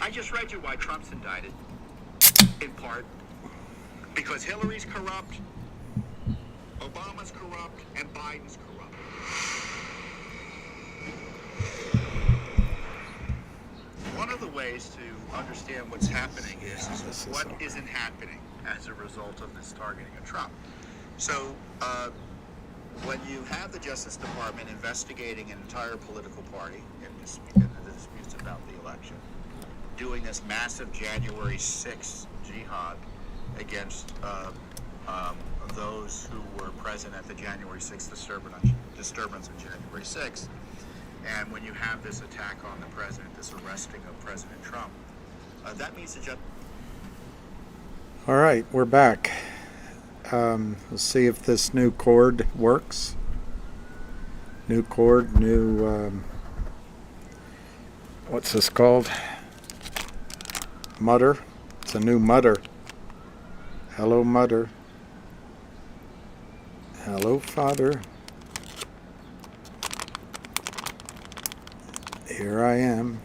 I just read you why Trump's indicted, in part because Hillary's corrupt, Obama's corrupt, and Biden's corrupt. One of the ways to understand what's happening is what isn't happening as a result of this targeting of Trump. So, when you have the Justice Department investigating an entire political party in the disputes about the election, doing this massive January 6th jihad against those who were present at the January 6th disturbance of January 6th, and when you have this attack on the president, this arresting of President Trump, that means the All right, we're back. We'll see if this new cord works. New cord, new, what's this called? Mutter. It's a new mutter. Hello, mutter. Hello, father. Here I am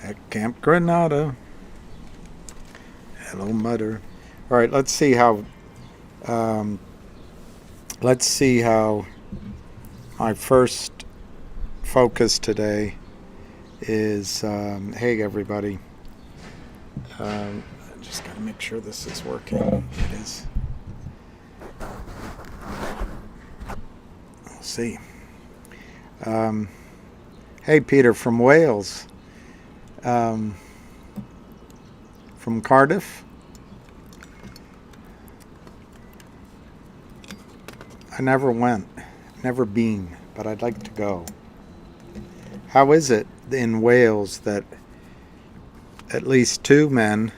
at Camp Granada. Hello, mutter. All right, let's see how my first focus today is. Hey, everybody. I just got to make sure this is working. It is. We'll see. Hey, Peter from Wales. From Cardiff. I never went, never been, but I'd like to go. How is it in Wales that at least two men,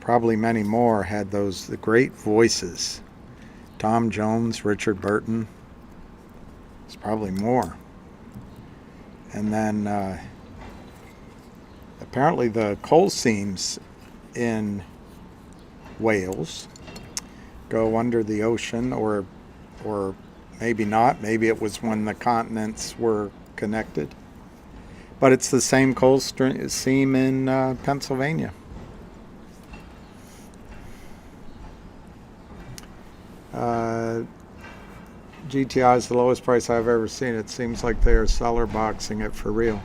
probably many more, had the great voices? Tom Jones, Richard Burton. It's probably more. And then apparently the coal seams in Wales go under the ocean, or maybe not. Maybe it was when the continents were connected. But it's the same coal seam in Pennsylvania. GTI is the lowest price I've ever seen. It seems like they are cellar boxing it for real.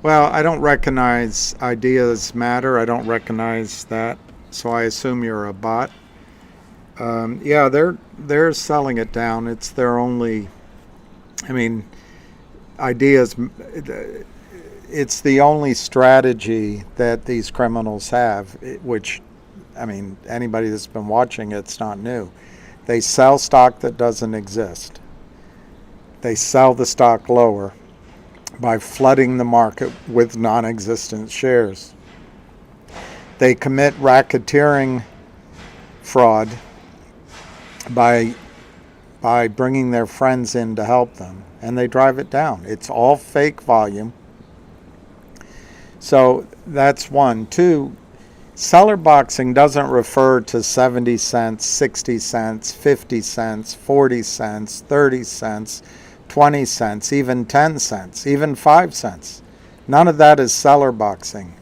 Well, I don't recognize ideas matter. I don't recognize that, so I assume you're a bot. Yeah, they're selling it down. It's their only. I mean, ideas. It's the only strategy that these criminals have. Which, I mean, anybody that's been watching it's not new. They sell stock that doesn't exist. They sell the stock lower by flooding the market with non-existent shares. They commit racketeering fraud by bringing their friends in to help them, and they drive it down. It's all fake volume. So that's one. Two, cellar boxing doesn't refer to 70 cents, 60 cents, 50 cents, 40 cents, 30 cents, 20 cents, even 10 cents, even 5 cents. None of that is cellar boxing.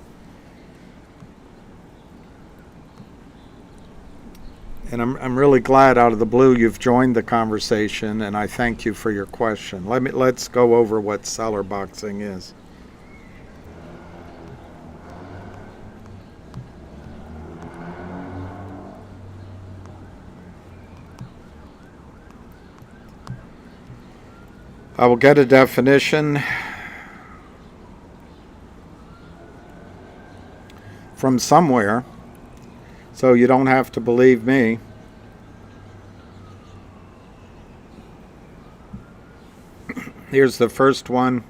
And I'm really glad out of the blue you've joined the conversation, and I thank you for your question. Let's go over what cellar boxing is. I will get a definition from somewhere, so you don't have to believe me. Here's the first one.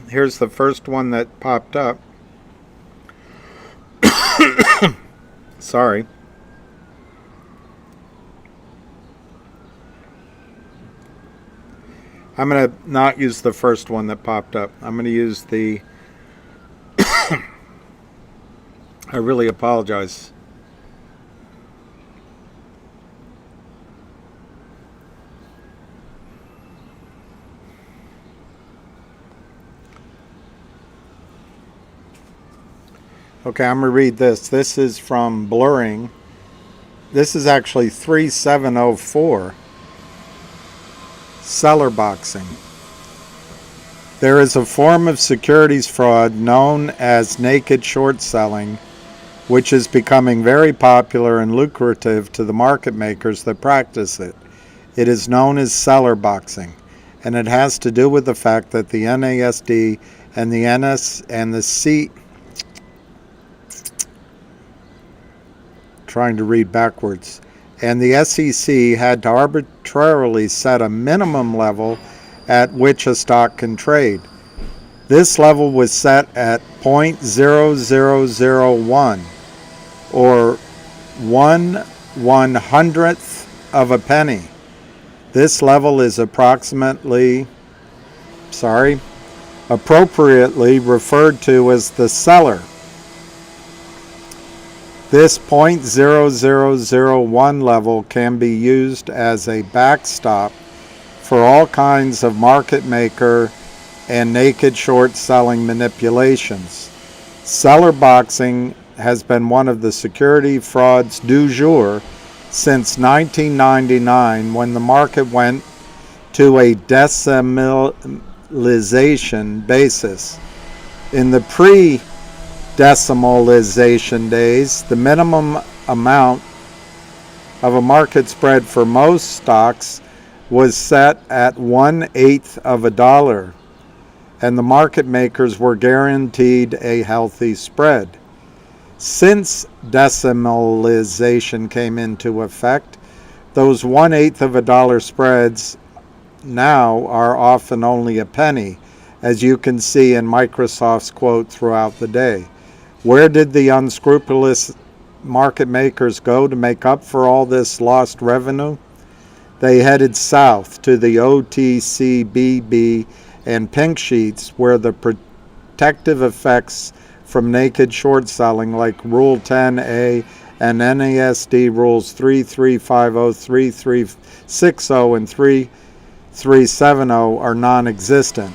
Here's the first one that popped up. Sorry. I'm going to not use the first one that popped up. I'm going to use the... I really apologize. Okay, I'm going to read this. This is from Blurring. This is actually 3704. Cellar boxing. There is a form of securities fraud known as naked short selling, which is becoming very popular and lucrative to the market makers that practice it. It is known as cellar boxing, and it has to do with the fact that the NASD and the NS and the C... trying to read backwards. And the SEC had to arbitrarily set a minimum level at which a stock can trade. This level was set at 0.0001, or 1/100th of a penny. This level is appropriately referred to as the cellar. This 0.0001 level can be used as a backstop for all kinds of market maker and naked short selling manipulations. Cellar boxing has been one of the security frauds du jour since 1999, when the market went to a decimalization basis. In the pre-decimalization days, the minimum amount of a market spread for most stocks was set at 1/8 of a dollar, and the market makers were guaranteed a healthy spread. Since decimalization came into effect, those 1/8 of a dollar spreads now are often only a penny, as you can see in Microsoft's quote throughout the day. Where did the unscrupulous market makers go to make up for all this lost revenue? They headed south to the OTCBB and pink sheets, where the protective effects from naked short selling, like Rule 10A and NASD Rules 3350, 3360, and 3370, are non-existent.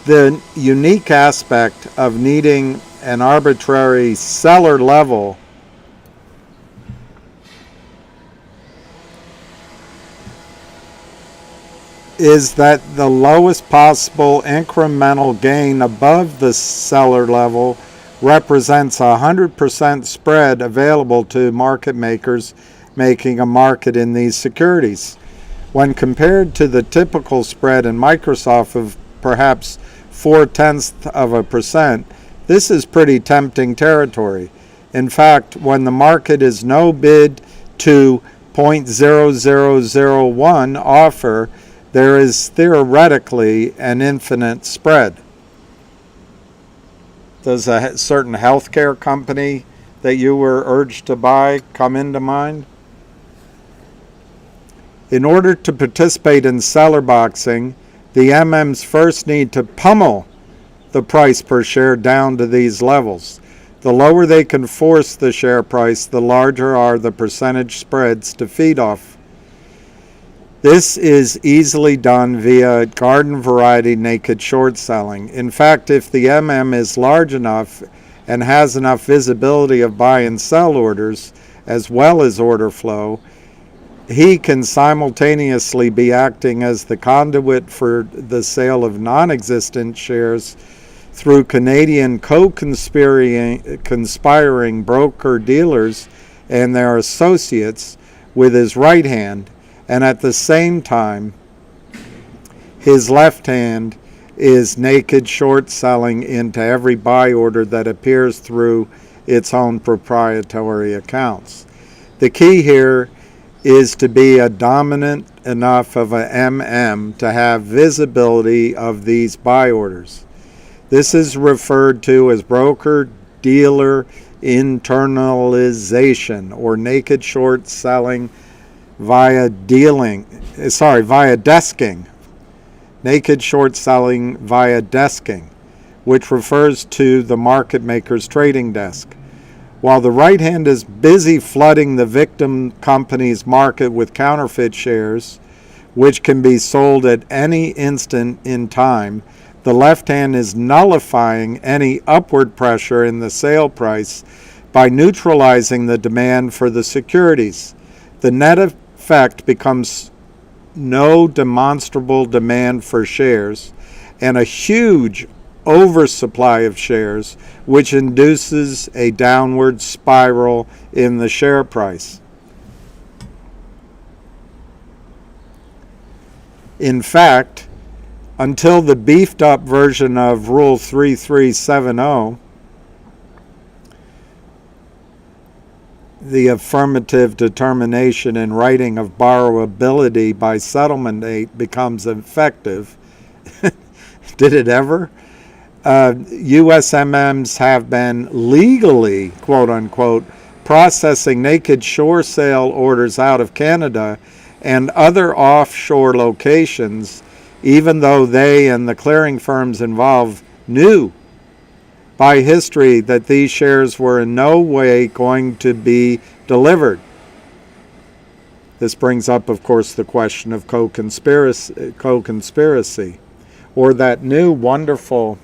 The unique aspect of needing an arbitrary cellar level is that the lowest possible incremental gain above the cellar level represents 100% spread available to market makers making a market in these securities. When compared to the typical spread in Microsoft of perhaps 0.4%, this is pretty tempting territory. In fact, when the market is no bid to 0.0001 offer, there is theoretically an infinite spread. Does a certain healthcare company that you were urged to buy come into mind? In order to participate in cellar boxing, the MMs first need to pummel the price per share down to these levels. The lower they can force the share price, the larger are the percentage spreads to feed off. This is easily done via garden variety naked short selling. In fact, if the MM is large enough and has enough visibility of buy and sell orders, as well as order flow, he can simultaneously be acting as the conduit for the sale of non-existent shares through Canadian conspiring broker-dealers and their associates with his right hand, and at the same time, his left hand is naked short selling into every buy order that appears through its own proprietary accounts. The key here is to be a dominant enough of a MM to have visibility of these buy orders. This is referred to as broker-dealer internalization, or naked short selling via desking. Naked short selling via desking, which refers to the market maker's trading desk. While the right hand is busy flooding the victim company's market with counterfeit shares, which can be sold at any instant in time, The left hand is nullifying any upward pressure in the sale price by neutralizing the demand for the securities. The net effect becomes no demonstrable demand for shares and a huge oversupply of shares, which induces a downward spiral in the share price. In fact, until the beefed up version of Rule 3370, the affirmative determination in writing of borrowability by settlement date becomes effective. Did it ever? USMMs have been legally, quote unquote, processing naked shore sale orders out of Canada and other offshore locations, even though they and the clearing firms involved knew by history that these shares were in no way going to be delivered. This brings up, of course, the question of co-conspiracy, or that new wonderful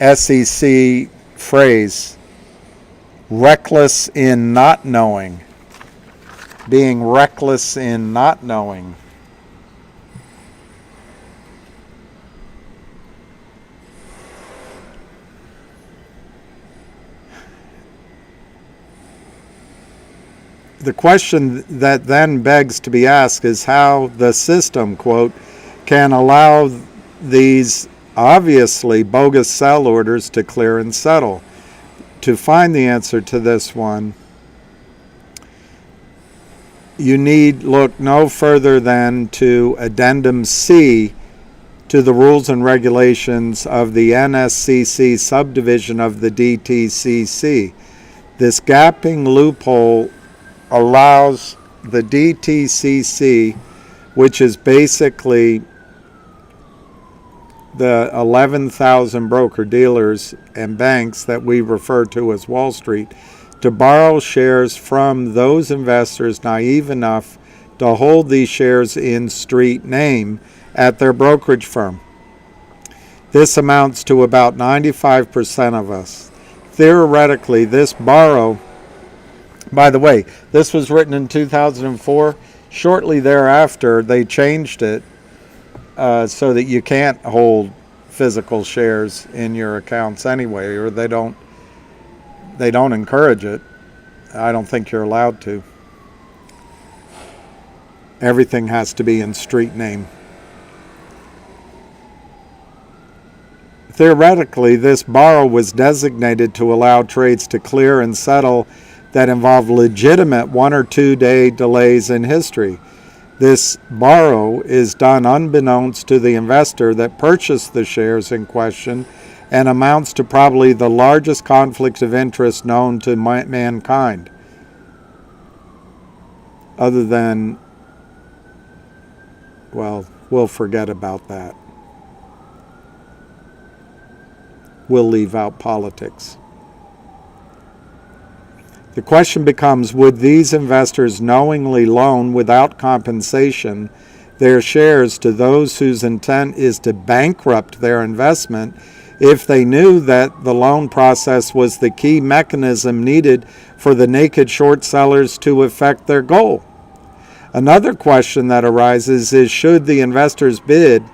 SEC phrase, reckless in not knowing, being reckless in not knowing. The question that then begs to be asked is how the system, quote, can allow these obviously bogus sell orders to clear and settle. To find the answer to this one, you need look no further than to Addendum C to the rules and regulations of the NSCC subdivision of the DTCC. This gapping loophole allows the DTCC, which is basically the 11,000 broker-dealers and banks that we refer to as Wall Street, to borrow shares from those investors naive enough to hold these shares in street name at their brokerage firm. This amounts to about 95% of us. Theoretically, this borrow, by the way, this was written in 2004. Shortly thereafter, they changed it so that you can't hold physical shares in your accounts anyway, or they don't encourage it. I don't think you're allowed to. Everything has to be in street name. Theoretically, this borrow was designated to allow trades to clear and settle that involve legitimate 1 or 2 day delays in history. This borrow is done unbeknownst to the investor that purchased the shares in question and amounts to probably the largest conflict of interest known to mankind. Other than, well, we'll forget about that. We'll leave out politics. The question becomes, would these investors knowingly loan without compensation their shares to those whose intent is to bankrupt their investment if they knew that the loan process was the key mechanism needed for the naked short sellers to effect their goal? Another question that arises is, should the investors bid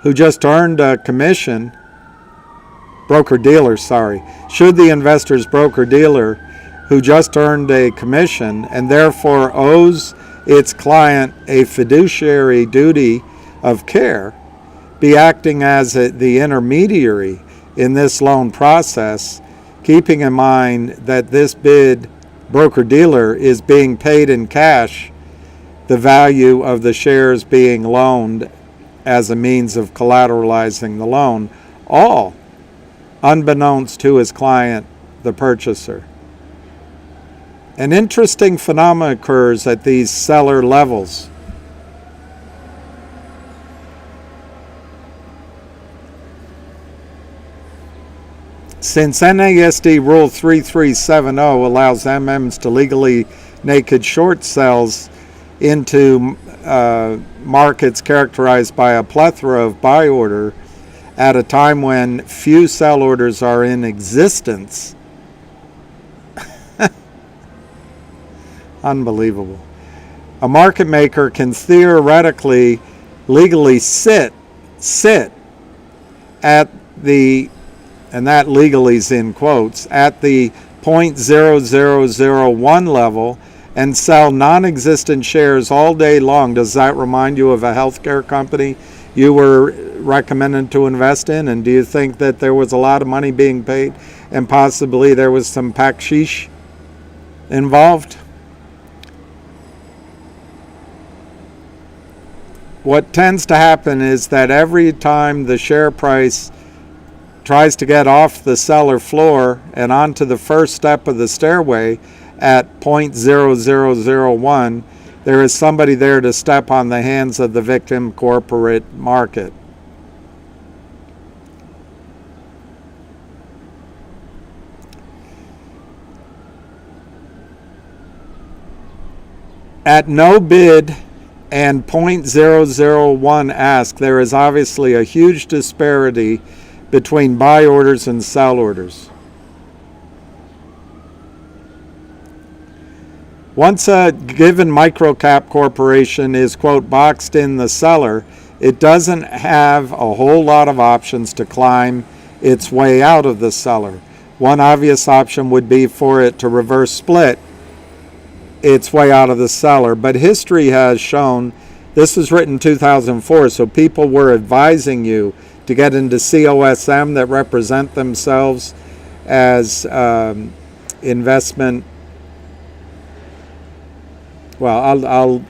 who just earned a commission, broker-dealer, should the investor's broker-dealer who just earned a commission and therefore owes its client a fiduciary duty of care be acting as the intermediary in this loan process, keeping in mind that this bid broker-dealer is being paid in cash, the value of the shares being loaned as a means of collateralizing the loan, all unbeknownst to his client, the purchaser. An interesting phenomenon occurs at these seller levels. Since NASD Rule 3370 allows MMs to legally naked short sells into markets characterized by a plethora of buy order at a time when few sell orders are in existence. Unbelievable. A market maker can theoretically legally sit at the, and that legally is in quotes, at the 0.0001 level and sell non-existent shares all day long. Does that remind you of a healthcare company you were recommended to invest in? And do you think that there was a lot of money being paid and possibly there was some baksheesh involved? What tends to happen is that every time the share price tries to get off the cellar floor and onto the first step of the stairway at 0.0001, there is somebody there to step on the hands of the victim corporate market. At no bid and 0.001 ask, there is obviously a huge disparity between buy orders and sell orders. Once a given microcap corporation is, quote, boxed in the cellar, it doesn't have a whole lot of options to climb its way out of the cellar. One obvious option would be for it to reverse split its way out of the cellar, but history has shown, this was written in 2004, so people were advising you to get into COSM that represent themselves as investment. Well,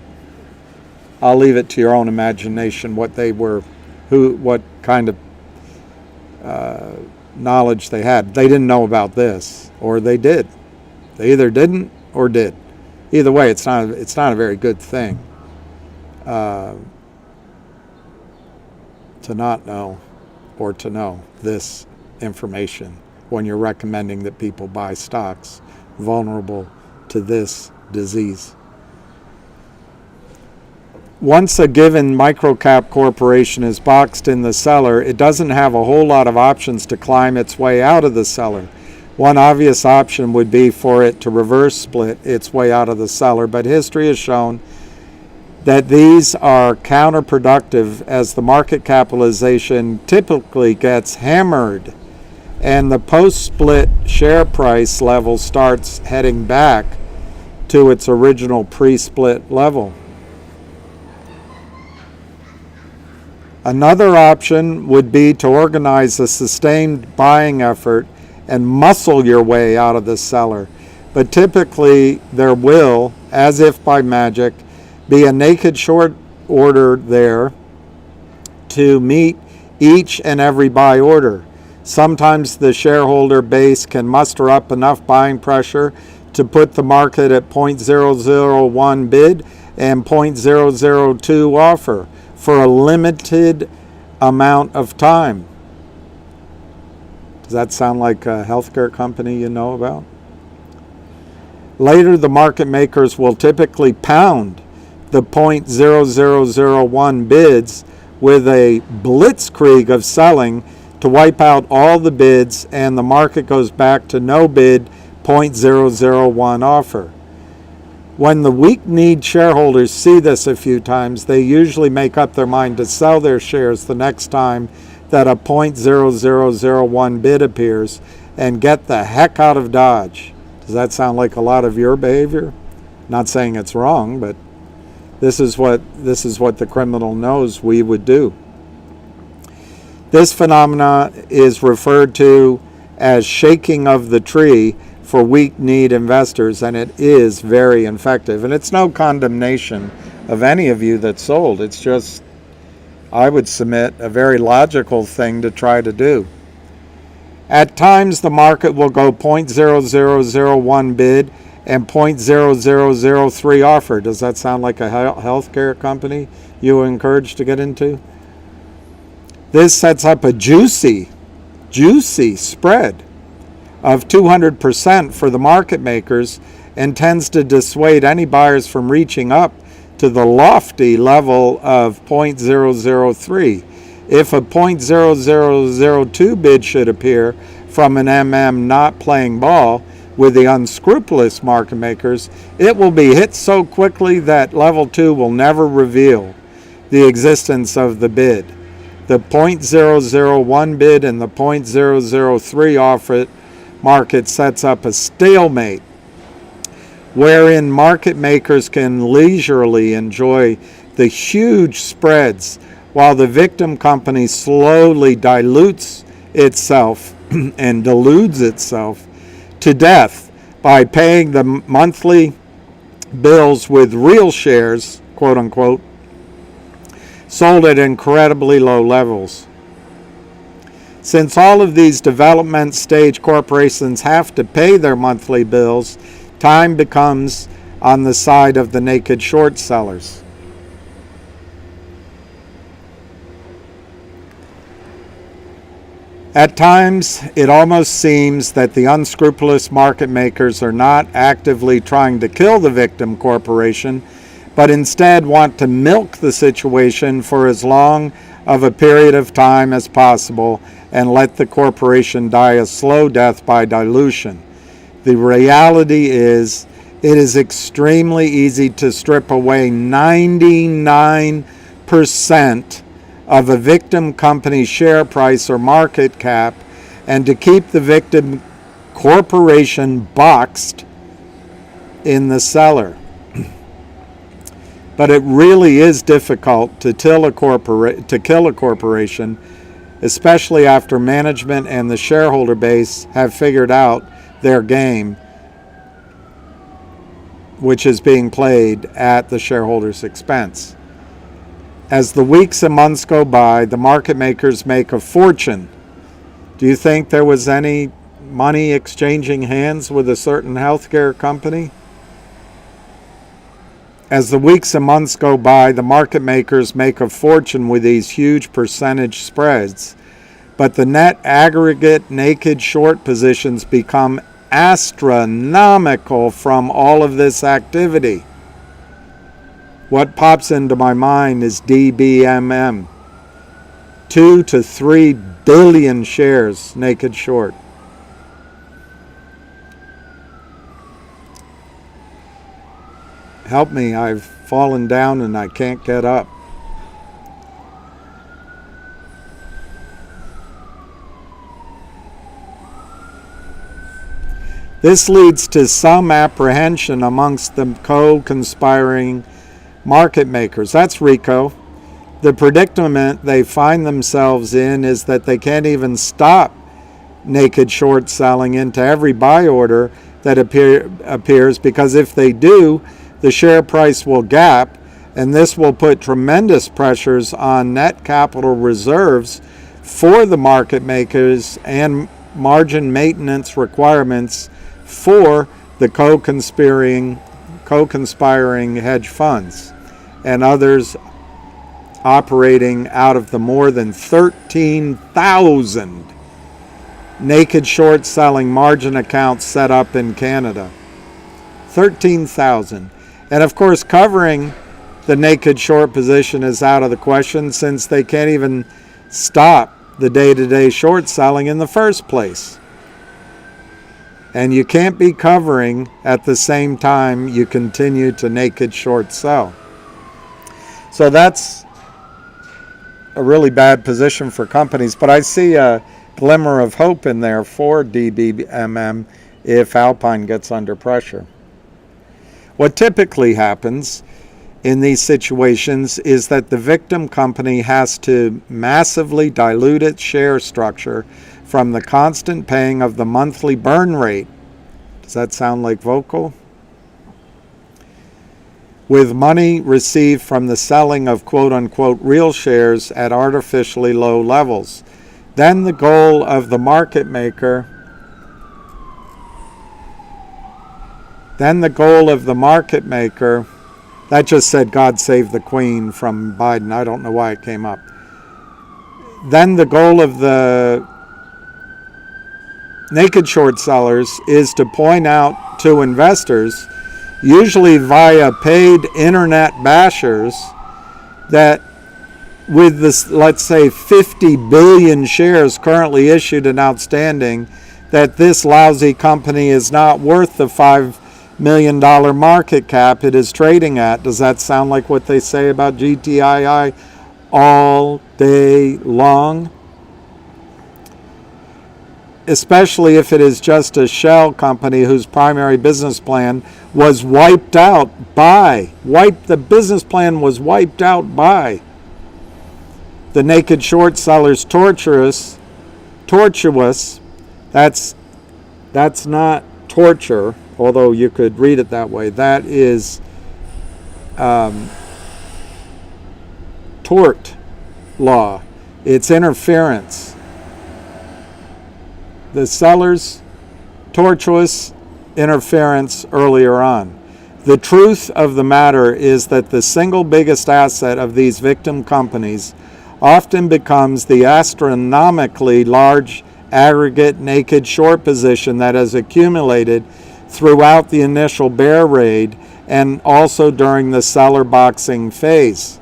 I'll leave it to your own imagination what they were, what kind of knowledge they had. They didn't know about this, or they did. They either didn't or did. Either way, it's not a very good thing to not know or to know this information when you're recommending that people buy stocks vulnerable to this disease. Once a given microcap corporation is boxed in the cellar, it doesn't have a whole lot of options to climb its way out of the cellar. One obvious option would be for it to reverse split its way out of the cellar, but history has shown that these are counterproductive as the market capitalization typically gets hammered and the post-split share price level starts heading back to its original pre-split level. Another option would be to organize a sustained buying effort and muscle your way out of the cellar. But typically there will, as if by magic, be a naked short order there to meet each and every buy order. Sometimes the shareholder base can muster up enough buying pressure to put the market at 0.001 bid and 0.002 offer for a limited amount of time. Does that sound like a healthcare company you know about? Later, the market makers will typically pound the 0.0001 bids with a blitzkrieg of selling to wipe out all the bids, and the market goes back to no bid 0.001 offer. When the weak-kneed shareholders see this a few times, they usually make up their mind to sell their shares the next time that a 0.0001 bid appears and get the heck out of Dodge. Does that sound like a lot of your behavior? Not saying it's wrong, but this is what the criminal knows we would do. This phenomena is referred to as shaking of the tree for weak-kneed investors, and it is very effective. And it's no condemnation of any of you that sold. It's just, I would submit, a very logical thing to try to do. At times, the market will go 0.0001 bid and 0.0003 offer. Does that sound like a healthcare company you were encouraged to get into? This sets up a juicy spread of 200% for the market makers and tends to dissuade any buyers from reaching up to the lofty level of 0.003. If a 0.0002 bid should appear from an MM not playing ball with the unscrupulous market makers, it will be hit so quickly that level 2 will never reveal the existence of the bid. The 0.001 bid and the 0.003 offer market sets up a stalemate wherein market makers can leisurely enjoy the huge spreads while the victim company slowly dilutes itself and deludes itself to death by paying the monthly bills with real shares, quote unquote, sold at incredibly low levels. Since all of these development stage corporations have to pay their monthly bills, time becomes on the side of the naked short sellers. At times, it almost seems that the unscrupulous market makers are not actively trying to kill the victim corporation, but instead want to milk the situation for as long of a period of time as possible and let the corporation die a slow death by dilution. The reality is, it is extremely easy to strip away 99% of a victim company's share price or market cap and to keep the victim corporation boxed in the cellar. But it really is difficult to kill a corporation, especially after management and the shareholder base have figured out their game, which is being played at the shareholders' expense. As the weeks and months go by, the market makers make a fortune. Do you think there was any money exchanging hands with a certain healthcare company? As the weeks and months go by, the market makers make a fortune with these huge percentage spreads, but the net aggregate naked short positions become astronomical from all of this activity. What pops into my mind is DBMM. 2 to 3 billion shares naked short. Help me, I've fallen down and I can't get up. This leads to some apprehension amongst the co-conspiring market makers. That's RICO. The predicament they find themselves in is that they can't even stop naked short selling into every buy order that appears, because if they do, the share price will gap, and this will put tremendous pressures on net capital reserves for the market makers and margin maintenance requirements for the co-conspiring hedge funds and others operating out of the more than 13,000 naked short selling margin accounts set up in Canada. 13,000. And of course, covering the naked short position is out of the question, since they can't even stop the day-to-day short selling in the first place. And you can't be covering at the same time you continue to naked short sell. So that's a really bad position for companies, but I see a glimmer of hope in there for DBMM if Alpine gets under pressure. What typically happens in these situations is that the victim company has to massively dilute its share structure from the constant paying of the monthly burn rate. Does that sound like vocal? With money received from the selling of quote-unquote real shares at artificially low levels. Then the goal of the market maker that just said God save the Queen from Biden. I don't know why it came up. Then the goal of the naked short sellers is to point out to investors, usually via paid internet bashers, that with this, let's say 50 billion shares currently issued and outstanding, that this lousy company is not worth the $5 million market cap it is trading at. Does that sound like what they say about GTII all day long? Especially if it is just a shell company whose primary business plan was wiped out by the naked short sellers. Tortuous. That's not torture, although you could read it that way. That is tort law. It's interference. The sellers, tortuous interference earlier on. The truth of the matter is that the single biggest asset of these victim companies often becomes the astronomically large aggregate naked short position that has accumulated throughout the initial bear raid and also during the seller boxing phase.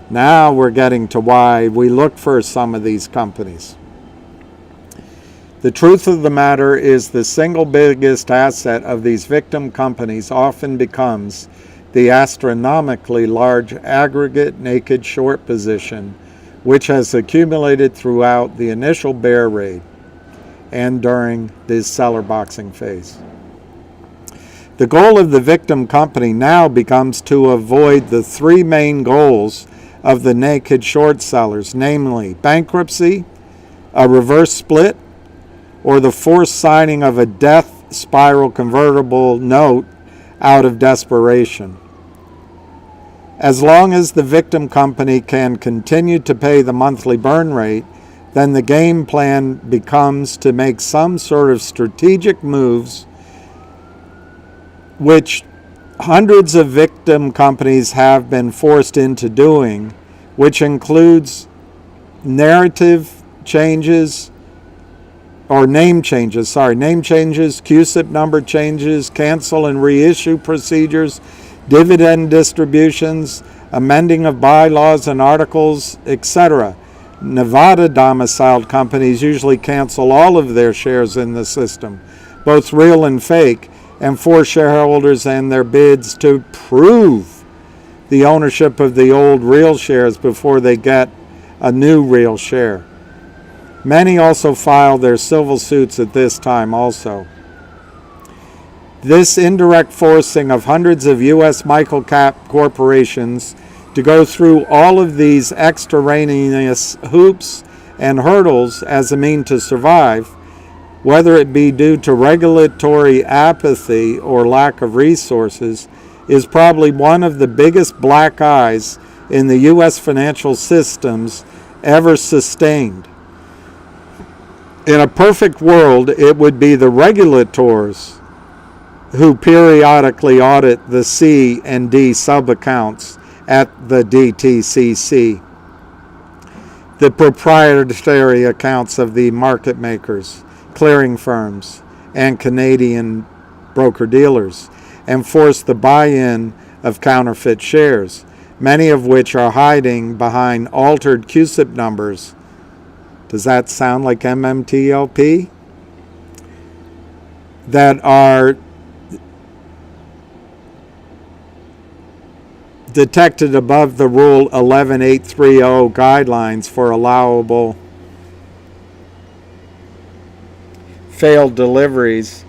Now we're getting to why we look for some of these companies. The truth of the matter is the single biggest asset of these victim companies often becomes the astronomically large aggregate naked short position which has accumulated throughout the initial bear raid and during this seller boxing phase. The goal of the victim company now becomes to avoid the three main goals of the naked short sellers, namely bankruptcy, a reverse split, or the forced signing of a death spiral convertible note out of desperation. As long as the victim company can continue to pay the monthly burn rate, then the game plan becomes to make some sort of strategic moves, which hundreds of victim companies have been forced into doing, which includes narrative changes, or name changes, CUSIP number changes, cancel and reissue procedures, dividend distributions, amending of bylaws and articles, etc. Nevada domiciled companies usually cancel all of their shares in the system, both real and fake, and force shareholders and their bids to prove the ownership of the old real shares before they get a new real share. Many also file their civil suits at this time also. This indirect forcing of hundreds of U.S. microcap corporations to go through all of these extraneous hoops and hurdles as a mean to survive, whether it be due to regulatory apathy or lack of resources, is probably one of the biggest black eyes in the U.S. financial systems ever sustained. In a perfect world, it would be the regulators who periodically audit the C and D sub-accounts at the DTCC, the proprietary accounts of the market makers, clearing firms, and Canadian broker-dealers, and force the buy-in of counterfeit shares, many of which are hiding behind altered CUSIP numbers. Does that sound like MMTLP? That are detected above the Rule 11830 guidelines for allowable failed deliveries.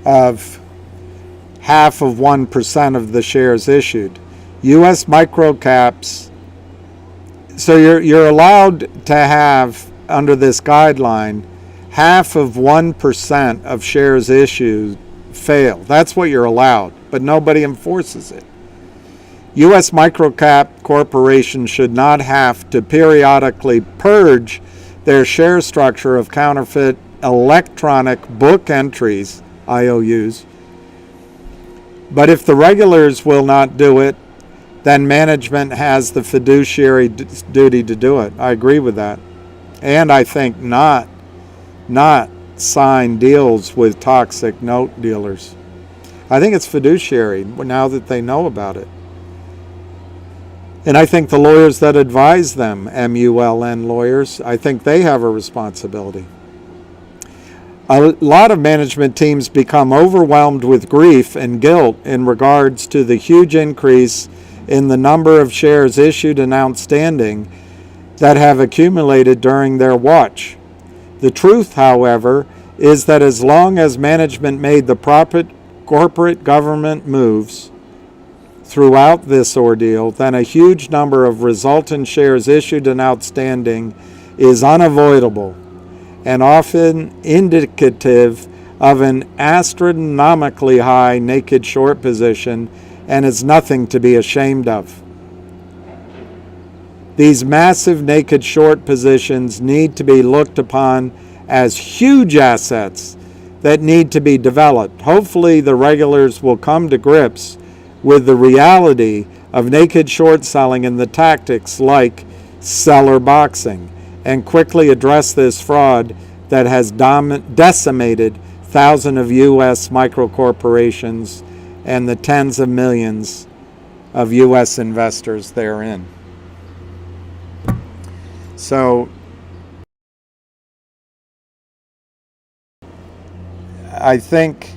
Of half of 1% of the shares issued. U.S. microcaps, so you're allowed to have, under this guideline, half of 1% of shares issued fail. That's what you're allowed, but nobody enforces it. U.S. microcap corporations should not have to periodically purge their share structure of counterfeit electronic book entries, IOUs. But if the regulators will not do it, then management has the fiduciary duty to do it. I agree with that. And I think not sign deals with toxic note dealers. I think it's fiduciary now that they know about it. And I think the lawyers that advise them, MULN lawyers, I think they have a responsibility. A lot of management teams become overwhelmed with grief and guilt in regards to the huge increase in the number of shares issued and outstanding that have accumulated during their watch. The truth, however, is that as long as management made the proper corporate government moves throughout this ordeal, then a huge number of resultant shares issued and outstanding is unavoidable and often indicative of an astronomically high naked short position and is nothing to be ashamed of. These massive naked short positions need to be looked upon as huge assets that need to be developed. Hopefully the regulators will come to grips with the reality of naked short selling and the tactics like cellar boxing and quickly address this fraud that has decimated thousands of U.S. microcorporations and the tens of millions of U.S. investors therein. So I think,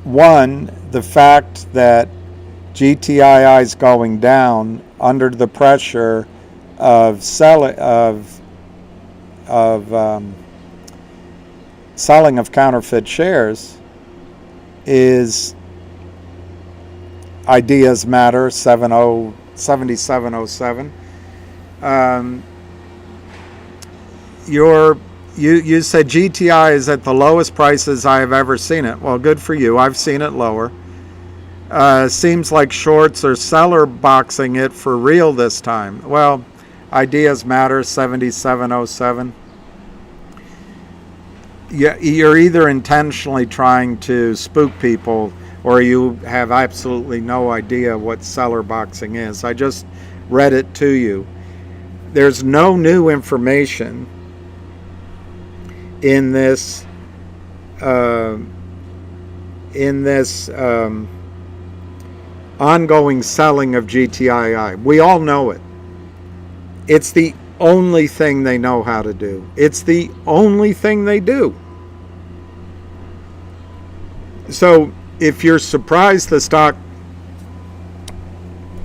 one, the fact that GTII is going down under the pressure of selling of counterfeit shares is Ideas Matter 7707. You said GTI is at the lowest prices I have ever seen it. Well, good for you. I've seen it lower. Seems like shorts are cellar boxing it for real this time. Well, Ideas Matter 7707. You're either intentionally trying to spook people or you have absolutely no idea what cellar boxing is. I just read it to you. There's no new information in this ongoing selling of GTII. We all know it. It's the only thing they know how to do. It's the only thing they do. So if you're surprised the stock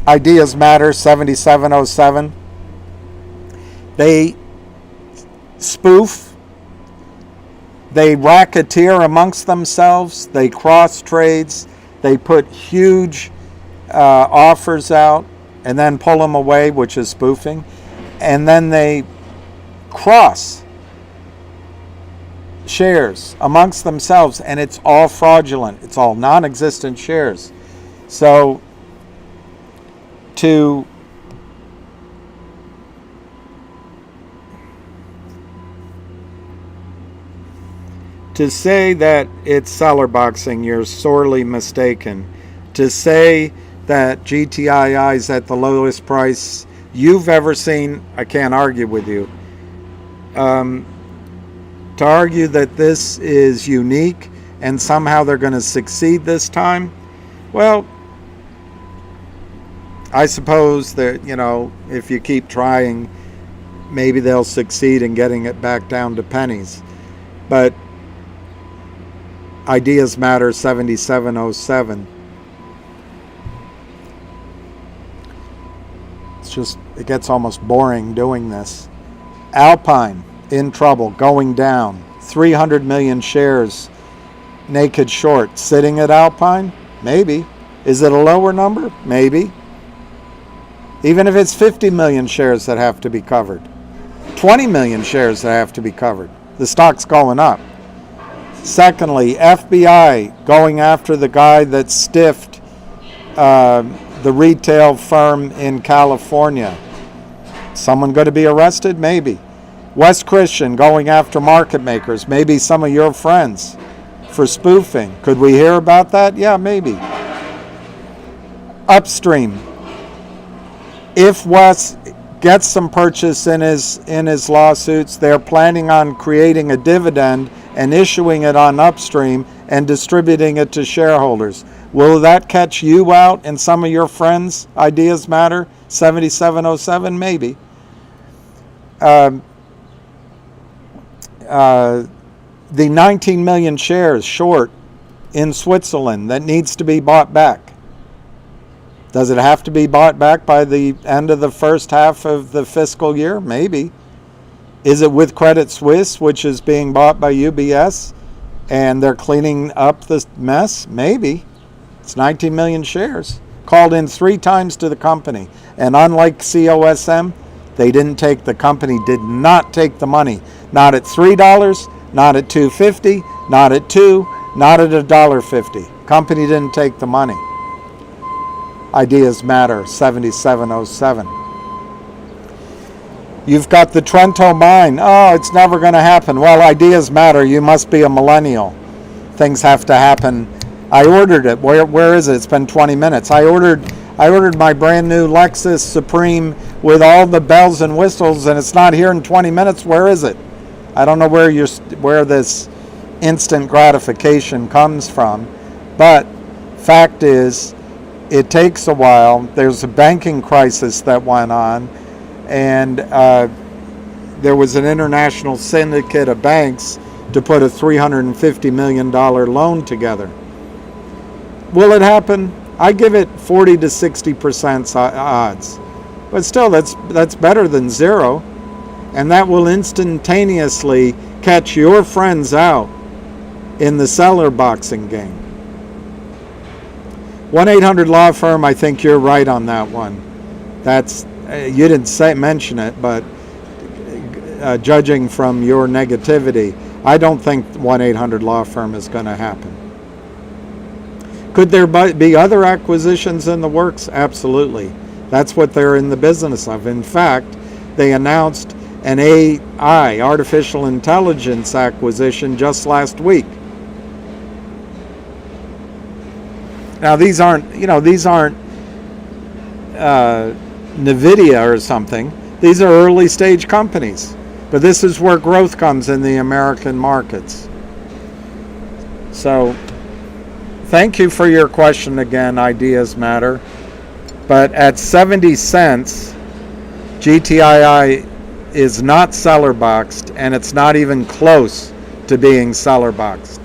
Ideas Matter 7707, they spoof, they racketeer amongst themselves, they cross trades, they put huge offers out and then pull them away, which is spoofing, and then they cross shares amongst themselves, and it's all fraudulent. It's all non-existent shares. So to say that it's cellar boxing, you're sorely mistaken. To say that GTII is at the lowest price you've ever seen, I can't argue with you. To argue that this is unique and somehow they're going to succeed this time, well, I suppose that, if you keep trying, maybe they'll succeed in getting it back down to pennies. But Ideas Matter 7707. It gets almost boring doing this. Alpine in trouble, going down. 300 million shares, naked short, sitting at Alpine? Maybe. Is it a lower number? Maybe. Even if it's 50 million shares that have to be covered, 20 million shares that have to be covered, the stock's going up. Secondly, FBI going after the guy that stiffed the retail firm in California. Someone going to be arrested? Maybe. West Christian going after market makers, maybe some of your friends, for spoofing. Could we hear about that? Yeah, maybe. Upstream. If Wes gets some purchase in his lawsuits, they're planning on creating a dividend and issuing it on Upstream and distributing it to shareholders. Will that catch you out and some of your friends? Ideas Matter 7707, maybe. The 19 million shares short in Switzerland that needs to be bought back. Does it have to be bought back by the end of the first half of the fiscal year? Maybe. Is it with Credit Suisse, which is being bought by UBS, and they're cleaning up the mess? Maybe. It's 19 million shares. Called in 3 times to the company. And unlike COSM, the company did not take the money. Not at $3, not at $2.50, not at $2, not at $1.50. Company didn't take the money. Ideas Matter 7707. You've got the Trento mine. Oh, it's never going to happen. Well, ideas matter. You must be a millennial. Things have to happen. I ordered it. Where is it? It's been 20 minutes. I ordered my brand new Lexus Supreme with all the bells and whistles, and it's not here in 20 minutes. Where is it? I don't know where this instant gratification comes from, but fact is, it takes a while. There's a banking crisis that went on, and there was an international syndicate of banks to put a $350 million loan together. Will it happen? I give it 40 to 60% odds. But still, that's better than zero. And that will instantaneously catch your friends out in the cellar boxing game. 1-800-LAW FIRM, I think you're right on that one. That's you didn't mention it, but judging from your negativity, I don't think 1-800-LAW FIRM is going to happen. Could there be other acquisitions in the works? Absolutely. That's what they're in the business of. In fact, they announced an AI, artificial intelligence acquisition just last week. Now these aren't NVIDIA or something. These are early stage companies. But this is where growth comes in the American markets. So thank you for your question again, Ideas Matter. But at 70 cents, GTII is not cellar boxed, and it's not even close to being cellar boxed.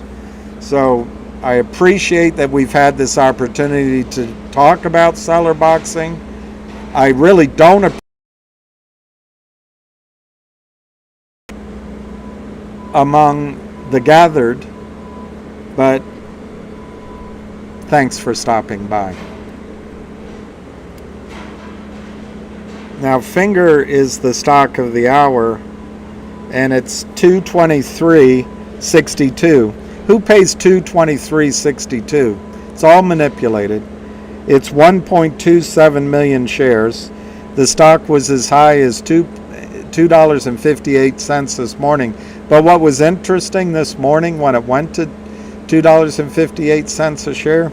So I appreciate that we've had this opportunity to talk about cellar boxing. I really don't appreciate among the gathered, but thanks for stopping by. Now, Finger is the stock of the hour, and it's 223.62. Who pays 223.62? It's all manipulated. It's 1.27 million shares. The stock was as high as $2.58 this morning. But what was interesting this morning when it went to $2.58 a share,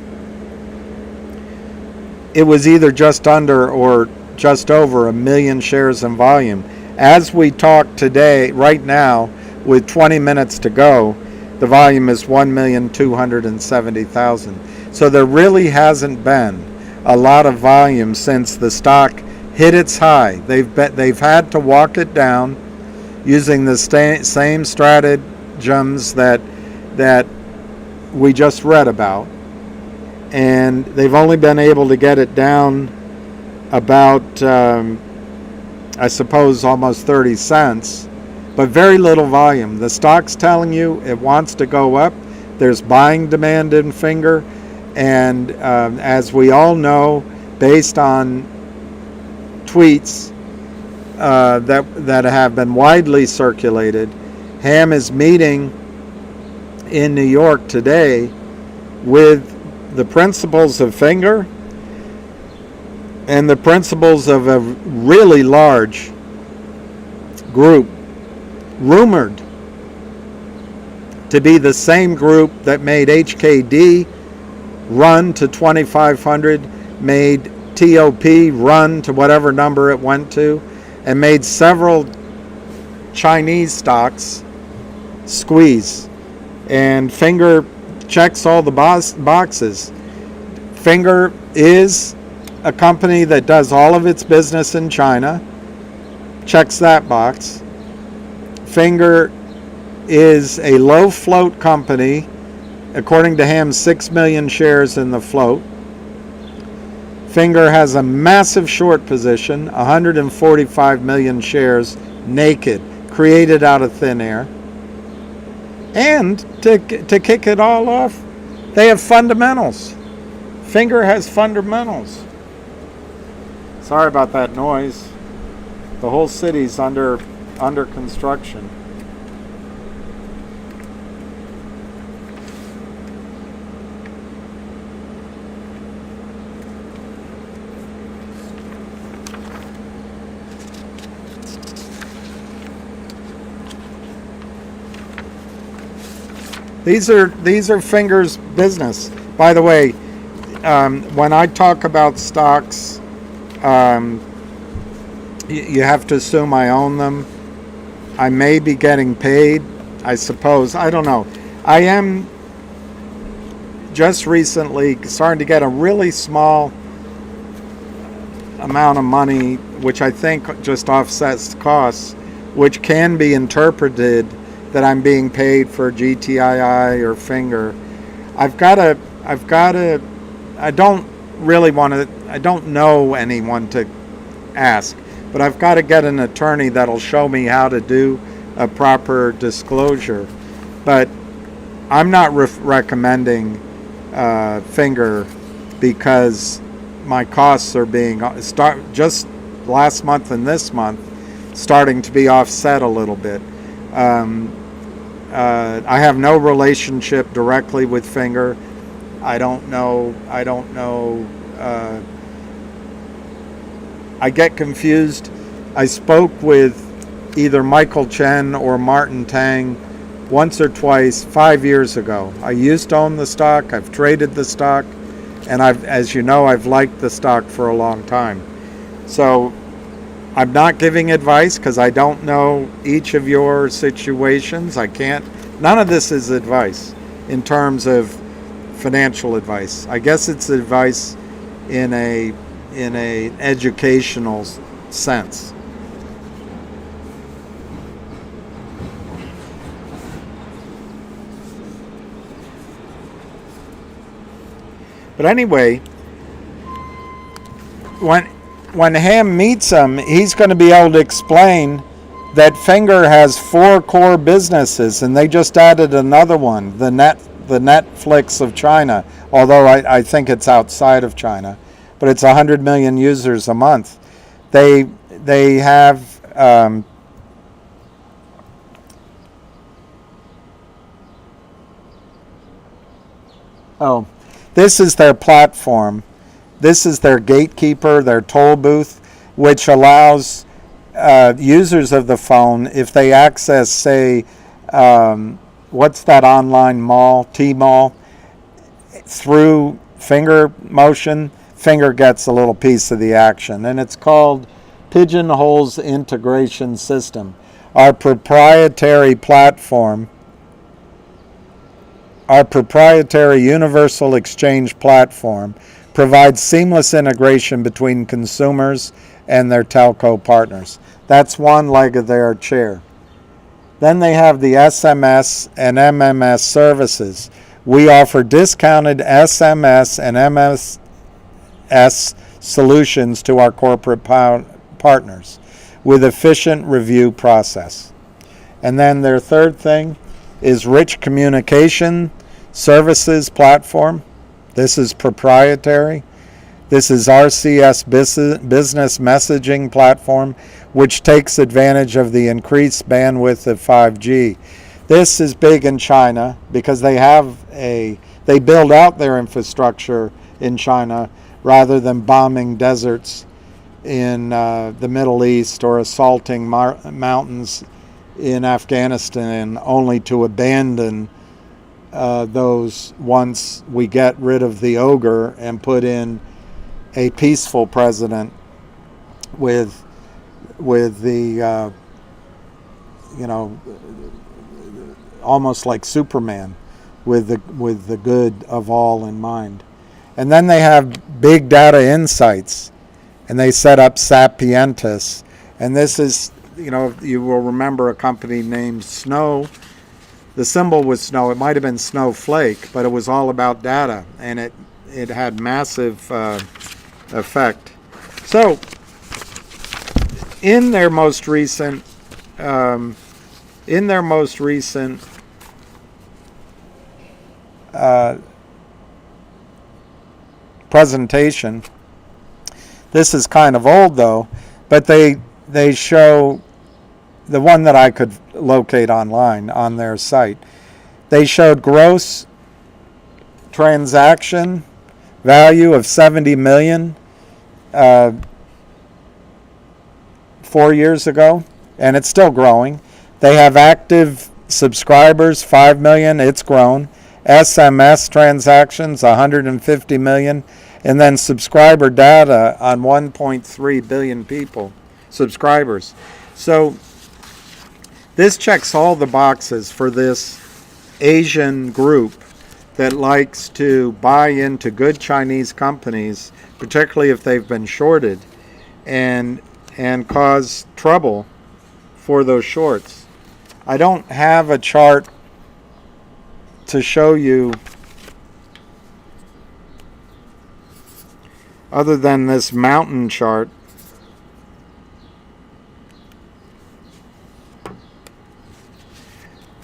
it was either just under or just over 1 million shares in volume. As we talk today, right now, with 20 minutes to go, the volume is 1,270,000. So there really hasn't been a lot of volume since the stock hit its high. They've had to walk it down using the same stratagems that we just read about, and they've only been able to get it down about, I suppose, almost 30 cents, but very little volume. The stock's telling you it wants to go up. There's buying demand in Finger, and as we all know, based on tweets that have been widely circulated, Ham is meeting in New York today with the principals of Finger and the principals of a really large group rumored to be the same group that made HKD run to 2,500, made TOP run to whatever number it went to, and made several Chinese stocks squeeze. And Finger checks all the boxes. Finger is a company that does all of its business in China, checks that box. Finger is a low float company, according to him, 6 million shares in the float. Finger has a massive short position, 145 million shares naked, created out of thin air. And to kick it all off, they have fundamentals. Finger has fundamentals. Sorry about that noise. The whole city's under construction. These are Finger's business. By the way, when I talk about stocks, you have to assume I own them. I may be getting paid, I suppose. I don't know. I am just recently starting to get a really small amount of money, which I think just offsets costs, which can be interpreted that I'm being paid for GTII or Finger. I don't know anyone to ask, but I've got to get an attorney that'll show me how to do a proper disclosure. But I'm not recommending Finger because my costs are being just last month and this month starting to be offset a little bit. I have no relationship directly with Finger. I don't know. I get confused. I spoke with either Michael Chen or Martin Tang once or twice 5 years ago. I used to own the stock. I've traded the stock, and as you know, I've liked the stock for a long time. So I'm not giving advice because I don't know each of your situations. None of this is advice in terms of financial advice. I guess it's advice in a educational sense. But anyway, when Ham meets him, he's going to be able to explain that Finger has 4 core businesses, and they just added another one, the Netflix of China, although I think it's outside of China, but it's 100 million users a month. They have this is their platform. This is their gatekeeper, their toll booth, which allows users of the phone, if they access, say, what's that online mall, T-Mall, through FingerMotion, Finger gets a little piece of the action. And it's called Pigeonhole's Integration System. Our proprietary platform, our proprietary universal exchange platform, provides seamless integration between consumers and their telco partners. That's one leg of their chair. Then they have the SMS and MMS services. We offer discounted SMS and MMS solutions to our corporate partners with efficient review process. And then their third thing is rich communication services platform. This is proprietary. This is RCS business messaging platform, which takes advantage of the increased bandwidth of 5G. This is big in China because they build out their infrastructure in China rather than bombing deserts in the Middle East or assaulting mountains in Afghanistan, only to abandon those once we get rid of the ogre and put in a peaceful president with the almost like Superman, with the good of all in mind. And then they have big data insights, and they set up Sapientus. And this is, you will remember a company named Snow. The symbol was Snow. It might have been Snowflake, but it was all about data, and it had massive effect. So, in their most recent presentation, this is kind of old though, but they show the one that I could locate online on their site. They showed gross transaction value of 70 million 4 years ago, and it's still growing. They have active subscribers, 5 million, it's grown. SMS transactions, 150 million, and then subscriber data on 1.3 billion people, subscribers. So this checks all the boxes for this Asian group that likes to buy into good Chinese companies, particularly if they've been shorted, and cause trouble for those shorts. I don't have a chart to show you other than this mountain chart.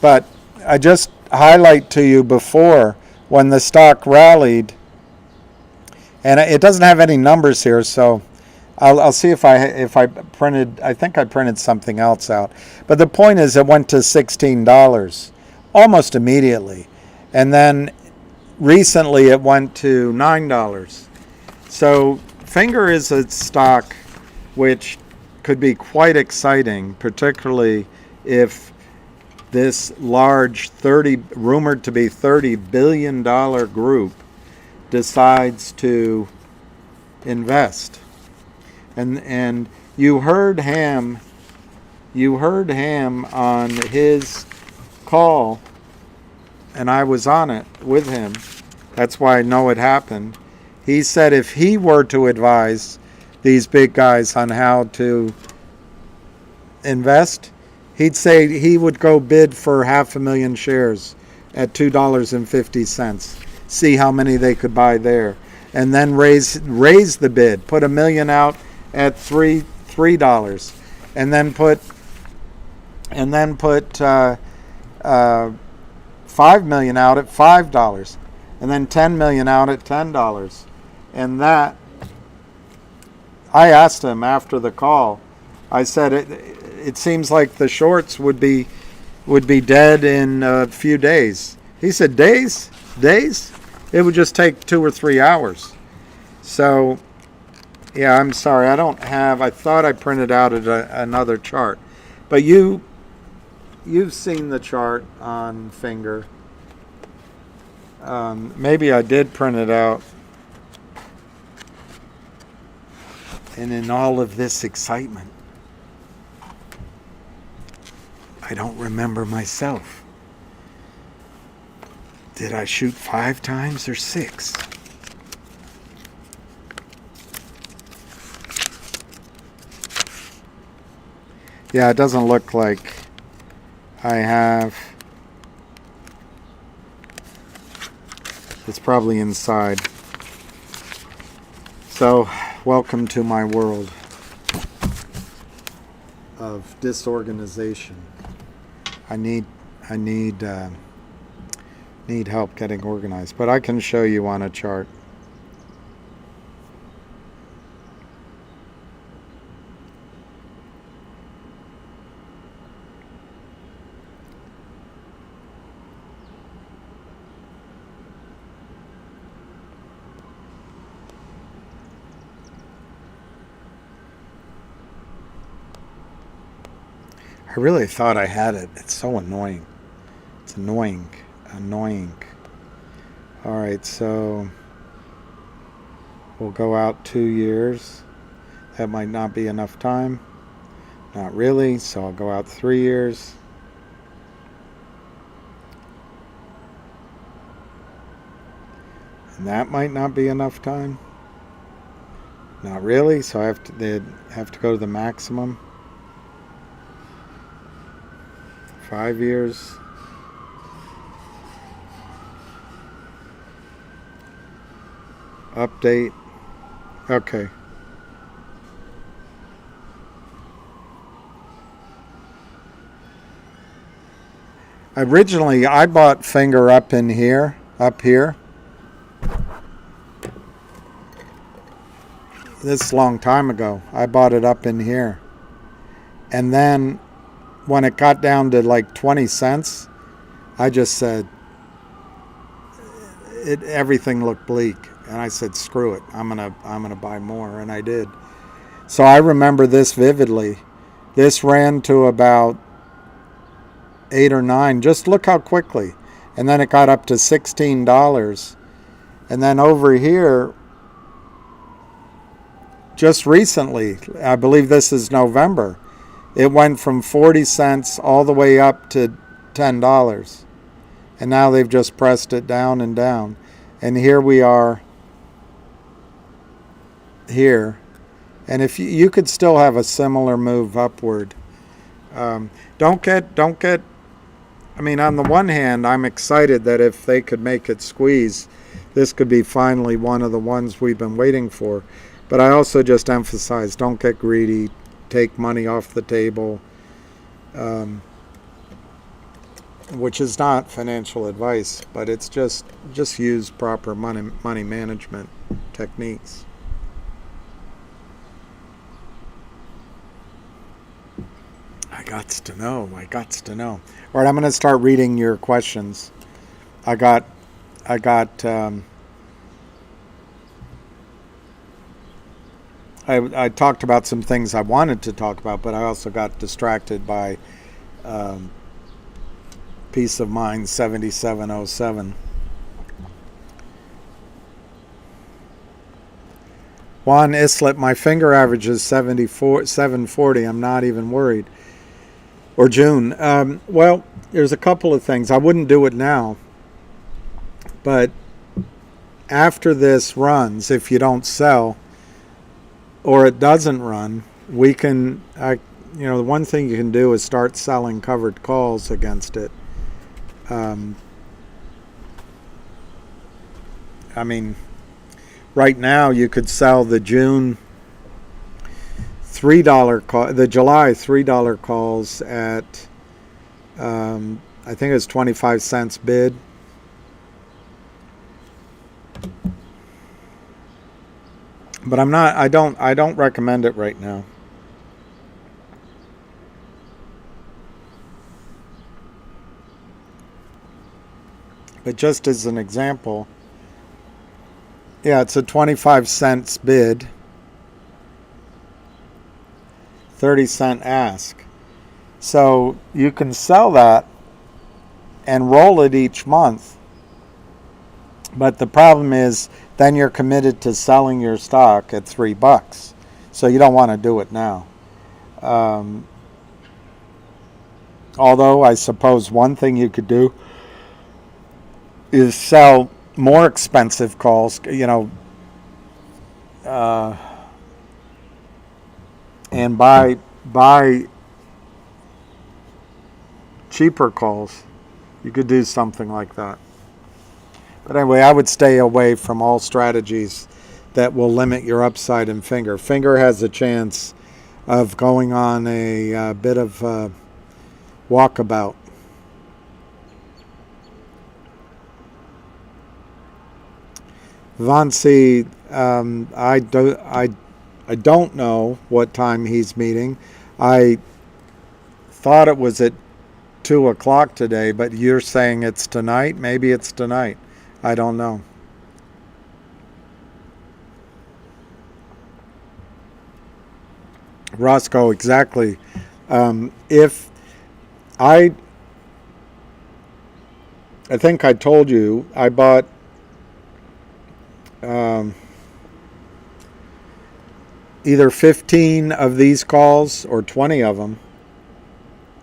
But I just highlight to you before, when the stock rallied, and it doesn't have any numbers here, so I'll see if I printed. I think I printed something else out. But the point is, it went to $16 almost immediately, and then recently it went to $9. So Finger is a stock which could be quite exciting, particularly if this large rumored to be $30 billion group decides to invest. And you heard Ham on his call, and I was on it with him. That's why I know it happened. He said if he were to advise these big guys on how to invest, he'd say he would go bid for 500,000 shares at $2.50. See how many they could buy there, and then raise the bid. Put $1 million out at $3, and then put $5 million out at $5, and then $10 million out at $10. And that, I asked him after the call. I said it seems like the shorts would be dead in a few days. He said days. It would just take 2 or 3 hours. So, yeah, I'm sorry. I thought I printed out another chart. But you've seen the chart on Finger. Maybe I did print it out. And in all of this excitement, I don't remember myself. Did I shoot 5 times or 6? Yeah, it doesn't look like I have. It's probably inside. So, welcome to my world of disorganization. I need help getting organized, but I can show you on a chart. I really thought I had it. It's so annoying. It's annoying. Annoying. All right, so we'll go out 2 years. That might not be enough time. Not really, so I'll go out 3 years. And that might not be enough time. Not really, so they have to go to the maximum. 5 years. Update. Okay. Originally, I bought Finger up here. This long time ago. I bought it up in here. And then when it got down to like 20 cents, I just said, everything looked bleak. And I said, screw it. I'm gonna buy more. And I did. So I remember this vividly. This ran to about 8 or 9. Just look how quickly. And then it got up to $16. And then over here, just recently, I believe this is November, it went from 40 cents all the way up to $10. And now they've just pressed it down and down. And here we are here. And if you could still have a similar move upward. Don't get, I mean, on the one hand, I'm excited that if they could make it squeeze, this could be finally one of the ones we've been waiting for. But I also just emphasize, don't get greedy, take money off the table, which is not financial advice, but it's just use proper money management techniques. I got to know. All right, I'm going to start reading your questions. I talked about some things I wanted to talk about, but I also got distracted by Peace of Mind 7707. Juan Islip, my finger average is 740. I'm not even worried. Or June. Well, there's a couple of things. I wouldn't do it now. But after this runs, if you don't sell, or it doesn't run, we can, the one thing you can do is start selling covered calls against it. I mean, right now you could sell the June $3 call, the July $3 calls at, I think it was 25 cents bid. But I don't recommend it right now. But just as an example, yeah, it's a 25 cents bid, 30-cent ask. So you can sell that and roll it each month. But the problem is then you're committed to selling your stock at $3. So you don't want to do it now. Although I suppose one thing you could do is sell more expensive calls, and buy cheaper calls. You could do something like that. But anyway, I would stay away from all strategies that will limit your upside in Finger. Finger has a chance of going on a bit of walkabout. Vansi, I don't know what time he's meeting. I thought it was at 2 o'clock today, but you're saying it's tonight? Maybe it's tonight. I don't know. Roscoe, exactly. If I think I told you I bought either 15 of these calls or 20 of them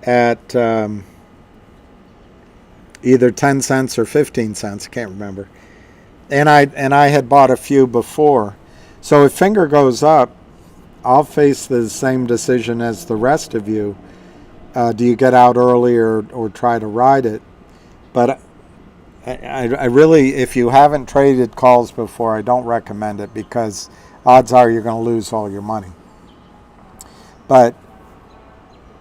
at either 10 cents or 15 cents. I can't remember. And I had bought a few before. So if Finger goes up, I'll face the same decision as the rest of you. Do you get out early or try to ride it? But I really, if you haven't traded calls before, I don't recommend it because odds are you're going to lose all your money. But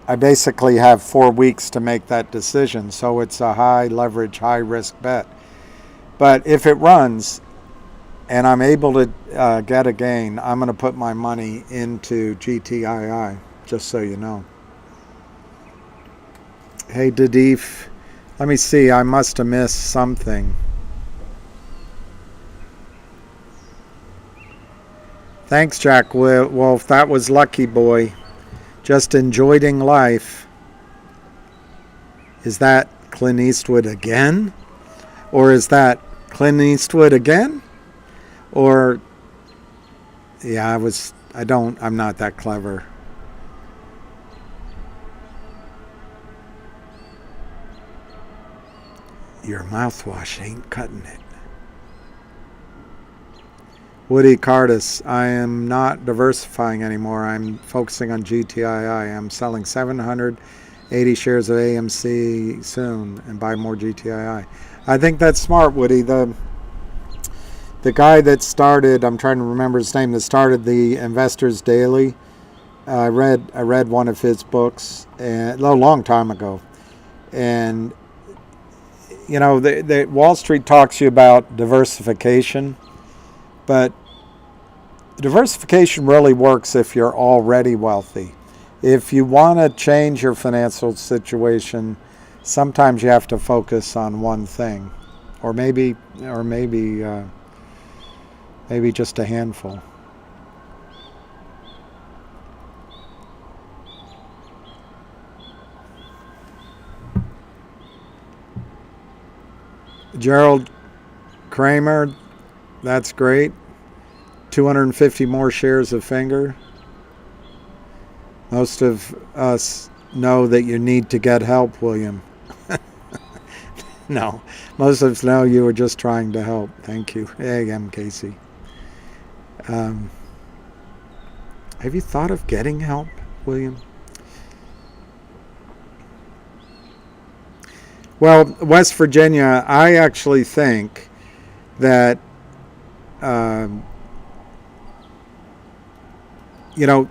I basically have 4 weeks to make that decision, so it's a high leverage, high risk bet. But if it runs and I'm able to get a gain, I'm going to put my money into GTII, just so you know. Hey, Dadif, let me see. I must have missed something. Thanks, Jack Wolf. That was lucky, boy. Just enjoying life. Is that Clint Eastwood again? Or is that Clint Eastwood again? Or, yeah, I'm not that clever. Your mouthwash ain't cutting it. Woody Cardis, I am not diversifying anymore. I'm focusing on GTII. I'm selling 780 shares of AMC soon and buy more GTII. I think that's smart, Woody. The guy that started, I'm trying to remember his name, that started the Investors Daily. I read one of his books a long time ago. And you know, the Wall Street talks to you about diversification, but diversification really works if you're already wealthy. If you want to change your financial situation, sometimes you have to focus on one thing, or maybe just a handful. Gerald Kramer, that's great. 250 more shares of Finger. Most of us know that you need to get help, William. No, most of us know you were just trying to help. Thank you. Hey, I'm Casey. Have you thought of getting help, William? Well, West Virginia, I actually think that, you know,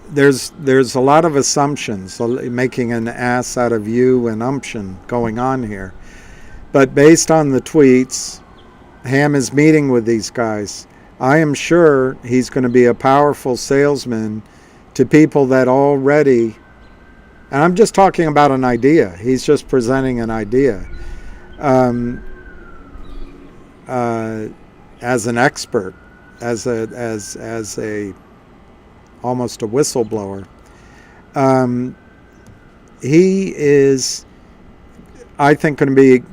there's a lot of assumptions, making an ass out of you and umption going on here. But based on the tweets, Ham is meeting with these guys. I am sure he's going to be a powerful salesman to people that already, and I'm just talking about an idea. He's just presenting an idea as an expert, as a almost a whistleblower. He is, I think, going to be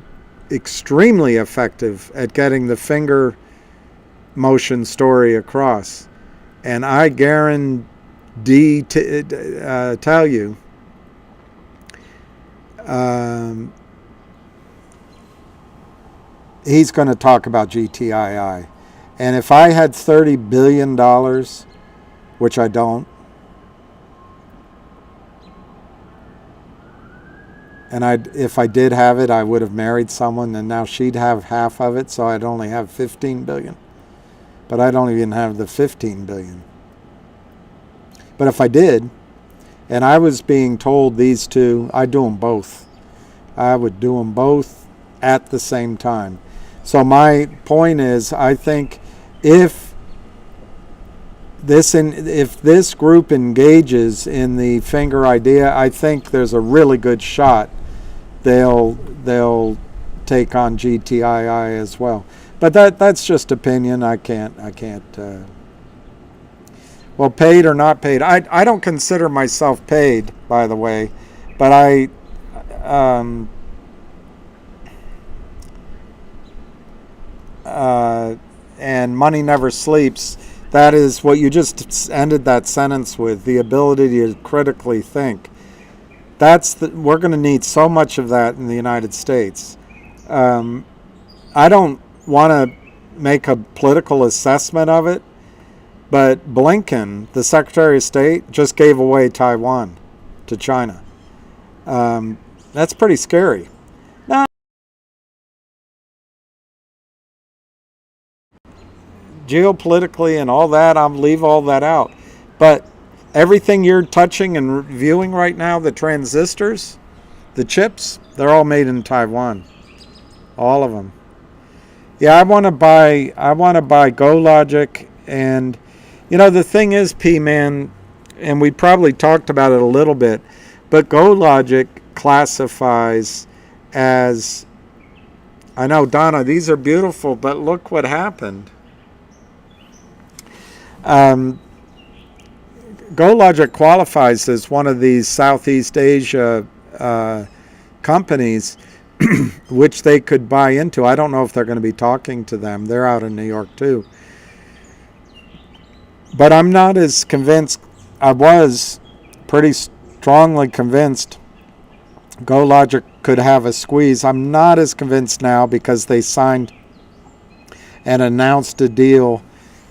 extremely effective at getting the FingerMotion story across. And I guarantee tell you, he's going to talk about GTII. And if I had $30 billion, which I don't, and if I did have it, I would have married someone, and now she'd have half of it, so I'd only have $15 billion. But I don't even have the $15 billion. But if I did, and I was being told these two, I'd do them both. I would do them both at the same time. So my point is, I think if this group engages in the Finger idea, I think there's a really good shot they'll take on GTII as well. But that's just opinion. I can't. Well, paid or not paid. I don't consider myself paid, by the way, but and money never sleeps. That is what you just ended that sentence with, the ability to critically think. We're going to need so much of that in the United States. I don't want to make a political assessment of it, but Blinken, the Secretary of State, just gave away Taiwan to China. That's pretty scary. Now, geopolitically and all that, I'll leave all that out. But everything you're touching and reviewing right now, the transistors, the chips, they're all made in Taiwan. All of them. Yeah, I want to buy GoLogic, and the thing is, P-Man, and we probably talked about it a little bit, but GoLogic classifies as, I know, Donna, these are beautiful, but look what happened. GoLogic qualifies as one of these Southeast Asia companies which they could buy into. I don't know if they're going to be talking to them. They're out in New York too. But I'm not as convinced. I was pretty strongly convinced GoLogic could have a squeeze. I'm not as convinced now because they signed and announced a deal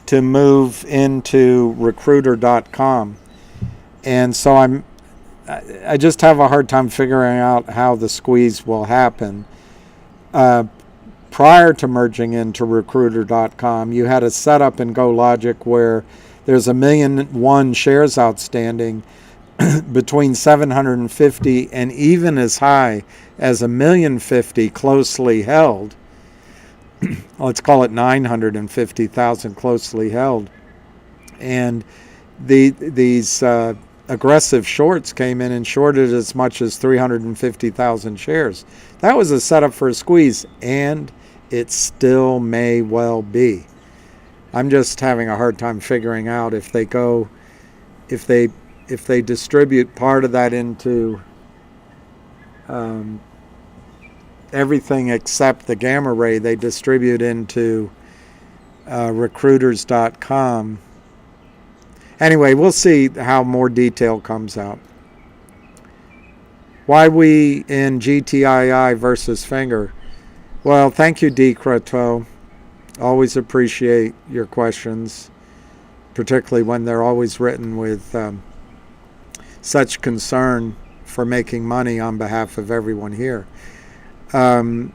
to move into recruiter.com. And so I just have a hard time figuring out how the squeeze will happen. Prior to merging into recruiter.com, you had a setup in GoLogic where there's 1,000,001 shares outstanding, between 750 and even as high as 1,050,000 closely held. Let's call it 950,000 closely held. And these aggressive shorts came in and shorted as much as 350,000 shares. That was a setup for a squeeze, and it still may well be. I'm just having a hard time figuring out if they distribute part of that into everything except the gamma ray, they distribute into recruiters.com. Anyway, we'll see how more detail comes out. Why we in GTII versus Finger? Well, thank you, D. Croteau. Always appreciate your questions, particularly when they're always written with such concern for making money on behalf of everyone here. In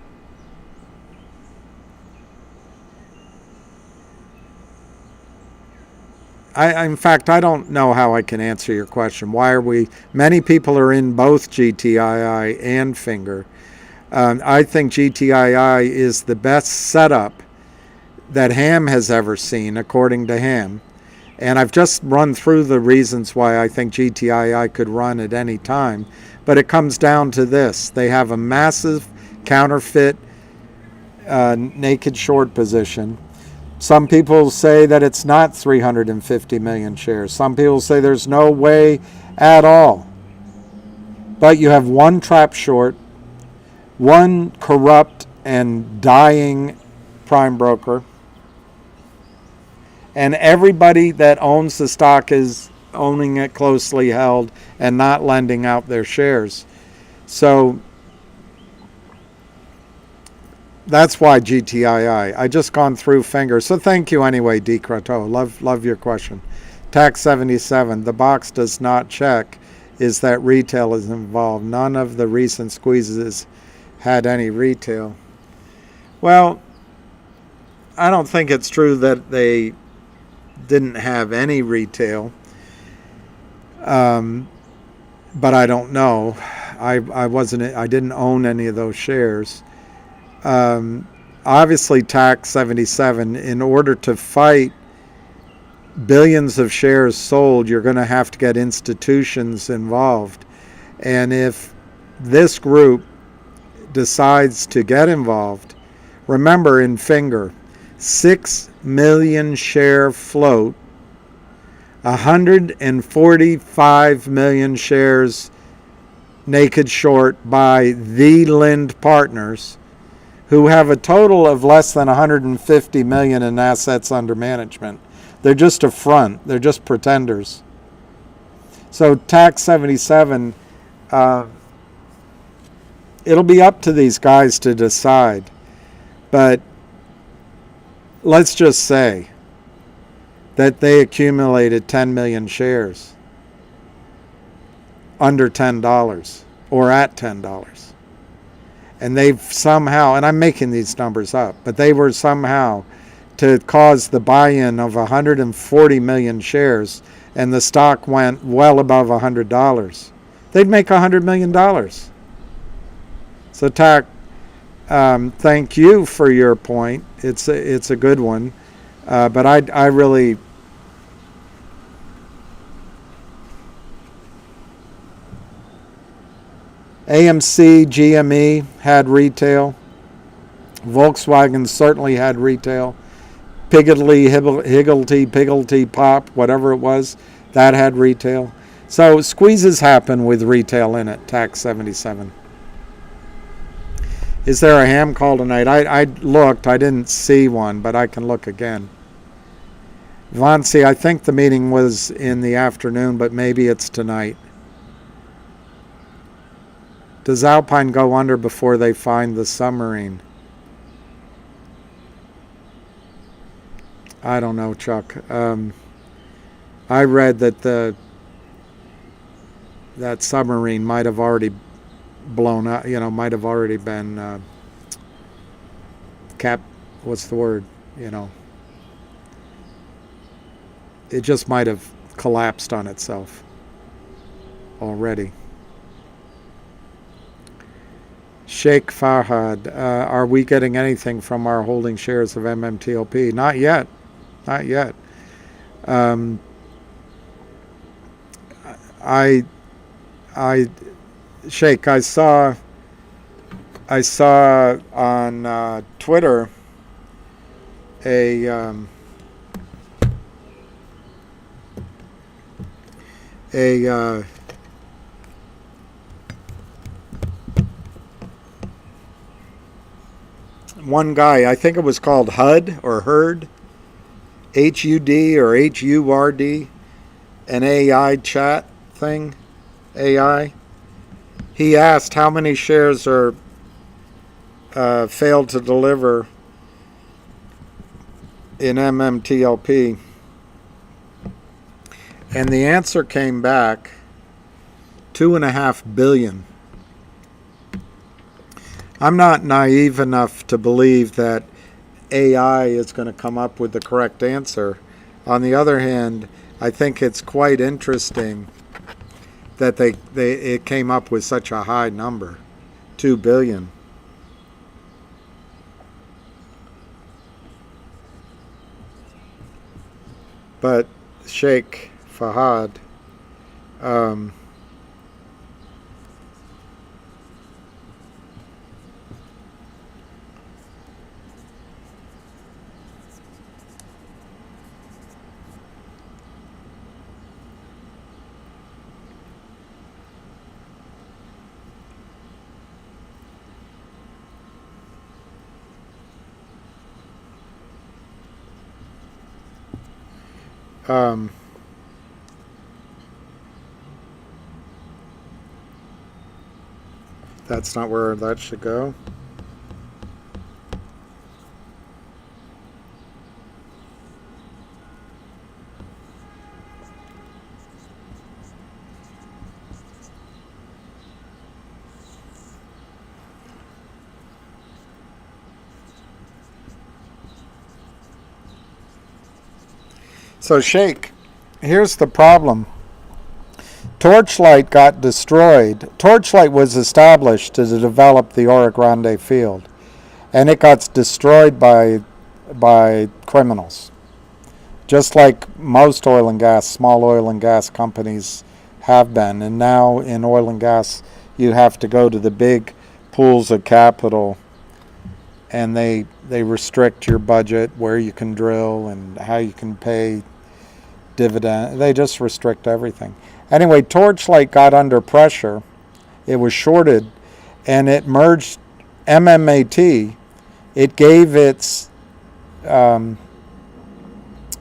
fact, I don't know how I can answer your question. Many people are in both GTII and Finger. I think GTII is the best setup that Ham has ever seen, according to Ham. And I've just run through the reasons why I think GTII could run at any time. But it comes down to this. They have a massive counterfeit naked short position. Some people say that it's not 350 million shares. Some people say there's no way at all. But you have one trap short, one corrupt and dying prime broker, and everybody that owns the stock is owning it closely held and not lending out their shares. So that's why GTII. I just gone through Finger. So thank you anyway, D. Croteau. Love your question. Tax 77. The box does not check is that retail is involved. None of the recent squeezes had any retail. Well, I don't think it's true that they didn't have any retail. But I don't know. I didn't own any of those shares. Obviously, Tax 77, in order to fight billions of shares sold, you're going to have to get institutions involved. And if this group decides to get involved, remember in Finger, 6 million share float, 145 million shares naked short by the Lind partners, who have a total of less than 150 million in assets under management. They're just a front. They're just pretenders. So tax 77, it'll be up to these guys to decide. But let's just say that they accumulated 10 million shares under $10 or at $10. And they've somehow, and I'm making these numbers up, but they were somehow to cause the buy-in of 140 million shares, and the stock went well above $100. They'd make $100 million. So, TAC, thank you for your point. It's a good one, but I really. AMC, GME had retail. Volkswagen certainly had retail. Higglety, Pop, whatever it was, that had retail. So squeezes happen with retail in it, tax 77. Is there a ham call tonight? I looked, I didn't see one, but I can look again. Vancy, I think the meeting was in the afternoon, but maybe it's tonight. Does Alpine go under before they find the submarine? I don't know, Chuck. I read that that submarine might have already blown up. Might have already been what's the word? It just might have collapsed on itself already. Sheikh Farhad, are we getting anything from our holding shares of MMTLP? Not yet. Not yet. Sheikh, I saw on Twitter a one guy, I think it was called HUD or HURD, HUD or HURD, an AI chat thing, AI. He asked how many shares are failed to deliver in MMTLP. And the answer came back 2.5 billion. I'm not naive enough to believe that AI is going to come up with the correct answer. On the other hand, I think it's quite interesting that it came up with such a high number, 2 billion. But Sheikh Fahad, that's not where that should go. So, Sheikh, here's the problem. Torchlight got destroyed. Torchlight was established to develop the Oro Grande field, and it got destroyed by criminals. Just like most small oil and gas companies have been. And now in oil and gas, you have to go to the big pools of capital, and they restrict your budget, where you can drill and how you can pay dividend. They just restrict everything. Anyway, Torchlight got under pressure, It was shorted, and it merged MMAT. It gave its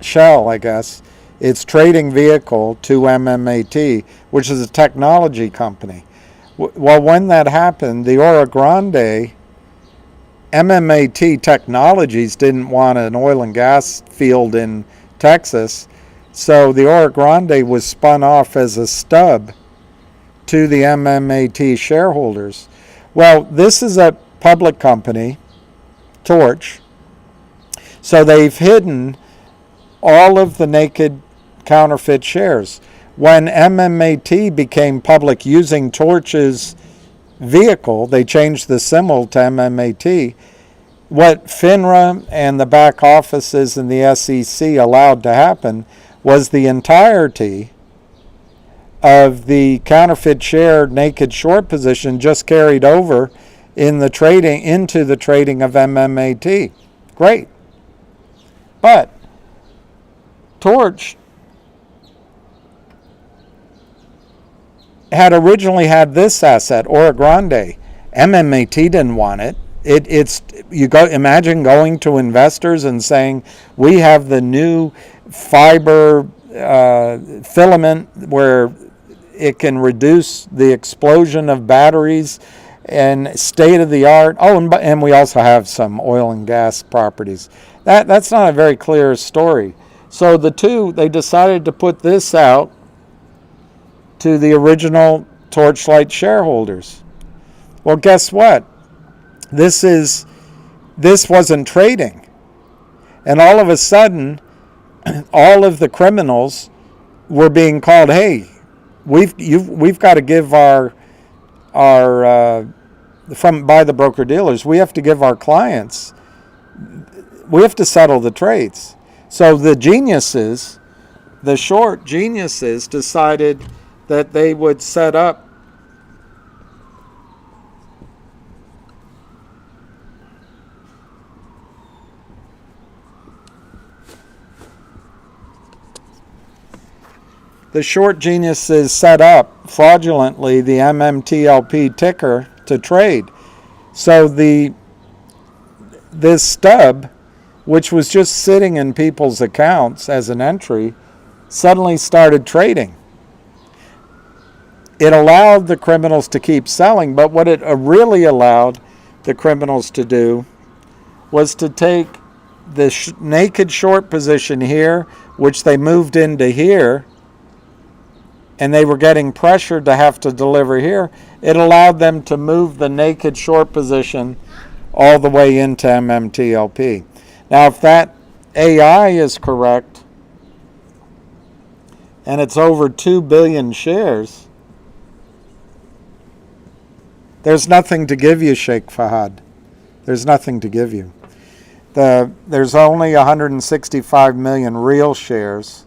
shell, I guess, its trading vehicle to MMAT, which is a technology company. Well, when that happened, the Oro Grande, MMAT Technologies didn't want an oil and gas field in Texas, so the Oro Grande was spun off as a stub to the MMAT shareholders. Well, this is a public company, Torch, so they've hidden all of the naked counterfeit shares. When MMAT became public using Torch's vehicle, they changed the symbol to MMAT. What FINRA and the back offices and the SEC allowed to happen was the entirety of the counterfeit share naked short position just carried over in the trading into the trading of MMAT. Great. But Torch had originally had this asset, Oro Grande. MMAT didn't want it. Imagine going to investors and saying, we have the new fiber filament where it can reduce the explosion of batteries and state of the art. Oh, and we also have some oil and gas properties. That's not a very clear story. So they decided to put this out to the original Torchlight shareholders. Well, guess what? This wasn't trading. And all of a sudden, all of the criminals were being called, hey, we've got to give by the broker dealers, we have to give our clients, we have to settle the trades. So the short geniuses decided that they would set up fraudulently the MMTLP ticker to trade. So this stub, which was just sitting in people's accounts as an entry, suddenly started trading. It allowed the criminals to keep selling, but what it really allowed the criminals to do was to take the naked short position here, which they moved into here, and they were getting pressured to have to deliver here. It allowed them to move the naked short position all the way into MMTLP. Now, if that AI is correct, and it's over 2 billion shares, there's nothing to give you, Sheikh Fahad. There's nothing to give you. There's only 165 million real shares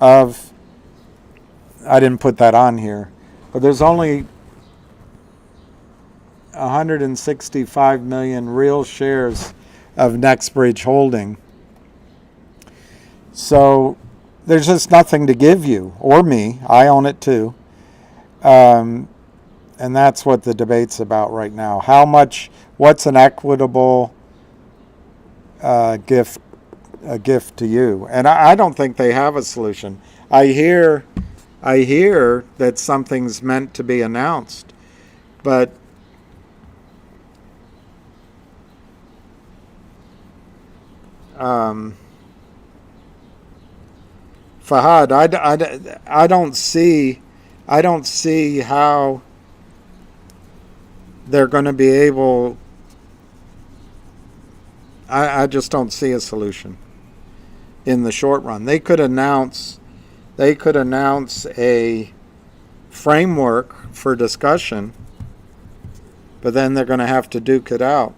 of, I didn't put that on here, but there's only 165 million real shares of NextBridge Holding. So there's just nothing to give you, or me. I own it too. And that's what the debate's about right now. What's an equitable gift to you? And I don't think they have a solution. I hear that something's meant to be announced, but Fahad, I don't see how they're going to be able. I just don't see a solution in the short run. They could announce a framework for discussion, but then they're going to have to duke it out.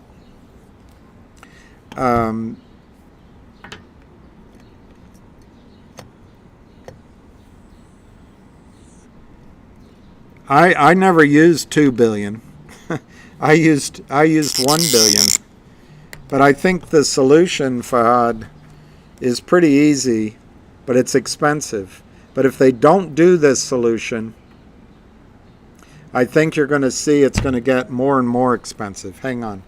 I never used 2 billion. I used 1 billion. But I think the solution, Fahad, is pretty easy, but it's expensive. But if they don't do this solution, I think you're going to see it's going to get more and more expensive. Hang on.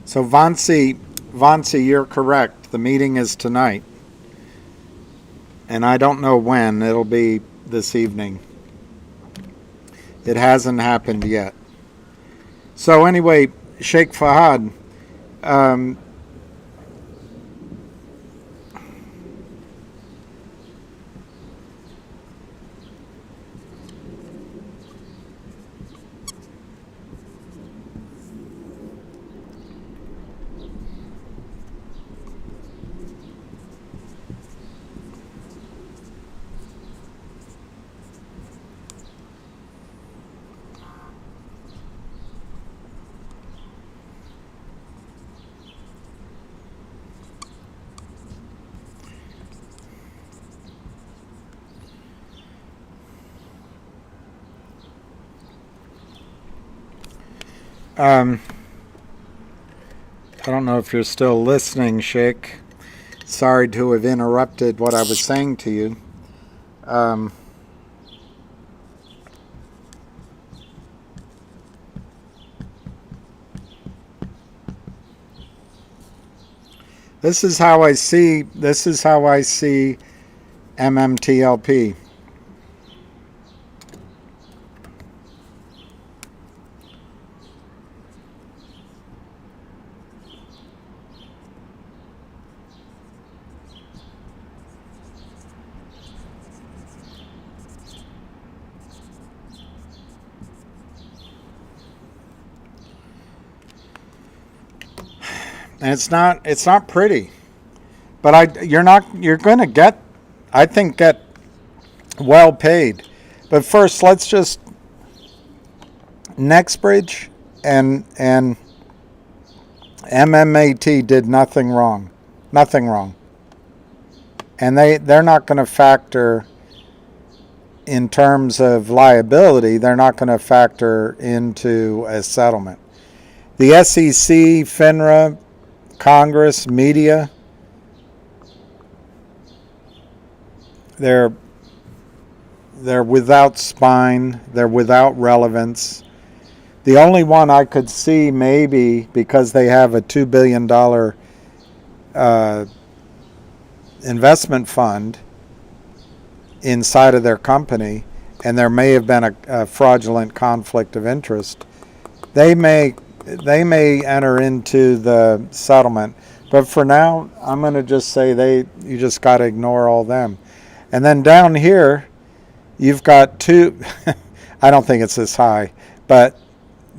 So Vansi, you're correct. The meeting is tonight. And I don't know when. It'll be this evening. It hasn't happened yet. So anyway, Sheikh Fahad, I don't know if you're still listening, Sheikh. Sorry to have interrupted what I was saying to you. This is how I see MMTLP. And it's not pretty. But you're going to get, I think, get well paid. But first, let's just Nextbridge and MMAT did nothing wrong. Nothing wrong. And they're not going to factor in terms of liability, they're not going to factor into a settlement. The SEC, FINRA, Congress, media, they're without spine, they're without relevance. The only one I could see maybe because they have a $2 billion investment fund inside of their company, and there may have been a fraudulent conflict of interest. They may enter into the settlement, but for now, I'm going to just say you just got to ignore all them. And then down here, you've got two. I don't think it's this high, but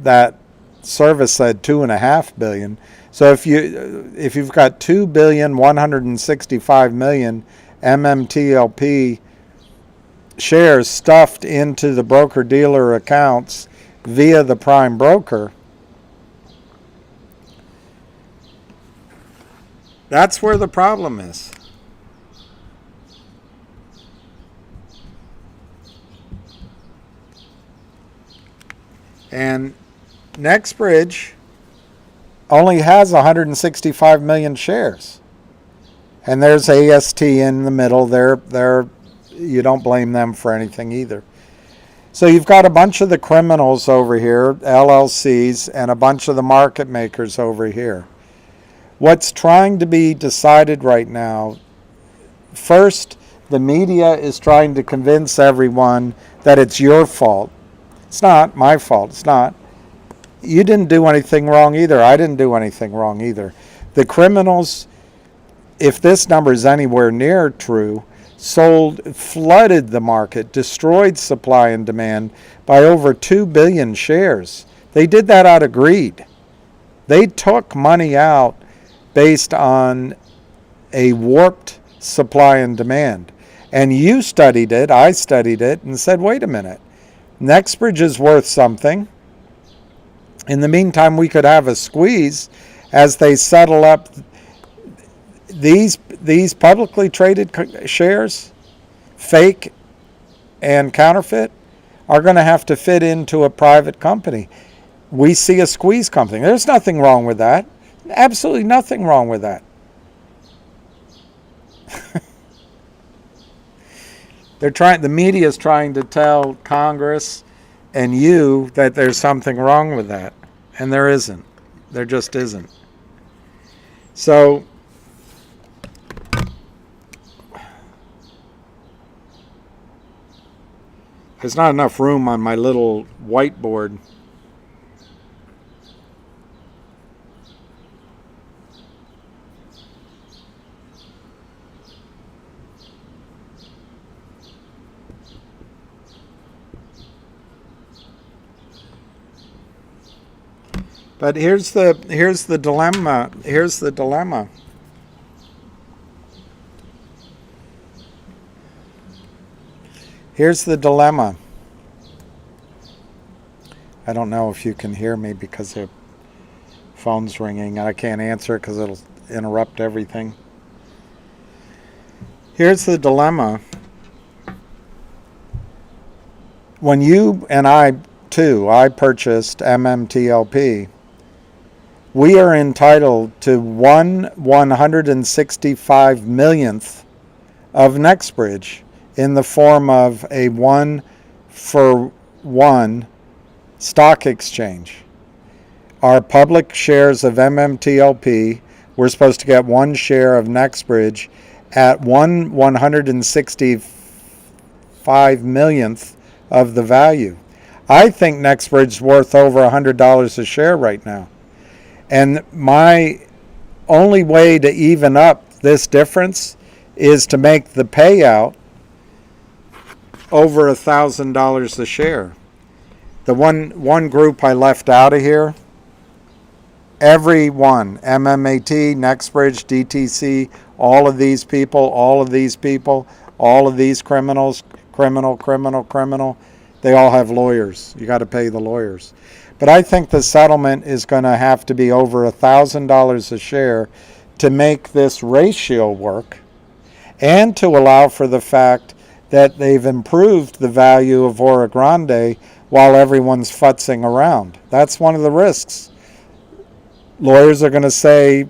that service said $2.5 billion. So if you've got $2,165,000,000 MMTLP shares stuffed into the broker-dealer accounts via the prime broker, that's where the problem is. And Nextbridge only has 165 million shares. And there's AST in the middle. They're you don't blame them for anything either. So you've got a bunch of the criminals over here, LLCs, and a bunch of the market makers over here. What's trying to be decided right now, first, the media is trying to convince everyone that it's your fault. It's not my fault. It's not. You didn't do anything wrong either. I didn't do anything wrong either. The criminals, if this number is anywhere near true, flooded the market, destroyed supply and demand by over 2 billion shares. They did that out of greed. They took money out based on a warped supply and demand. And you studied it, I studied it, and said, wait a minute, Nextbridge is worth something. In the meantime, we could have a squeeze as they settle up these publicly traded shares, fake and counterfeit, are going to have to fit into a private company. We see a squeeze company. There's nothing wrong with that. Absolutely nothing wrong with that. The media is trying to tell Congress and you that there's something wrong with that. And there isn't. There just isn't. So there's not enough room on my little whiteboard. But here's the dilemma. Here's the dilemma. Here's the dilemma. I don't know if you can hear me because the phone's ringing and I can't answer it because it'll interrupt everything. Here's the dilemma. When you and I purchased MMTLP, we are entitled to 1/165 millionth of NextBridge in the form of a 1-for-1 stock exchange. Our public shares of MMTLP, we're supposed to get 1 share of NextBridge at 1/165 millionth of the value. I think NextBridge is worth over $100 a share right now. And my only way to even up this difference is to make the payout over $1,000 a share. The one group I left out of here, every one, MMAT, NextBridge, DTC, all of these people, all of these criminals, criminal, they all have lawyers. You got to pay the lawyers. But I think the settlement is going to have to be over $1,000 a share to make this ratio work and to allow for the fact that they've improved the value of Ora Grande while everyone's futzing around. That's one of the risks. Lawyers are going to say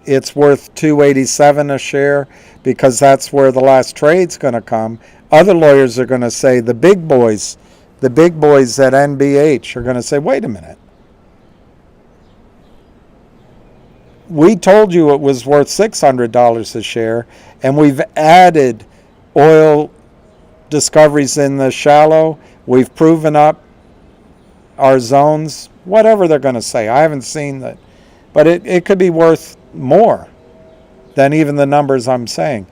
it's worth $287 a share because that's where the last trade's going to come. Other lawyers are going to say the big boys at NBH are going to say, wait a minute. We told you it was worth $600 a share, and we've added oil discoveries in the shallow. We've proven up our zones, whatever they're going to say. I haven't seen that. But it could be worth more than even the numbers I'm saying.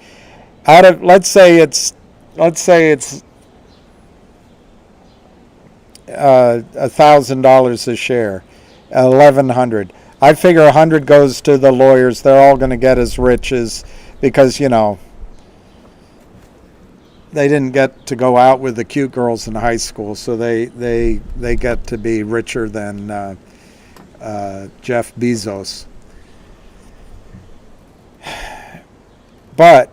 Out of, let's say it's $1,000 a share, 1,100. I figure 100 goes to the lawyers. They're all going to get as rich as, because they didn't get to go out with the cute girls in high school, so they get to be richer than Jeff Bezos. But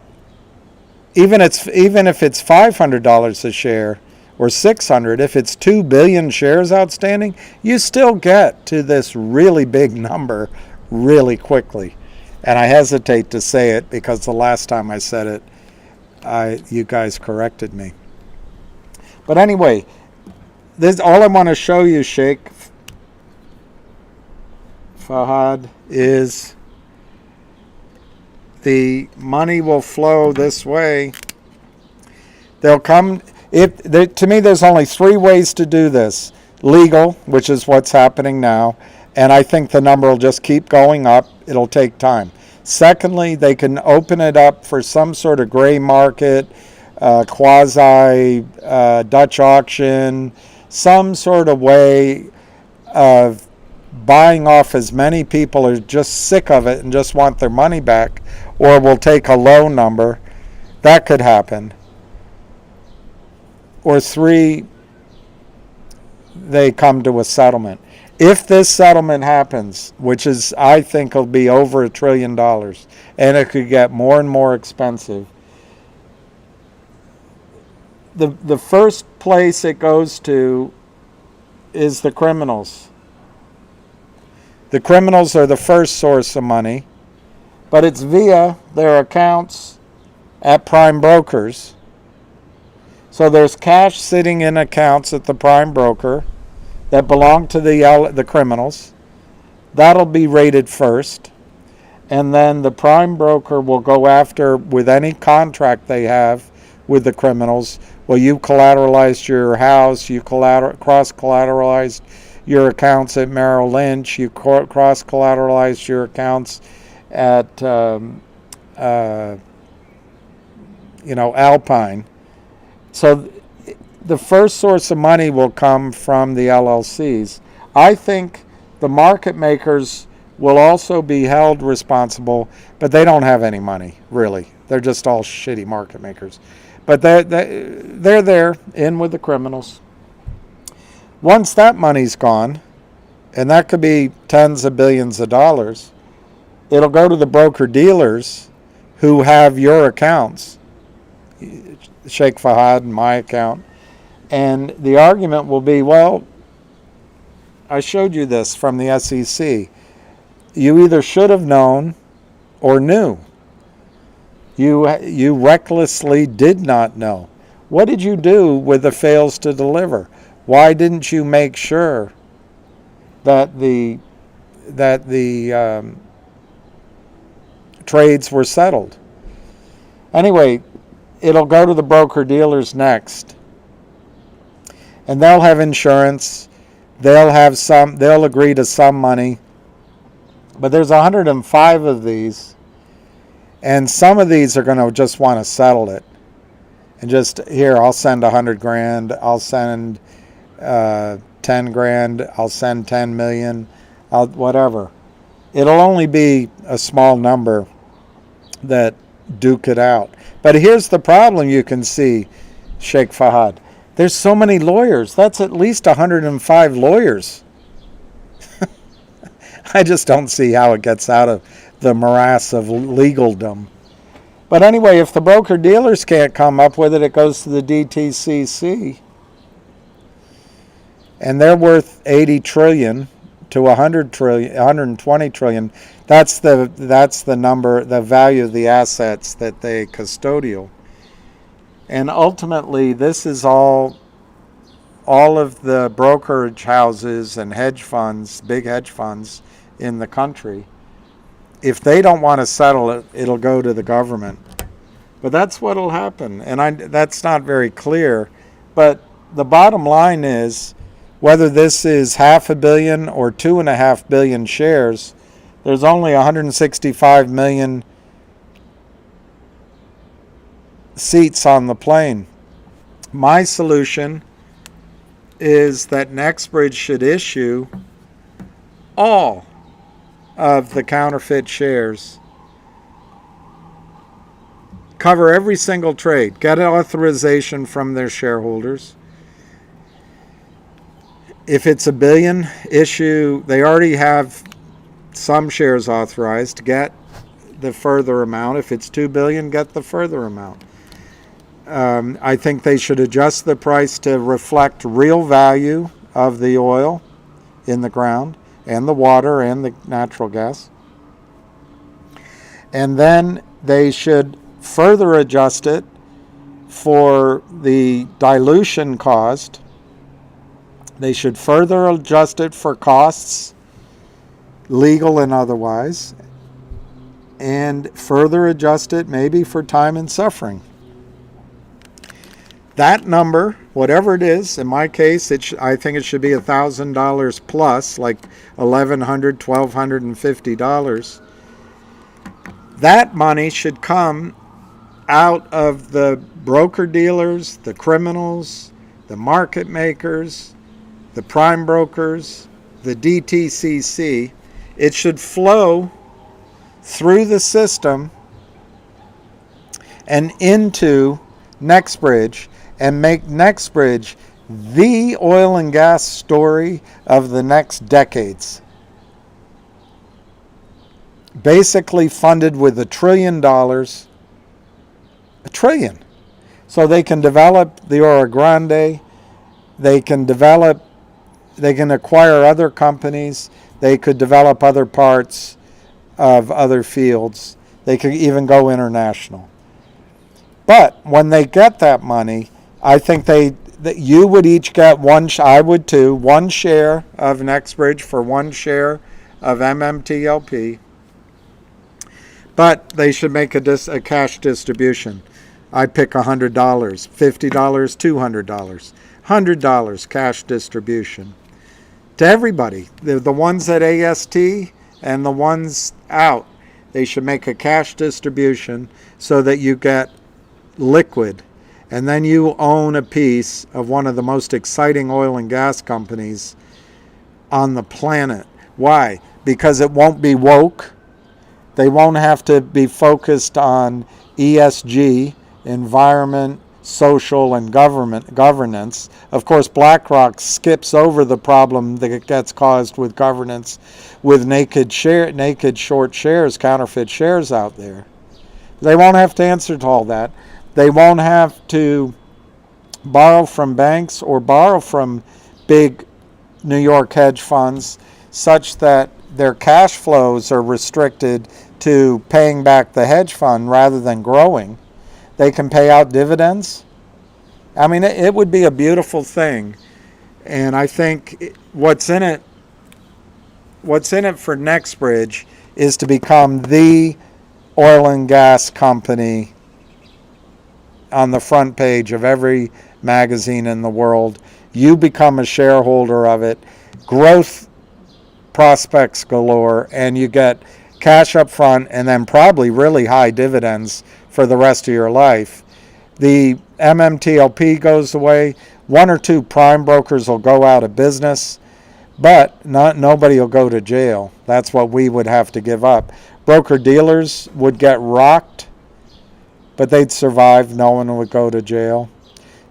even if it's $500 a share or $600, if it's 2 billion shares outstanding, you still get to this really big number really quickly. And I hesitate to say it because the last time I said it, you guys corrected me. But anyway, this all I want to show you, Sheikh Fahad, is the money will flow this way. They'll come. To me, there's only 3 ways to do this. Legal, which is what's happening now, and I think the number will just keep going up. It'll take time. Secondly, they can open it up for some sort of gray market, quasi Dutch auction, some sort of way of buying off as many people who are just sick of it and just want their money back, or will take a low number. That could happen. Or 3, they come to a settlement. If this settlement happens, which is, I think, will be over $1 trillion, and it could get more and more expensive, the first place it goes to is the criminals. The criminals are the first source of money, but it's via their accounts at prime brokers. So there's cash sitting in accounts at the prime broker that belong to the criminals. That'll be rated first. and then the prime broker will go after, with any contract they have with the criminals. Well, you collateralized your house, you cross-collateralized your accounts at Merrill Lynch, you cross-collateralized your accounts at Alpine. So the first source of money will come from the LLCs. I think the market makers will also be held responsible, but they don't have any money, really. They're just all shitty market makers. But they're there, in with the criminals. Once that money's gone, and that could be tens of billions of dollars, it'll go to the broker-dealers who have your accounts, Sheikh Fahad and my account. And the argument will be, well, I showed you this from the SEC. You either should have known or knew. You recklessly did not know. What did you do with the fails to deliver? Why didn't you make sure that the trades were settled? Anyway, it'll go to the broker-dealers next. And they'll have insurance. They'll agree to some money. But there's 105 of these. And some of these are going to just want to settle it. And just, here, I'll send 100 grand. I'll send 10 grand. I'll send 10 million. Whatever. It'll only be a small number that duke it out. But here's the problem you can see, Sheikh Fahad. There's so many lawyers. That's at least 105 lawyers. I just don't see how it gets out of the morass of legaldom. But anyway, if the broker-dealers can't come up with it, it goes to the DTCC. And they're worth 80 trillion to 100 trillion, 120 trillion. That's the number, the value of the assets that they custodial. And ultimately, this is all of the brokerage houses and hedge funds, big hedge funds in the country. If they don't want to settle it, it'll go to the government. But that's what'll happen. And that's not very clear. But the bottom line is, whether this is 500 million or 2.5 billion shares, there's only 165 million seats on the plane. My solution is that NextBridge should issue all of the counterfeit shares, cover every single trade, get an authorization from their shareholders. If it's $1 billion, issue, they already have some shares authorized, get the further amount. If it's $2 billion, get the further amount. I think they should adjust the price to reflect real value of the oil in the ground and the water and the natural gas. And then they should further adjust it for the dilution caused. They should further adjust it for costs, legal and otherwise, and further adjust it maybe for time and suffering. That number, whatever it is, in my case, I think it should be $1,000 plus, like $1,100, $1,250. That money should come out of the broker-dealers, the criminals, the market makers, the prime brokers, the DTCC. It should flow through the system and into NextBridge, and make NextBridge the oil and gas story of the next decades. Basically funded with $1 trillion. $1 trillion. So they can develop the Oro Grande, they can acquire other companies, they could develop other parts of other fields, they could even go international. But when they get that money, I think that you would each get I would too, one share of NextBridge for one share of MMTLP. But they should make a cash distribution. I pick $100, $50, $200, $100 cash distribution to everybody. The ones at AST and the ones out, they should make a cash distribution so that you get liquid. And then you own a piece of one of the most exciting oil and gas companies on the planet. Why? Because it won't be woke. They won't have to be focused on ESG, environment, social, and governance. Of course, BlackRock skips over the problem that gets caused with governance with naked short shares, counterfeit shares out there. They won't have to answer to all that. They won't have to borrow from banks or borrow from big New York hedge funds such that their cash flows are restricted to paying back the hedge fund rather than growing. They can pay out dividends. I mean, it would be a beautiful thing. And I think what's in it for NextBridge is to become the oil and gas company on the front page of every magazine in the world. You become a shareholder of it. Growth prospects galore, and you get cash up front and then probably really high dividends for the rest of your life. The MMTLP goes away. One or two prime brokers will go out of business, but nobody will go to jail. That's what we would have to give up. Broker dealers would get rocked, but they'd survive. No one would go to jail.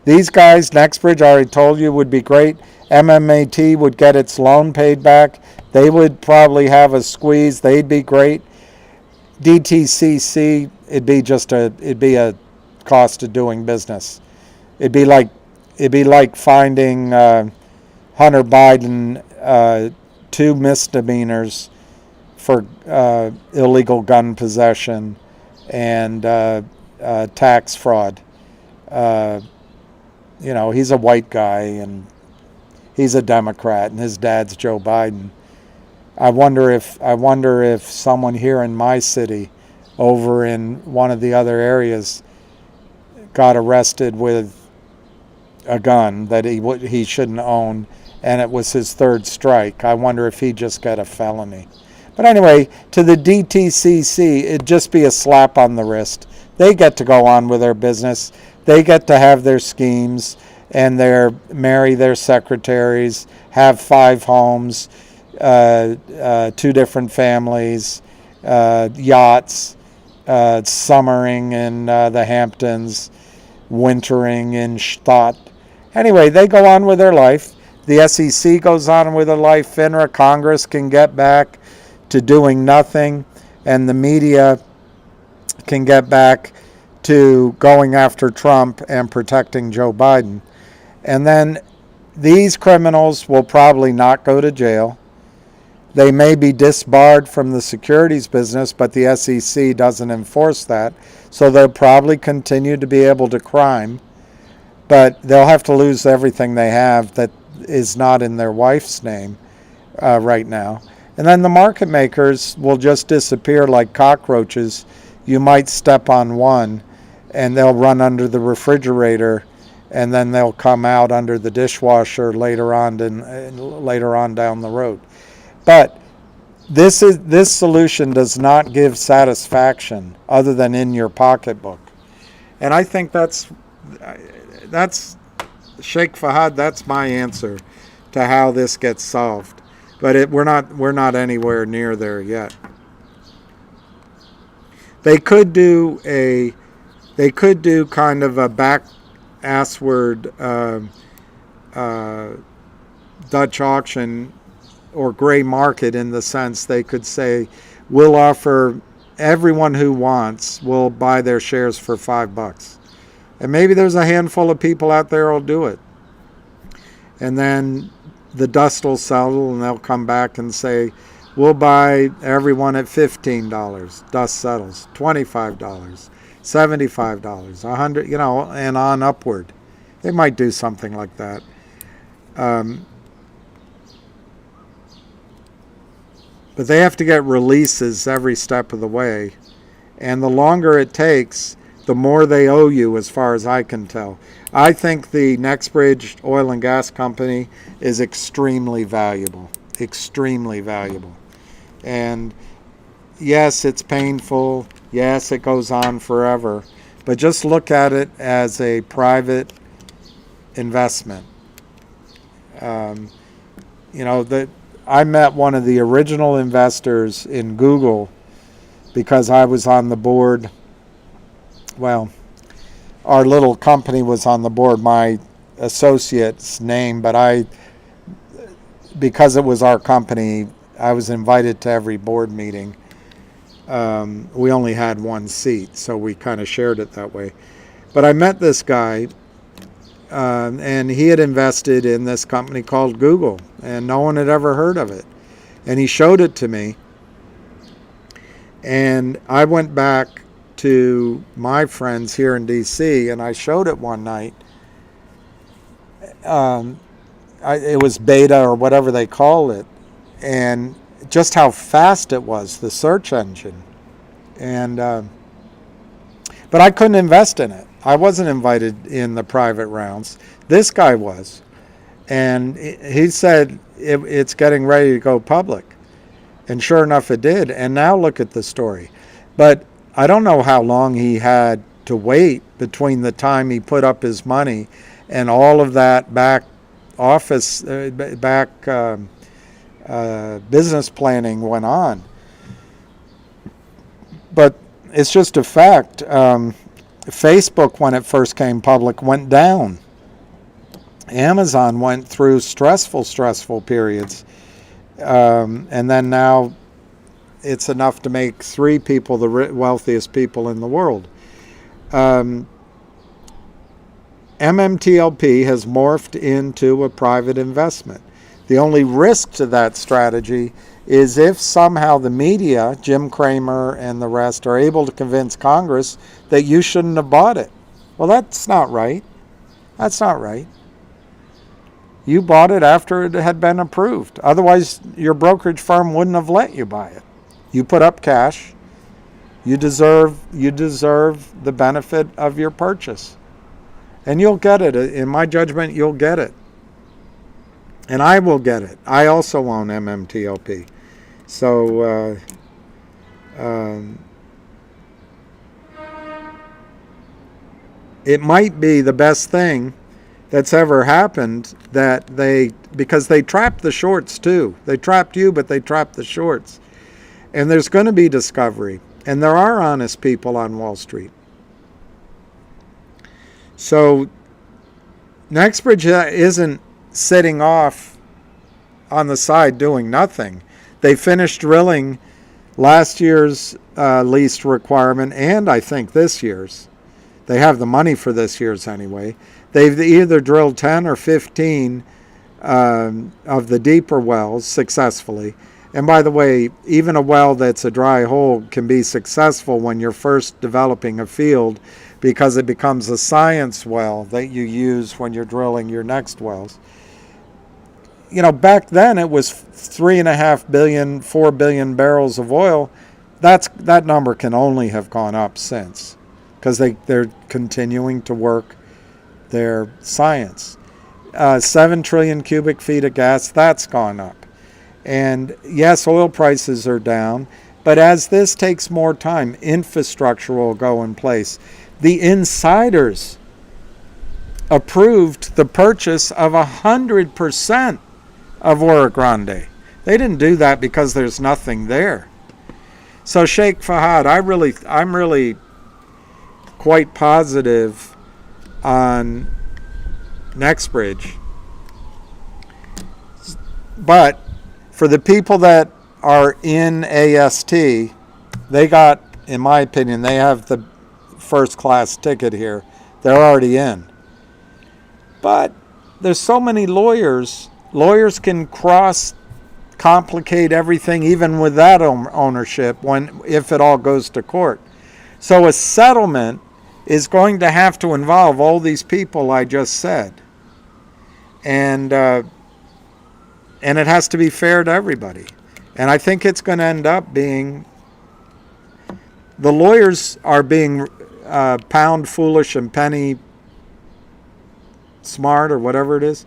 These guys, NextBridge, I already told you, would be great. MMAT would get its loan paid back. They would probably have a squeeze. They'd be great. DTCC, it'd be a cost of doing business. It'd be like finding Hunter Biden 2 misdemeanors for illegal gun possession and tax fraud. He's a white guy and he's a Democrat and his dad's Joe Biden. I wonder if someone here in my city, over in one of the other areas, got arrested with a gun that he shouldn't own, and it was his third strike. I wonder if he just got a felony. But anyway, to the DTCC, it'd just be a slap on the wrist. They get to go on with their business. They get to have their schemes and marry their secretaries, have 5 homes, 2 different families, yachts, summering in the Hamptons, wintering in Stadt. Anyway, they go on with their life. The SEC goes on with their life. FINRA, Congress can get back to doing nothing, and the media can get back to going after Trump and protecting Joe Biden. And then these criminals will probably not go to jail. They may be disbarred from the securities business, but the SEC doesn't enforce that. So they'll probably continue to be able to crime, but they'll have to lose everything they have that is not in their wife's name right now. And then the market makers will just disappear like cockroaches. You might step on one and they'll run under the refrigerator, and then they'll come out under the dishwasher later on down the road. But this solution does not give satisfaction other than in your pocketbook. And I think that's Sheikh Fahad, that's my answer to how this gets solved. But we're not anywhere near there yet. They could do kind of a back-assward Dutch auction or gray market, in the sense they could say, we'll offer everyone who wants, will buy their shares for $5. And maybe there's a handful of people out there who'll do it. And then the dust will settle and they'll come back and say, we'll buy everyone at $15. Dust settles. $25, $75, $100, and on upward. They might do something like that. But they have to get releases every step of the way. And the longer it takes, the more they owe you, as far as I can tell. I think the Nextbridge Oil and Gas Company is extremely valuable. Extremely valuable. And yes, it's painful. Yes, it goes on forever. But just look at it as a private investment. I met one of the original investors in Google because I was on the board. Well, our little company was on the board, my associate's name, but because it was our company, I was invited to every board meeting. We only had one seat, so we kind of shared it that way. But I met this guy, and he had invested in this company called Google, and no one had ever heard of it. And he showed it to me, and I went back to my friends here in D.C., and I showed it one night. It was beta or whatever they call it, and just how fast it was, the search engine. And but I couldn't invest in it. I wasn't invited in the private rounds. This guy was. And he said it's getting ready to go public. And sure enough, it did. And now look at the story. But I don't know how long he had to wait between the time he put up his money and all of that back office, business planning went on. But it's just a fact. Facebook, when it first came public, went down. Amazon went through stressful periods. And then now it's enough to make 3 people the wealthiest people in the world. MMTLP has morphed into a private investment. The only risk to that strategy is if somehow the media, Jim Cramer and the rest, are able to convince Congress that you shouldn't have bought it. Well, that's not right. That's not right. You bought it after it had been approved. Otherwise, your brokerage firm wouldn't have let you buy it. You put up cash. You deserve the benefit of your purchase. And you'll get it. In my judgment, you'll get it. And I will get it. I also own MMTLP. So, it might be the best thing that's ever happened because they trapped the shorts too. They trapped you, but they trapped the shorts. And there's going to be discovery. And there are honest people on Wall Street. So, Nextbridge isn't sitting off on the side doing nothing. They finished drilling last year's lease requirement and I think this year's. They have the money for this year's anyway. They've either drilled 10 or 15 of the deeper wells successfully. And by the way, even a well that's a dry hole can be successful when you're first developing a field because it becomes a science well that you use when you're drilling your next wells. Back then it was 3.5 billion, 4 billion barrels of oil. That number can only have gone up since because they're continuing to work their science. 7 trillion cubic feet of gas, that's gone up. And yes, oil prices are down, but as this takes more time, infrastructure will go in place. The insiders approved the purchase of 100% of Oro Grande. They didn't do that because there's nothing there. So Sheikh Fahad, I'm really quite positive on Nextbridge. But for the people that are in AST, they got, in my opinion, they have the first class ticket here. They're already in. But there's so many lawyers. Lawyers can complicate everything even with that ownership if it all goes to court. So a settlement is going to have to involve all these people I just said. And it has to be fair to everybody. And I think it's going to end up being, the lawyers are being pound foolish and penny smart, or whatever it is.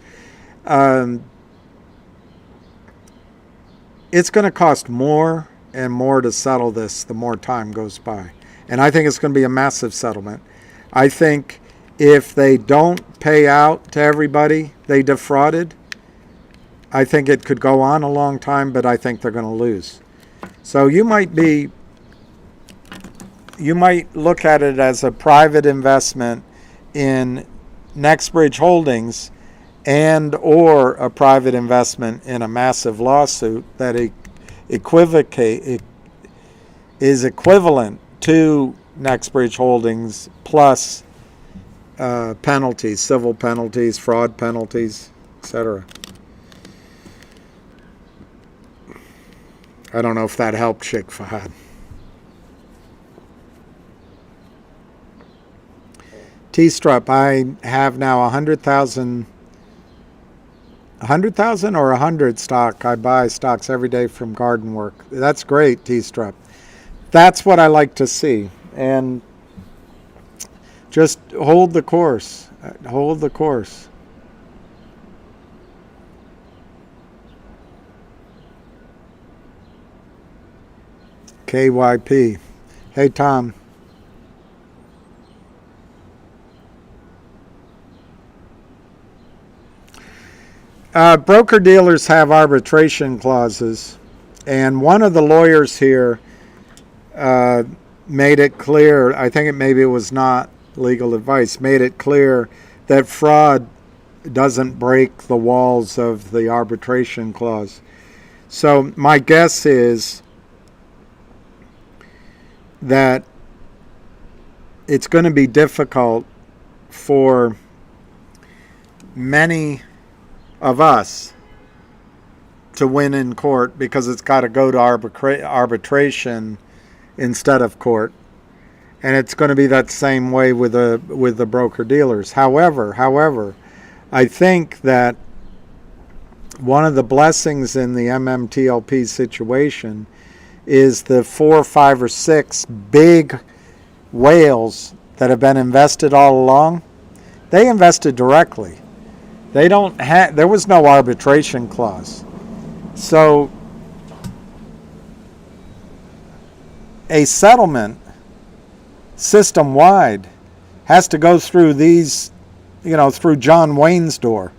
It's going to cost more and more to settle this the more time goes by. And I think it's going to be a massive settlement. I think if they don't pay out to everybody they defrauded, I think it could go on a long time, but I think they're going to lose. So you might look at it as a private investment in NextBridge Holdings and or a private investment in a massive lawsuit that is equivalent to NextBridge Holdings plus penalties, civil penalties, fraud penalties, etc. I don't know if that helped, Sheikh Fahad. T-Strup, I have now 100,000 or 100 stock. I buy stocks every day from Garden Work. That's great, T-Strup. That's what I like to see. And just hold the course. Hold the course. KYP. Hey, Tom. Broker-dealers have arbitration clauses, and one of the lawyers here made it clear, I think maybe it was not legal advice, made it clear that fraud doesn't break the walls of the arbitration clause. So my guess is that it's going to be difficult for many of us to win in court because it's got to go to arbitration instead of court, and it's going to be that same way with the broker dealers. However, I think that one of the blessings in the MMTLP situation is the 4, 5, or 6 big whales that have been invested all along. They invested directly. There was no arbitration clause. So a settlement system-wide has to go through these, through John Wayne's door.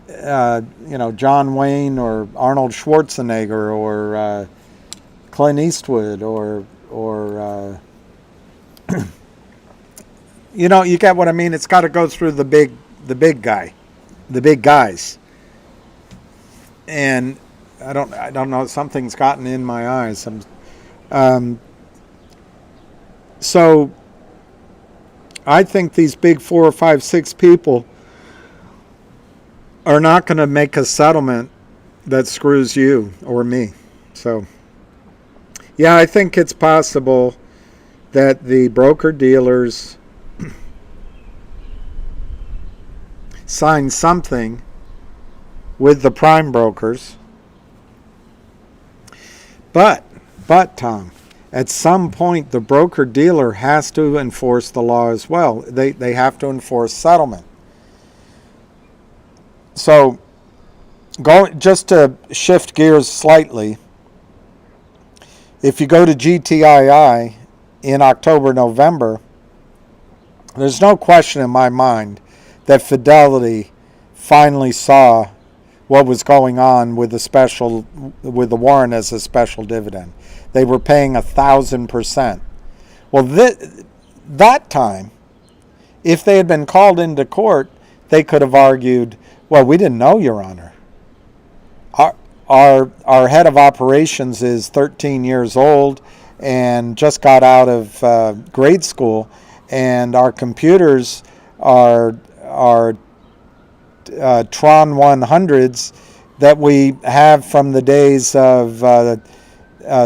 John Wayne or Arnold Schwarzenegger or Clint Eastwood or you get what I mean. It's got to go through the big guys. And I don't know. Something's gotten in my eyes. So I think these big 4 or 5, 6 people are not going to make a settlement that screws you or me. So, yeah, I think it's possible that the broker-dealers sign something with the prime brokers. But Tom, at some point the broker-dealer has to enforce the law as well. They have to enforce settlement. So, just to shift gears slightly, if you go to GTII in October, November, there's no question in my mind that Fidelity finally saw what was going on with the warrant as a special dividend. They were paying 1,000%. Well, that time, if they had been called into court, they could have argued, well, we didn't know, Your Honor. Our head of operations is 13 years old and just got out of grade school, and our computers are Tron 100s that we have from the days of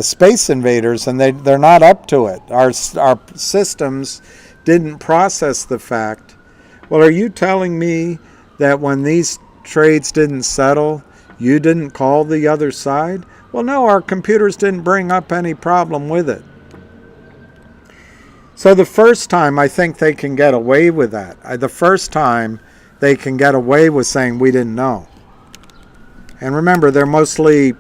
Space Invaders, and they're not up to it. Our systems didn't process the fact. Well, are you telling me that when these trades didn't settle, You didn't call the other side? Well, no, our computers didn't bring up any problem with it. So the first time, I think they can get away with that. The first time, they can get away with saying we didn't know. And remember, they're mostly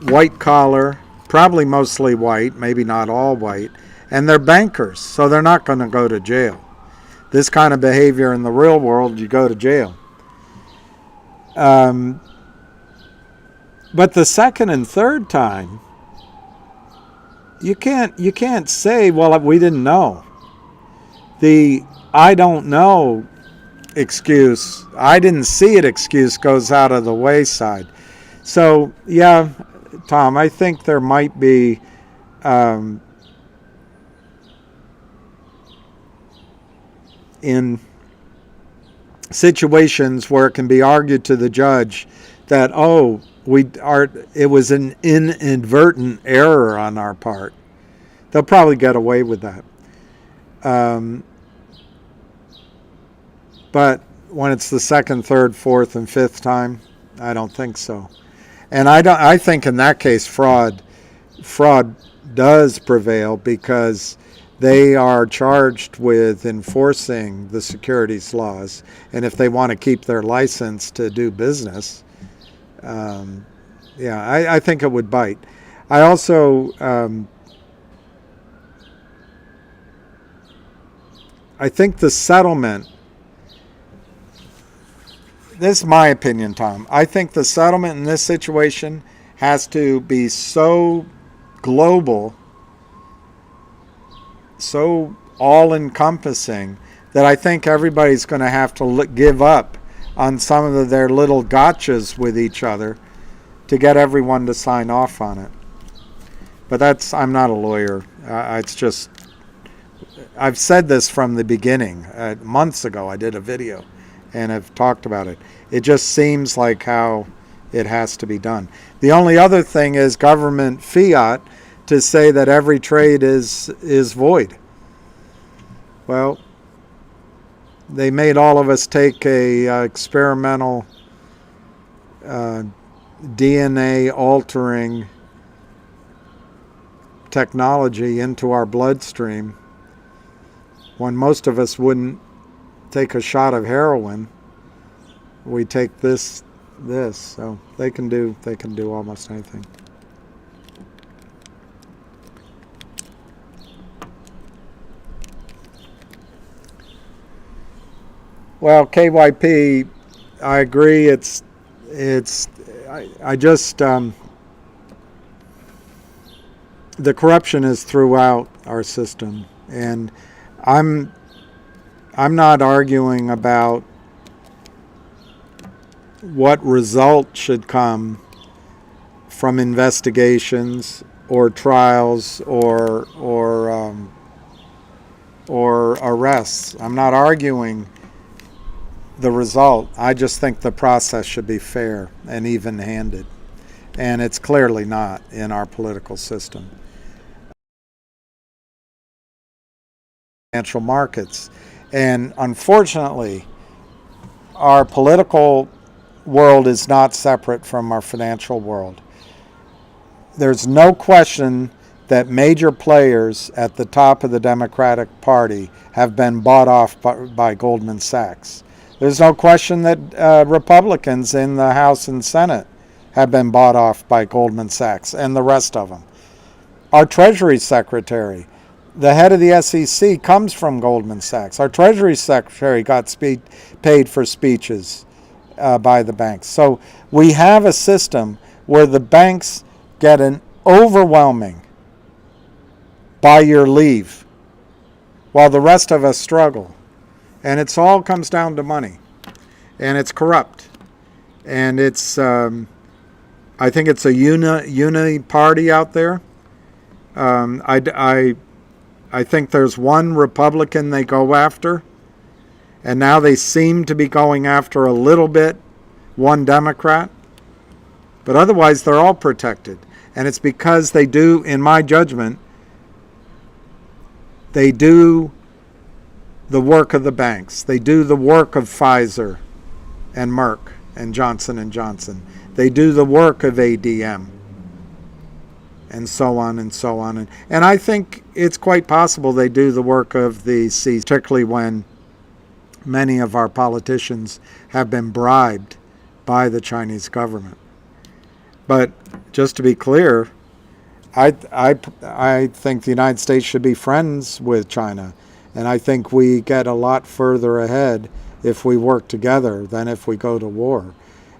white collar, probably mostly white, maybe not all white, and they're bankers, so they're not going to go to jail. This kind of behavior in the real world, you go to jail. But the second and third time, you can't say, well, we didn't know. The I don't know excuse, I didn't see it excuse goes out of the wayside. So, yeah, Tom, I think there might be in situations where it can be argued to the judge that, it was an inadvertent error on our part. They'll probably get away with that. But when it's the second, third, fourth, and fifth time, I don't think so. And I think in that case fraud does prevail, because they are charged with enforcing the securities laws, and if they want to keep their license to do business, I think it would bite. I also I think the settlement, this is my opinion, Tom, I think the settlement in this situation has to be so global, so all-encompassing, that I think everybody's going to have to give up on some of their little gotchas with each other to get everyone to sign off on it. But I'm not a lawyer. It's just, I've said this from the beginning. Months ago I did a video and I've talked about it. It just seems like how it has to be done. The only other thing is government fiat to say that every trade is void. Well, they made all of us take a experimental DNA altering technology into our bloodstream when most of us wouldn't take a shot of heroin. We take this, so they can do almost anything. Well, KYP, I agree. I just the corruption is throughout our system, and I'm not arguing about what result should come from investigations or trials or arrests. I'm not arguing the result. I just think the process should be fair and even-handed, and it's clearly not in our political system. Financial markets, and unfortunately, our political world is not separate from our financial world. There's no question that major players at the top of the Democratic Party have been bought off by Goldman Sachs. There's no question that Republicans in the House and Senate have been bought off by Goldman Sachs and the rest of them. Our Treasury Secretary, the head of the SEC, comes from Goldman Sachs. Our Treasury Secretary got paid for speeches by the banks. So we have a system where the banks get an overwhelming buy your leave while the rest of us struggle. And it all comes down to money. And it's corrupt. And it's, I think it's a unity party out there. I think there's one Republican they go after. And now they seem to be going after a little bit one Democrat. But otherwise, they're all protected. And it's because they do, in my judgment, they do the work of the banks. They do the work of Pfizer and Merck and Johnson & Johnson. They do the work of ADM, and so on and so on. And I think it's quite possible they do the work of the C, particularly when many of our politicians have been bribed by the Chinese government. But just to be clear, I think the United States should be friends with China, and I think we get a lot further ahead if we work together than if we go to war.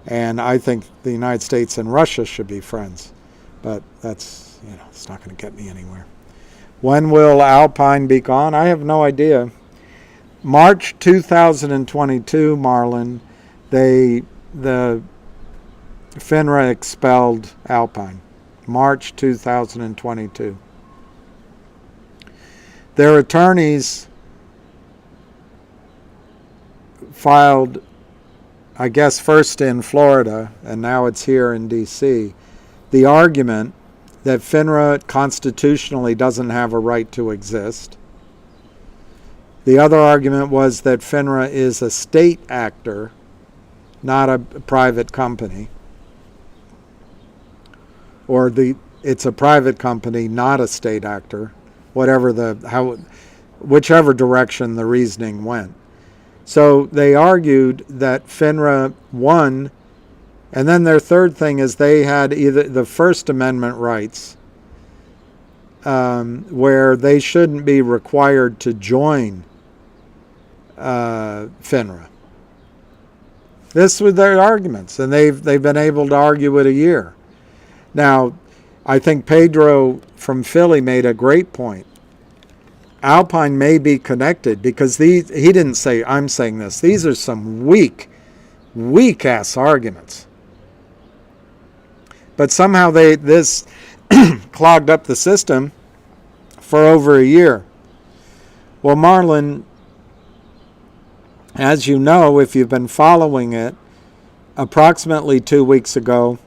And I think the United States and Russia should be friends, but that's, it's not going to get me anywhere. When will Alpine be gone? I have no idea. March 2022, Marlon, the FINRA expelled Alpine. March 2022. Their attorneys filed, I guess first in Florida, and now it's here in D.C., the argument that FINRA constitutionally doesn't have a right to exist. The other argument was that FINRA is a state actor, not a private company. Or it's a private company, not a state actor, whichever direction the reasoning went. So they argued that FINRA won, and then their third thing is they had either the First Amendment rights, where they shouldn't be required to join FINRA. This was their arguments, and they've been able to argue it a year. Now, I think Pedro from Philly made a great point. Alpine may be connected because he didn't say, I'm saying this. These are some weak-ass arguments. But somehow this clogged up the system for over a year. Well, Marlon, as you know, if you've been following it, approximately 3 weeks ago,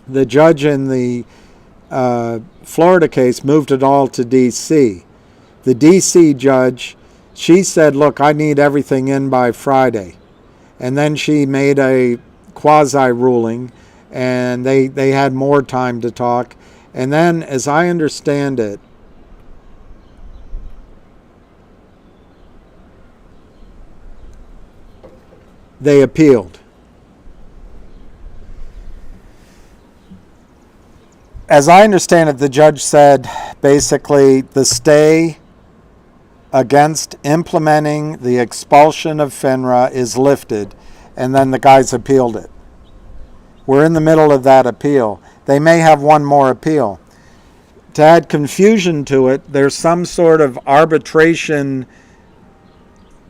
the judge in the Florida case moved it all to D.C. The D.C. judge, she said, look, I need everything in by Friday. And then she made a quasi-ruling, and they had more time to talk. And then, as I understand it, they appealed. As I understand it, the judge said basically the stay against implementing the expulsion of FINRA is lifted, and then the guys appealed it. We're in the middle of that appeal. They may have one more appeal. To add confusion to it, there's some sort of arbitration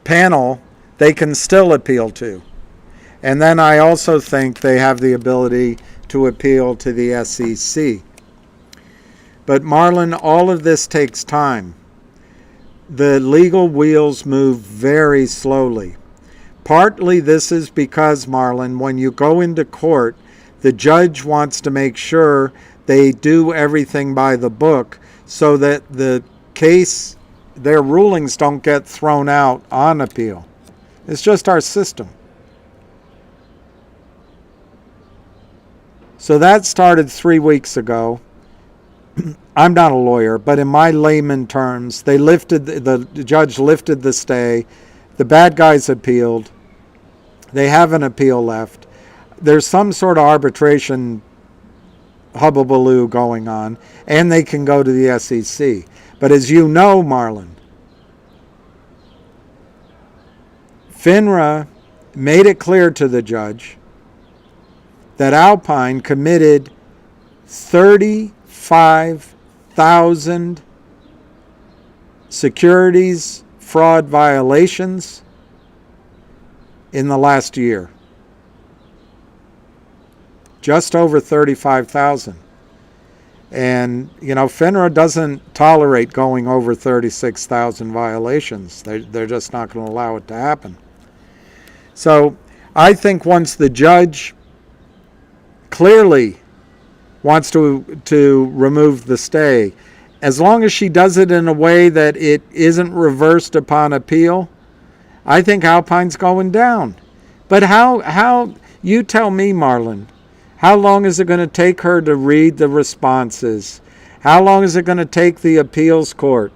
panel they can still appeal to. And then I also think they have the ability to appeal to the SEC. But Marlon, all of this takes time. The legal wheels move very slowly. Partly this is because, Marlon, when you go into court, the judge wants to make sure they do everything by the book so that the case, their rulings don't get thrown out on appeal. It's just our system. So that started 3 weeks ago. I'm not a lawyer, but in my layman terms, the judge lifted the stay. The bad guys appealed. They have an appeal left. There's some sort of arbitration hubbubaloo going on, and they can go to the SEC. But as you know, Marlon, FINRA made it clear to the judge that Alpine committed 35,000 securities fraud violations in the last year. Just over 35,000. And, FINRA doesn't tolerate going over 36,000 violations. They're just not going to allow it to happen. So I think once the judge clearly wants to remove the stay, as long as she does it in a way that it isn't reversed upon appeal, I think Alpine's going down. But how You tell me, Marlon. How long is it going to take her to read the responses? How long is it going to take the appeals court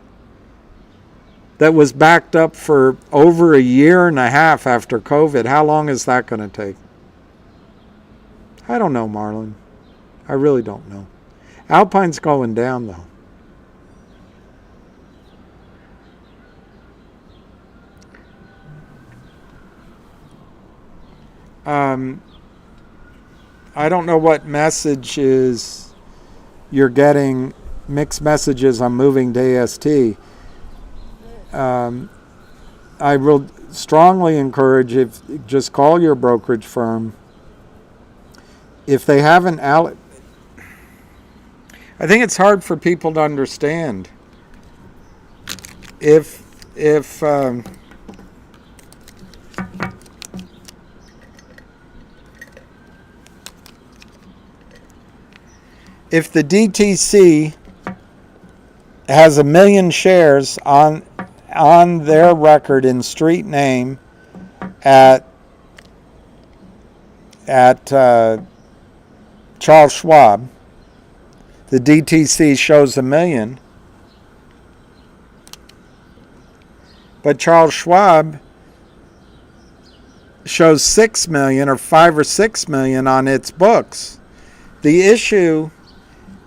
that was backed up for over a year and a half after COVID? How long is that going to take? I don't know, Marlon. I really don't know. Alpine's going down, though. I don't know what message is you're getting. Mixed messages on moving to AST. I will strongly encourage, if just call your brokerage firm. If they haven't, I think it's hard for people to understand. If the DTC has 1 million shares on their record in street name at Charles Schwab, the DTC shows 1 million, but Charles Schwab shows 6 million or 5 or 6 million on its books. The issue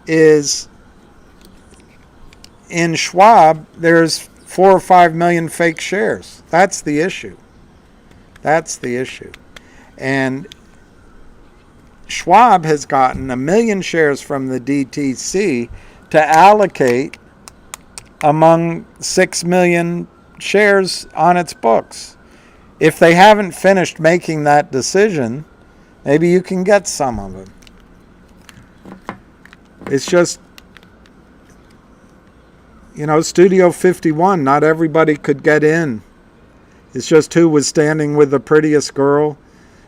is in Schwab, there's 4 or 5 million fake shares. That's the issue. That's the issue. And Schwab has gotten 1 million shares from the DTC to allocate among 6 million shares on its books. If they haven't finished making that decision, maybe you can get some of them. It's just, Studio 51, not everybody could get in. It's just who was standing with the prettiest girl,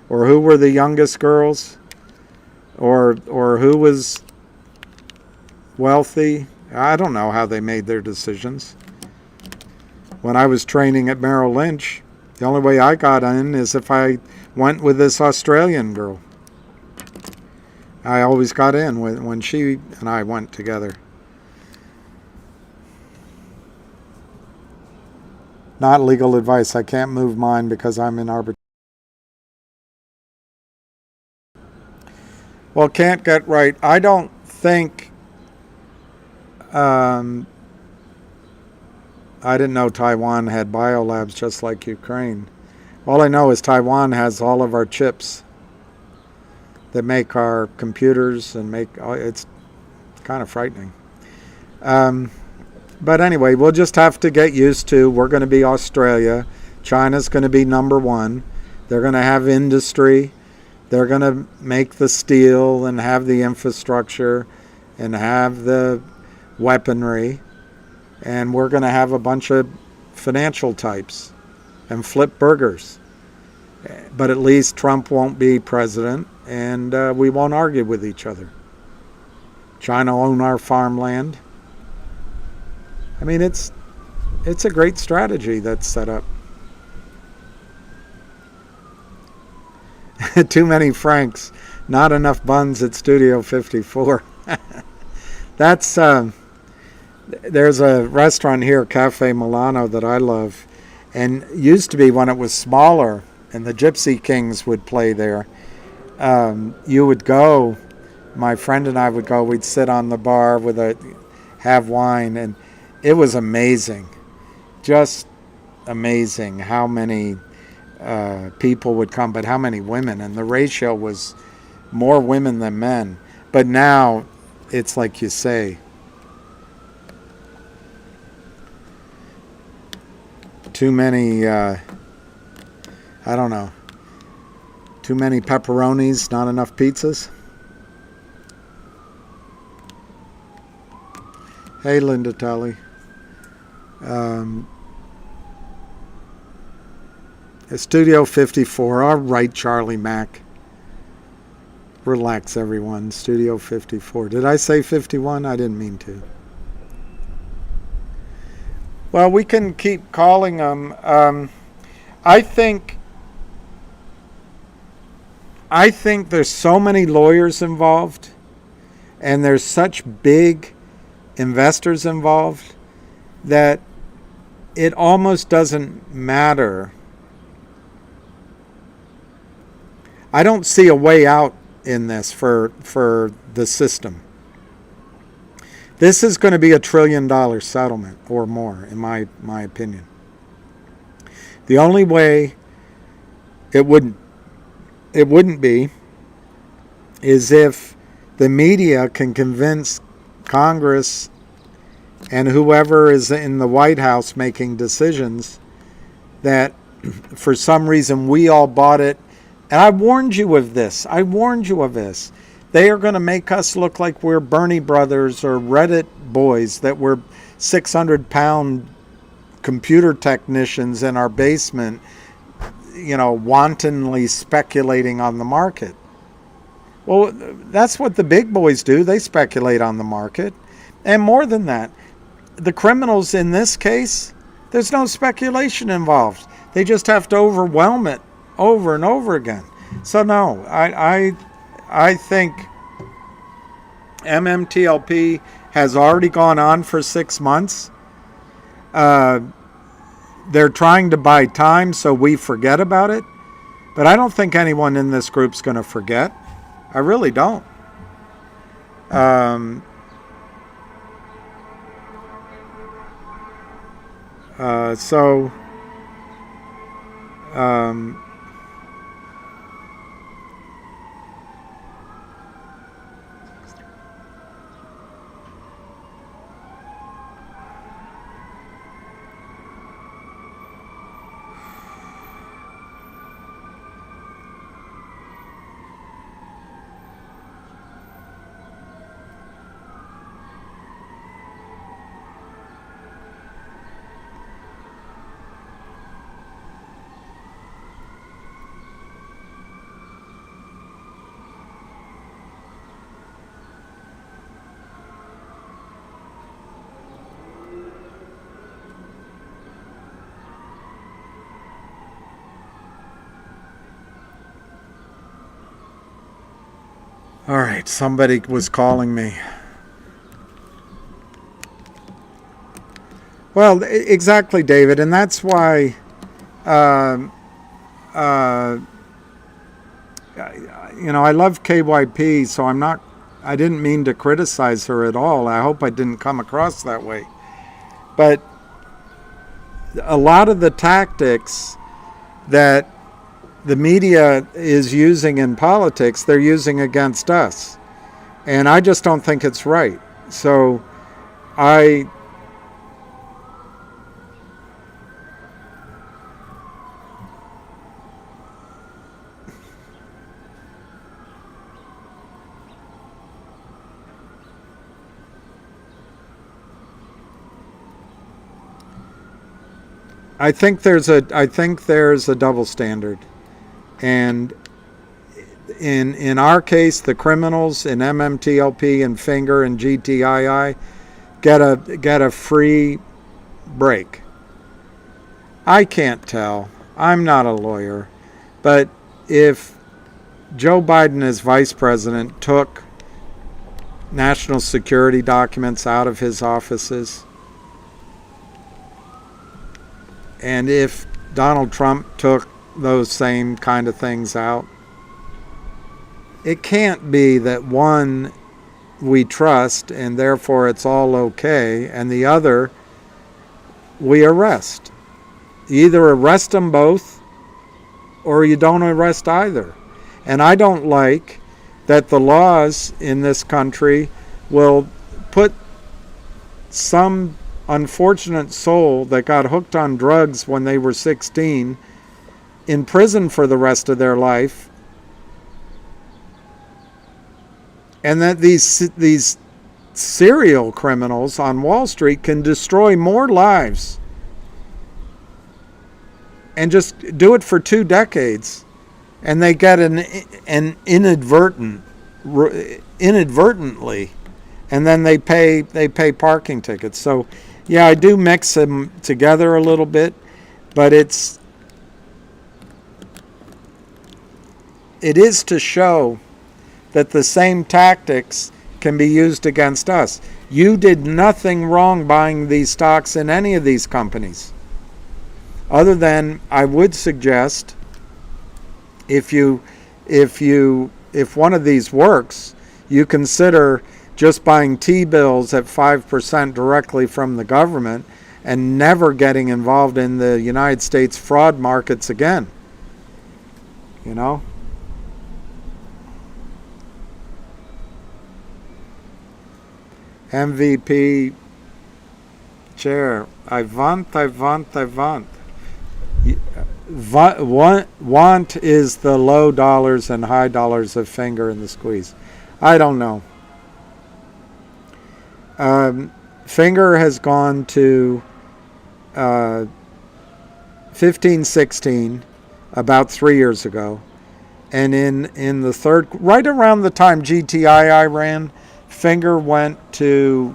or who were the youngest girls, or who was wealthy. I don't know how they made their decisions. When I was training at Merrill Lynch, the only way I got in is if I went with this Australian girl. I always got in when she and I went together. Not legal advice. I can't move mine because I'm in arbitration. Well, can't get right. I don't think... I didn't know Taiwan had biolabs just like Ukraine. All I know is Taiwan has all of our chips that make our computers and it's kind of frightening. But anyway, we'll just have to get used to, we're going to be Australia. China's going to be number one. They're going to have industry. They're going to make the steel and have the infrastructure and have the weaponry. And we're going to have a bunch of financial types and flip burgers. But at least Trump won't be president, and we won't argue with each other. China own our farmland. I mean, it's a great strategy that's set up. Too many francs, not enough buns at Studio 54. That's there's a restaurant here, Cafe Milano, that I love, and used to be when it was smaller and the Gypsy Kings would play there. You would go, my friend and I would go, we'd sit on the bar have wine, and it was amazing. Just amazing how many people would come, but how many women, and the ratio was more women than men. But now it's like you say, too many I don't know, too many pepperonis, not enough pizzas. Hey, Linda Tully. Studio 54. All right, Charlie Mack. Relax, everyone. Studio 54. Did I say 51? I didn't mean to. Well, we can keep calling them. I think I think there's so many lawyers involved, and there's such big investors involved that it almost doesn't matter. I don't see a way out in this for the system. This is going to be $1 trillion settlement or more, in my opinion. The only way it wouldn't be is if the media can convince Congress and whoever is in the White House making decisions that for some reason we all bought it. And I warned you of this. They are going to make us look like we're Bernie Brothers or Reddit boys, that we're 600-pound computer technicians in our basement, wantonly speculating on the market. Well, that's what the big boys do. They speculate on the market. And more than that, the criminals in this case, there's no speculation involved. They just have to overwhelm it over and over again. So no, I think MMTLP has already gone on for 6 months. They're trying to buy time so we forget about it. But I don't think anyone in this group's going to forget. I really don't. All right, somebody was calling me. Well, exactly, David, and that's why I love KYP, so I didn't mean to criticize her at all. I hope I didn't come across that way. But a lot of the tactics that the media is using in politics, they're using against us. And I just don't think it's right. So I think there's a double standard. And in our case, the criminals in MMTLP and Finger and GTII get a free break. I can't tell. I'm not a lawyer. But if Joe Biden as vice president took national security documents out of his offices, and if Donald Trump took those same kind of things out, it can't be that one we trust and therefore it's all okay, and the other we arrest. You either arrest them both or you don't arrest either. And I don't like that the laws in this country will put some unfortunate soul that got hooked on drugs when they were 16 in prison for the rest of their life, and that these serial criminals on Wall Street can destroy more lives and just do it for 2 decades, and they get an inadvertently, and then they pay parking tickets. So yeah, I do mix them together a little bit, but it is to show that the same tactics can be used against us. You did nothing wrong buying these stocks in any of these companies. Other than, I would suggest, if one of these works, you consider just buying T-bills at 5% directly from the government and never getting involved in the United States fraud markets again. You know? MVP chair. I want. Want is the low dollars and high dollars of Finger in the squeeze. I don't know. Finger has gone to 15.16 about 3 years ago, and in the third, right around the time GTII ran, Finger went to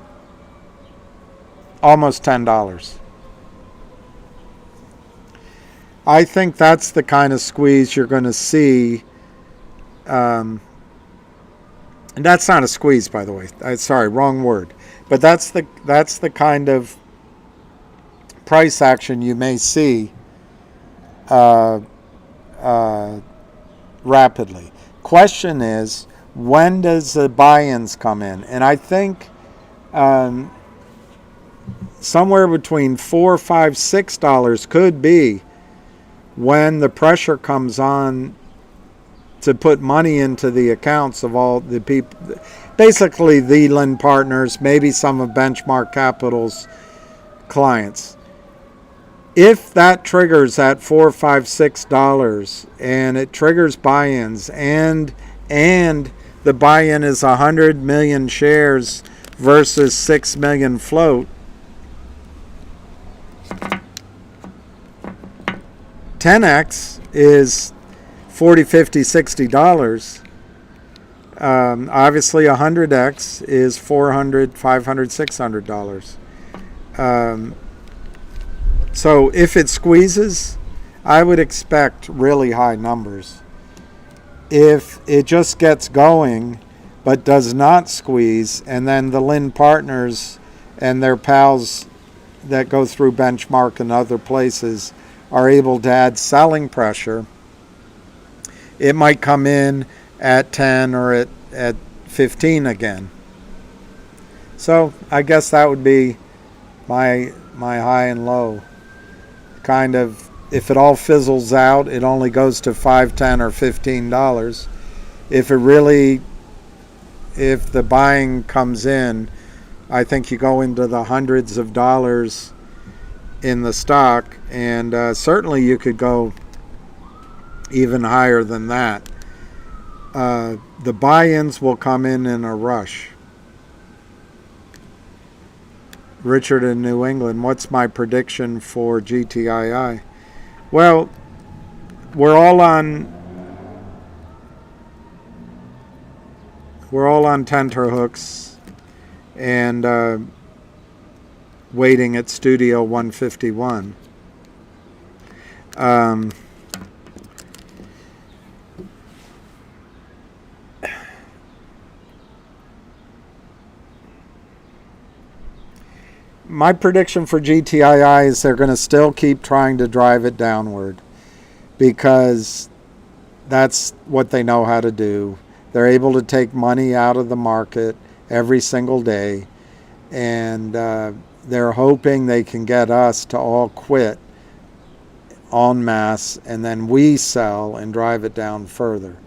almost $10. I think that's the kind of squeeze you're going to see. And that's not a squeeze, by the way. Sorry, wrong word. But that's the kind of price action you may see rapidly. Question is, when does the buy-ins come in? And I think somewhere between $4, $5, $6 could be when the pressure comes on to put money into the accounts of all the people, basically the Lend partners, maybe some of Benchmark Capital's clients. If that triggers at $4, $5, $6 and it triggers buy-ins and the buy-in is 100 million shares versus 6 million float, 10x is $40, $50, $60. Obviously 100x is $400, $500, $600. So if it squeezes, I would expect really high numbers. If it just gets going but does not squeeze, and then the Lend partners and their pals that go through Benchmark and other places are able to add selling pressure, it might come in at 10 or at 15 again. So I guess that would be my high and low. Kind of, if it all fizzles out, it only goes to $5, $10, or $15. If the buying comes in, I think you go into the hundreds of dollars in the stock, and certainly you could go even higher than that. The buy-ins will come in a rush. Richard in New England, what's my prediction for GTII? Well, we're all on tenterhooks and waiting at Studio 151. My prediction for GTII is they're going to still keep trying to drive it downward because that's what they know how to do. They're able to take money out of the market every single day, and they're hoping they can get us to all quit en masse, and then we sell and drive it down further.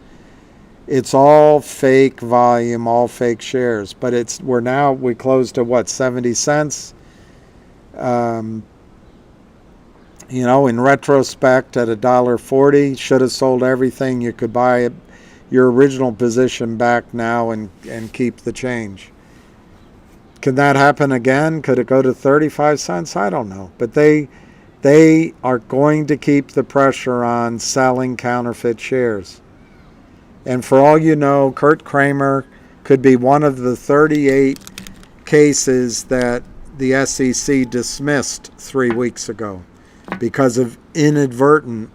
It's all fake volume, all fake shares, but we closed at what, 70 cents? In retrospect, at $1.40, should have sold everything. You could buy your original position back now and keep the change. Can that happen again? Could it go to 35 cents? I don't know. But they are going to keep the pressure on selling counterfeit shares. And for all you know, Kurt Kramer could be one of the 38 cases that the SEC dismissed 3 weeks ago because of inadvertent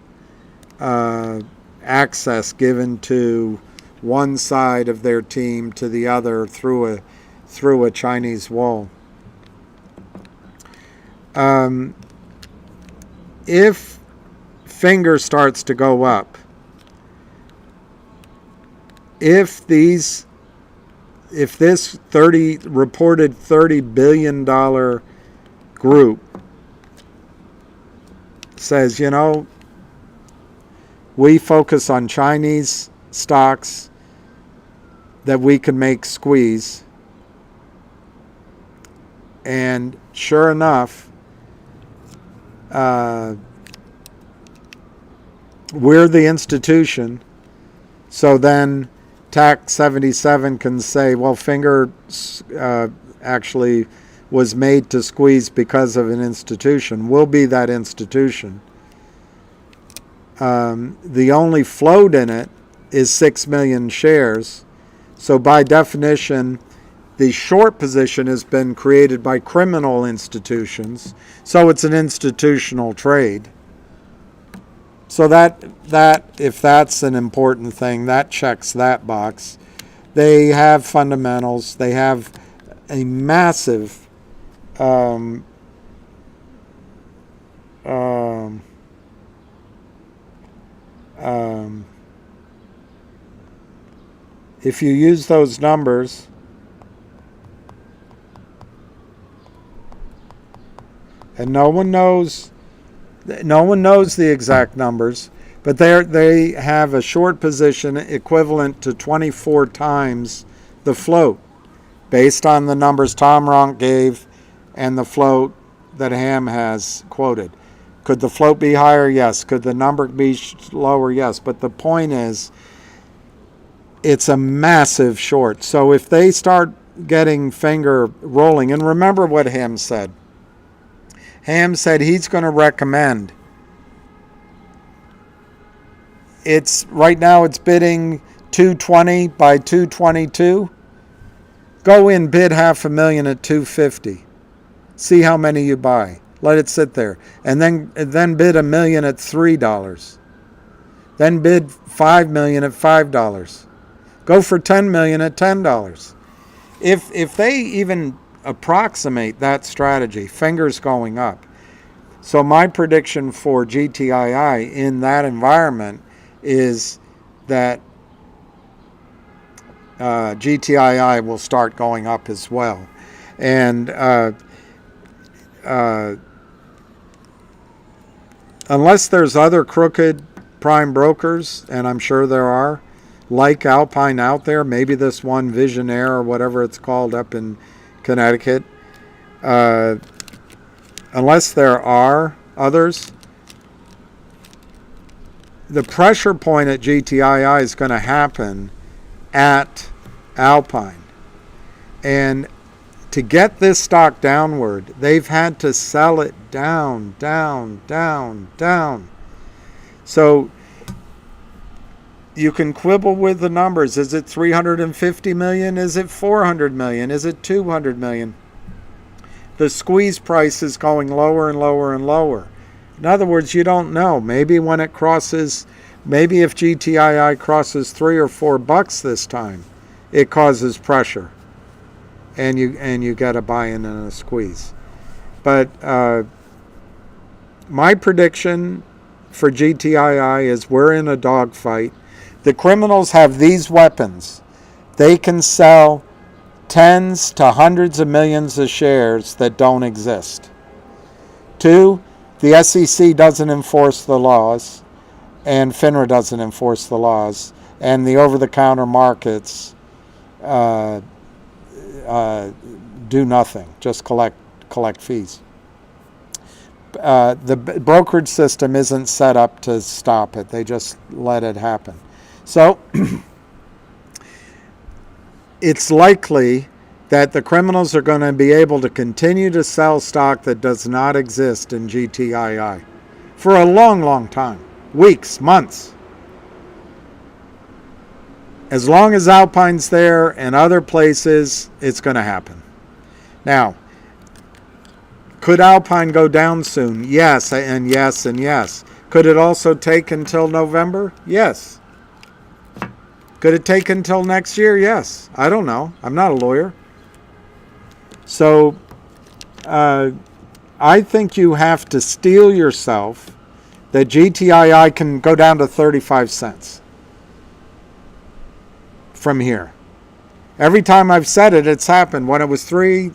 access given to one side of their team to the other through a Chinese wall. If Finger starts to go up, if this reported $30 billion group says, you know, we focus on Chinese stocks that we can make squeeze, and sure enough, we're the institution, so then TAC 77 can say, well, Finger actually was made to squeeze because of an institution. We'll be that institution. The only float in it is 6 million shares. So by definition, the short position has been created by criminal institutions. So it's an institutional trade. So that if that's an important thing, that checks that box. They have fundamentals. They have a massive if you use those numbers, and no one knows the exact numbers, but they have a short position equivalent to 24 times the float, based on the numbers Tom Ronk gave and the float that Ham has quoted. Could the float be higher? Yes. Could the number be lower? Yes. But the point is, it's a massive short. So if they start getting Finger rolling, and remember what Ham said. Ham said he's going to recommend. Right now it's bidding 220 by 222. Go in, bid $500,000 at 250. See how many you buy. Let it sit there, and then bid $1 million at $3. Then bid $5 million at $5. Go for $10 million at $10. If they even approximate that strategy, Finger's going up. So my prediction for GTII in that environment is that GTII will start going up as well. And unless there's other crooked prime brokers, and I'm sure there are, like Alpine out there, maybe this one Visionaire or whatever it's called up in Connecticut, unless there are others, the pressure point at GTII is going to happen at Alpine. And to get this stock downward, they've had to sell it down. So you can quibble with the numbers. Is it 350 million? Is it 400 million? Is it 200 million? The squeeze price is going lower and lower and lower. In other words, you don't know. Maybe when it crosses, maybe if GTII crosses $3 or $4 this time, it causes pressure, and you get a buy-in and a squeeze. But my prediction for GTII is we're in a dogfight. The criminals have these weapons. They can sell tens to hundreds of millions of shares that don't exist. 2, the SEC doesn't enforce the laws, and FINRA doesn't enforce the laws, and the over-the-counter markets do nothing, just collect fees. The brokerage system isn't set up to stop it. They just let it happen. So it's likely that the criminals are going to be able to continue to sell stock that does not exist in GTII for a long, long time. Weeks, months. As long as Alpine's there and other places, it's going to happen. Now, could Alpine go down soon? Yes, and yes, and yes. Could it also take until November? Yes. Could it take until next year? Yes. I don't know. I'm not a lawyer. So I think you have to steel yourself that GTII can go down to 35 cents from here. Every time I've said it, it's happened. When it was 3,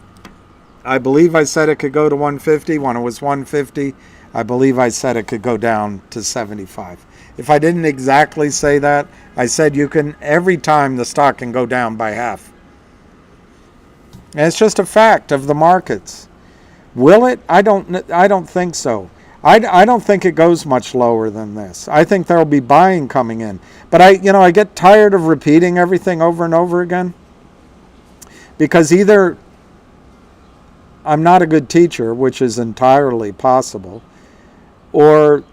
I believe I said it could go to 150. When it was 150, I believe I said it could go down to 75. If I didn't exactly say that, I said you can, every time the stock can go down by half. And it's just a fact of the markets. Will it? I don't think so. I don't think it goes much lower than this. I think there will be buying coming in. But I get tired of repeating everything over and over again. Because either I'm not a good teacher, which is entirely possible, or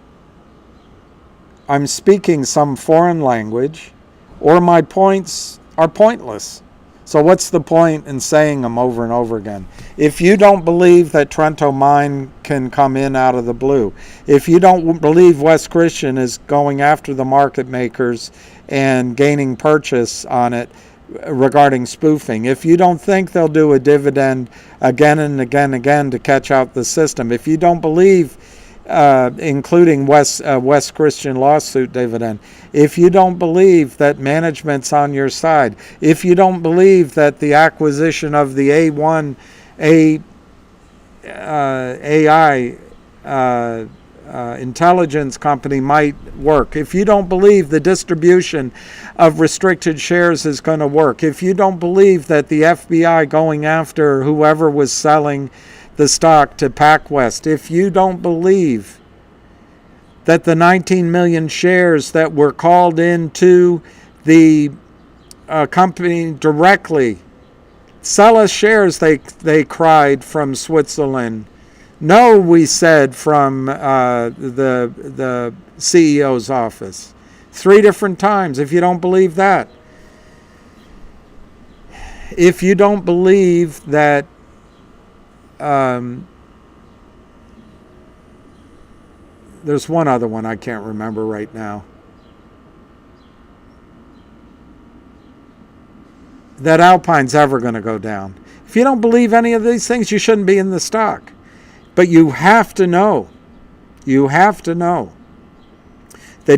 I'm speaking some foreign language, or my points are pointless. So what's the point in saying them over and over again? If you don't believe that Trento Mine can come in out of the blue, if you don't believe West Christian is going after the market makers and gaining purchase on it regarding spoofing, if you don't think they'll do a dividend again and again and again to catch out the system, if you don't believe including West Christian lawsuit dividend, if you don't believe that management's on your side, if you don't believe that the acquisition of the AI intelligence company might work, if you don't believe the distribution of restricted shares is going to work, if you don't believe that the FBI going after whoever was selling the stock to PacWest, if you don't believe that the 19 million shares that were called into the company directly, sell us shares, they cried from Switzerland. No, we said from the CEO's office. 3 different times. If you don't believe that. If you don't believe that there's one other one I can't remember right now, that Alpine's ever going to go down. If you don't believe any of these things, you shouldn't be in the stock. But you have to know that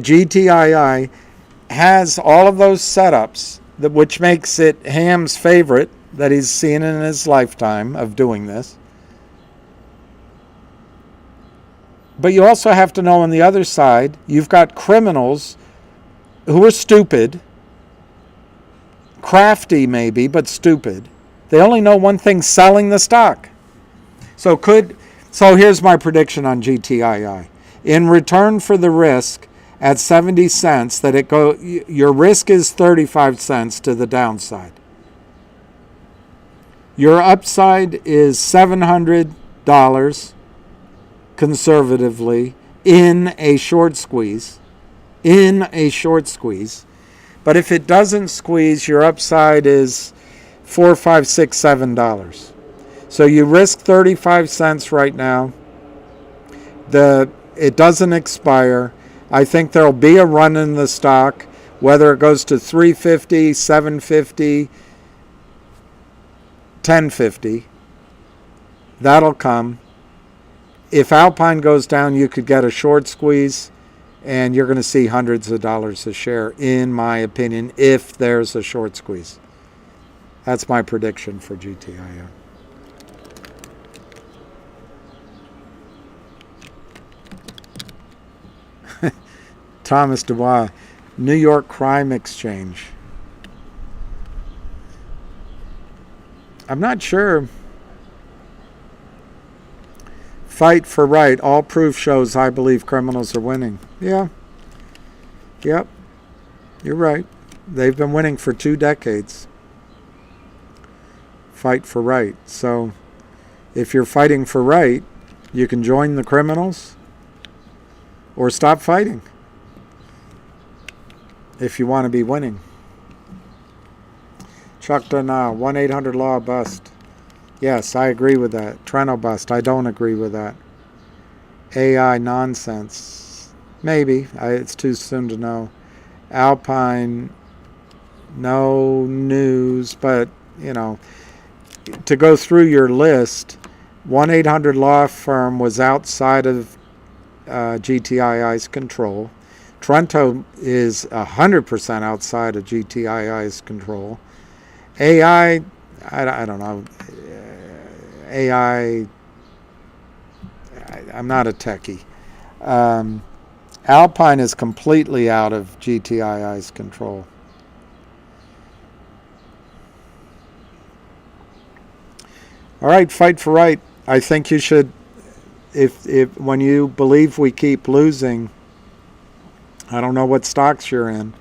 GTII has all of those setups, which makes it Ham's favorite that he's seen in his lifetime of doing this. But you also have to know on the other side, you've got criminals who are stupid, crafty maybe, but stupid. They only know one thing: selling the stock. So here's my prediction on GTII. In return for the risk at 70 cents, your risk is 35 cents to the downside. Your upside is $700 conservatively in a short squeeze. But if it doesn't squeeze, your upside is $4, $5, $6, $7. So you risk 35 cents right now. It doesn't expire. I think there'll be a run in the stock, whether it goes to $3.50, $7.50, $10.50. That'll come. If Alpine goes down, you could get a short squeeze, and you're going to see hundreds of dollars a share, in my opinion, if there's a short squeeze. That's my prediction for GTII. Thomas Dubois, New York Crime Exchange. I'm not sure. Fight for right. All proof shows I believe criminals are winning. Yeah. Yep. You're right. They've been winning for 2 decades. Fight for right. So if you're fighting for right, you can join the criminals or stop fighting if you want to be winning. Chuck Donal, 1-800-LAW bust. Yes, I agree with that. Trento bust. I don't agree with that. AI nonsense. Maybe. It's too soon to know. Alpine no news, but, to go through your list, 1-800 law firm was outside of GTII's control. Trento is 100% outside of GTII's control. AI, I don't know. AI, I'm not a techie. Alpine is completely out of GTII's control. All right, fight for right. I think you should, if when you believe we keep losing, I don't know what stocks you're in,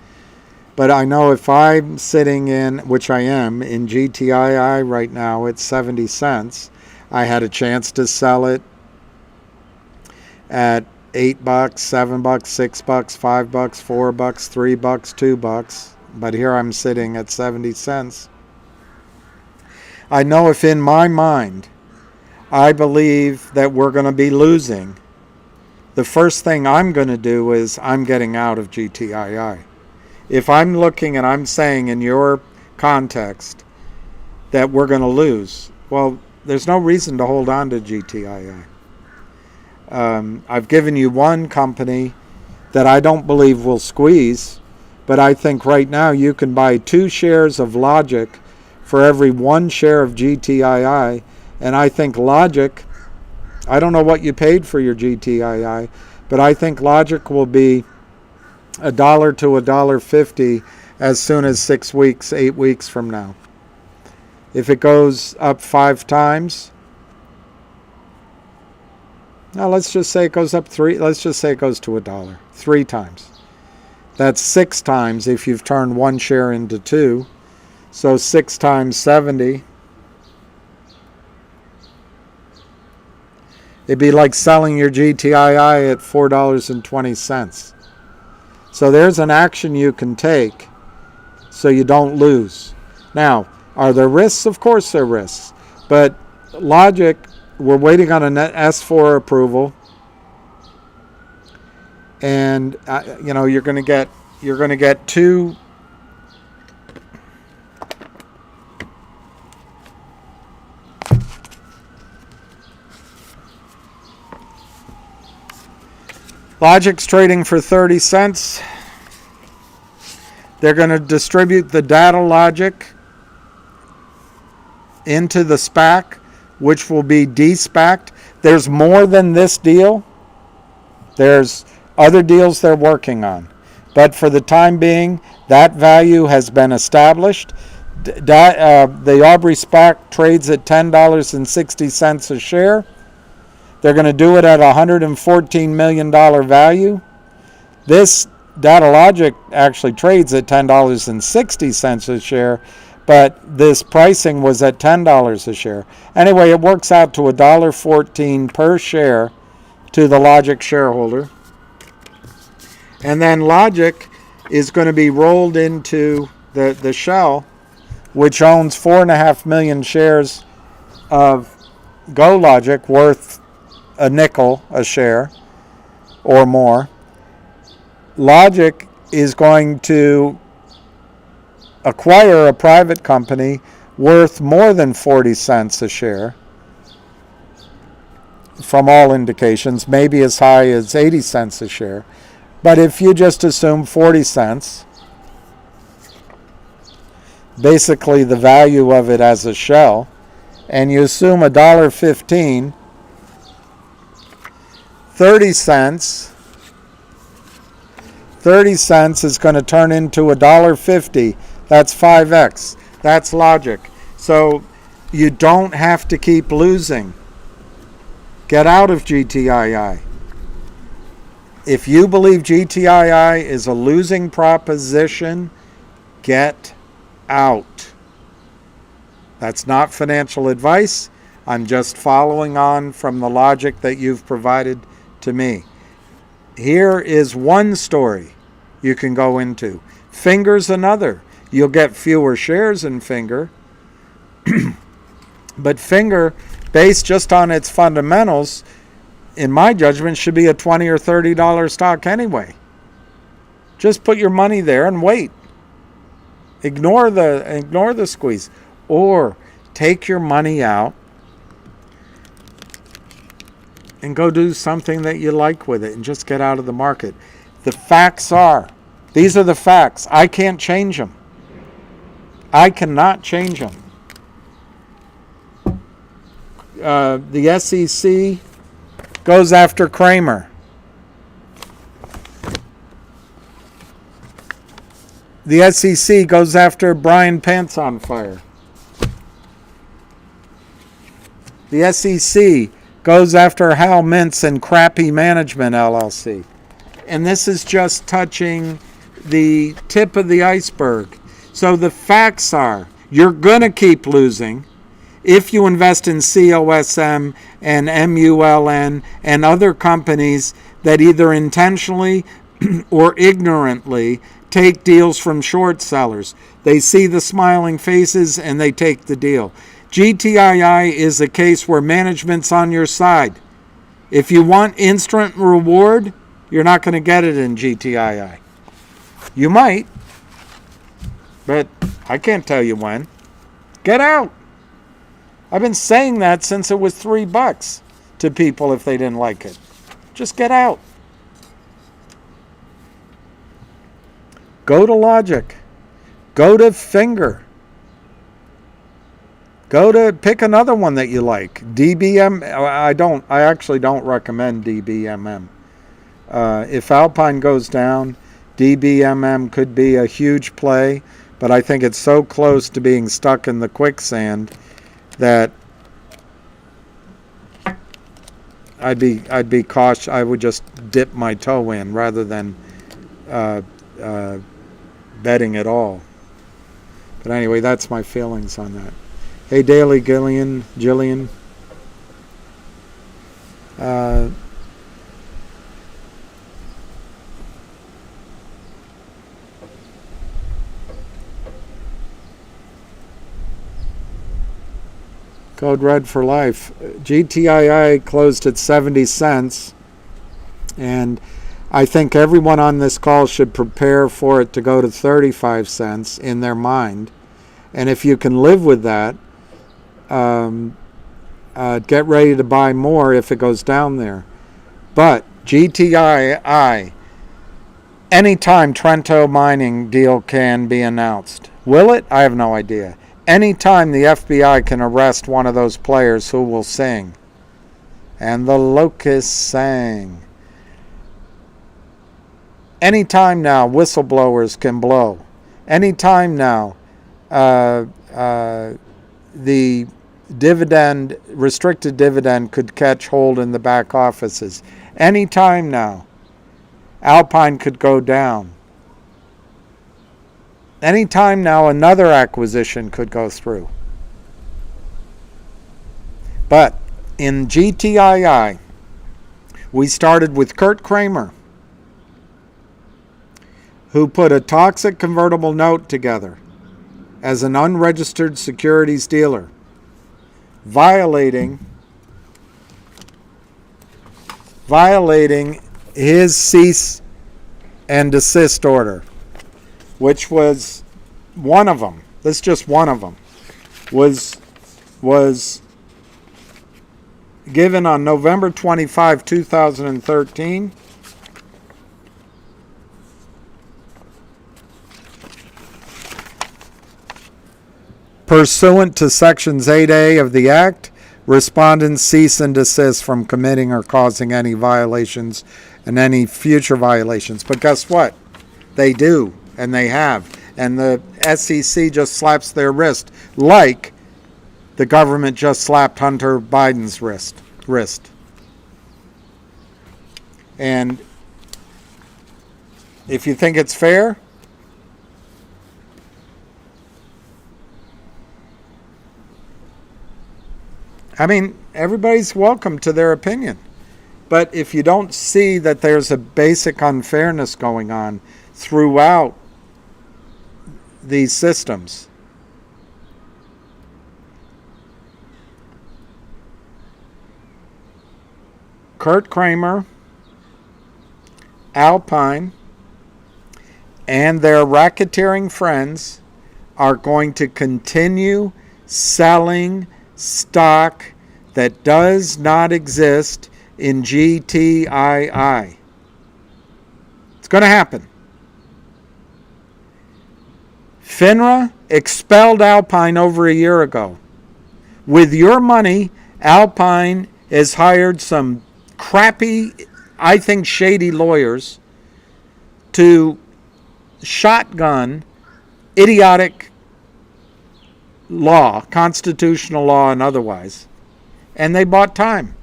but I know if I'm sitting in, which I am, in GTII right now at 70 cents, I had a chance to sell it at $8, $7, $6, $5, $4, $3, $2, but here I'm sitting at 70 cents. I know if in my mind I believe that we're going to be losing, the first thing I'm going to do is I'm getting out of GTII. If I'm looking and I'm saying in your context that we're going to lose, well, there's no reason to hold on to GTII. I've given you one company that I don't believe will squeeze, but I think right now you can buy 2 shares of Logic for every 1 share of GTII, and I think Logic, I don't know what you paid for your GTII, but I think Logic will be $1 to $1.50 as soon as 6 weeks, 8 weeks from now. If it goes up 5 times, now let's just say it goes up 3, let's just say it goes to $1, 3 times. That's 6 times if you've turned 1 share into 2. So 6 times 70. It'd be like selling your GTII at $4.20. So there's an action you can take so you don't lose. Now, are there risks? Of course there are risks. But Logic, we're waiting on an S4 approval. And you're going to get 2 Logic's trading for 30 cents. They're going to distribute the data logic into the SPAC, which will be de-SPACed. There's more than this deal. There's other deals they're working on. But for the time being, that value has been established. The Aubrey SPAC trades at $10.60 a share. They're going to do it at $114 million value. This Data Logic actually trades at $10.60 a share, but this pricing was at $10 a share. Anyway, it works out to $1.14 per share to the Logic shareholder. And then Logic is going to be rolled into the shell, which owns 4.5 million shares of GoLogic worth a nickel a share or more. Logic is going to acquire a private company worth more than 40 cents a share, from all indications, maybe as high as 80 cents a share. But if you just assume 40 cents, basically the value of it as a shell, and you assume $1.15, 30 cents is going to turn into $1.50. That's 5x. That's Logic. So you don't have to keep losing. Get out of GTII. If you believe GTII is a losing proposition, get out. That's not financial advice. I'm just following on from the logic that you've provided to me. Here is one story you can go into. Finger's another. You'll get fewer shares in Finger. But Finger, based just on its fundamentals, in my judgment, should be a $20 or $30 stock anyway. Just put your money there and wait. Ignore the squeeze. Or take your money out and go do something that you like with it and just get out of the market. The facts are, these are the facts. I can't change them. I cannot change them. The SEC goes after Kramer. The SEC goes after Brian Pants on Fire. The SEC goes after Hal Mintz and Crappy Management LLC. And this is just touching the tip of the iceberg. So the facts are, you're going to keep losing if you invest in COSM and MULN and other companies that either intentionally or ignorantly take deals from short sellers. They see the smiling faces and they take the deal. GTII is a case where management's on your side. If you want instant reward, you're not going to get it in GTII. You might, but I can't tell you when. Get out. I've been saying that since it was $3 to people if they didn't like it. Just get out. Go to Logic. Go to Finger. Go to pick another one that you like. DBM. I actually don't recommend DBMM. If Alpine goes down, DBMM could be a huge play, but I think it's so close to being stuck in the quicksand that I'd be cautious. I would just dip my toe in rather than betting at all. But anyway, that's my feelings on that. Hey, Daily Jillian. Code Red for life. GTII closed at 70 cents, and I think everyone on this call should prepare for it to go to 35 cents in their mind. And if you can live with that, get ready to buy more if it goes down there. But GTII, anytime Trento mining deal can be announced. Will it? I have no idea. Anytime the FBI can arrest one of those players, who will sing? And the locusts sang. Anytime now whistleblowers can blow. Anytime now the restricted dividend could catch hold in the back offices. Anytime now Alpine could go down. Anytime now another acquisition could go through. But in GTII, we started with Kurt Kramer, who put a toxic convertible note together as an unregistered securities dealer, violating his cease and desist order, which was one of them. This is just one of them. Was given on November 25, 2013. Pursuant to Sections 8A of the Act, respondents cease and desist from committing or causing any violations and any future violations. But guess what? They do, and they have. And the SEC just slaps their wrist, like the government just slapped Hunter Biden's wrist. And if you think it's fair, I mean, everybody's welcome to their opinion. But if you don't see that there's a basic unfairness going on throughout these systems, Kurt Kramer, Alpine, and their racketeering friends are going to continue selling stock that does not exist in GTII. It's going to happen. FINRA expelled Alpine over a year ago. With your money, Alpine has hired some crappy, I think shady lawyers to shotgun idiotic law, constitutional law and otherwise, and they bought time.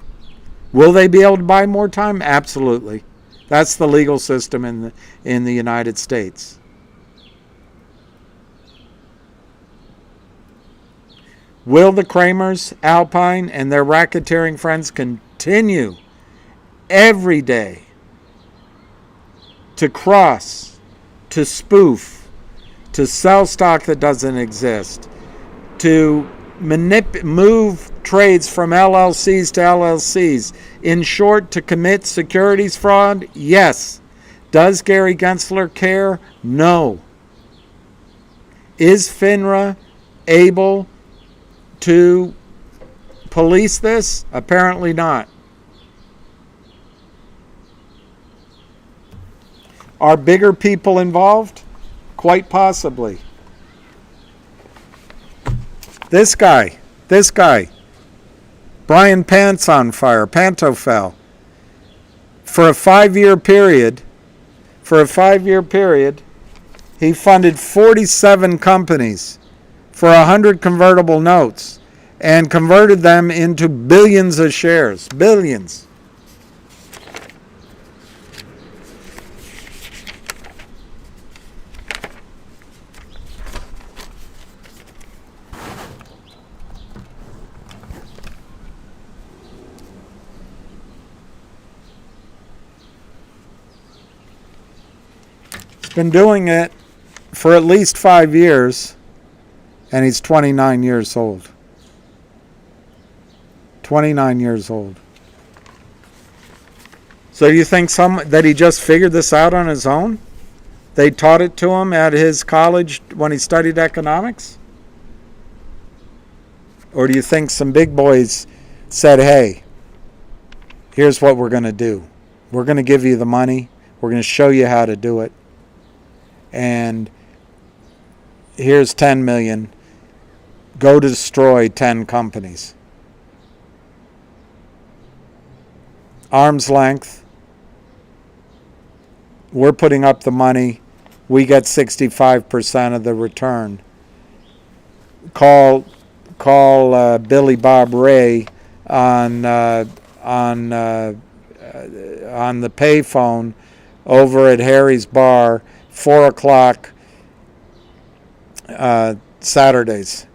Will they be able to buy more time? Absolutely. That's the legal system in the United States. Will the Kramers, Alpine, and their racketeering friends continue every day to cross, to spoof, to sell stock that doesn't exist, to move trades from LLCs to LLCs, in short, to commit securities fraud? Yes. Does Gary Gensler care? No. Is FINRA able to police this? Apparently not. Are bigger people involved? Quite possibly. This guy, Brian Pants on Fire, Pantofel, for a 5-year period, he funded 47 companies for 100 convertible notes and converted them into billions of shares. Billions. He's been doing it for at least 5 years. And he's 29 years old. 29 years old. So you think that he just figured this out on his own? They taught it to him at his college when he studied economics? Or do you think some big boys said, hey, here's what we're going to do. We're going to give you the money. We're going to show you how to do it. And here's 10 million. Go destroy 10 companies. Arm's length. We're putting up the money. We get 65% of the return. Call Billy Bob Ray on the payphone over at Harry's Bar, 4 o'clock Saturdays.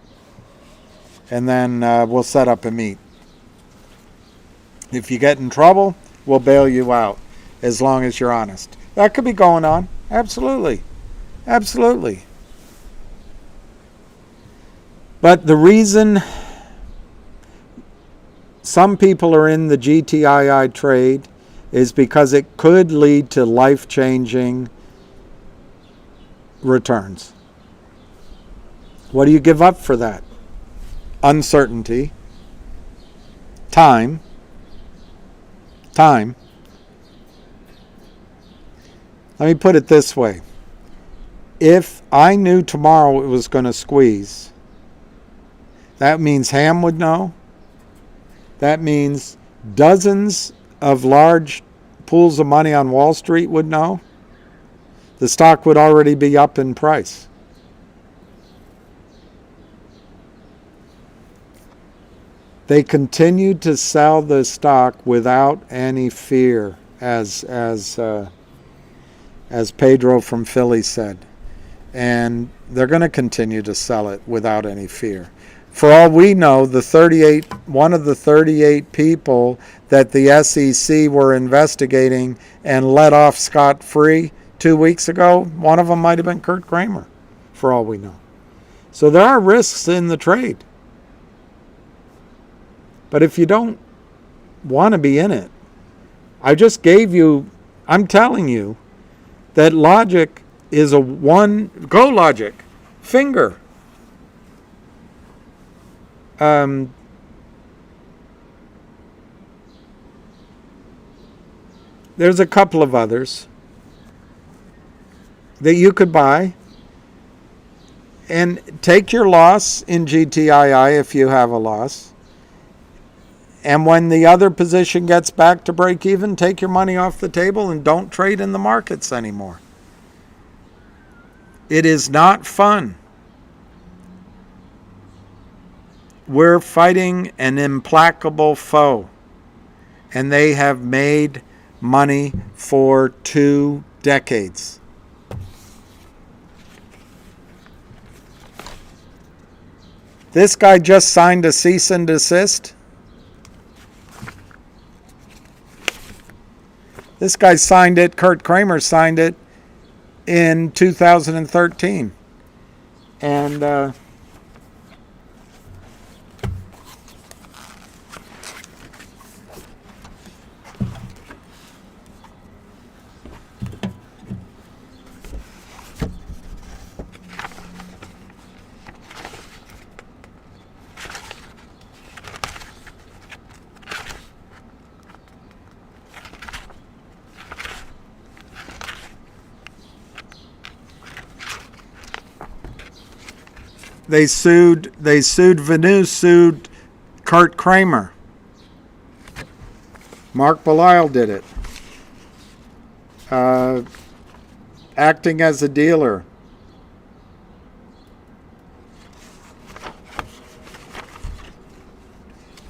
And then we'll set up a meet. If you get in trouble, we'll bail you out, as long as you're honest. That could be going on. Absolutely. Absolutely. But the reason some people are in the GTII trade is because it could lead to life-changing returns. What do you give up for that? Uncertainty, time. Let me put it this way. If I knew tomorrow it was going to squeeze, that means Ham would know. That means dozens of large pools of money on Wall Street would know. The stock would already be up in price. They continued to sell the stock without any fear, as Pedro from Philly said. And they're going to continue to sell it without any fear. For all we know, one of the 38 people that the SEC were investigating and let off scot-free 2 weeks ago, one of them might have been Kurt Kramer, for all we know. So there are risks in the trade. But if you don't want to be in it, I'm telling you that logic is go logic, Finger, Um, there's a couple of others that you could buy and take your loss in GTII if you have a loss. And when the other position gets back to break even, take your money off the table and don't trade in the markets anymore. It is not fun. We're fighting an implacable foe, and they have made money for 2 decades. This guy just signed a cease and desist. This guy signed it, Kurt Kramer signed it in 2013. And They sued Vanu sued Kurt Kramer. Mark Belial did it. Acting as a dealer.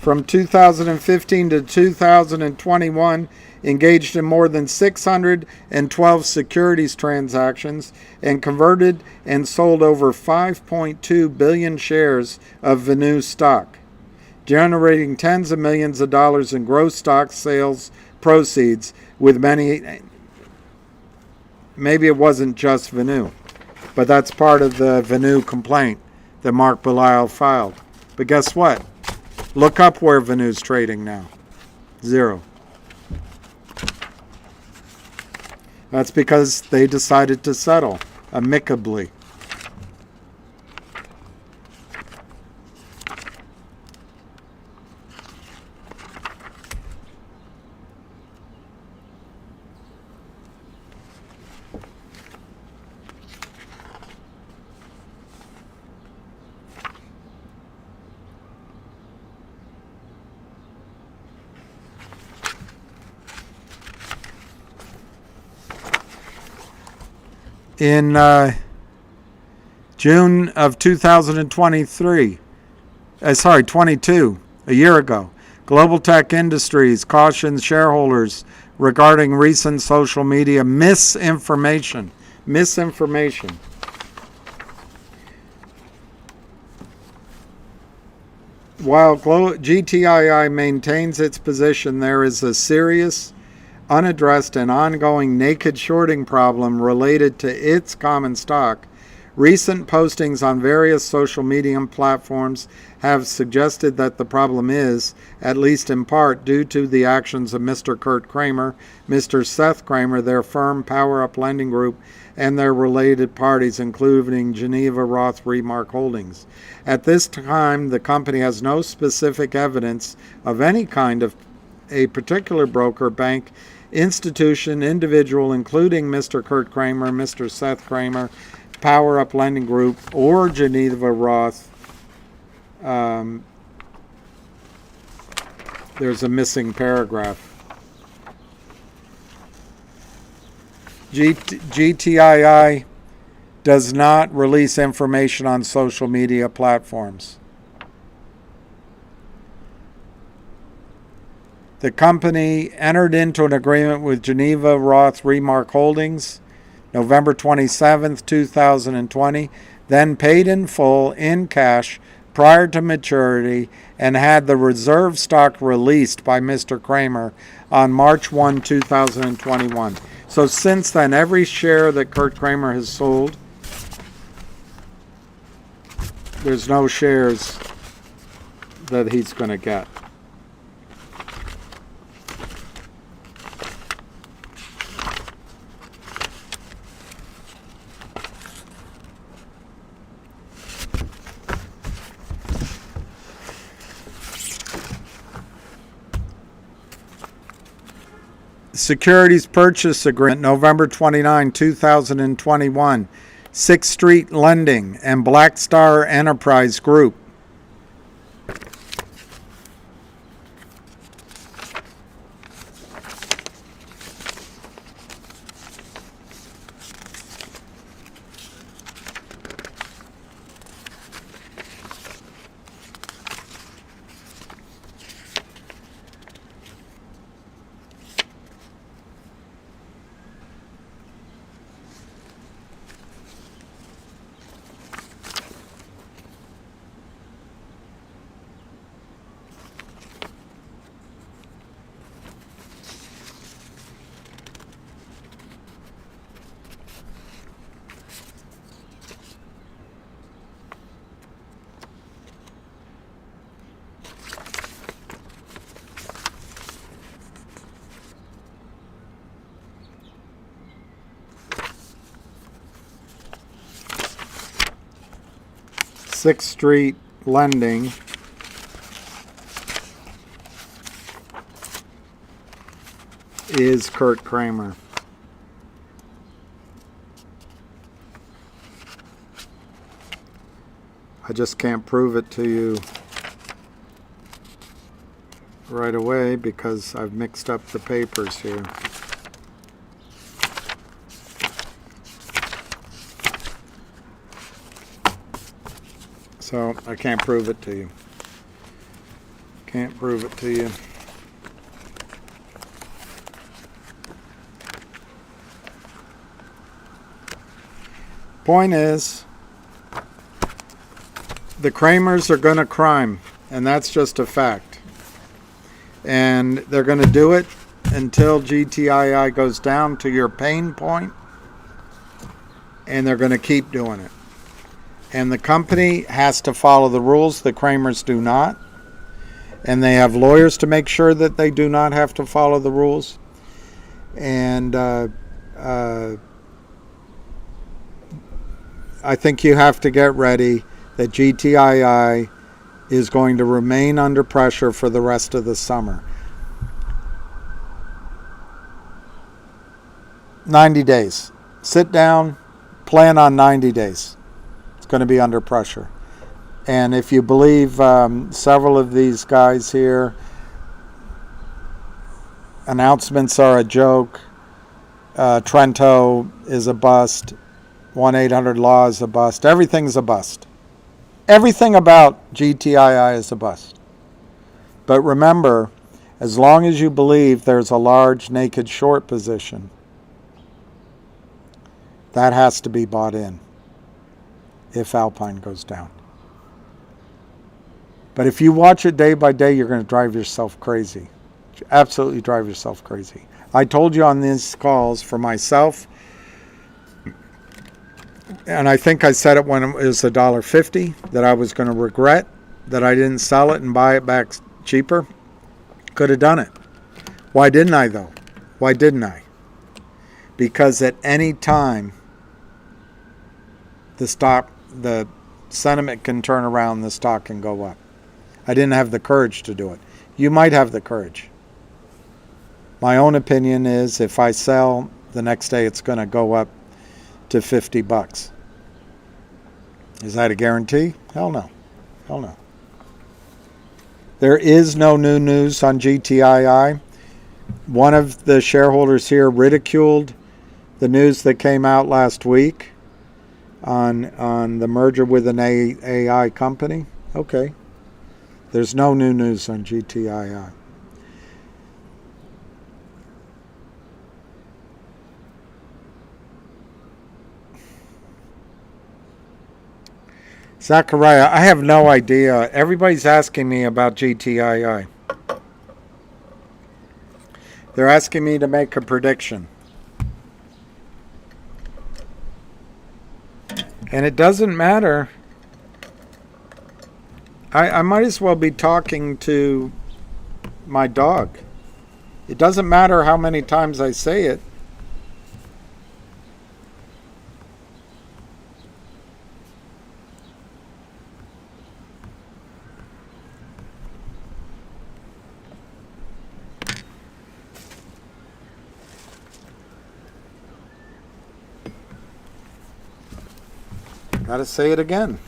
From 2015 to 2021, engaged in more than 612 securities transactions and converted and sold over 5.2 billion shares of Vanu stock, generating tens of millions of dollars in gross stock sales proceeds with many. Maybe it wasn't just Vanu, but that's part of the Vanu complaint that Mark Belial filed. But guess what? Look up where Vanu's trading now. 0. That's because they decided to settle amicably. In June of 22, a year ago, Global Tech Industries cautions shareholders regarding recent social media misinformation. While GTII maintains its position, there is a serious, unaddressed, and ongoing naked shorting problem related to its common stock. Recent postings on various social media platforms have suggested that the problem is, at least in part, due to the actions of Mr. Kurt Kramer, Mr. Seth Kramer, their firm Power Up Lending Group, and their related parties, including Geneva Roth Remark Holdings. At this time, the company has no specific evidence of any kind of a particular broker, bank, institution, individual, including Mr. Kurt Kramer, Mr. Seth Kramer, Power Up Lending Group, or Geneva Roth. There's a missing paragraph. GTII does not release information on social media platforms. The company entered into an agreement with Geneva Roth Remark Holdings November 27, 2020, then paid in full in cash prior to maturity and had the reserve stock released by Mr. Kramer on March 1, 2021. So since then, every share that Kurt Kramer has sold, there's no shares that he's going to get. Securities Purchase Agreement, November 29, 2021. Sixth Street Lending and Black Star Enterprise Group. Sixth Street Lending is Kurt Kramer. I just can't prove it to you right away because I've mixed up the papers here. So I can't prove it to you. Can't prove it to you. Point is, the Kramers are going to crime, and that's just a fact. And they're going to do it until GTII goes down to your pain point, and they're going to keep doing it. And the company has to follow the rules. The Kramers do not. And they have lawyers to make sure that they do not have to follow the rules. And I think you have to get ready that GTII is going to remain under pressure for the rest of the summer. 90 days. Sit down, plan on 90 days. Going to be under pressure. And if you believe several of these guys here, announcements are a joke, Trento is a bust, 1-800-LAW is a bust, everything's a bust. Everything about GTII is a bust. But remember, as long as you believe there's a large naked short position, that has to be bought in if Alpine goes down. But if you watch it day by day, you're going to drive yourself crazy. Absolutely drive yourself crazy. I told you on these calls for myself, and I think I said it when it was $1.50, that I was going to regret that I didn't sell it and buy it back cheaper. Could have done it. Why didn't I though? Why didn't I? Because at any time, the sentiment can turn around, the stock can go up. I didn't have the courage to do it. You might have the courage. My own opinion is if I sell, the next day it's going to go up to $50. Is that a guarantee? Hell no. Hell no. There is no new news on GTII. One of the shareholders here ridiculed the news that came out last week on the merger with an AI company. Okay. There's no new news on GTII. Zachariah, I have no idea. Everybody's asking me about GTII. They're asking me to make a prediction. And it doesn't matter. I might as well be talking to my dog. It doesn't matter how many times I say it. Gotta say it again.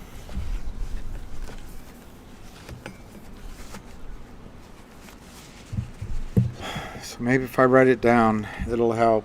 So maybe if I write it down, it'll help.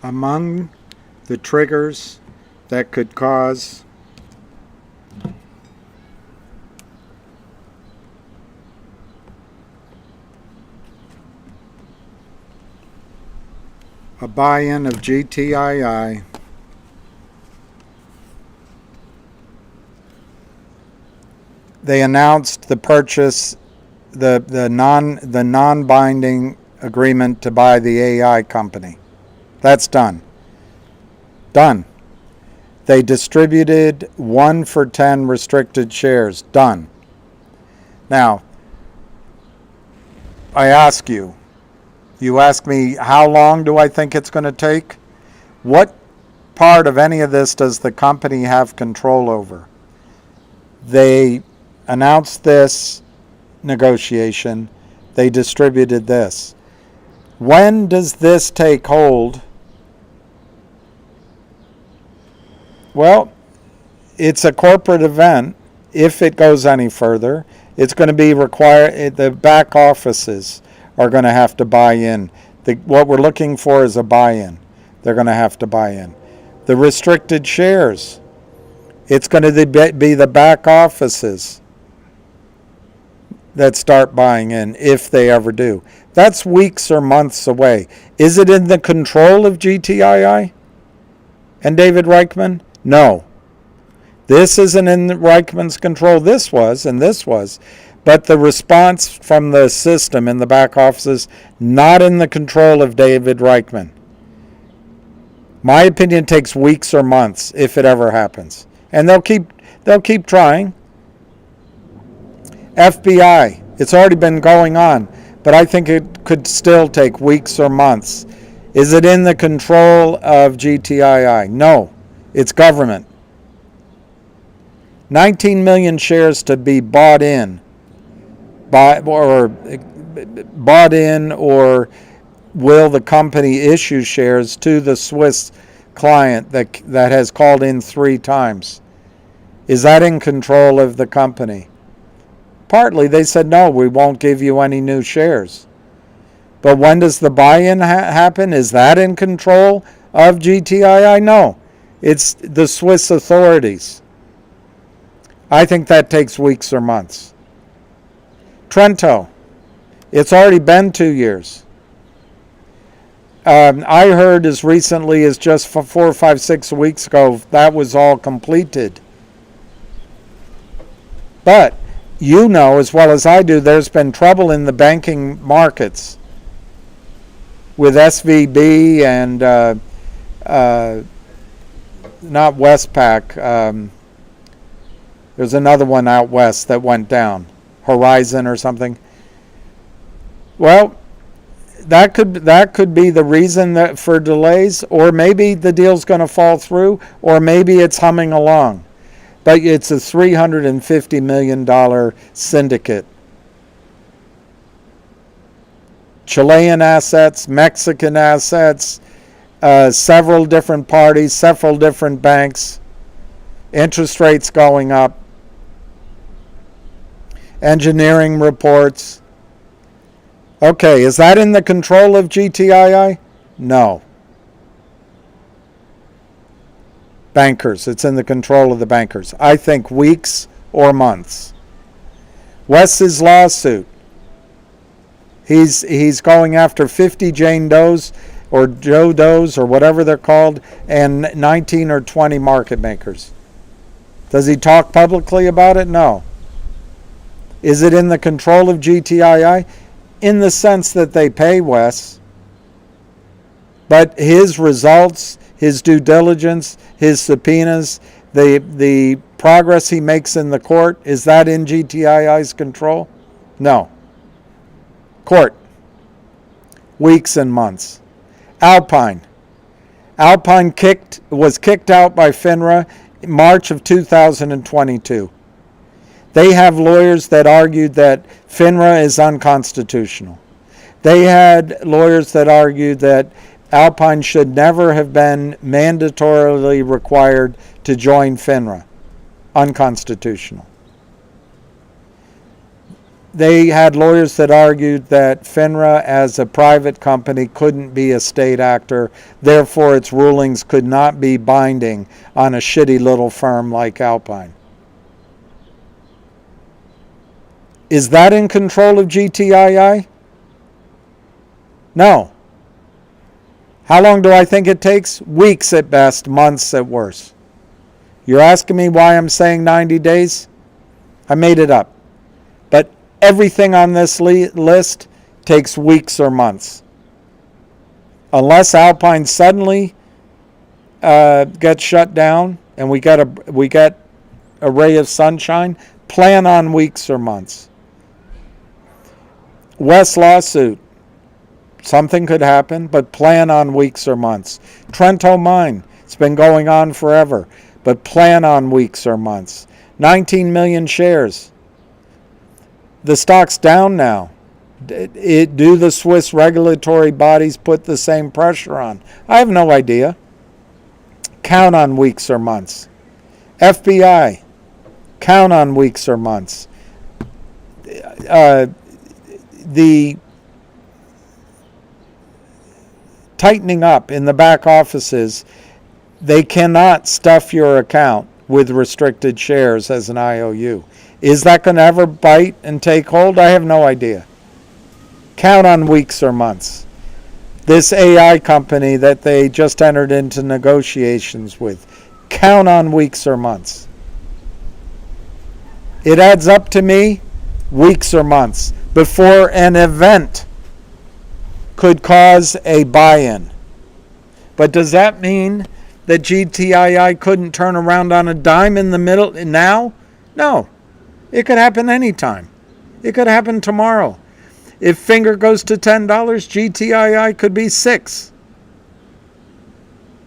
Among the triggers that could cause a buy-in of GTII, they announced the purchase, the non-binding agreement to buy the AI company. That's done. Done. They distributed 1 for 10 restricted shares. Done. Now, I ask you, you ask me, how long do I think it's going to take? What part of any of this does the company have control over? They announced this negotiation. They distributed this. When does this take hold? Well, it's a corporate event. If it goes any further, it's going to be required. The back offices are going to have to buy in. What we're looking for is a buy-in. They're going to have to buy in. The restricted shares, it's going to be the back offices that start buying in, if they ever do. That's weeks or months away. Is it in the control of GTII? and David Reichman? No. This isn't in Reichman's control. This was, and this was. But the response from the system in the back offices, not in the control of David Reichman. My opinion takes weeks or months, if it ever happens. And they'll keep trying. FBI, it's already been going on, but I think it could still take weeks or months. Is it in the control of GTII? No, it's government. 19 million shares to be bought in, or will the company issue shares to the Swiss client that has called in 3 times? Is that in control of the company? Partly, they said, no, we won't give you any new shares. But when does the buy-in happen? Is that in control of GTII? No. It's the Swiss authorities. I think that takes weeks or months. Trento. It's already been 2 years. I heard as recently as just 4, 5, 6 weeks ago that was all completed. But you know as well as I do, there's been trouble in the banking markets with SVB and not Westpac. There's another one out west that went down, Horizon or something. Well, that could be the reason for delays, or maybe the deal's going to fall through, or maybe it's humming along. But it's a $350 million syndicate. Chilean assets, Mexican assets, several different parties, several different banks, interest rates going up, engineering reports. Okay, is that in the control of GTII? No. Bankers, it's in the control of the bankers. I think weeks or months. Wes's lawsuit. He's going after 50 Jane Does or Joe Does or whatever they're called, and 19 or 20 market makers. Does he talk publicly about it? No. Is it in the control of GTII? In the sense that they pay Wes. But his results, his due diligence, his subpoenas, the progress he makes in the court, is that in GTII's control? No. Court. Weeks and months. Alpine. Alpine was kicked out by FINRA in March of 2022. They have lawyers that argued that FINRA is unconstitutional. They had lawyers that argued that Alpine should never have been mandatorily required to join FINRA. Unconstitutional. They had lawyers that argued that FINRA as a private company couldn't be a state actor, therefore its rulings could not be binding on a shitty little firm like Alpine. Is that in control of GTII? No. How long do I think it takes? Weeks at best, months at worst. You're asking me why I'm saying 90 days? I made it up. But everything on this list takes weeks or months. Unless Alpine suddenly gets shut down and we get a ray of sunshine, plan on weeks or months. West lawsuit. Something could happen, but plan on weeks or months. Trento Mine. It's been going on forever, but plan on weeks or months. 19 million shares. The stock's down now. Do the Swiss regulatory bodies put the same pressure on? I have no idea. Count on weeks or months. FBI. Count on weeks or months. The tightening up in the back offices, they cannot stuff your account with restricted shares as an IOU. Is that going to ever bite and take hold? I have no idea. Count on weeks or months. this AI company that they just entered into negotiations with. Count on weeks or months. It adds up to me weeks or months before an event could cause a buy-in. But does that mean that GTII couldn't turn around on a dime in the middle now? No. It could happen anytime. It could happen tomorrow. If Finger goes to $10, GTII could be $6.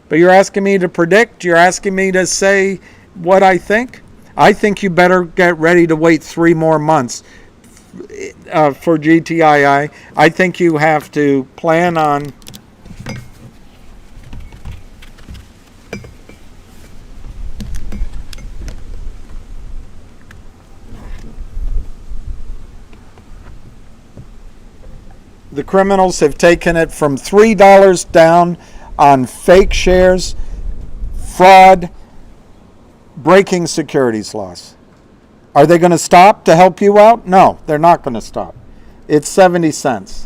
But you're asking me to predict? You're asking me to say what I think? I think you better get ready to wait 3 more months for GTII. I think you have to plan on the criminals have taken it from $3 down on fake shares, fraud, breaking securities laws. Are they going to stop to help you out? No, they're not going to stop. It's 70 cents.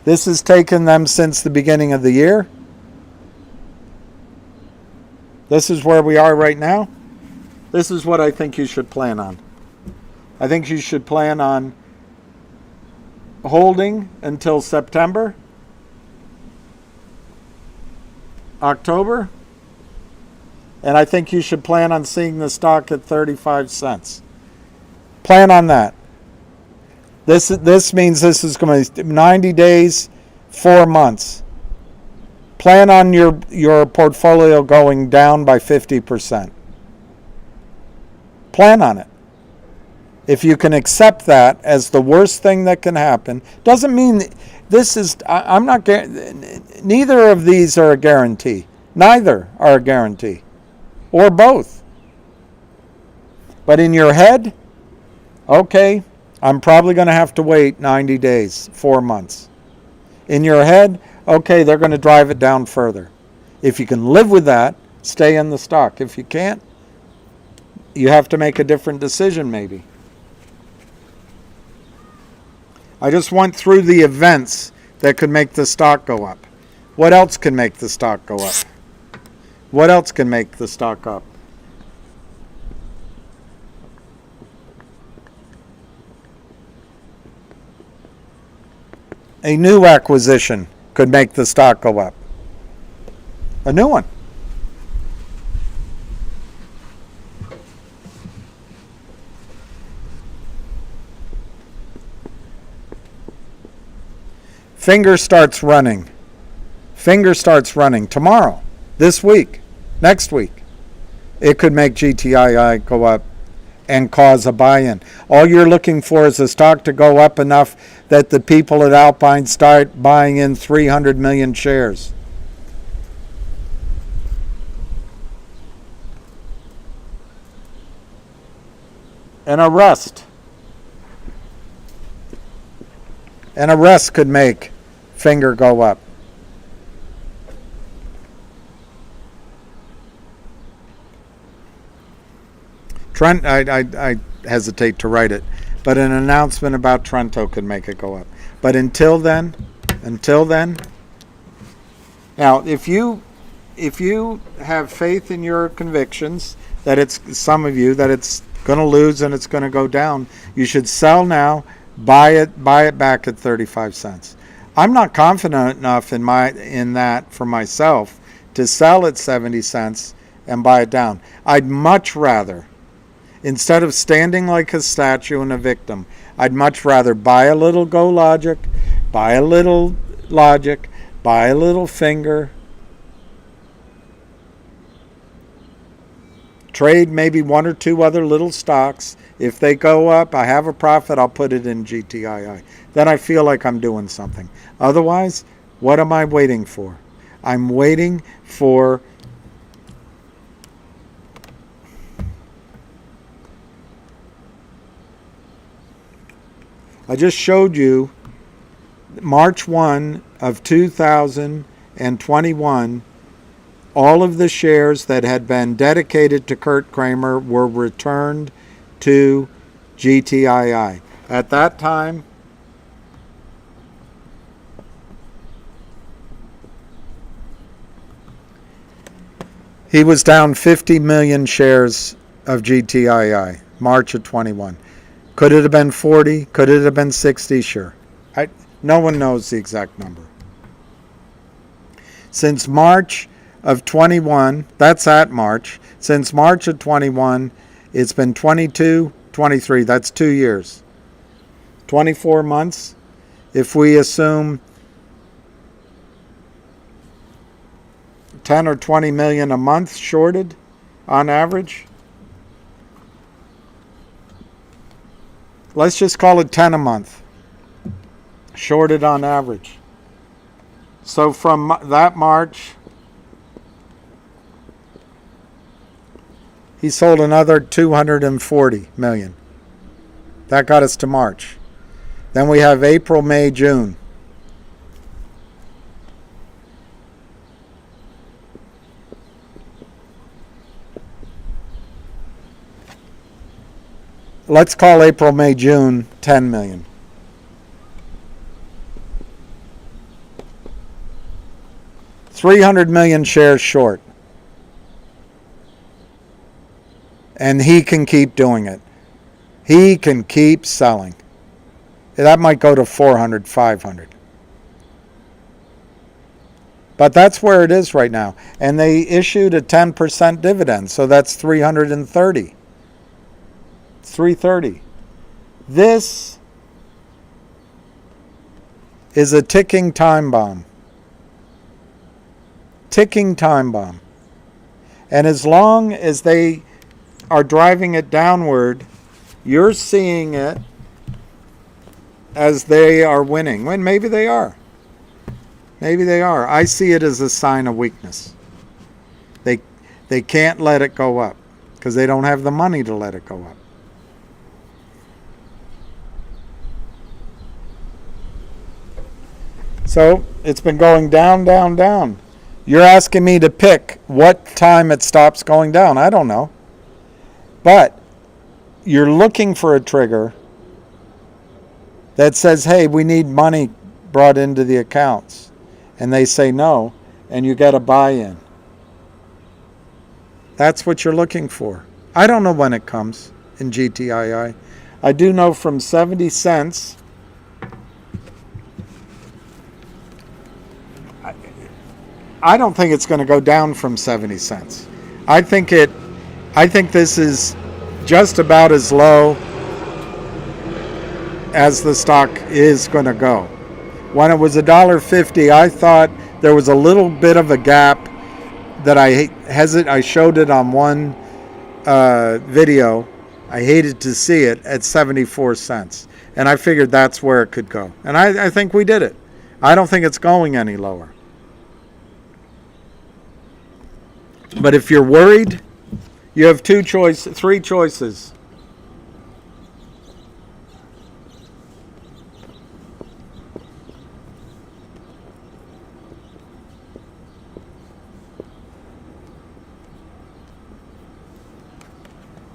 This has taken them since the beginning of the year. This is where we are right now. This is what I think you should plan on. I think you should plan on holding until September, October, and I think you should plan on seeing the stock at 35 cents. Plan on that. This means this is going to be 90 days, 4 months. Plan on your portfolio going down by 50%. Plan on it. If you can accept that as the worst thing that can happen, doesn't mean this is, I'm not, neither of these are a guarantee. Neither are a guarantee. Or both. But in your head, okay, I'm probably going to have to wait 90 days, 4 months. In your head, okay, they're going to drive it down further. If you can live with that, stay in the stock. If you can't, you have to make a different decision maybe. I just went through the events that could make the stock go up. What else can make the stock go up? What else can make the stock up? A new acquisition could make the stock go up. A new one. Finger starts running. Finger starts running tomorrow, this week, next week. It could make GTII go up and cause a buy-in. All you're looking for is the stock to go up enough that the people at Alpine start buying in 300 million shares. An arrest. An arrest could make Finger go up. Trent, I hesitate to write it, but an announcement about Trento could make it go up. But until then, now if you have faith in your convictions that it's some of you that it's going to lose and it's going to go down, you should sell now, buy it back at 35 cents. I'm not confident enough in that for myself to sell at 70 cents and buy it down. I'd much rather, instead of standing like a statue and a victim, I'd much rather buy a little Go Logic, buy a little Logic, buy a little Finger, trade maybe 1 or 2 other little stocks. If they go up, I have a profit, I'll put it in GTII. Then I feel like I'm doing something. Otherwise, what am I waiting for? I'm waiting for I just showed you March 1 of 2021, all of the shares that had been dedicated to Kurt Kramer were returned to GTII. At that time, He was down 50 million shares of GTII, March of 21. Could it have been 40? Could it have been 60? Sure. No one knows the exact number. Since March of 21, that's at March, since March of 21, it's been 22, 23, that's 2 years. 24 months, if we assume 10 or 20 million a month shorted on average. Let's just call it 10 a month shorted on average. So from that March, he sold another 240 million. That got us to March. Then we have April, May, June. Let's call April, May, June 10 million. $300 million shares short. And he can keep doing it. He can keep selling. That might go to 400, 500. But that's where it is right now. And they issued a 10% dividend, so that's 330. 330. This is a ticking time bomb. Ticking time bomb. And as long as they are driving it downward, you're seeing it as they are winning. When maybe they are. Maybe they are. I see it as a sign of weakness. They can't let it go up because they don't have the money to let it go up. So it's been going down, down, down. You're asking me to pick what time it stops going down. I don't know. But you're looking for a trigger that says, hey, we need money brought into the accounts. And they say no, and you get a buy-in. That's what you're looking for. I don't know when it comes in GTII. I do know from 70 cents, I don't think it's going to go down from 70 cents. I think this is just about as low as the stock is going to go. When it was $1.50, I thought there was a little bit of a gap that I showed it on one video. I hated to see it at 74 cents. And I figured that's where it could go. And I think we did it. I don't think it's going any lower. But if you're worried, you have three choices.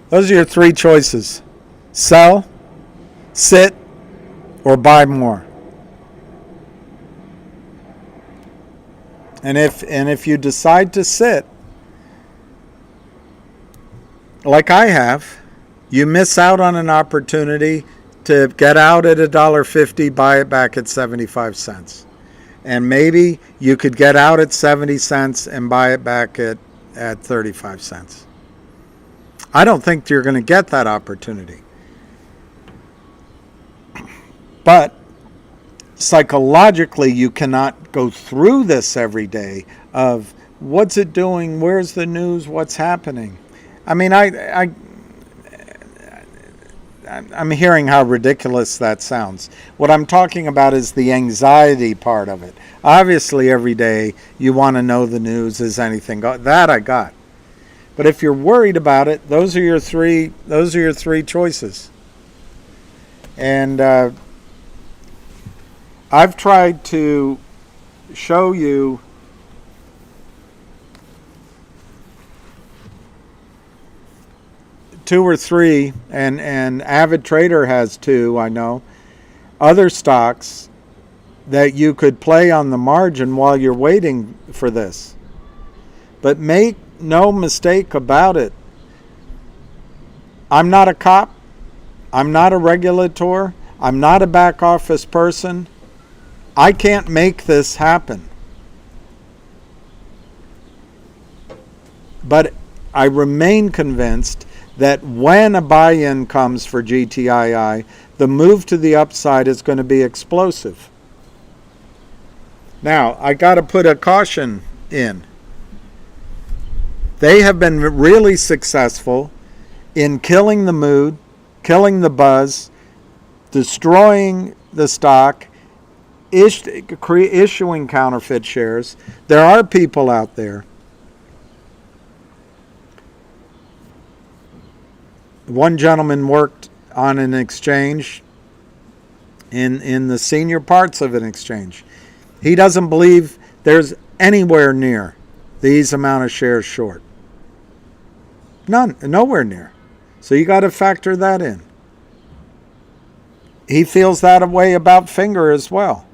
Those are your three choices. Sell, sit, or buy more. And if you decide to sit, like I have, you miss out on an opportunity to get out at $1.50, buy it back at 75 cents. And maybe you could get out at 70 cents and buy it back at 35 cents. I don't think you're going to get that opportunity. But psychologically, you cannot go through this every day of what's it doing, where's the news, what's happening. I mean, I'm hearing how ridiculous that sounds. What I'm talking about is the anxiety part of it. Obviously, every day you want to know the news. Is anything that I got? But if you're worried about it, those are your three choices. And I've tried to show you two or three, and Avid Trader has two, I know, other stocks that you could play on the margin while you're waiting for this. But make no mistake about it. I'm not a cop. I'm not a regulator. I'm not a back office person. I can't make this happen. But I remain convinced that when a buy-in comes for GTII, the move to the upside is going to be explosive. Now, I got to put a caution in. They have been really successful in killing the mood, killing the buzz, destroying the stock, issuing counterfeit shares. There are people out there. One gentleman worked on an exchange in the senior parts of an exchange. He doesn't believe there's anywhere near these amount of shares short. Nowhere near. So you got to factor that in. He feels that way about Finger as well.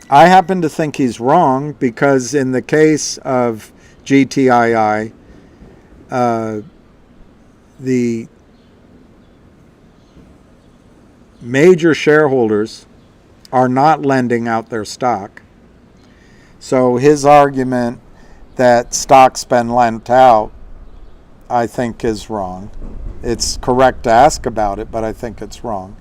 I happen to think he's wrong because in the case of GTII, the major shareholders are not lending out their stock. So his argument that stock's been lent out, I think, is wrong. It's correct to ask about it, but I think it's wrong.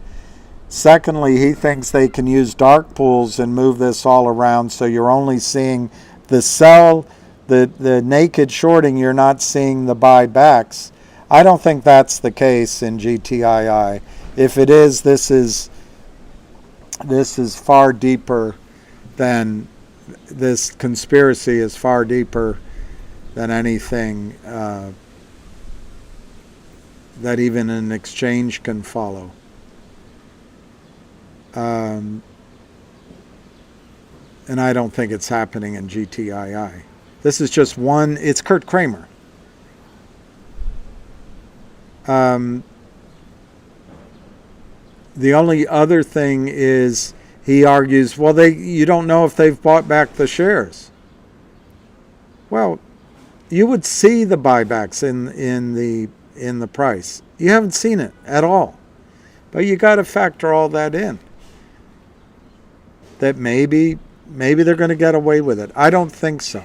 Secondly, he thinks they can use dark pools and move this all around, so you're only seeing the sell, the naked shorting, you're not seeing the buybacks. I don't think that's the case in GTII. If it is, this is far deeper than this conspiracy is far deeper than anything that even an exchange can follow. And I don't think it's happening in GTII. This is just one. It's Kurt Kramer. The only other thing is he argues, well, you don't know if they've bought back the shares. Well, you would see the buybacks in the price. You haven't seen it at all. But you got to factor all that in. That maybe they're going to get away with it. I don't think so.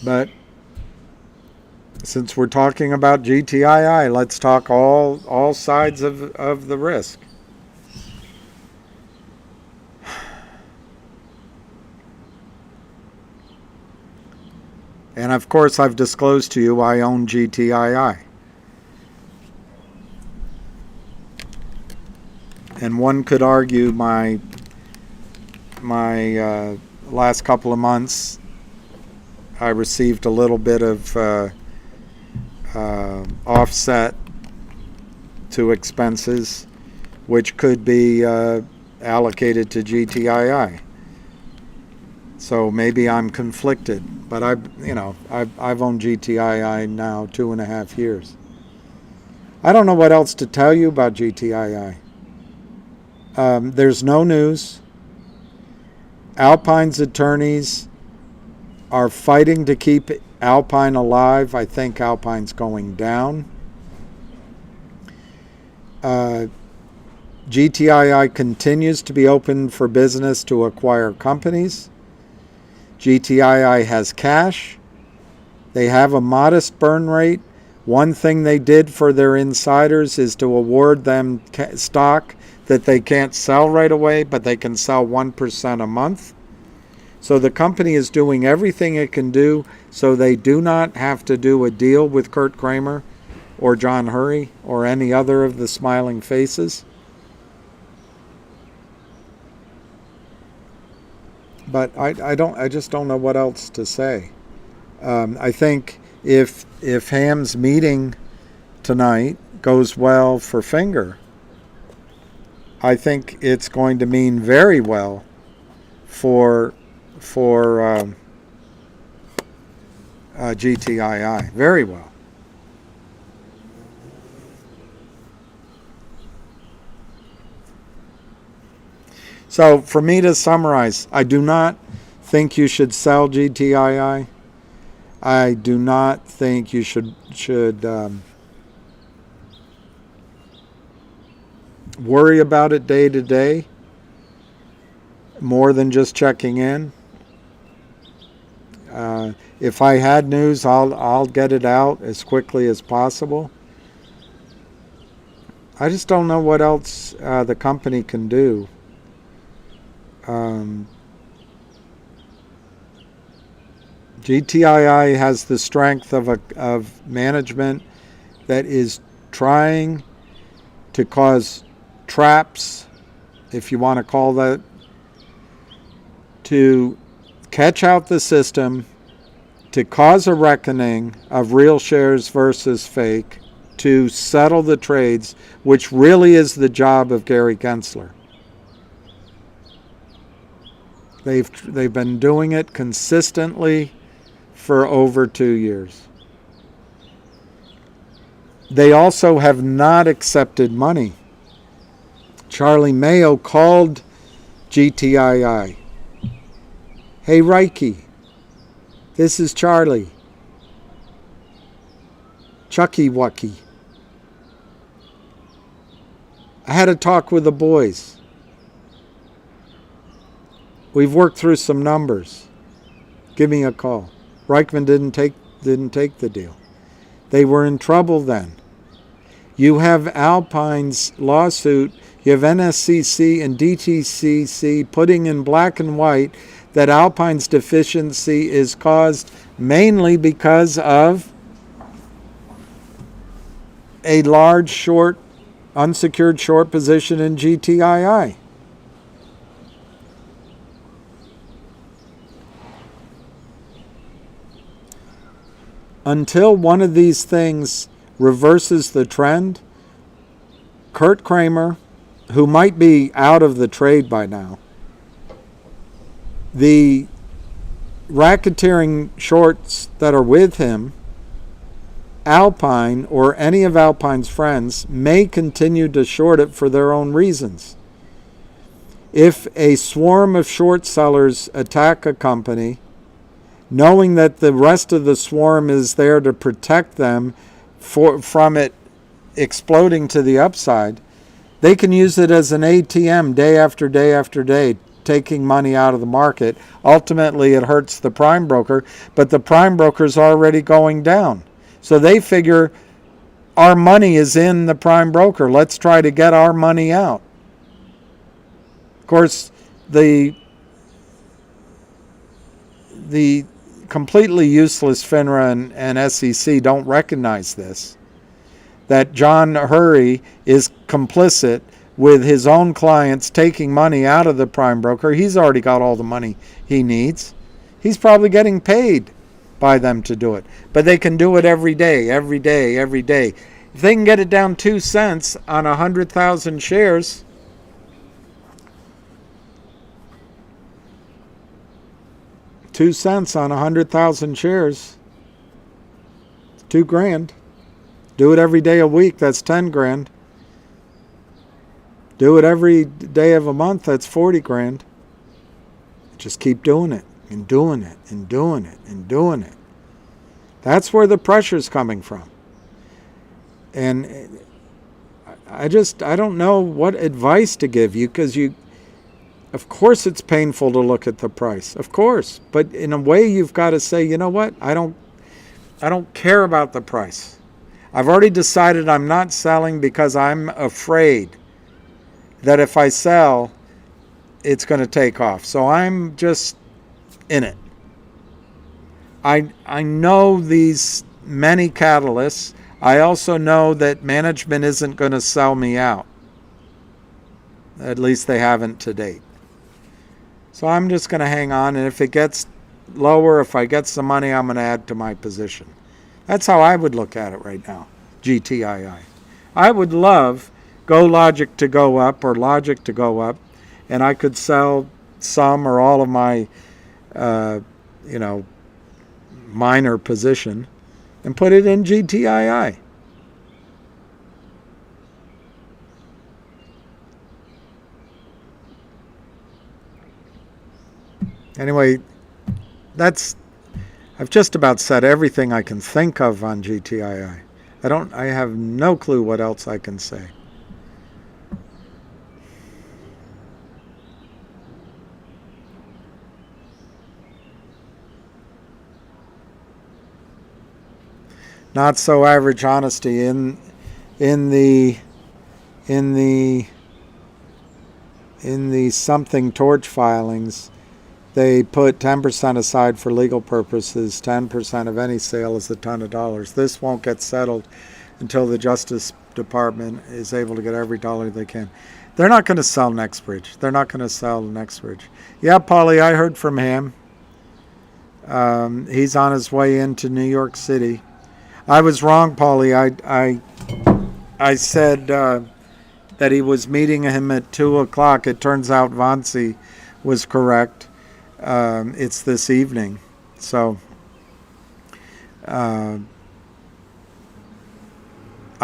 But since we're talking about GTII, let's talk all sides of the risk. And of course, I've disclosed to you I own GTII. And one could argue my last couple of months, I received a little bit of offset to expenses, which could be allocated to GTII. So maybe I'm conflicted, but I've owned GTII now 2.5 years. I don't know what else to tell you about GTII. There's no news. Alpine's attorneys are fighting to keep Alpine alive. I think Alpine's going down. GTII continues to be open for business to acquire companies. GTII has cash. They have a modest burn rate. One thing they did for their insiders is to award them stock that they can't sell right away, but they can sell 1% a month. So the company is doing everything it can do so they do not have to do a deal with Kurt Kramer or John Hurry or any other of the smiling faces. But I just don't know what else to say. I think if Ham's meeting tonight goes well for Finger, I think it's going to mean very well for GTII. Very well. So for me to summarize, I do not think you should sell GTII. I do not think you should worry about it day to day more than just checking in. If I had news, I'll get it out as quickly as possible. I just don't know what else the company can do. GTII has the strength of management that is trying to cause traps, if you want to call that, to catch out the system, to cause a reckoning of real shares versus fake, to settle the trades, which really is the job of Gary Gensler. They've been doing it consistently for over 2 years. They also have not accepted money. Charlie Mayo called GTII. Hey, Reiki, this is Charlie. Chucky Wucky. I had a talk with the boys. We've worked through some numbers. Give me a call. Reichman didn't take the deal. They were in trouble then. You have Alpine's lawsuit. You have NSCC and DTCC putting in black and white that Alpine's deficiency is caused mainly because of a large short, unsecured short position in GTII. Until one of these things reverses the trend, Kurt Kramer, who might be out of the trade by now, the racketeering shorts that are with him, Alpine or any of Alpine's friends may continue to short it for their own reasons. If a swarm of short sellers attack a company, knowing that the rest of the swarm is there to protect them from it exploding to the upside, they can use it as an ATM day after day after day, taking money out of the market. Ultimately, it hurts the prime broker, but the prime broker's already going down. So they figure our money is in the prime broker. Let's try to get our money out. Of course, the completely useless FINRA and SEC don't recognize this, that John Hurry is complicit with his own clients taking money out of the prime broker. He's already got all the money he needs. He's probably getting paid by them to do it. But they can do it every day, every day, every day. If they can get it down 2 cents on 100,000 shares, $0.02 on 100,000 shares, $2,000. Do it every day a week, that's $10,000. Do it every day of a month, that's $40,000. Just keep doing it and doing it and doing it and doing it. That's where the pressure's coming from. And I don't know what advice to give you, because of course it's painful to look at the price, of course, but in a way you've got to say, you know what, I don't care about the price. I've already decided I'm not selling because I'm afraid that if I sell, it's going to take off. So I'm just in it. I know these many catalysts. I also know that management isn't going to sell me out. At least they haven't to date. So I'm just going to hang on, and if it gets lower, if I get some money, I'm going to add to my position. That's how I would look at it right now, GTII. I would love GoLogic to go up or Logic to go up, and I could sell some or all of my, minor position and put it in GTII. Anyway, I've just about said everything I can think of on GTII. I have no clue what else I can say. Not so average honesty in the something torch filings. They put 10% aside for legal purposes. 10% of any sale is a ton of dollars. This won't get settled until the Justice Department is able to get every dollar they can. They're not going to sell Nextbridge. They're not going to sell Nextbridge. Yeah, Paulie, I heard from him. He's on his way into New York City. I was wrong, Paulie. I said that he was meeting him at 2 o'clock. It turns out Vansi was correct. It's this evening. So I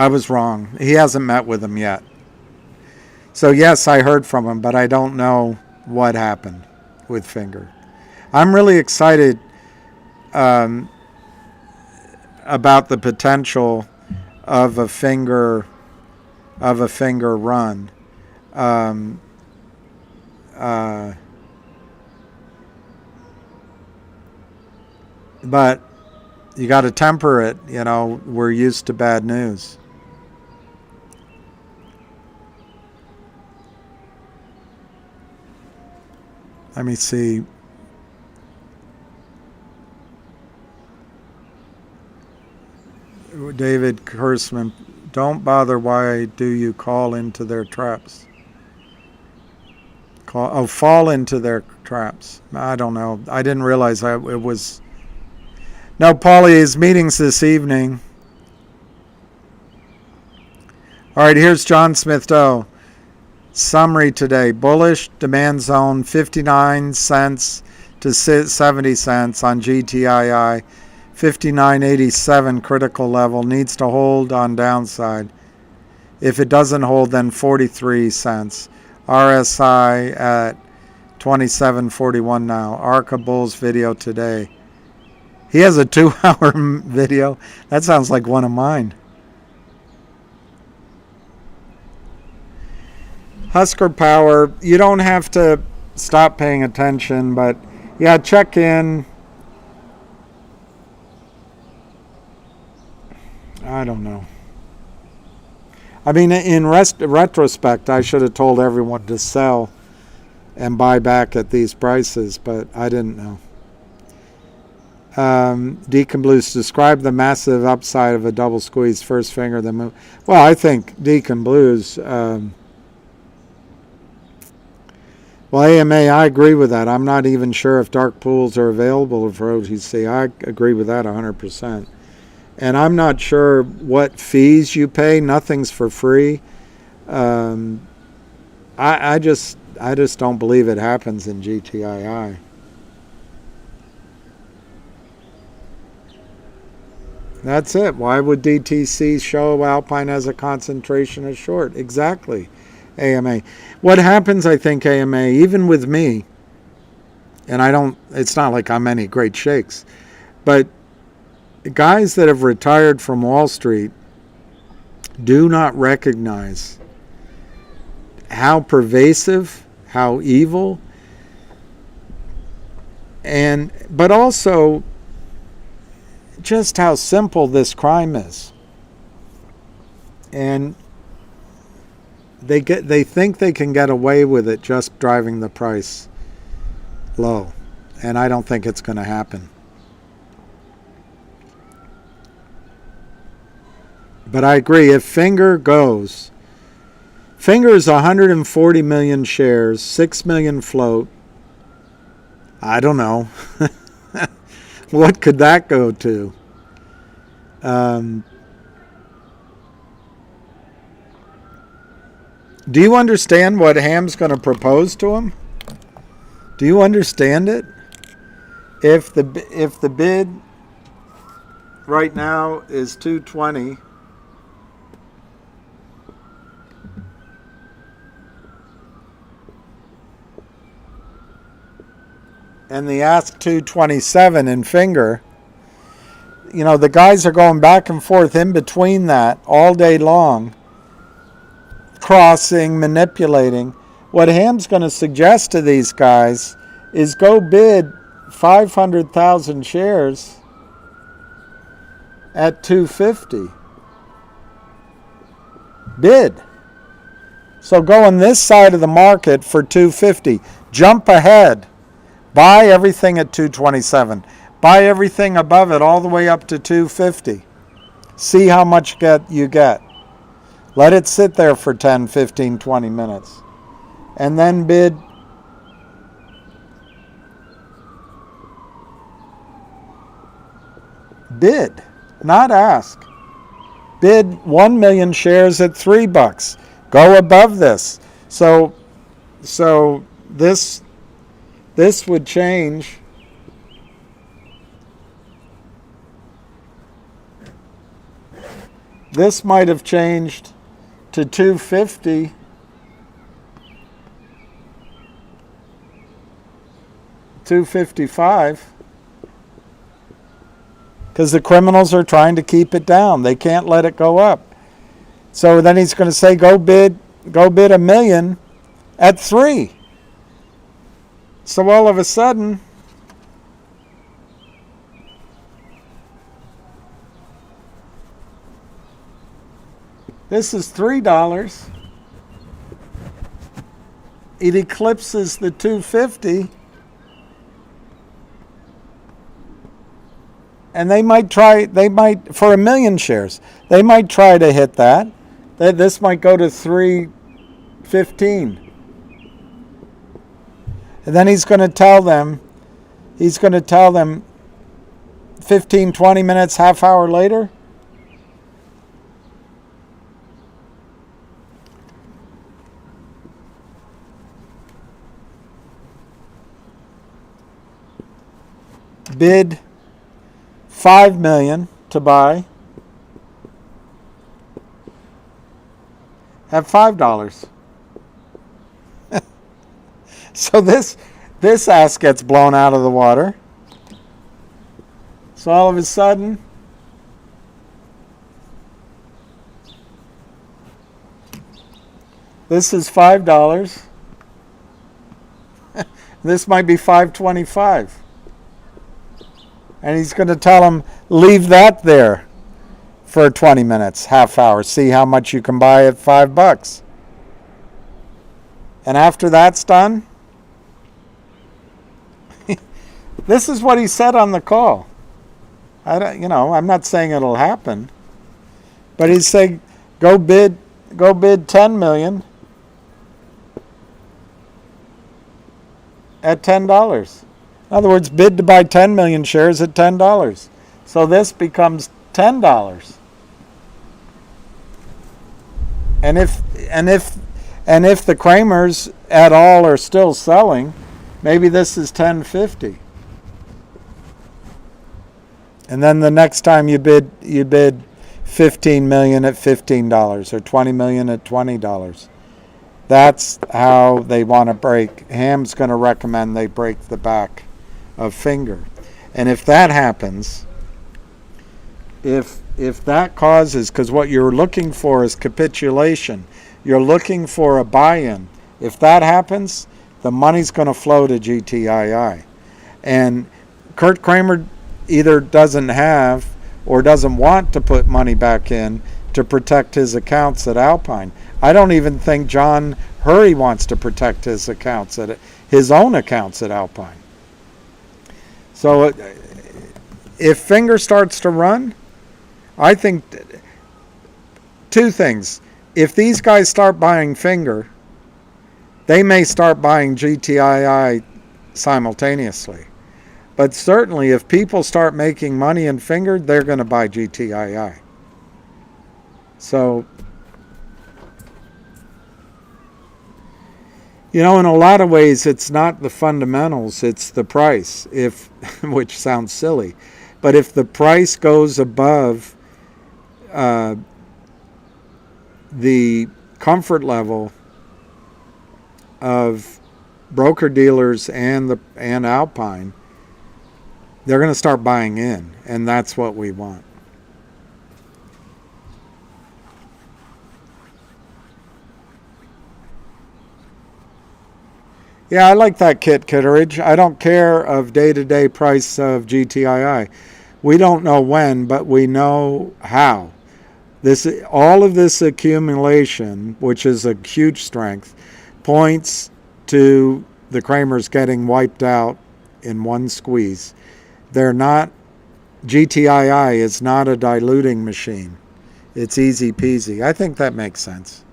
was wrong. He hasn't met with him yet. So yes, I heard from him, but I don't know what happened with Finger. I'm really excited about the potential of a finger run. But you got to temper it. We're used to bad news. Let me see. David Kursman, don't bother. Why do you call into their traps? Fall into their traps. I don't know. I didn't realize it was. No, Paulie, his meeting's this evening. All right, here's John Smith Doe. Summary today. Bullish demand zone 59 cents to 70 cents on GTII. 59.87 critical level, needs to hold on downside. If it doesn't hold, then 43 cents. RSI at 27.41 now. Arca Bulls video today. He has a 2-hour video. That sounds like one of mine. Husker Power, you don't have to stop paying attention, but yeah, check in. I don't know. I mean, in retrospect, I should have told everyone to sell and buy back at these prices, but I didn't know. Deacon Blues, describe the massive upside of a double squeeze first finger that move. Well, I think Deacon Blues. Well, AMA, I agree with that. I'm not even sure if dark pools are available for OTC. I agree with that 100%. And I'm not sure what fees you pay. Nothing's for free. I just don't believe it happens in GTII. That's it. Why would DTC show Alpine as a concentration of short? Exactly, AMA. What happens, I think, AMA, even with me, and it's not like I'm any great shakes, but guys that have retired from Wall Street do not recognize how pervasive, how evil, but also just how simple this crime is. And they think they can get away with it just driving the price low. And I don't think it's going to happen. But I agree, if Finger goes, Finger is 140 million shares, 6 million float. I don't know. What could that go to? Do you understand what Ham's going to propose to him? Do you understand it? If the bid right now is 220, and the ask 227 in Finger, the guys are going back and forth in between that all day long, crossing, manipulating. What Ham's going to suggest to these guys is go bid 500,000 shares at 250. Bid. So go on this side of the market for 250. Jump ahead. Buy everything at 227. Buy everything above it all the way up to 250. See how much you get. Let it sit there for 10, 15, 20 minutes. And then bid. Bid, not ask. Bid 1 million shares at $3. Go above this. So this would change. This might have changed to 250. $255. Because the criminals are trying to keep it down. They can't let it go up. So then he's going to say, go bid $1 million at $3. So all of a sudden, this is $3. It eclipses the 250. And they might, for 1 million shares, they might try to hit that. This might go to 315. And then he's going to tell them 15, 20 minutes, half hour later, bid 5 million to buy at $5. So this ass gets blown out of the water. So all of a sudden, this is $5. This might be $5.25. And he's going to tell them, leave that there for 20 minutes, half hour. See how much you can buy at $5. And after that's done, this is what he said on the call. I'm not saying it'll happen, but he's saying, go bid 10 million at $10. In other words, bid to buy 10 million shares at $10. So this becomes $10. And if the Kramers at all are still selling, maybe this is $10.50. And then the next time you bid 15 million at $15 or 20 million at $20. That's how they want to break. Ham's going to recommend they break the back of Finger. And if that happens, if that causes, because what you're looking for is capitulation, you're looking for a buy-in. If that happens, the money's going to flow to GTII. And Kurt Kramer either doesn't have or doesn't want to put money back in to protect his accounts at Alpine. I don't even think John Hurry wants to protect his accounts his own accounts at Alpine. So if Finger starts to run, I think two things. If these guys start buying Finger, they may start buying GTII simultaneously. But certainly if people start making money in Finger, they're going to buy GTII. So, in a lot of ways, it's not the fundamentals, it's the price, which sounds silly. But if the price goes above the comfort level of broker dealers and Alpine, they're going to start buying in, and that's what we want. Yeah, I like that, Kit Kitteridge. I don't care of day-to-day price of GTII. We don't know when, but we know how. All of this accumulation, which is a huge strength, points to the Kramers getting wiped out in one squeeze. GTII is not a diluting machine. It's easy peasy. I think that makes sense.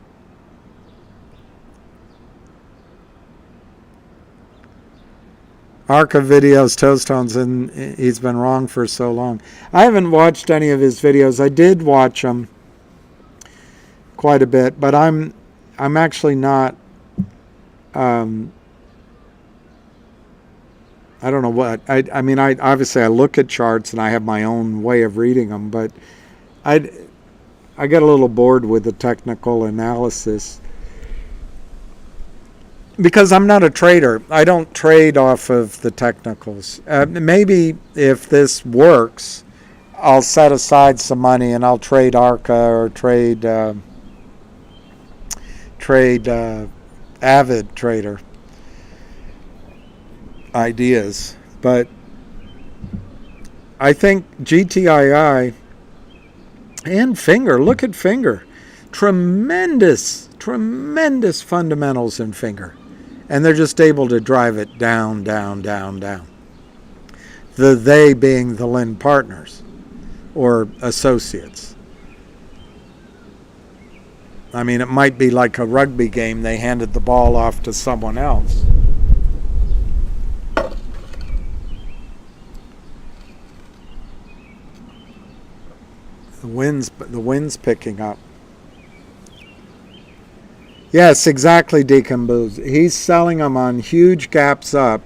Arca videos, Toestones, and he's been wrong for so long. I haven't watched any of his videos. I did watch them quite a bit, but I'm actually not. I don't know what I mean. I obviously I look at charts and I have my own way of reading them, but I get a little bored with the technical analysis. Because I'm not a trader. I don't trade off of the technicals. Maybe if this works, I'll set aside some money and I'll trade Arca or trade Avid Trader ideas. But I think GTII and Finger, look at Finger. Tremendous fundamentals in Finger. And they're just able to drive it down, down, down, down. They being the Lynn partners or associates. I mean, it might be like a rugby game. They handed the ball off to someone else. The wind's picking up. Yes, exactly, Deacon Booz. He's selling them on huge gaps up,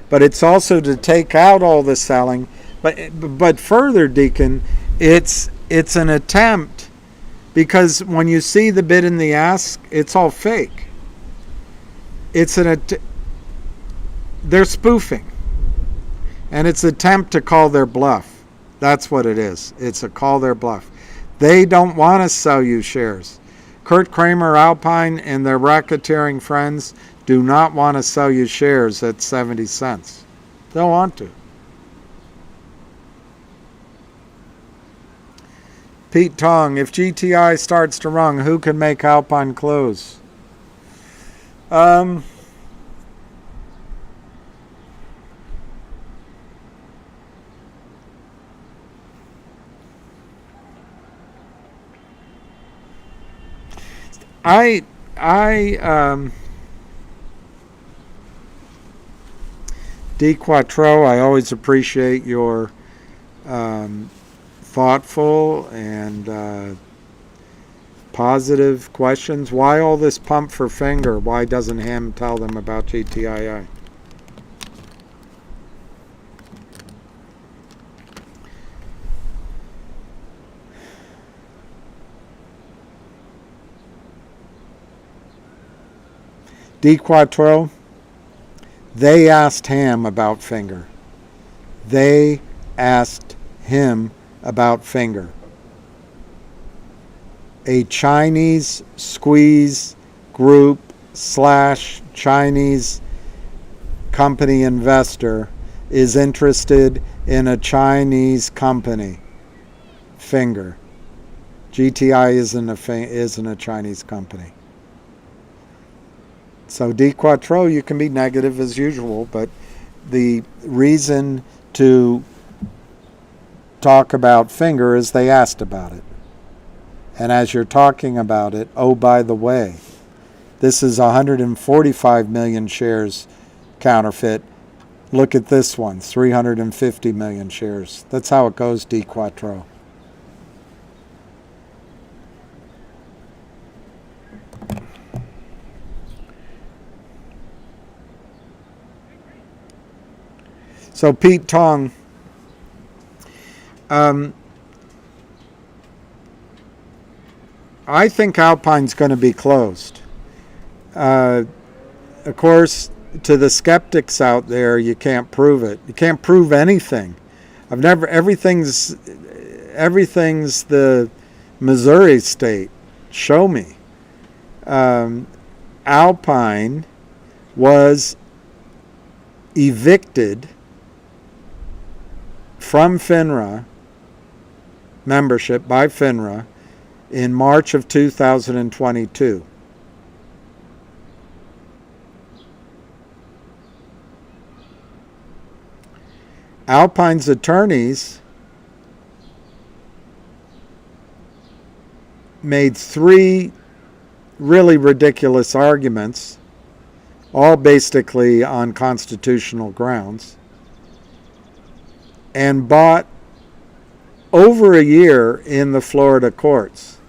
but it's also to take out all the selling. But further, Deacon, it's an attempt, because when you see the bid and the ask, it's all fake. They're spoofing, and it's an attempt to call their bluff. That's what it is. It's a call their bluff. They don't want to sell you shares. Kurt Kramer, Alpine, and their racketeering friends do not want to sell you shares at 70 cents. They don't want to. Pete Tong, if GTI starts to run, who can make Alpine close? D. Quattro, I always appreciate your thoughtful and positive questions. Why all this pump for Finger? Why doesn't Ham tell them about GTII? D. Quattro, they asked Ham about Finger. They asked him about Finger. A Chinese squeeze group / Chinese company investor is interested in a Chinese company, Finger. GTI isn't a Chinese company. So D. Quattro, you can be negative as usual, but the reason to talk about Finger is they asked about it. And as you're talking about it, oh, by the way, this is 145 million shares counterfeit. Look at this one, 350 million shares. That's how it goes, D. Quattro. So Pete Tong, I think Alpine's going to be closed. Of course, to the skeptics out there, you can't prove it. You can't prove anything. Everything's the Missouri state. Show me. Alpine was evicted from FINRA membership by FINRA in March of 2022. Alpine's attorneys made 3 really ridiculous arguments, all basically on constitutional grounds, and bought over a year in the Florida courts.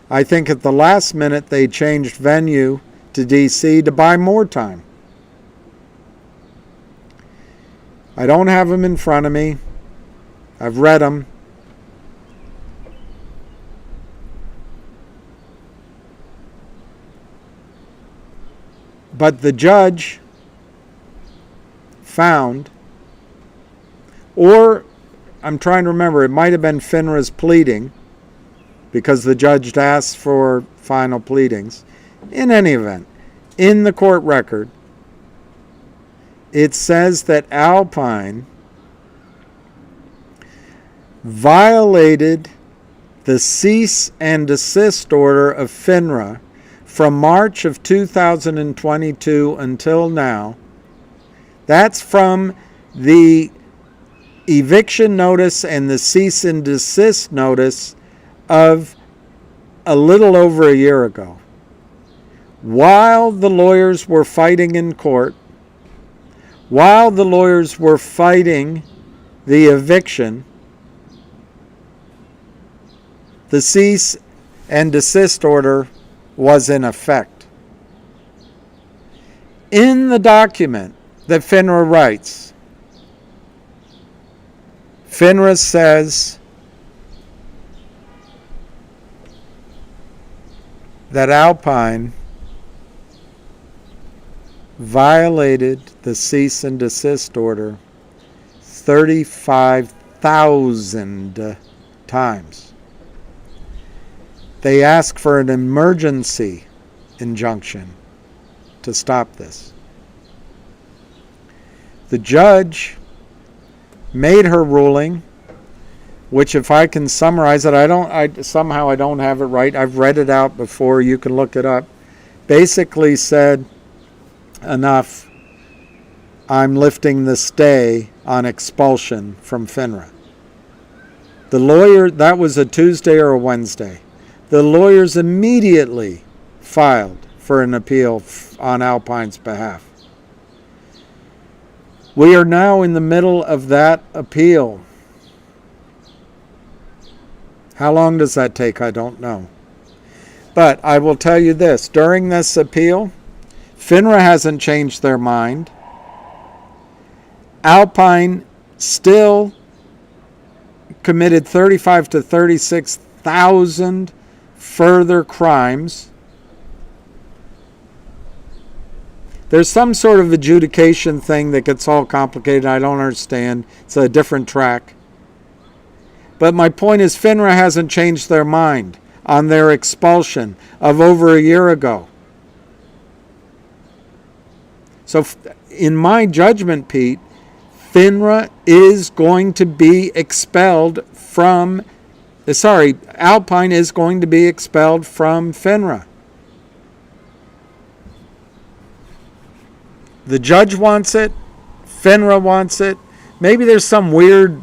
I think at the last minute they changed venue to D.C. to buy more time. I don't have them in front of me. I've read them. But the judge found, or I'm trying to remember, it might have been FINRA's pleading, because the judge asked for final pleadings. In any event, in the court record, it says that Alpine violated the cease and desist order of FINRA from March of 2022 until now. That's from the eviction notice and the cease and desist notice of a little over a year ago. While the lawyers were fighting in court, while the lawyers were fighting the eviction, the cease and desist order was in effect. In the document that FINRA writes, FINRA says that Alpine violated the cease and desist order 35,000 times. They ask for an emergency injunction to stop this. The judge made her ruling, which, if I can summarize it, I don't have it right. I've read it out before. You can look it up. Basically said, enough. I'm lifting the stay on expulsion from FINRA. The lawyer, that was a Tuesday or a Wednesday. The lawyers immediately filed for an appeal on Alpine's behalf. We are now in the middle of that appeal. How long does that take? I don't know. But I will tell you this. During this appeal, FINRA hasn't changed their mind. Alpine still committed 35 to 36,000 further crimes. There's some sort of adjudication thing that gets all complicated. I don't understand. It's a different track. But my point is, FINRA hasn't changed their mind on their expulsion of over a year ago. So in my judgment, Pete, FINRA is going to be expelled from, Alpine is going to be expelled from FINRA. The judge wants it. FINRA wants it. Maybe there's some weird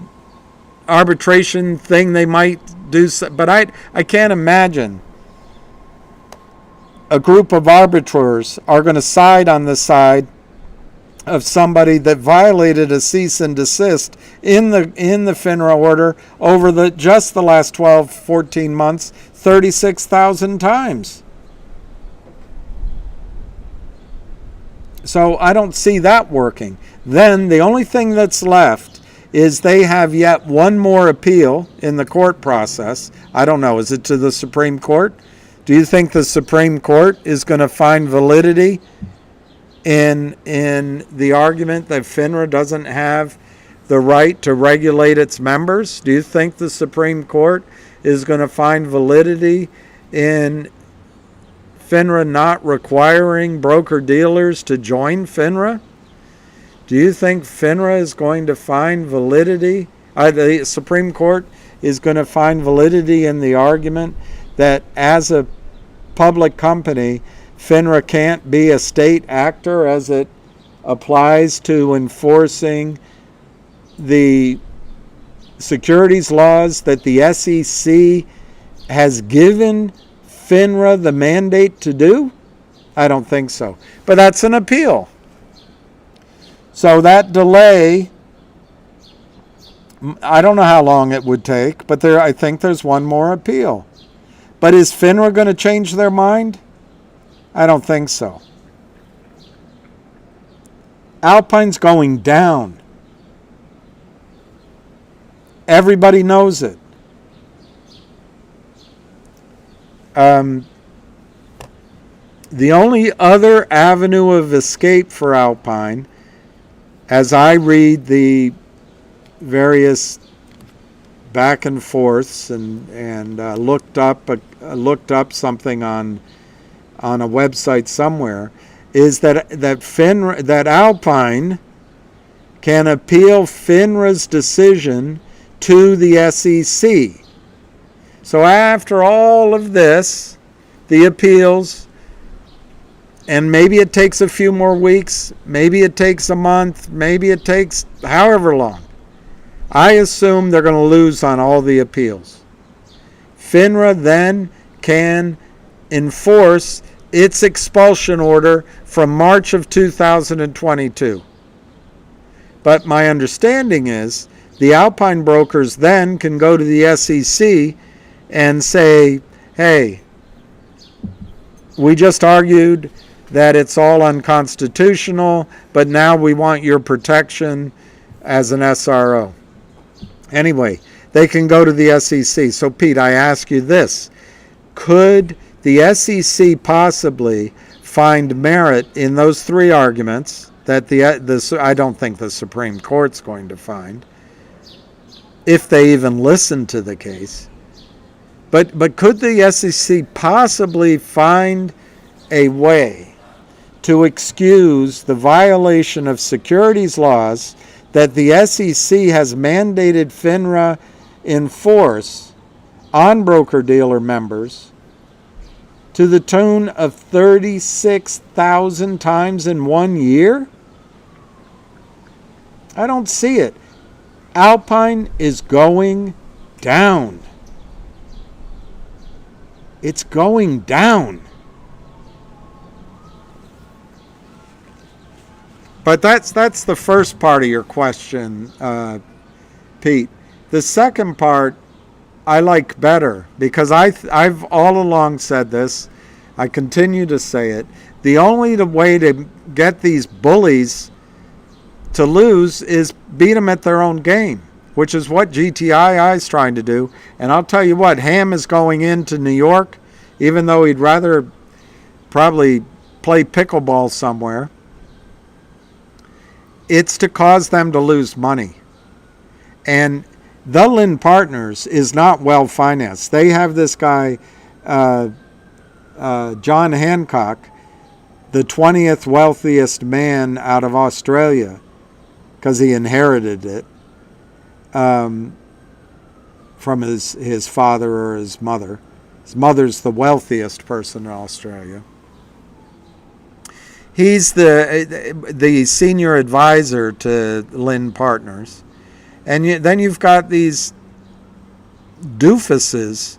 arbitration thing they might do, but I can't imagine a group of arbitrators are going to side on the side of somebody that violated a cease and desist in the FINRA order over just the last 12, 14 months, 36,000 times. So I don't see that working. Then the only thing that's left is they have yet one more appeal in the court process. I don't know, is it to the Supreme Court? Do you think the Supreme Court is going to find validity in the argument that FINRA doesn't have the right to regulate its members? Do you think the Supreme Court is going to find validity in FINRA not requiring broker-dealers to join FINRA? Do you think FINRA is going to find validity, the Supreme Court is going to find validity in the argument that as a public company, FINRA can't be a state actor as it applies to enforcing the securities laws that the SEC has given FINRA the mandate to do? I don't think so. But that's an appeal. So that delay, I don't know how long it would take, but I think there's one more appeal. But is FINRA going to change their mind? I don't think so. Alpine's going down. Everybody knows it. The only other avenue of escape for Alpine, as I read the various back and forths and looked up something on a website somewhere, is that Alpine can appeal FINRA's decision to the SEC. So after all of this, the appeals, and maybe it takes a few more weeks, maybe it takes a month, maybe it takes however long, I assume they're going to lose on all the appeals. FINRA then can enforce its expulsion order from March of 2022. But my understanding is the Alpine brokers then can go to the SEC and say, hey, we just argued that it's all unconstitutional, but now we want your protection as an SRO. Anyway, they can go to the SEC. So, Pete, I ask you this. Could the SEC possibly find merit in those three arguments that I don't think the Supreme Court's going to find, if they even listen to the case? But could the SEC possibly find a way to excuse the violation of securities laws that the SEC has mandated FINRA enforce on broker-dealer members to the tune of 36,000 times in 1 year? I don't see it. Alpine is going down. It's going down. But that's the first part of your question, Pete. The second part I like better, because I've all along said this. I continue to say it. The only way to get these bullies to lose is beat them at their own game, which is what GTII is trying to do. And I'll tell you what, Ham is going into New York, even though he'd rather probably play pickleball somewhere. It's to cause them to lose money. And the Lynn Partners is not well financed. They have this guy, John Hancock, the 20th wealthiest man out of Australia, because he inherited it from his father or his mother. His mother's the wealthiest person in Australia. He's the senior advisor to Lynn Partners. And then you've got these doofuses,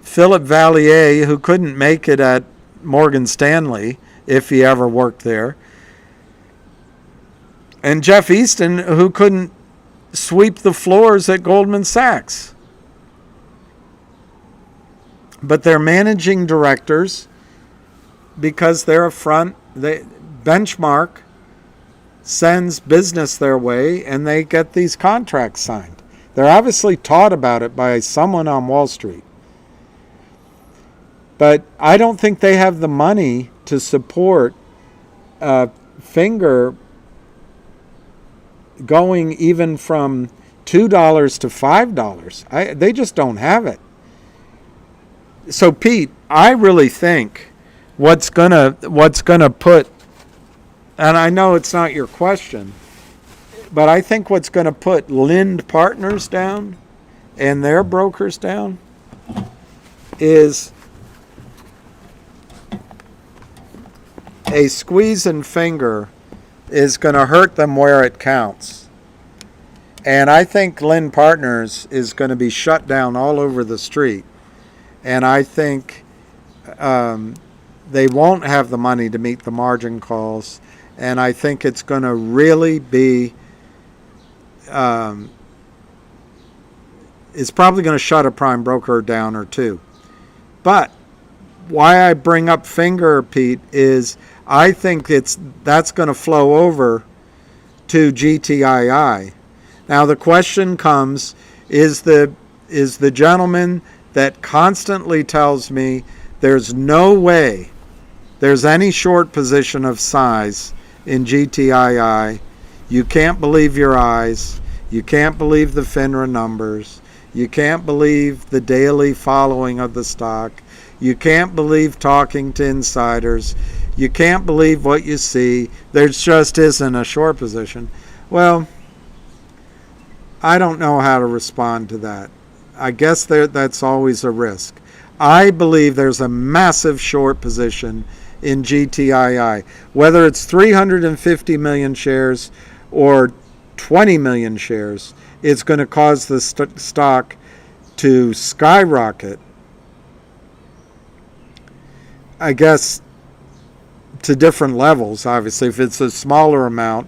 Philip Vallier, who couldn't make it at Morgan Stanley if he ever worked there, and Jeff Easton, who couldn't sweep the floors at Goldman Sachs. But they're managing directors because they're Benchmark sends business their way and they get these contracts signed. They're obviously taught about it by someone on Wall Street. But I don't think they have the money to support Finger going even from $2 to $5. They just don't have it. So Pete, I really think what's gonna put, and I know it's not your question, but I think what's gonna put Lind Partners down and their brokers down is a squeeze and finger is going to hurt them where it counts. And I think Lind Partners is going to be shut down all over the street. And I think they won't have the money to meet the margin calls. And I think it's going to really be, it's probably going to shut a prime broker down or two. But why I bring up Finger, Pete, is I think that's going to flow over to GTII. Now the question comes, is the gentleman that constantly tells me there's no way there's any short position of size in GTII, you can't believe your eyes, you can't believe the FINRA numbers, you can't believe the daily following of the stock, you can't believe talking to insiders, you can't believe what you see, there just isn't a short position. Well, I don't know how to respond to that. I guess that's always a risk. I believe there's a massive short position in GTII. Whether it's 350 million shares or 20 million shares, it's going to cause the stock to skyrocket, I guess, to different levels. Obviously, if it's a smaller amount,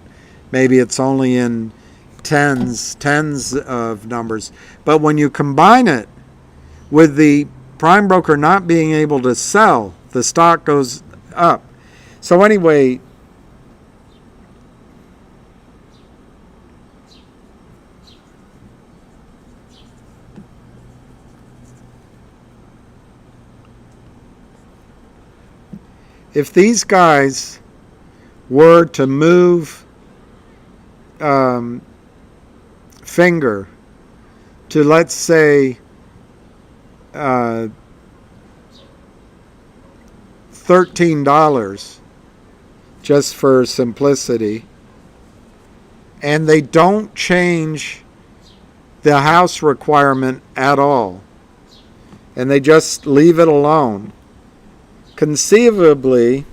maybe it's only in tens of numbers. But when you combine it with the prime broker not being able to sell, the stock goes up. So anyway, if these guys were to move Finger to, let's say, $13, just for simplicity, and they don't change the house requirement at all, and they just leave it alone, conceivably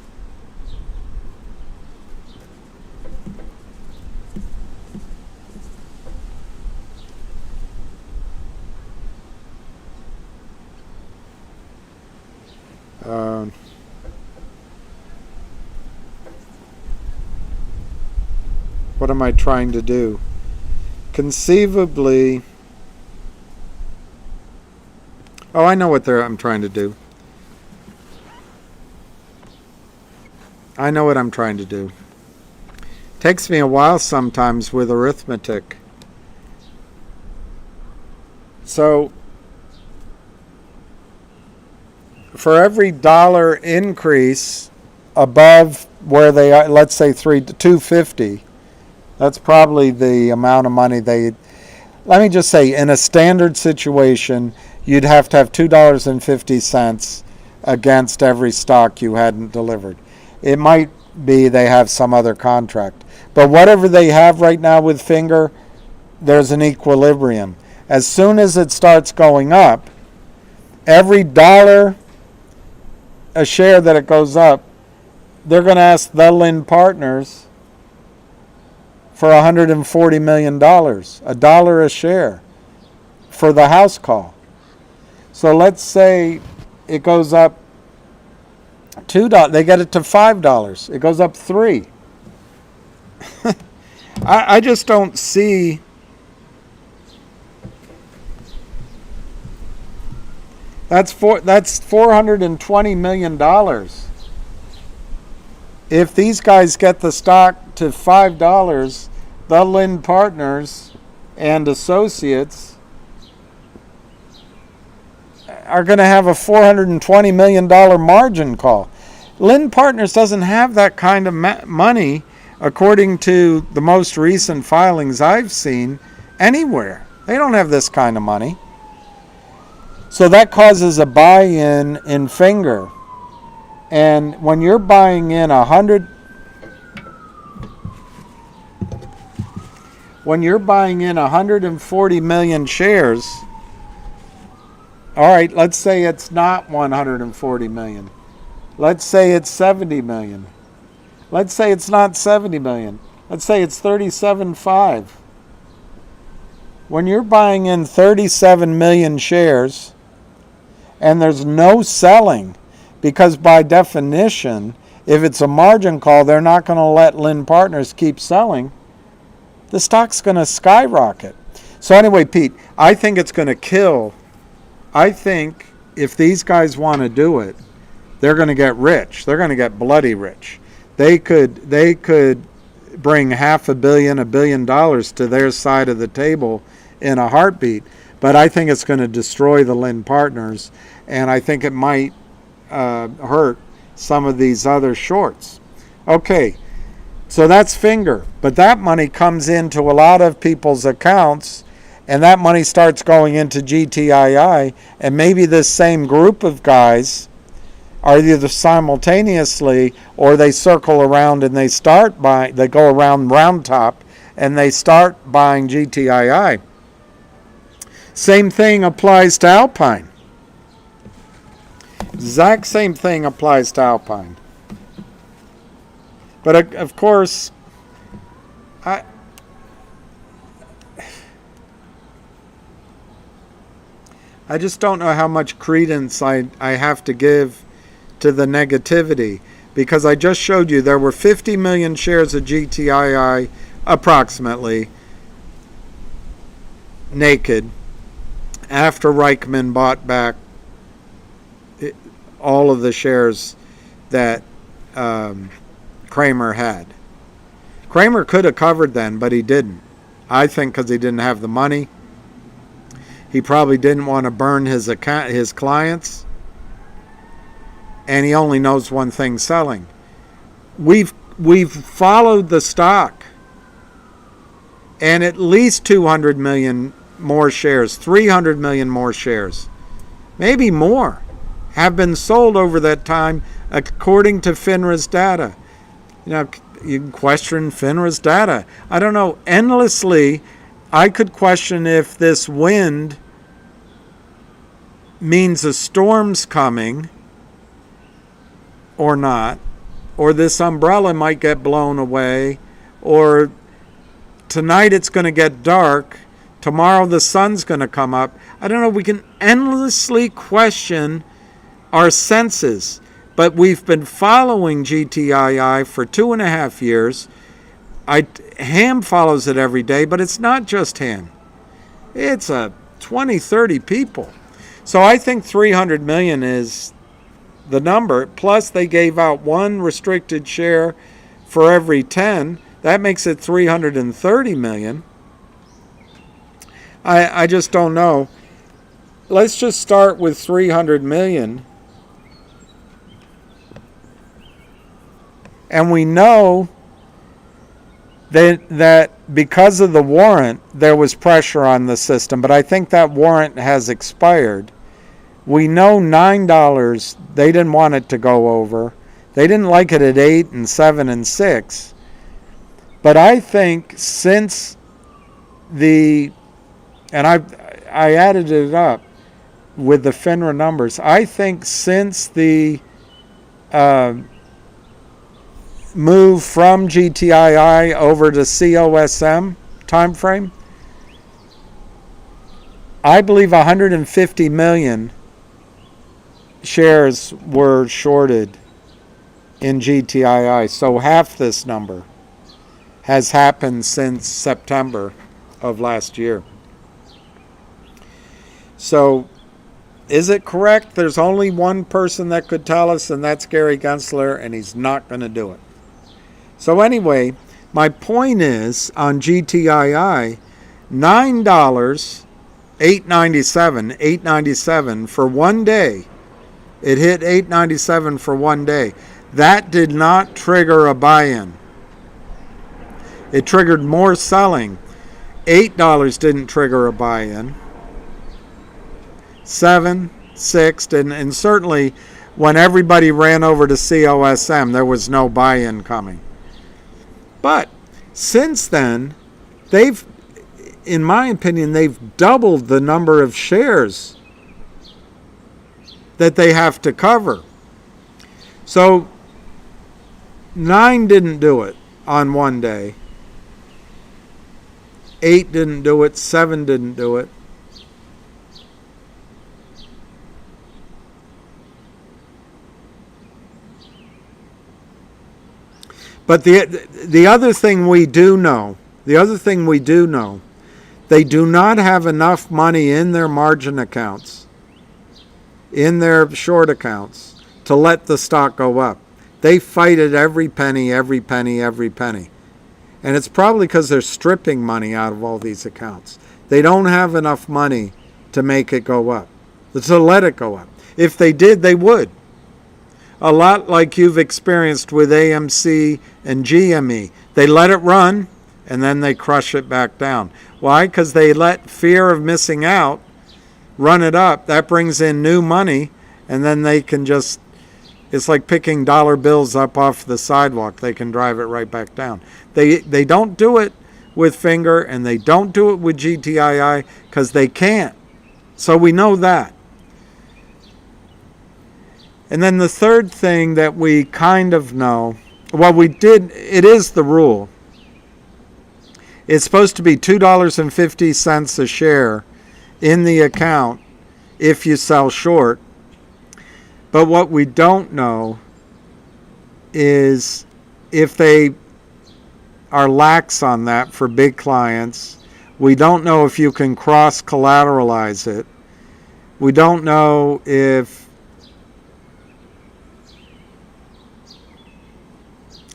what am I trying to do? Conceivably, I know what I'm trying to do. I know what I'm trying to do. Takes me a while sometimes with arithmetic. So, for every dollar increase above where they are, let's say $2.50, that's probably the amount of money let me just say, in a standard situation, you'd have to have $2.50 against every stock you hadn't delivered. It might be they have some other contract. But whatever they have right now with Finger, there's an equilibrium. As soon as it starts going up, every dollar a share that it goes up, they're going to ask the Lind Partners for $140 million, $1 a share for the house call. So let's say it goes up $2, they get it to $5, it goes up $3. I just don't see. That's $420 million. If these guys get the stock to $5, the Lind Partners and associates are going to have a $420 million margin call. Lynn Partners doesn't have that kind of money, according to the most recent filings I've seen, anywhere. They don't have this kind of money. So that causes a buy-in in Finger. And when you're buying in 140 million shares, all right, let's say it's not 140 million. Let's say it's 70 million. Let's say it's not 70 million. Let's say it's 37.5. When you're buying in 37 million shares and there's no selling, because by definition, if it's a margin call, they're not going to let Lynn Partners keep selling, the stock's going to skyrocket. So anyway, Pete, I think it's going to kill. I think if these guys want to do it, they're going to get rich. They're going to get bloody rich. They could bring $500 million, $1 billion to their side of the table in a heartbeat. But I think it's going to destroy the Lynn Partners, and I think it might hurt some of these other shorts. Okay, so that's Finger. But that money comes into a lot of people's accounts, and that money starts going into GTII, and maybe this same group of guys are either simultaneously or they circle around and they start buying, they go around round top and they start buying GTII. Same thing applies to Alpine. Exact same thing applies to Alpine. But of course, I just don't know how much credence I have to give to the negativity, because I just showed you there were 50 million shares of GTII approximately naked after Reichman bought back all of the shares that Kramer had. Kramer could have covered then, but he didn't. I think because he didn't have the money. He probably didn't want to burn his clients. And he only knows one thing: selling. We've followed the stock, and at least 200 million more shares, 300 million more shares, maybe more, have been sold over that time, according to FINRA's data. You can question FINRA's data. I don't know, endlessly. I could question if this wind means a storm's coming or not, or this umbrella might get blown away, or tonight it's going to get dark, tomorrow the sun's going to come up. I don't know, we can endlessly question our senses, but we've been following GTII for 2.5 years. Ham follows it every day, but it's not just Ham. It's 20, 30 people. So I think 300 million is the number, plus they gave out one restricted share for every 10. That makes it 330 million. I just don't know. Let's just start with 300 million. And we know that because of the warrant, there was pressure on the system, but I think that warrant has expired. We know $9, they didn't want it to go over. They didn't like it at 8 and 7 and 6. But I think since I added it up with the FINRA numbers, I think since the move from GTII over to COSM time frame, I believe 150 million shares were shorted in GTII. So half this number has happened since September of last year. So is it correct? There's only one person that could tell us, and that's Gary Gensler, and he's not going to do it. So anyway, my point is on GTII, $9, $8.97 for one day. It hit $8.97 for one day. That did not trigger a buy-in. It triggered more selling. $8 didn't trigger a buy-in. 7, 6 didn't, and certainly when everybody ran over to COSM, there was no buy-in coming. But since then, in my opinion, they've doubled the number of shares that they have to cover. So 9 didn't do it on one day. 8 didn't do it. 7 didn't do it. But the other thing we do know, they do not have enough money in their margin accounts, in their short accounts, to let the stock go up. They fight it every penny, every penny, every penny. And it's probably because they're stripping money out of all these accounts. They don't have enough money to make it go up, to let it go up. If they did, they would. A lot like you've experienced with AMC and GME. They let it run, and then they crush it back down. Why? Because they let fear of missing out run it up. That brings in new money, and then they can just, it's like picking dollar bills up off the sidewalk. They can drive it right back down. They don't do it with Finger, and they don't do it with GTII because they can't. So we know that. And then the third thing that we kind of know, well, it is the rule. It's supposed to be $2.50 a share in the account if you sell short. But what we don't know is if they are lax on that for big clients. We don't know if you can cross-collateralize it. We don't know if...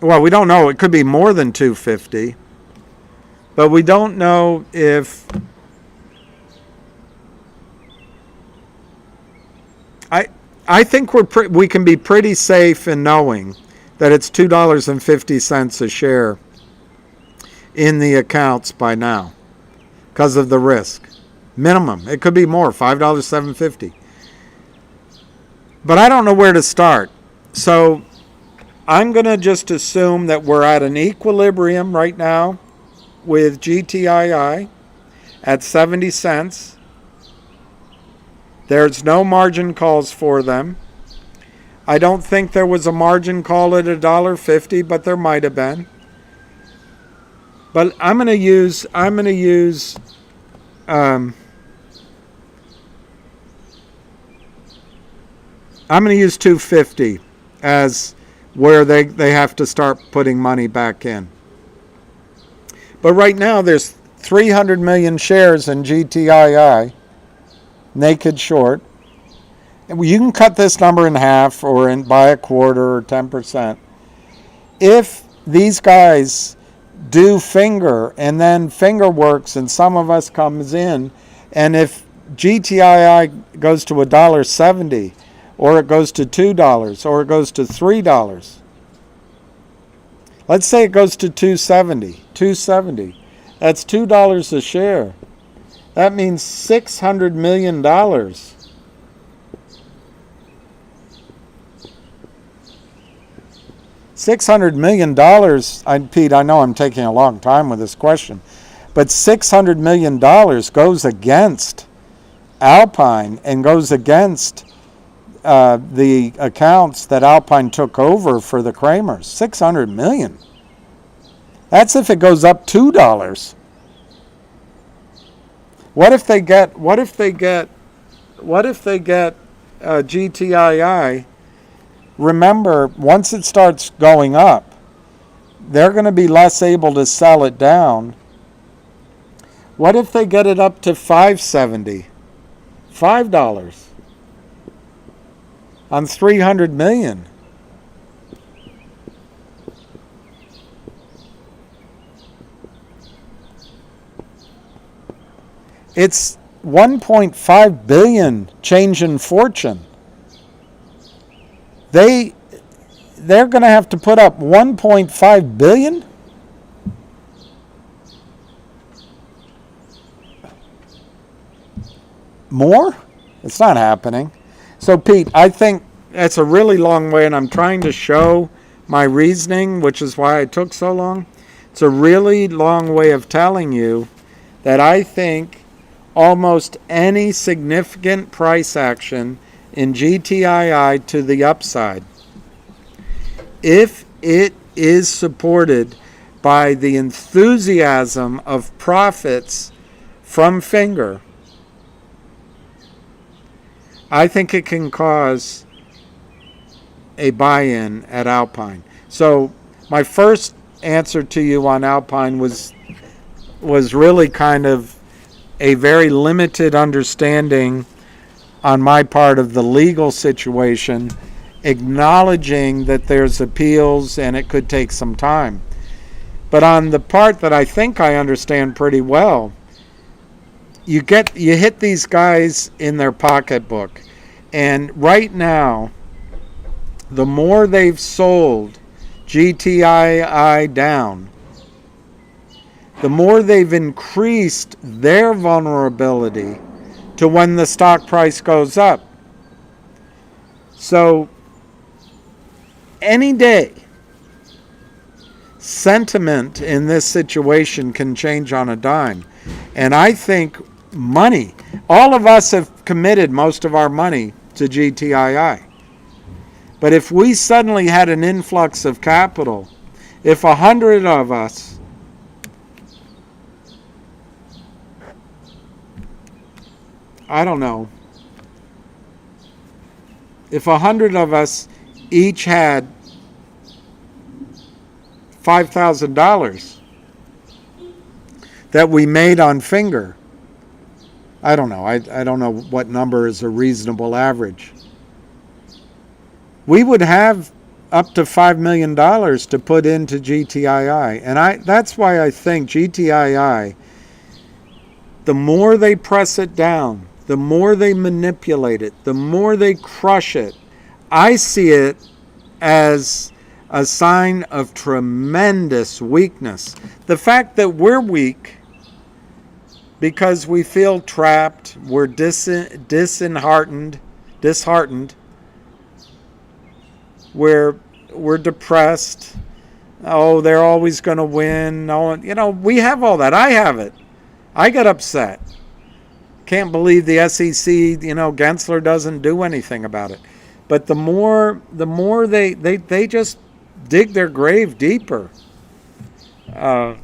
Well, we don't know. It could be more than $2.50. But we don't know if... I think we can be pretty safe in knowing that it's $2.50 a share in the accounts by now because of the risk. Minimum. It could be more, $5.750. But I don't know where to start. So I'm going to just assume that we're at an equilibrium right now with GTII at 70 cents. There's no margin calls for them. I don't think there was a margin call at $1.50, but there might have been. But I'm going to use $2.50 as where they have to start putting money back in. But right now there's 300 million shares in GTII, naked short. You can cut this number in half or by a quarter or 10%. If these guys do Finger and then Finger works and some of us comes in, and if GTII goes to $1.70 or it goes to $2 or it goes to $3, let's say it goes to $2.70. That's $2 a share. That means $600 million. $600 million, Pete, I know I'm taking a long time with this question, but $600 million goes against Alpine and goes against the accounts that Alpine took over for the Kramers. $600 million. That's if it goes up $2. What if they get GTII? Remember, once it starts going up, they're going to be less able to sell it down. What if they get it up to $5.70? $5 on 300 million. It's 1.5 billion change in fortune. they're going to have to put up 1.5 billion. More? It's not happening. So, Pete, I think that's a really long way, and I'm trying to show my reasoning, which is why it took so long. It's a really long way of telling you that I think almost any significant price action in GTII to the upside, if it is supported by the enthusiasm of profits from Finger, I think it can cause a buy-in at Alpine. So my first answer to you on Alpine was really kind of a very limited understanding on my part of the legal situation, acknowledging that there's appeals and it could take some time. But on the part that I think I understand pretty well, you hit these guys in their pocketbook, and right now, the more they've sold GTII down, the more they've increased their vulnerability to when the stock price goes up. So, any day, sentiment in this situation can change on a dime. And I think money, all of us have committed most of our money to GTII. But if we suddenly had an influx of capital, if 100 of us if 100 of us each had $5,000 that we made on Finger, I don't know. I don't know what number is a reasonable average. We would have up to $5 million to put into GTII. And that's why I think GTII, the more they press it down, the more they manipulate it, the more they crush it, I see it as a sign of tremendous weakness. The fact that we're weak because we feel trapped, we're disheartened, we're depressed. Oh, they're always going to win. Oh, we have all that. I have it. I get upset. Can't believe the SEC, Gensler doesn't do anything about it. But the more they just dig their grave deeper. And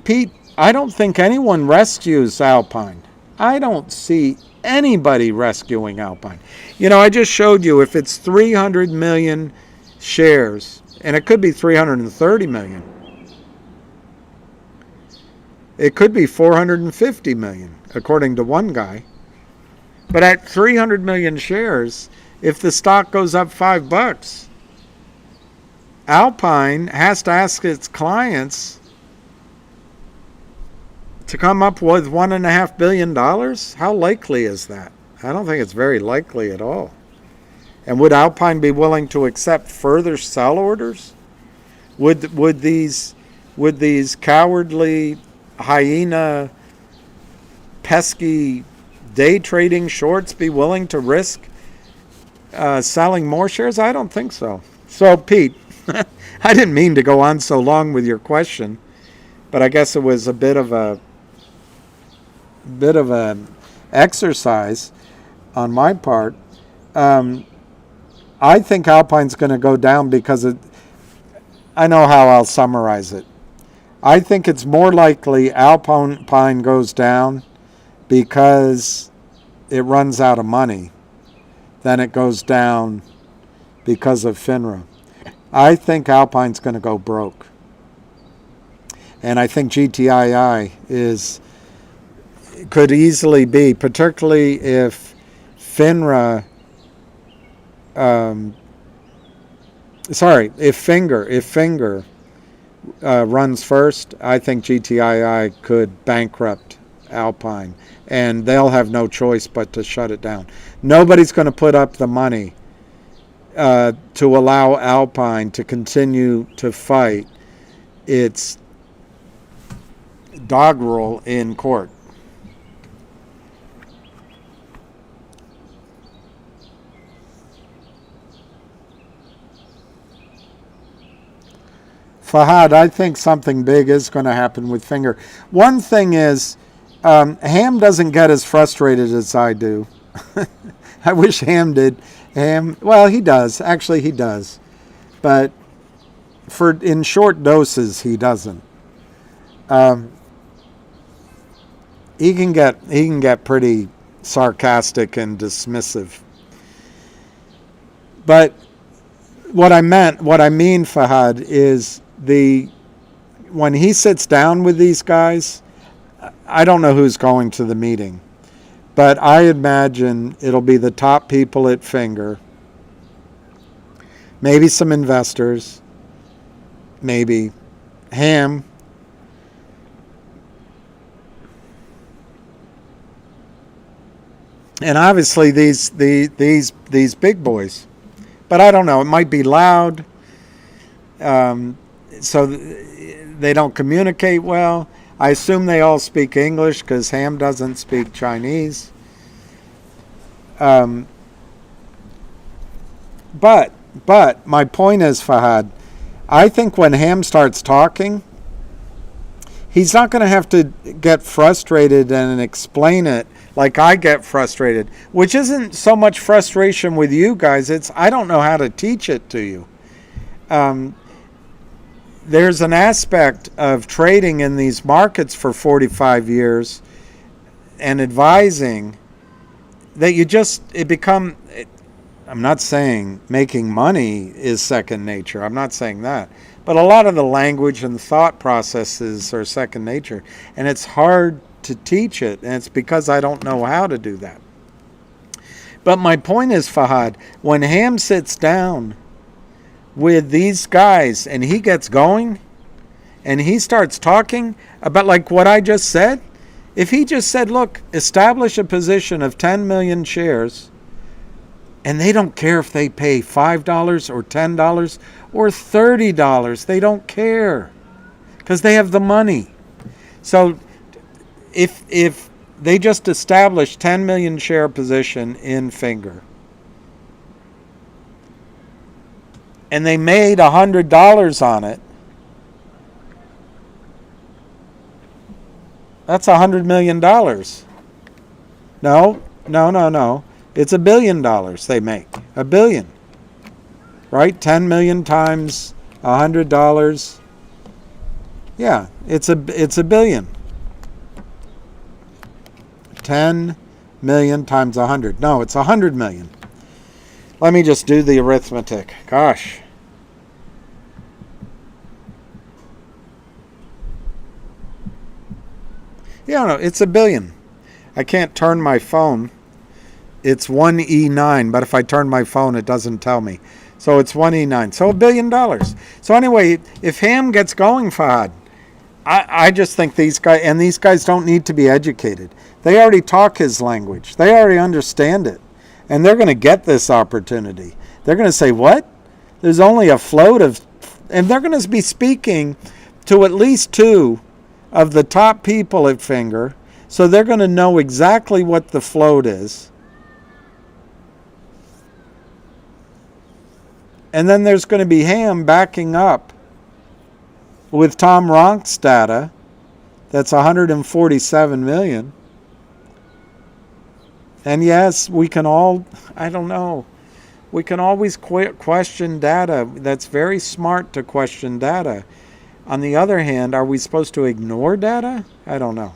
Pete, I don't think anyone rescues Alpine. I don't see anybody rescuing Alpine. I just showed you if it's 300 million shares, and it could be 330 million. It could be 450 million, according to one guy. But at 300 million shares, if the stock goes up $5, Alpine has to ask its clients to come up with $1.5 billion. How likely is that? I don't think it's very likely at all. And would Alpine be willing to accept further sell orders? Would these cowardly hyena pesky day trading shorts be willing to risk selling more shares? I don't think so. So, Pete, I didn't mean to go on so long with your question, but I guess it was a bit of an exercise on my part. I think Alpine's going to go down because I know how I'll summarize it. I think it's more likely Alpine goes down because it runs out of money than it goes down because of FINRA. I think Alpine's going to go broke. And I think GTII could easily be, particularly if FINRA, if Finger runs first, I think GTII could bankrupt Alpine, and they'll have no choice but to shut it down. Nobody's going to put up the money to allow Alpine to continue to fight its doggerel in court. Fahad, I think something big is going to happen with Finger. One thing is, Ham doesn't get as frustrated as I do. I wish Ham did. Well, he does. Actually, he does. But in short doses, he doesn't. He can get pretty sarcastic and dismissive. But what I mean, Fahad, is when he sits down with these guys, I don't know who's going to the meeting, but I imagine it'll be the top people at Finger, maybe some investors, maybe Ham, and obviously these big boys. But I don't know. It might be loud. So they don't communicate well. I assume they all speak English because Ham doesn't speak Chinese. But my point is, Fahad, I think when Ham starts talking, he's not going to have to get frustrated and explain it like I get frustrated, which isn't so much frustration with you guys. It's I don't know how to teach it to you. There's an aspect of trading in these markets for 45 years and advising that I'm not saying making money is second nature. I'm not saying that. But a lot of the language and thought processes are second nature. And it's hard to teach it. And it's because I don't know how to do that. But my point is, Fahad, when Ham sits down with these guys and he gets going and he starts talking about like what I just said, if he just said, look, establish a position of 10 million shares and they don't care if they pay $5 or $10 or $30, they don't care because they have the money. So if they just established 10 million share position in Finger and they made $100 on it, that's $100 million. No. It's $1 billion they make. $1 billion. Right? 10 million times $100. Yeah, it's $1 billion. 10 million times 100. No, it's 100 million. Let me just do the arithmetic. Gosh. Yeah, no, it's $1 billion. I can't turn my phone. It's 1E9, but if I turn my phone, it doesn't tell me. So it's 1E9. So $1 billion. So anyway, if Ham gets going, Fahad, I just think these guys don't need to be educated. They already talk his language. They already understand it. And they're going to get this opportunity. They're going to say, what? There's only a float of... And they're going to be speaking to at least two of the top people at Finger. So they're going to know exactly what the float is. And then there's going to be Ham backing up with Tom Ronk's data. That's 147 million. And yes, we can all, I don't know, we can always question data. That's very smart to question data. On the other hand, are we supposed to ignore data? I don't know.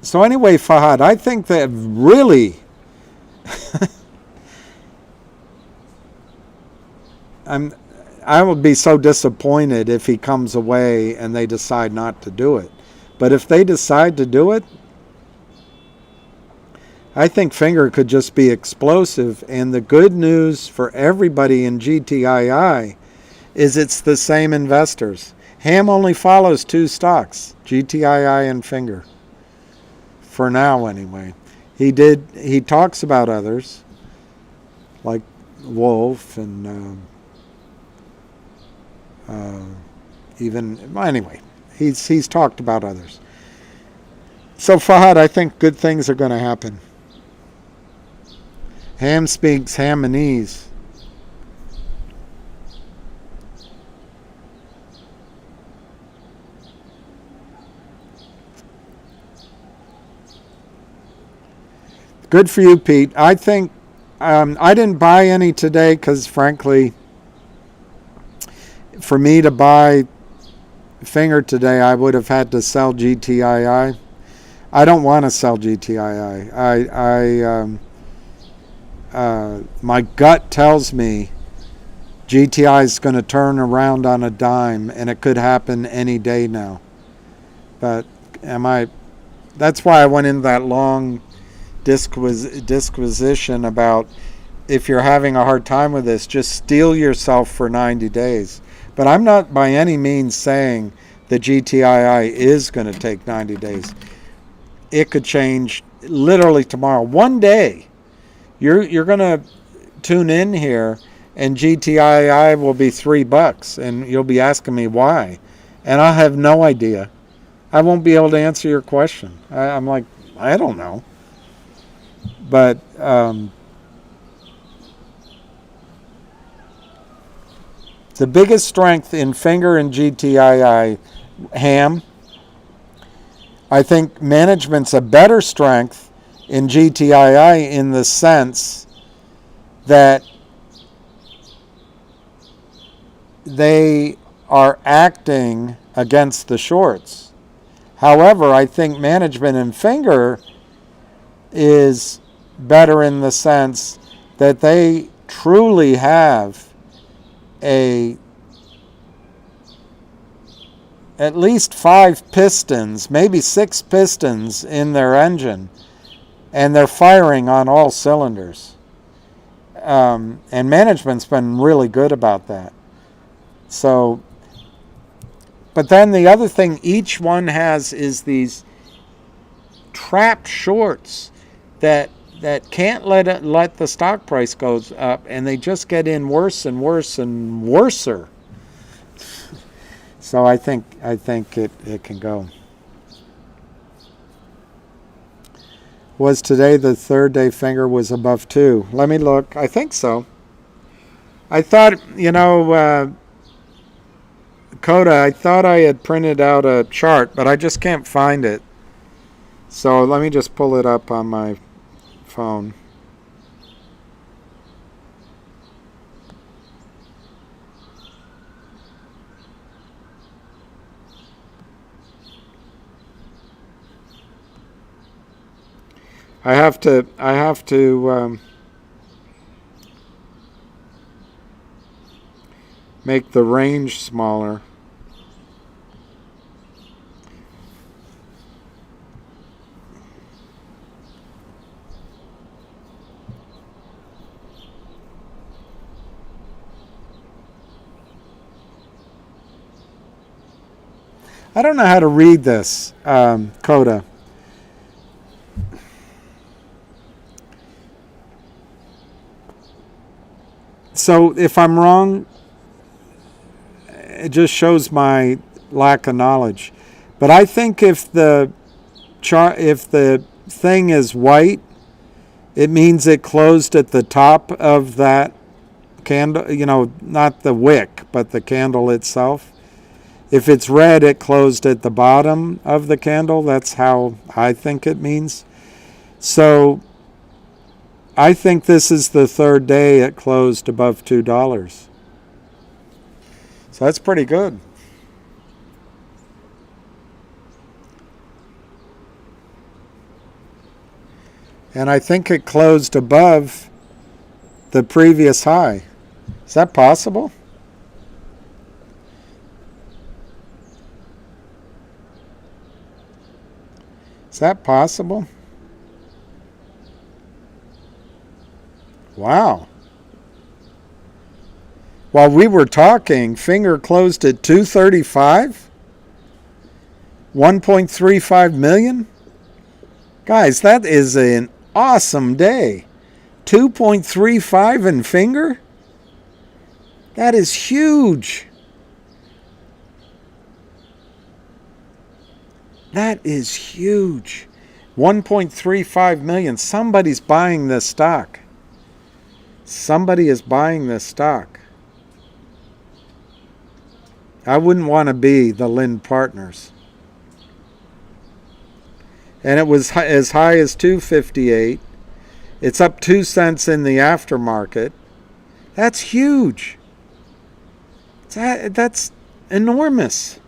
So anyway, Fahad, I think that really... I would be so disappointed if he comes away and they decide not to do it. But if they decide to do it, I think Finger could just be explosive. And the good news for everybody in GTII is it's the same investors. Ham only follows two stocks, GTII and Finger. For now, anyway. He talks about others, like Wolf and anyway, he's talked about others. So Fahad, I think good things are going to happen. Ham speaks Hamanese. Good for you, Pete. I think I didn't buy any today because, frankly, for me to buy Finger today, I would have had to sell GTII. I don't want to sell GTII. My gut tells me GTI is going to turn around on a dime, and it could happen any day now. But that's why I went in that long disquisition about, if you're having a hard time with this, just steel yourself for 90 days. But I'm not by any means saying that GTII is going to take 90 days. It could change literally tomorrow. One day, you're going to tune in here, and GTII will be $3, and you'll be asking me why, and I'll have no idea. I won't be able to answer your question. I'm like, I don't know. But the biggest strength in Finger and GTII, Ham, I think management's a better strength in GTII in the sense that they are acting against the shorts. However, I think management in Finger is better in the sense that they truly have at least 5 pistons, maybe 6 pistons in their engine, and they're firing on all cylinders. And management's been really good about that. So, but then the other thing each one has is these trap shorts that can't let the stock price goes up, and they just get in worse and worse and worser. So I think it can go. Was today the third day Finger was above 2? Let me look. I think so. I thought, Coda, I thought I had printed out a chart, but I just can't find it. So let me just pull it up on my phone. I have to make the range smaller. I don't know how to read this, Coda. So if I'm wrong, it just shows my lack of knowledge. But I think if the thing is white, it means it closed at the top of that candle, not the wick, but the candle itself. If it's red, it closed at the bottom of the candle. That's how I think it means. So I think this is the third day it closed above $2. So that's pretty good. And I think it closed above the previous high. Is that possible? Is that possible? Wow. While we were talking, Finger closed at 235, 1.35 million. Guys, that is an awesome day. 2.35 in Finger. That is huge. That is huge. 1.35 million. Somebody's buying this stock. Somebody is buying this stock. I wouldn't want to be the Lind Partners. And it was as high as 258. It's up 2 cents in the aftermarket. That's huge. That's enormous.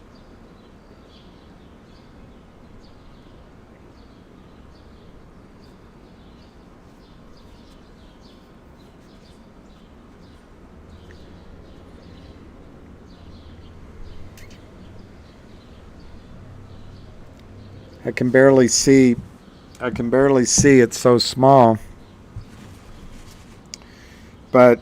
I can barely see. It's so small. But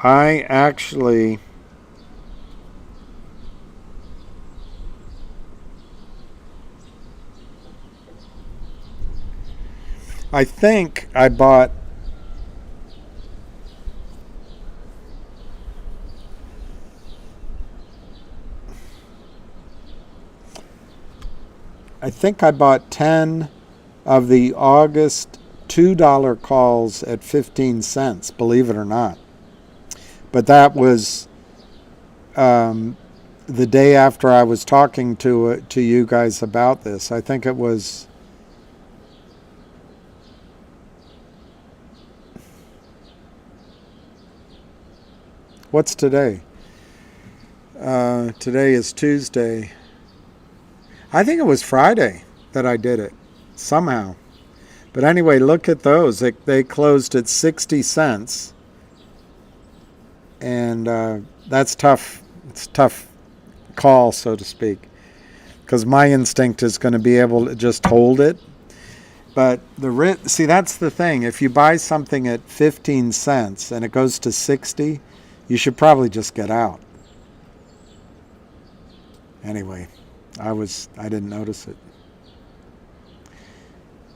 I actually think I bought I think I bought 10 of the August $2 calls at 15 cents, believe it or not. But that was the day after I was talking to you guys about this. I think it was what's today? Today is Tuesday. I think it was Friday that I did it somehow. But anyway, look at those. They closed at 60 cents. And that's tough. It's a tough call, so to speak. Because my instinct is going to be able to just hold it. But see, that's the thing. If you buy something at 15 cents and it goes to 60, you should probably just get out. Anyway, I didn't notice it.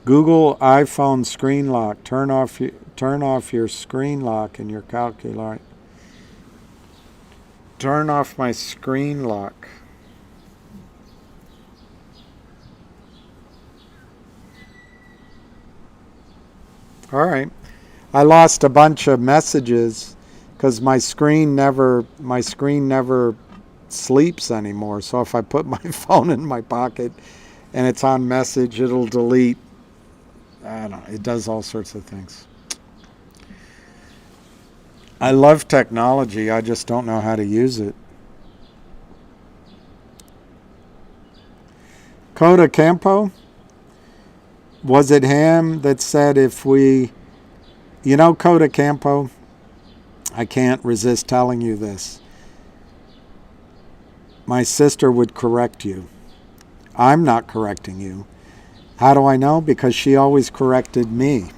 Google iPhone screen lock. Turn off your screen lock in your calculator. Turn off my screen lock. All right. I lost a bunch of messages because my screen never sleeps anymore. So if I put my phone in my pocket and it's on message, it'll delete. I don't know. It does all sorts of things. I love technology. I just don't know how to use it. Coda Campo? Was it him that said if we... You know, Coda Campo, I can't resist telling you this. My sister would correct you. I'm not correcting you. How do I know? Because she always corrected me.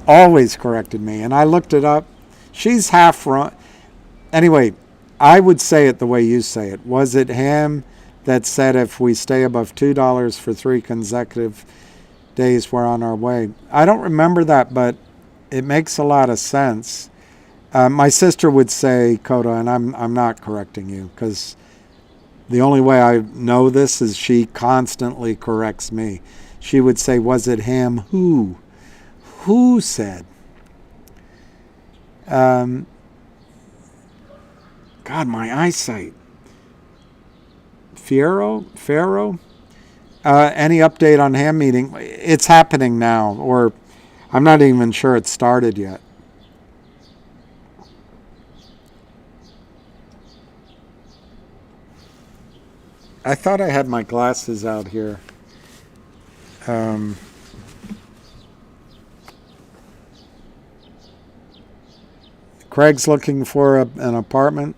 Always corrected me. And I looked it up. She's half wrong. Anyway, I would say it the way you say it. Was it him that said if we stay above $2 for 3 consecutive days, we're on our way? I don't remember that, but it makes a lot of sense. My sister would say, Coda, and I'm not correcting you, because the only way I know this is she constantly corrects me. She would say, was it him? Who? Who said? God, my eyesight. Pharaoh? Any update on ham meeting? It's happening now, or I'm not even sure it started yet. I thought I had my glasses out here. Craig's looking for an apartment.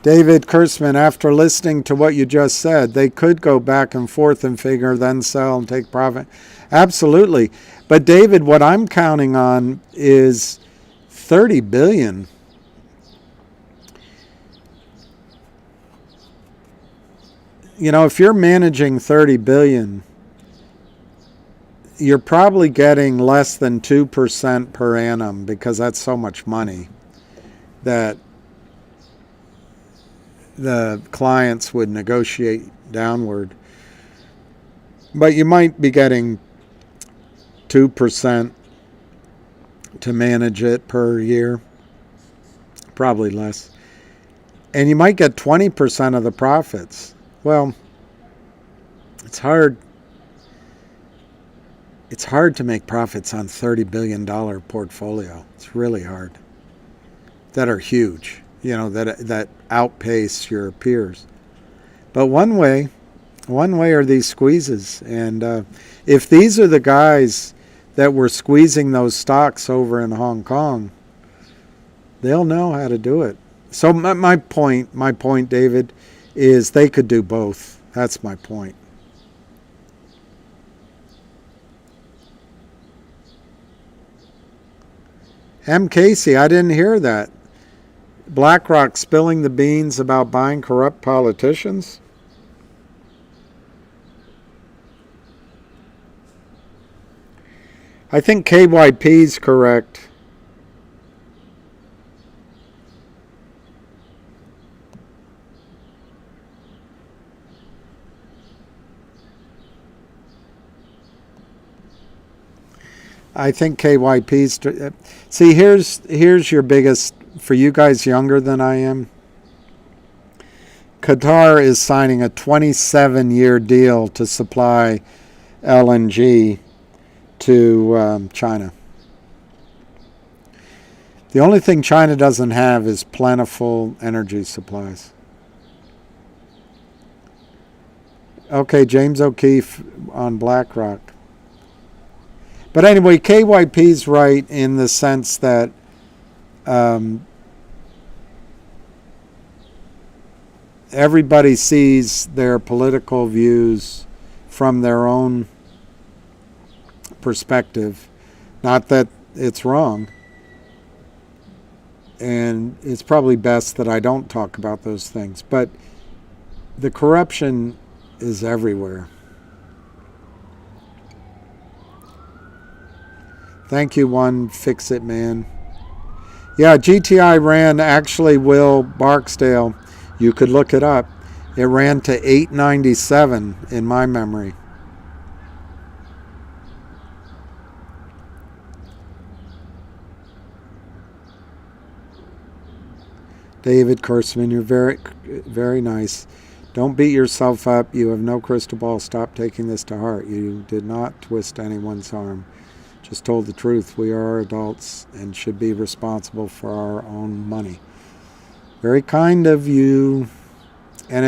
David Kurtzman, after listening to what you just said, they could go back and forth and figure, then sell and take profit. Absolutely. But David, what I'm counting on is 30 billion. You know, if you're managing 30 billion, you're probably getting less than 2% per annum, because that's so much money that the clients would negotiate downward. But you might be getting 2% to manage it per year, probably less. And you might get 20% of the profits. Well, it's hard. It's hard to make profits on $30 billion portfolio. It's really hard. That are huge, you know, that outpace your peers. But one way are these squeezes. And if these are the guys that were squeezing those stocks over in Hong Kong, they'll know how to do it. So my point, David, is they could do both. That's my point. M. Casey, I didn't hear that. BlackRock spilling the beans about buying corrupt politicians? I think KYP's correct. I think KYP's... See, here's your biggest... For you guys younger than I am, Qatar is signing a 27-year deal to supply LNG to China. The only thing China doesn't have is plentiful energy supplies. Okay, James O'Keefe on BlackRock. But anyway, KYP's right in the sense that everybody sees their political views from their own perspective. Not that it's wrong. And it's probably best that I don't talk about those things. But the corruption is everywhere. Thank you, one Fix-It Man. Yeah, GTI ran actually, Will Barksdale. You could look it up. It ran to 897 in my memory. David Kurtzman, you're very, very nice. Don't beat yourself up. You have no crystal ball. Stop taking this to heart. You did not twist anyone's arm. Just told the truth. We are adults and should be responsible for our own money. Very kind of you. And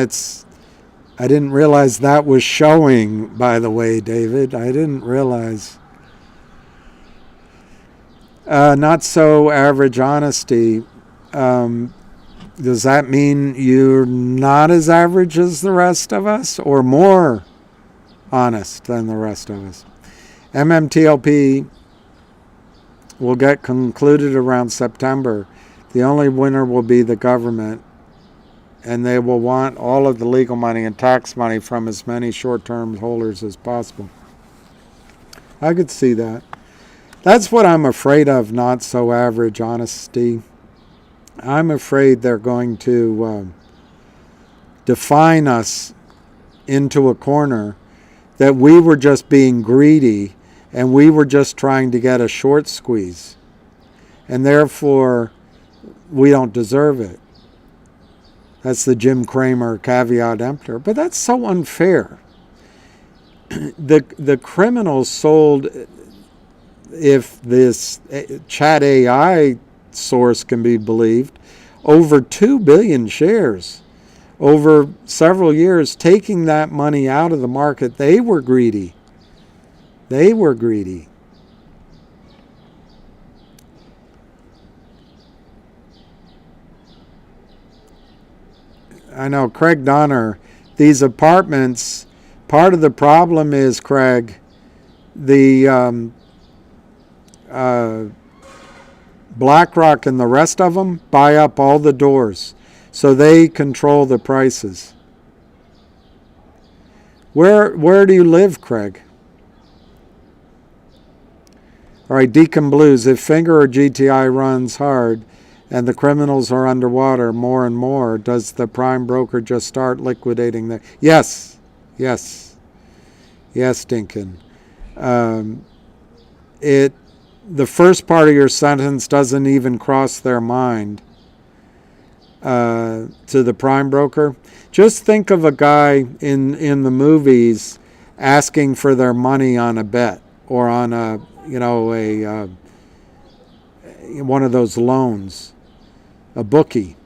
I didn't realize that was showing, by the way, David. I didn't realize. Not so average honesty. Does that mean you're not as average as the rest of us, or more honest than the rest of us? MMTLP will get concluded around September. The only winner will be the government, and they will want all of the legal money and tax money from as many short-term holders as possible. I could see that. That's what I'm afraid of, not so average honesty. I'm afraid they're going to define us into a corner that we were just being greedy and we were just trying to get a short squeeze. And therefore, we don't deserve it. That's the Jim Cramer caveat emptor. But that's so unfair. The criminals sold, if this chat AI source can be believed, over 2 billion shares over several years, taking that money out of the market. They were greedy. They were greedy. I know, Craig Donner, these apartments, part of the problem is, Craig, the BlackRock and the rest of them buy up all the doors, so they control the prices. Where do you live, Craig? All right, Deacon Blues, if Finger or GTI runs hard and the criminals are underwater more and more, does the prime broker just start liquidating the... Yes, yes, yes, Dinkin. The first part of your sentence doesn't even cross their mind to the prime broker. Just think of a guy in the movies asking for their money on a bet or on a one of those loans, a bookie.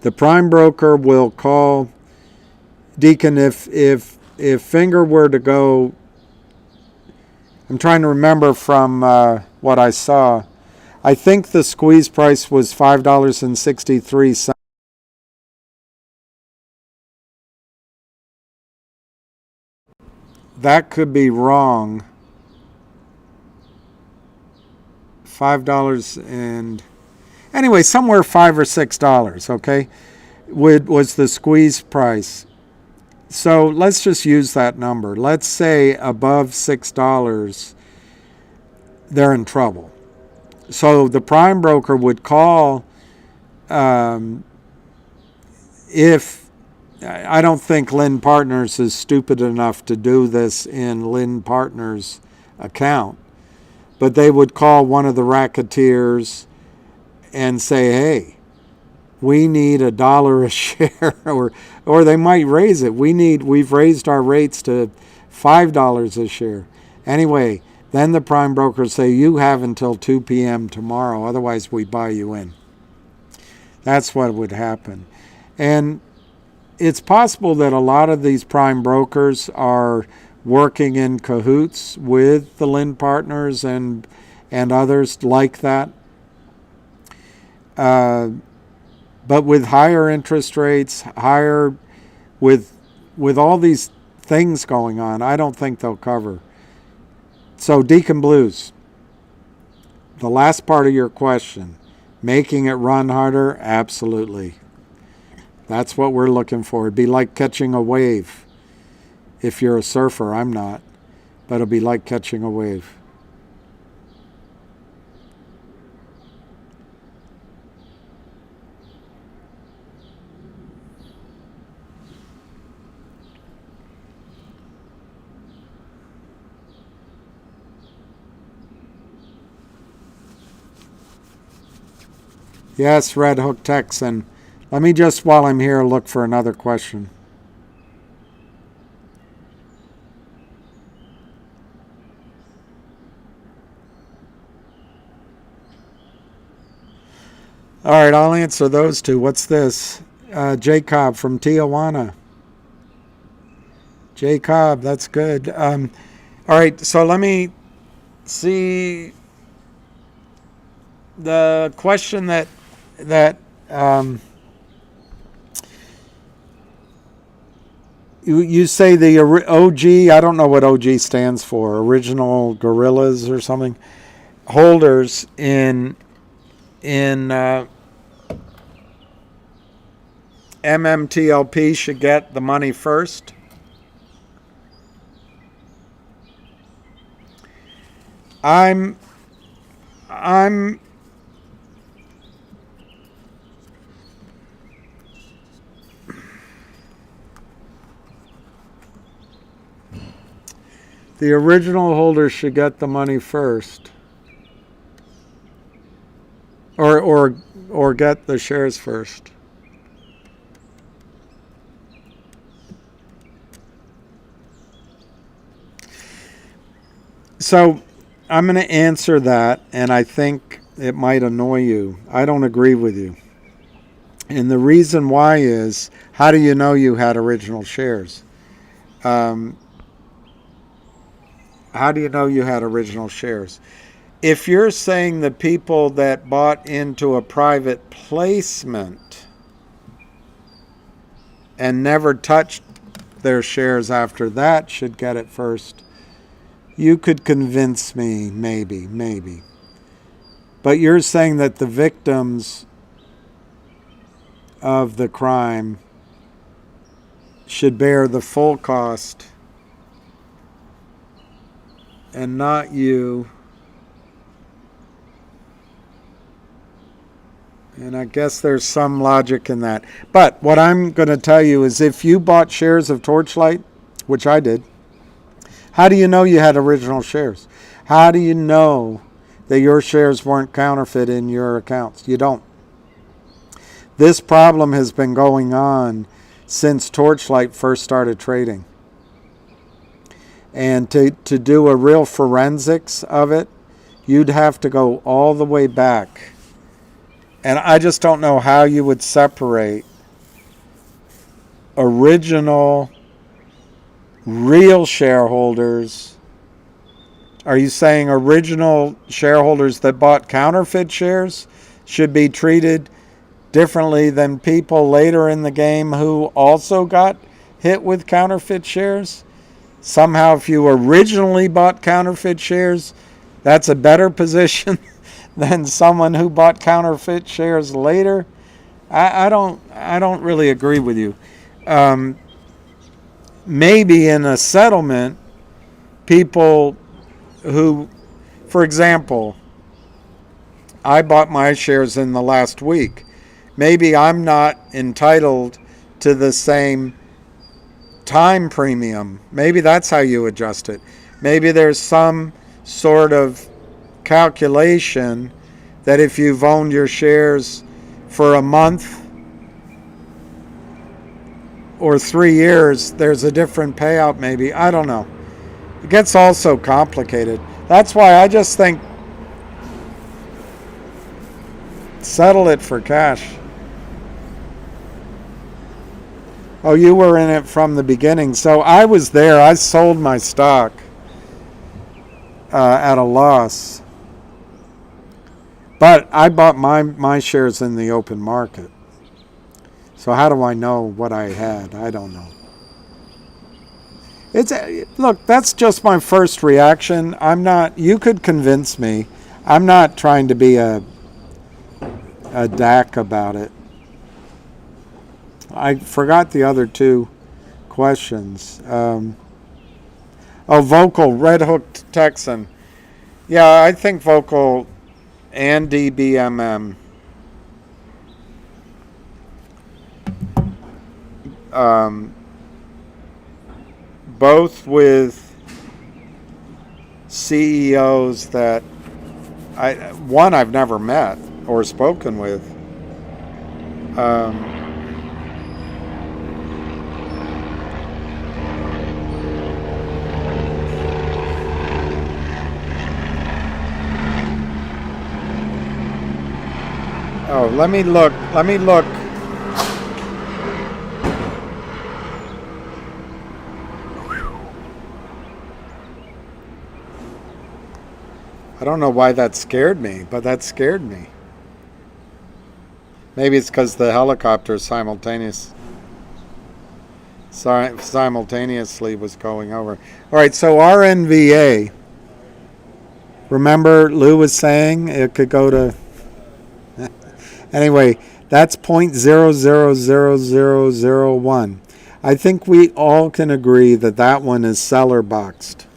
The prime broker will call Deacon if Finger were to go. I'm trying to remember from what I saw. I think the squeeze price was $5.63. That could be wrong. $5 and anyway, somewhere $5 or $6. Okay, was the squeeze price. So let's just use that number. Let's say above $6, they're in trouble. So the prime broker would call. If I don't think Lynn Partners is stupid enough to do this in Lynn Partners' account, but they would call one of the racketeers and say, hey, we need $1 a share, or they might raise it. We've raised our rates to $5 a share. Anyway, then the prime brokers say, you have until 2 p.m. tomorrow, otherwise we buy you in. That's what would happen. And it's possible that a lot of these prime brokers are working in cahoots with the Lynn Partners and others like that. But with higher interest rates, with all these things going on, I don't think they'll cover. So Deacon Blues, the last part of your question, making it run harder, absolutely. That's what we're looking for. It'd be like catching a wave. If you're a surfer, I'm not, but it'll be like catching a wave. Yes, Red Hook Texan. Let me just, while I'm here, look for another question. All right, I'll answer those two. What's this? Jacob from Tijuana. Jacob, that's good. All right, so let me see the question that you say the OG, I don't know what OG stands for, original gorillas or something, holders in MMTLP should get the money first. I'm the original holders should get the money first, or get the shares first. So I'm going to answer that, and I think it might annoy you. I don't agree with you. And the reason why is, how do you know you had original shares? How do you know you had original shares? If you're saying the people that bought into a private placement and never touched their shares after that should get it first, you could convince me, maybe. But you're saying that the victims of the crime should bear the full cost and not you. And I guess there's some logic in that. But what I'm going to tell you is if you bought shares of Torchlight, which I did, how do you know you had original shares? How do you know that your shares weren't counterfeit in your accounts? You don't. This problem has been going on since Torchlight first started trading. And to do a real forensics of it, you'd have to go all the way back. And I just don't know how you would separate original, real shareholders. Are you saying original shareholders that bought counterfeit shares should be treated differently than people later in the game who also got hit with counterfeit shares? Somehow, if you originally bought counterfeit shares, that's a better position than someone who bought counterfeit shares later? I don't really agree with you. Maybe in a settlement, people who, for example, I bought my shares in the last week. Maybe I'm not entitled to the same time premium. Maybe that's how you adjust it. Maybe there's some sort of calculation that if you've owned your shares for a month or 3 years, there's a different payout maybe. I don't know. It gets all so complicated. That's why I just think settle it for cash. Oh, you were in it from the beginning. So I was there. I sold my stock at a loss. But I bought my shares in the open market. So how do I know what I had? I don't know. Look, that's just my first reaction. You could convince me. I'm not trying to be a DAC about it. I forgot the other two questions. Vocal, Red Hooked Texan. Yeah, I think Vocal and DBMM. Both with CEOs that one I've never met or spoken with. Oh, let me look. I don't know why that scared me, but that scared me. Maybe it's because the helicopter simultaneously was going over. All right, so RNVA. Remember Lou was saying it could go to... Anyway, that's 0.000001. I think we all can agree that one is cellar boxed.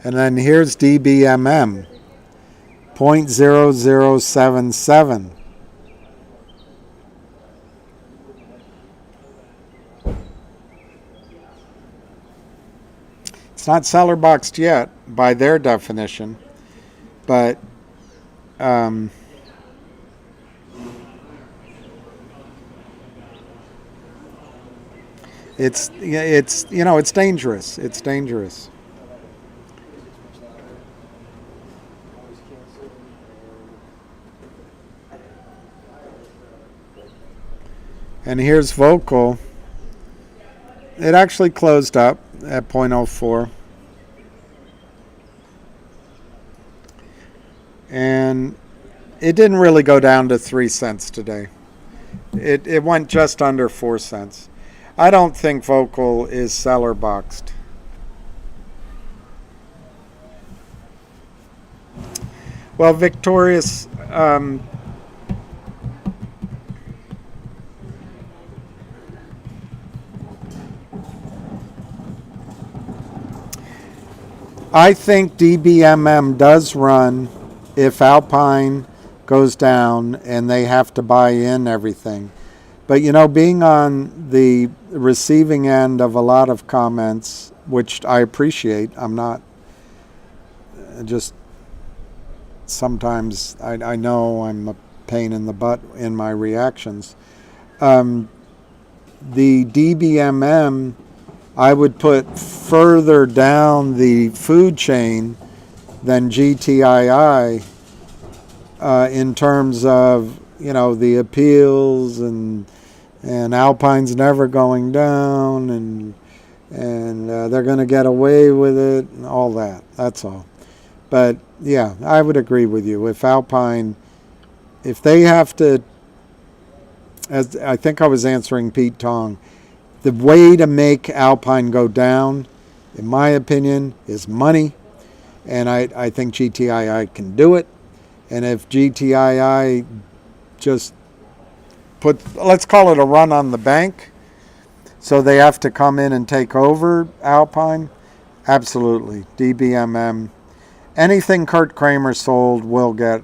And then here's DBMM, 0.0077. It's not cellar boxed yet by their definition, but it's dangerous. It's dangerous. And here's Vocal. It actually closed up at 0.04. And it didn't really go down to 3 cents today. It went just under 4 cents. I don't think Vocal is seller boxed. Well, Victorious, I think DBMM does run if Alpine goes down and they have to buy in everything. But, you know, being on the receiving end of a lot of comments, which I appreciate, I'm not just sometimes I know I'm a pain in the butt in my reactions. The DBMM, I would put further down the food chain than GTII in terms of, you know, the appeals and Alpine's never going down and they're going to get away with it and all that. That's all. But yeah, I would agree with you. If Alpine, if they have to, as I think I was answering Pete Tong, the way to make Alpine go down, in my opinion, is money. And I think GTII can do it. And if GTII just let's call it a run on the bank, so they have to come in and take over Alpine, absolutely. DBMM. Anything Kurt Kramer sold will get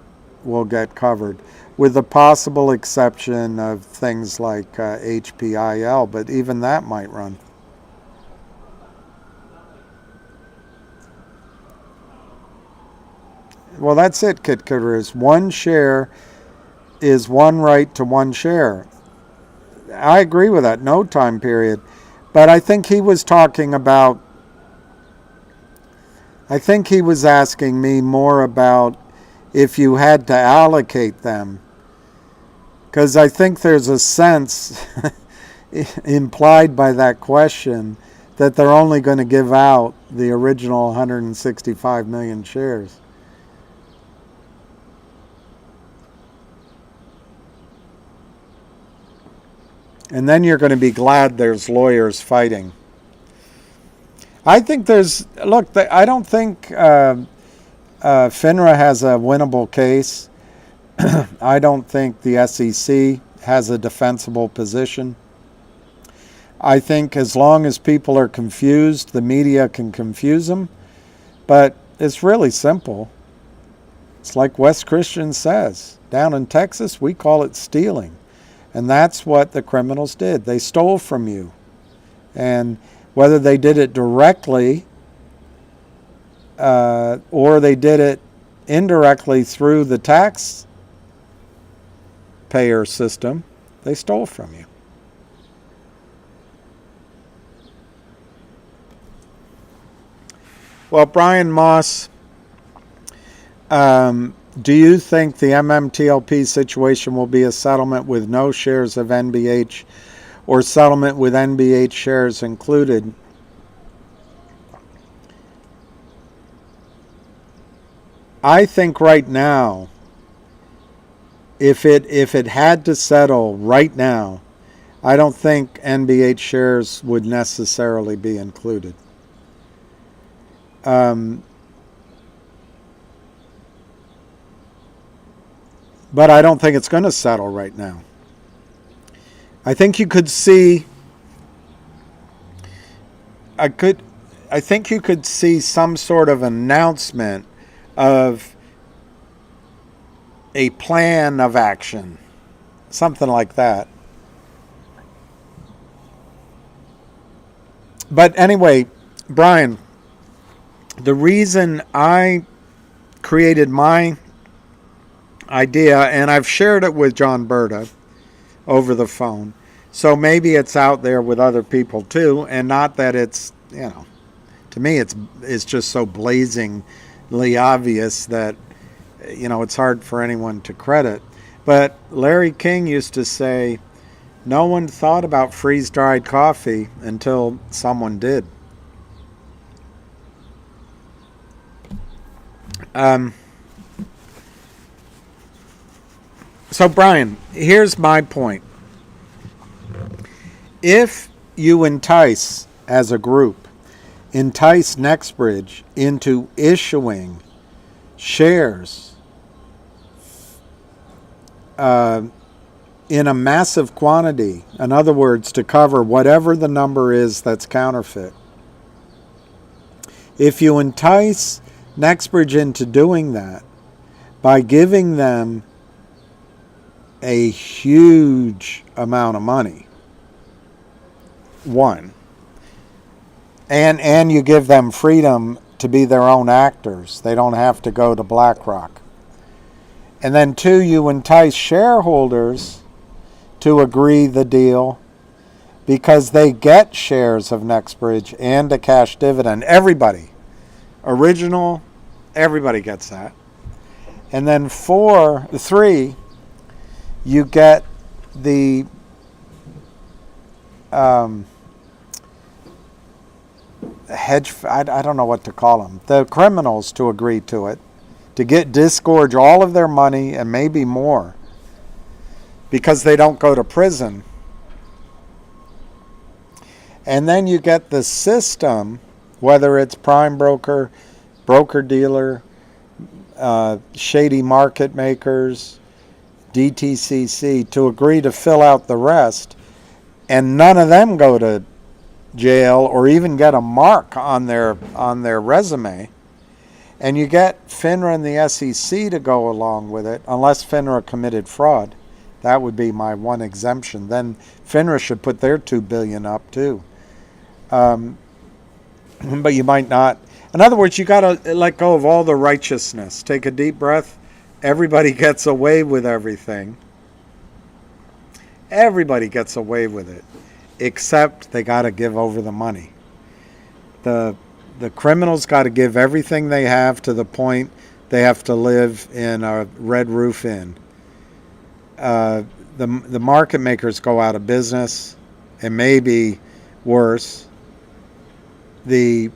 covered, with the possible exception of things like HPIL, but even that might run. Well, that's it, Kit Kitterers. One share is one right to one share. I agree with that, no time period. But I think he was talking about, I think he was asking me more about if you had to allocate them. Because I think there's a sense implied by that question that they're only going to give out the original 165 million shares. And then you're going to be glad there's lawyers fighting. I think I don't think FINRA has a winnable case. I don't think the SEC has a defensible position. I think as long as people are confused, the media can confuse them. But it's really simple. It's like Wes Christian says. Down in Texas, we call it stealing. And that's what the criminals did. They stole from you. And whether they did it directly or they did it indirectly through the taxpayer system, they stole from you. Well, Brian Moss, do you think the MMTLP situation will be a settlement with no shares of NBH or settlement with NBH shares included? I think right now, if it had to settle right now, I don't think NBH shares would necessarily be included. But I don't think it's going to settle right now. I think you could see. I think you could see some sort of announcement of a plan of action, something like that. But anyway, Brian, the reason I created my idea, and I've shared it with John Berta over the phone, so maybe it's out there with other people too, and not that it's, to me it's just so blazingly obvious that, it's hard for anyone to credit. But Larry King used to say, No one thought about freeze-dried coffee until someone did. So Brian, here's my point. If you entice, as a group, entice NextBridge into issuing shares in a massive quantity, in other words, to cover whatever the number is that's counterfeit, if you entice NextBridge into doing that by giving them a huge amount of money, one, and you give them freedom to be their own actors, they don't have to go to BlackRock, and then two, you entice shareholders to agree the deal because they get shares of NextBridge and a cash dividend. Everybody, original, everybody gets that. And then three, you get the I don't know what to call them, the criminals to agree to it, to disgorge all of their money and maybe more because they don't go to prison. And then you get the system, whether it's prime broker, broker-dealer, shady market makers, DTCC, to agree to fill out the rest, and none of them go to jail or even get a mark on their resume. And you get FINRA and the SEC to go along with it, unless FINRA committed fraud. That would be my one exemption. Then FINRA should put their $2 billion up too. But you might not. In other words, you got to let go of all the righteousness. Take a deep breath. Everybody gets away with everything. Everybody gets away with it, except they got to give over the money. The criminals got to give everything they have to the point they have to live in a Red Roof Inn. The market makers go out of business, and maybe worse. The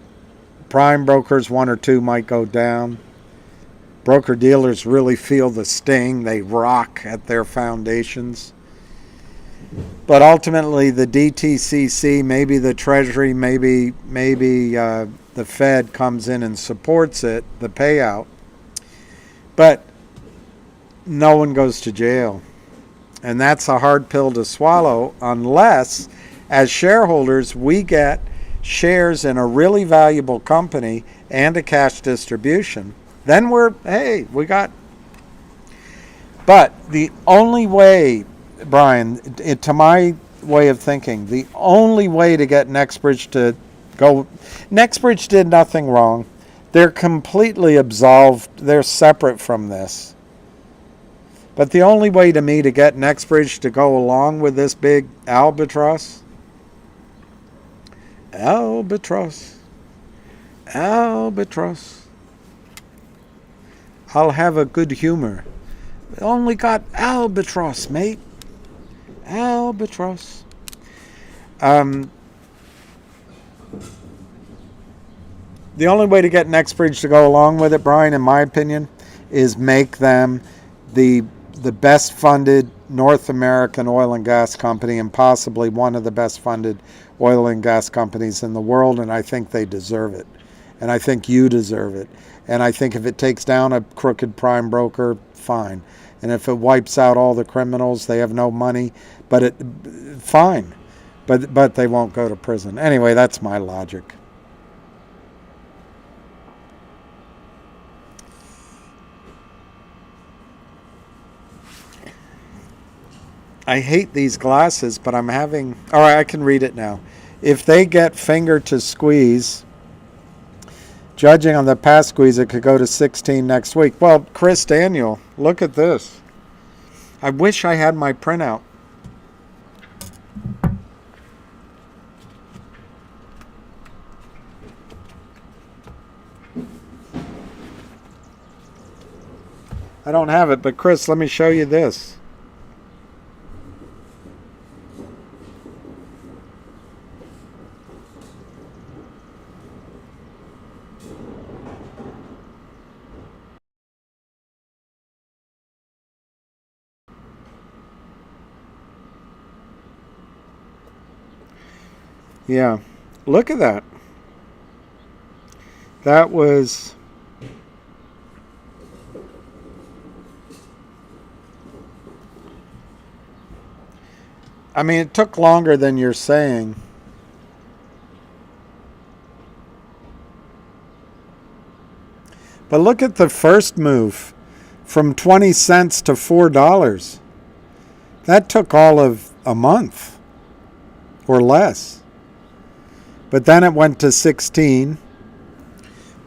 prime brokers, one or two, might go down. Broker dealers really feel the sting. They rock at their foundations. But ultimately, the DTCC, maybe the Treasury, maybe the Fed comes in and supports it, the payout. But no one goes to jail. And that's a hard pill to swallow unless, as shareholders, we get shares in a really valuable company and a cash distribution. Then we got. But the only way, Brian, to my way of thinking, the only way to get NextBridge to go, NextBridge did nothing wrong. They're completely absolved. They're separate from this. But the only way to me to get NextBridge to go along with this big albatross, I'll have a good humor. Only got albatross, mate. Albatross. The only way to get NextBridge to go along with it, Brian, in my opinion, is make them the best funded North American oil and gas company, and possibly one of the best funded oil and gas companies in the world, and I think they deserve it. And I think you deserve it. And I think if it takes down a crooked prime broker, fine. And if it wipes out all the criminals, they have no money, but fine. But they won't go to prison. Anyway, that's my logic. I hate these glasses, but I'm having... All right, I can read it now. If they get finger to squeeze, judging on the past squeeze, it could go to 16 next week. Well, Chris Daniel, look at this. I wish I had my printout. I don't have it, but Chris, let me show you this. Yeah. Look at that. That was... I mean, it took longer than you're saying. But look at the first move from 20 cents to $4. That took all of a month or less. But then it went to 16.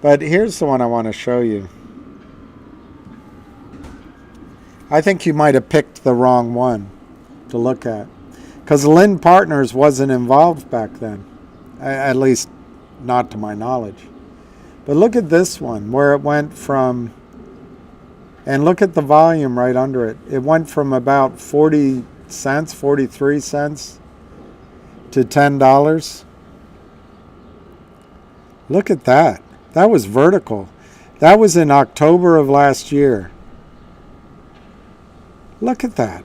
But here's the one I want to show you. I think you might have picked the wrong one to look at. Because Lynn Partners wasn't involved back then. At least not to my knowledge. But look at this one where it went from, and look at the volume right under it. It went from about 40 cents, 43 cents to $10. Look at that. That was vertical. That was in October of last year. Look at that.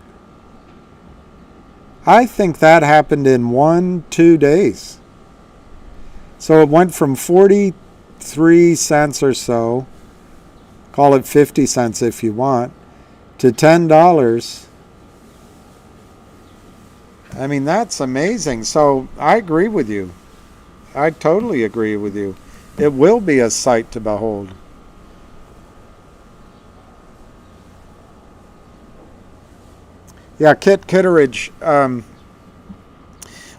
I think that happened in 1-2 days. So it went from 43 cents or so, call it 50 cents if you want, to $10. I mean, that's amazing. So I agree with you. I totally agree with you. It will be a sight to behold. Yeah, Kit Kitteridge,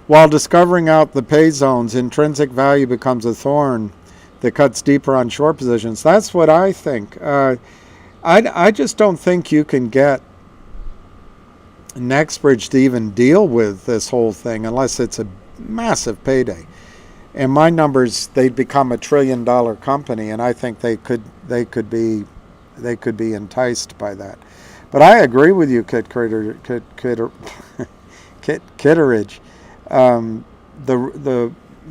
while discovering out the pay zones, intrinsic value becomes a thorn that cuts deeper on short positions. That's what I think. I just don't think you can get Nextbridge to even deal with this whole thing unless it's a massive payday. And my numbers, they'd become $1 trillion company, and I think they could be enticed by that. But I agree with you, Kit Kitteridge.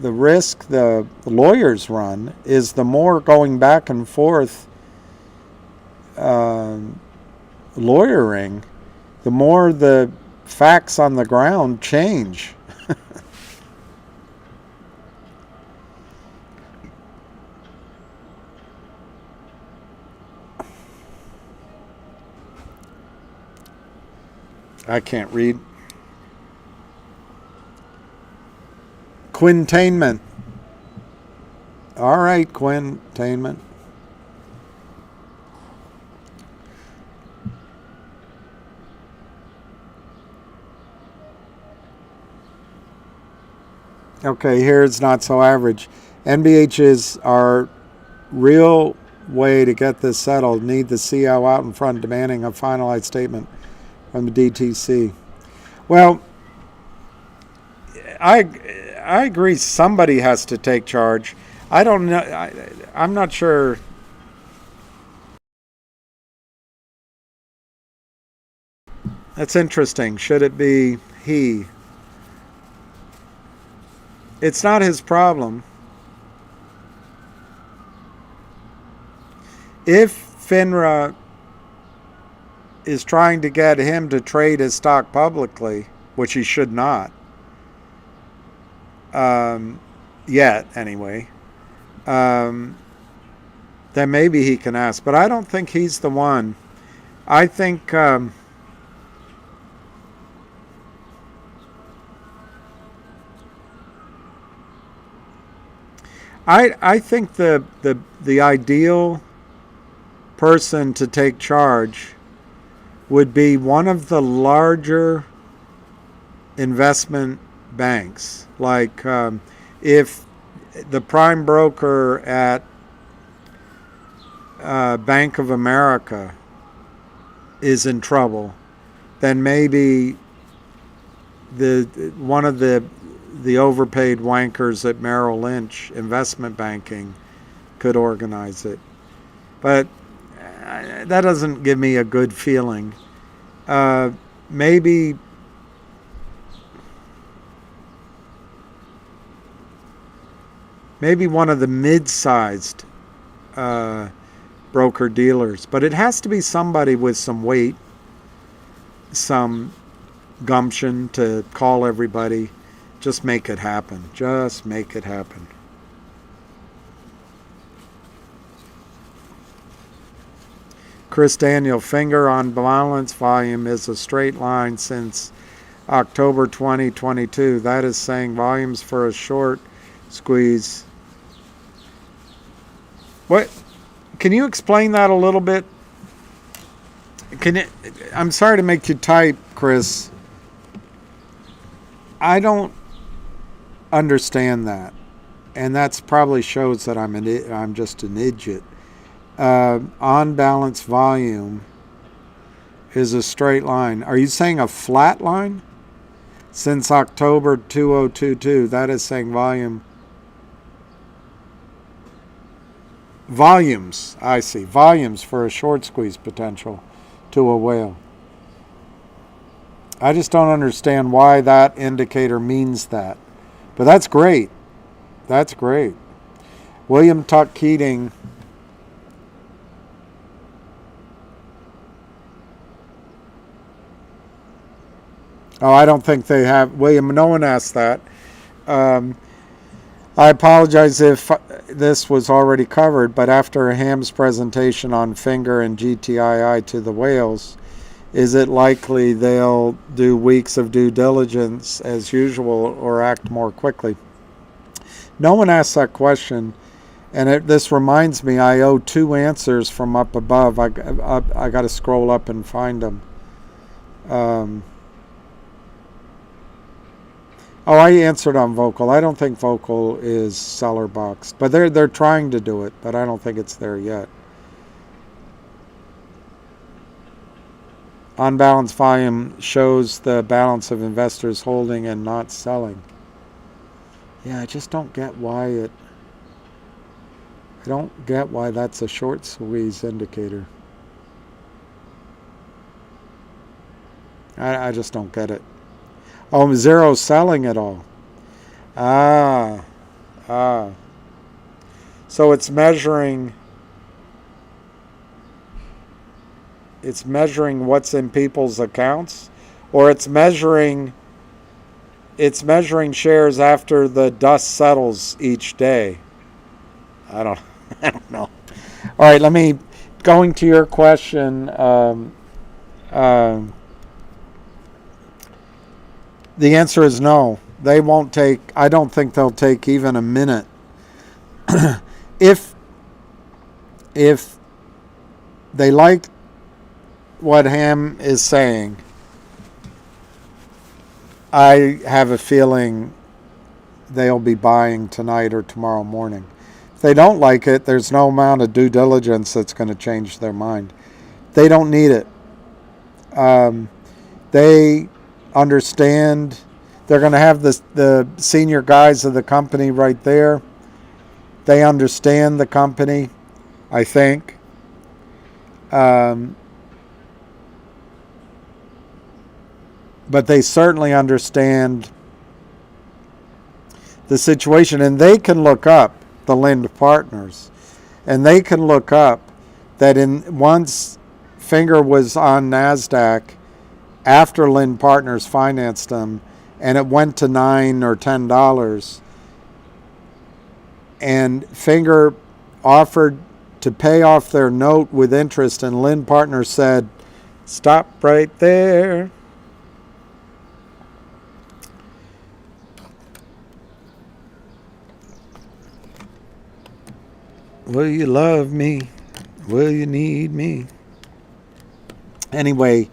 The risk the lawyers run is the more going back and forth lawyering, the more the facts on the ground change. I can't read. Quintainment. All right, quintainment. Okay, here it's not so average. NBHs are real way to get this settled. Need the CO out in front demanding a finalized statement from the DTC. Well, I agree somebody has to take charge. I don't know. I'm not sure. That's interesting. Should it be he? It's not his problem. If FINRA is trying to get him to trade his stock publicly, which he should not, yet anyway, then maybe he can ask. But I don't think he's the one. I think I think the ideal person to take charge would be one of the larger investment banks. Like if the prime broker at Bank of America is in trouble, then maybe one of the overpaid wankers at Merrill Lynch investment banking could organize it. But that doesn't give me a good feeling. Maybe one of the mid-sized broker dealers, but it has to be somebody with some weight, some gumption to call everybody. Just make it happen. Just make it happen. Chris Daniel, finger on balance volume is a straight line since October 2022. That is saying volumes for a short squeeze. What? Can you explain that a little bit? I'm sorry to make you type, Chris. I don't understand that, and that's probably shows that I'm just an idiot. On balance volume is a straight line. Are you saying a flat line? Since October 2022, that is saying volumes. I see. Volumes for a short squeeze potential to a whale. I just don't understand why that indicator means that. But that's great. That's great. William Tuck Keating. Oh, I don't think they have. William, no one asked that. I apologize if this was already covered, but after Ham's presentation on Finger and GTII to the whales, is it likely they'll do weeks of due diligence as usual or act more quickly? No one asked that question, and this reminds me I owe 2 answers from up above. I got to scroll up and find them. Oh, I answered on Vocal. I don't think Vocal is cellar boxed, but they're trying to do it, but I don't think it's there yet. On balance volume shows the balance of investors holding and not selling. Yeah, I just don't get why I don't get why that's a short squeeze indicator. I just don't get it. Oh, zero selling at all. So it's measuring what's in people's accounts, or it's measuring shares after the dust settles each day. I don't know. All right, going to your question. The answer is no. They won't take, I don't think they'll take even a minute. If they like what Ham is saying, I have a feeling they'll be buying tonight or tomorrow morning. If they don't like it, there's no amount of due diligence that's going to change their mind. They don't need it. They understand. They're going to have the senior guys of the company right there. They understand the company, I think. But they certainly understand the situation, and they can look up the Lind partners, and they can look up that once Finger was on NASDAQ, after Lind Partners financed them, and it went to $9 or $10, and Finger offered to pay off their note with interest, and Lind Partners said, "Stop right there." Will you love me? Will you need me? Anyway,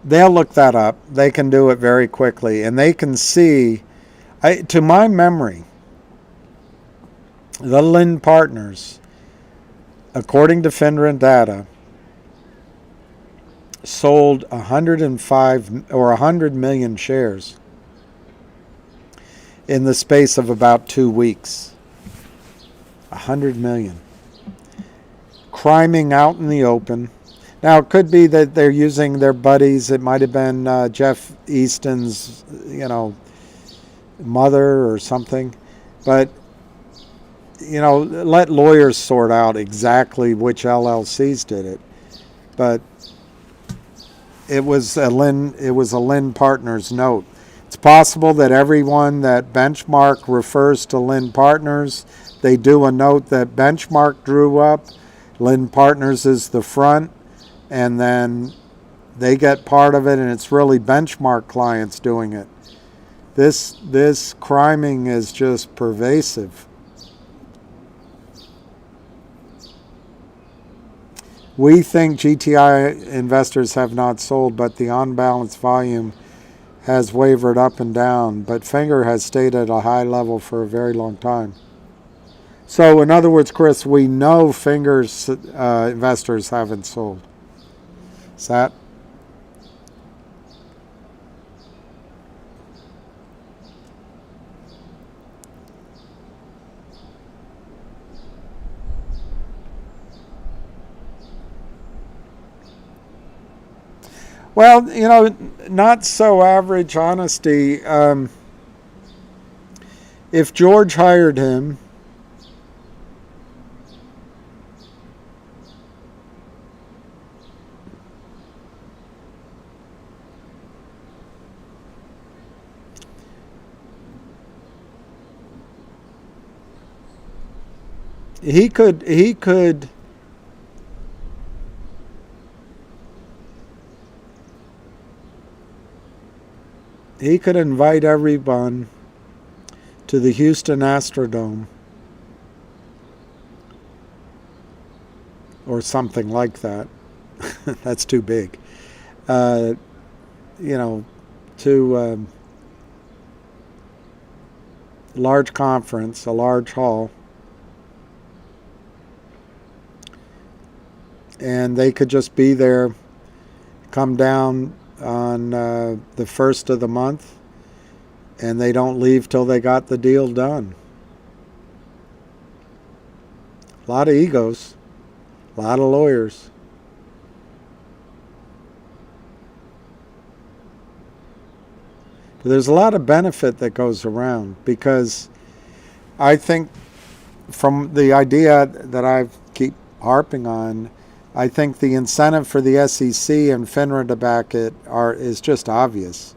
they'll look that up. They can do it very quickly, and they can see, to my memory, the Lind Partners, according to FINRA data, sold 105 or 100 million shares in the space of about 2 weeks. 100 million. Criming out in the open. Now, it could be that they're using their buddies. It might have been Jeff Easton's, mother or something. But, let lawyers sort out exactly which LLCs did it. But it was a Lynn Partners note. It's possible that everyone that Benchmark refers to Lynn Partners, they do a note that Benchmark drew up. Lynn Partners is the front, and then they get part of it, and it's really Benchmark clients doing it. This criming is just pervasive. We think GTI investors have not sold, but the on-balance volume has wavered up and down, but Finger has stayed at a high level for a very long time. So in other words, Chris, we know Finger's investors haven't sold. Is that? Well, you know, not so average honesty. If George hired him, he could invite everyone to the Houston Astrodome or something like that. That's too big. You know, to a large conference, a large hall, and they could just be there, come down on the first of the month, and they don't leave till they got the deal done. A lot of egos, a lot of lawyers. But there's a lot of benefit that goes around, because I think from the idea that I keep harping on, I think the incentive for the SEC and FINRA to back it is just obvious,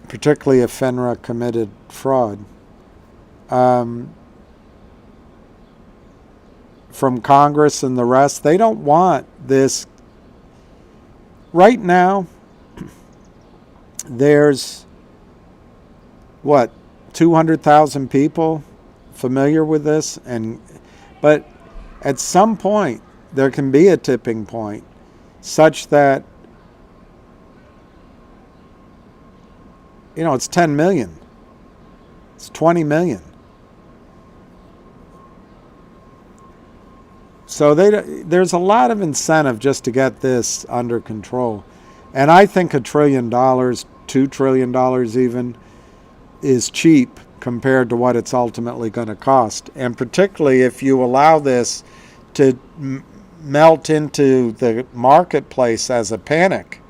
particularly if FINRA committed fraud. From Congress and the rest, they don't want this. Right now, there's, 200,000 people familiar with this, but at some point, there can be a tipping point such that, it's 10 million. It's 20 million. So there's a lot of incentive just to get this under control. And I think $1 trillion, $2 trillion even, is cheap compared to what it's ultimately going to cost. And particularly if you allow this to melt into the marketplace as a panic,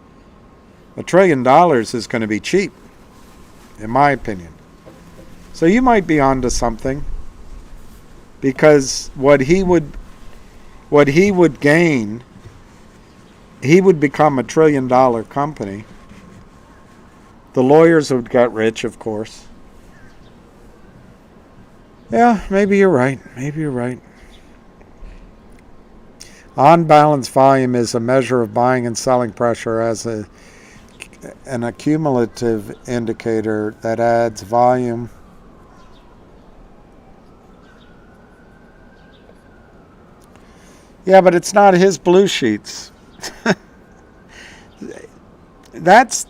$1 trillion is going to be cheap, in my opinion. So you might be onto something, because what he would gain, he would become $1 trillion company. The lawyers would get rich, of course. Yeah, maybe you're right. Maybe you're right. On-balance volume is a measure of buying and selling pressure as an accumulative indicator that adds volume. Yeah, but it's not his blue sheets. That's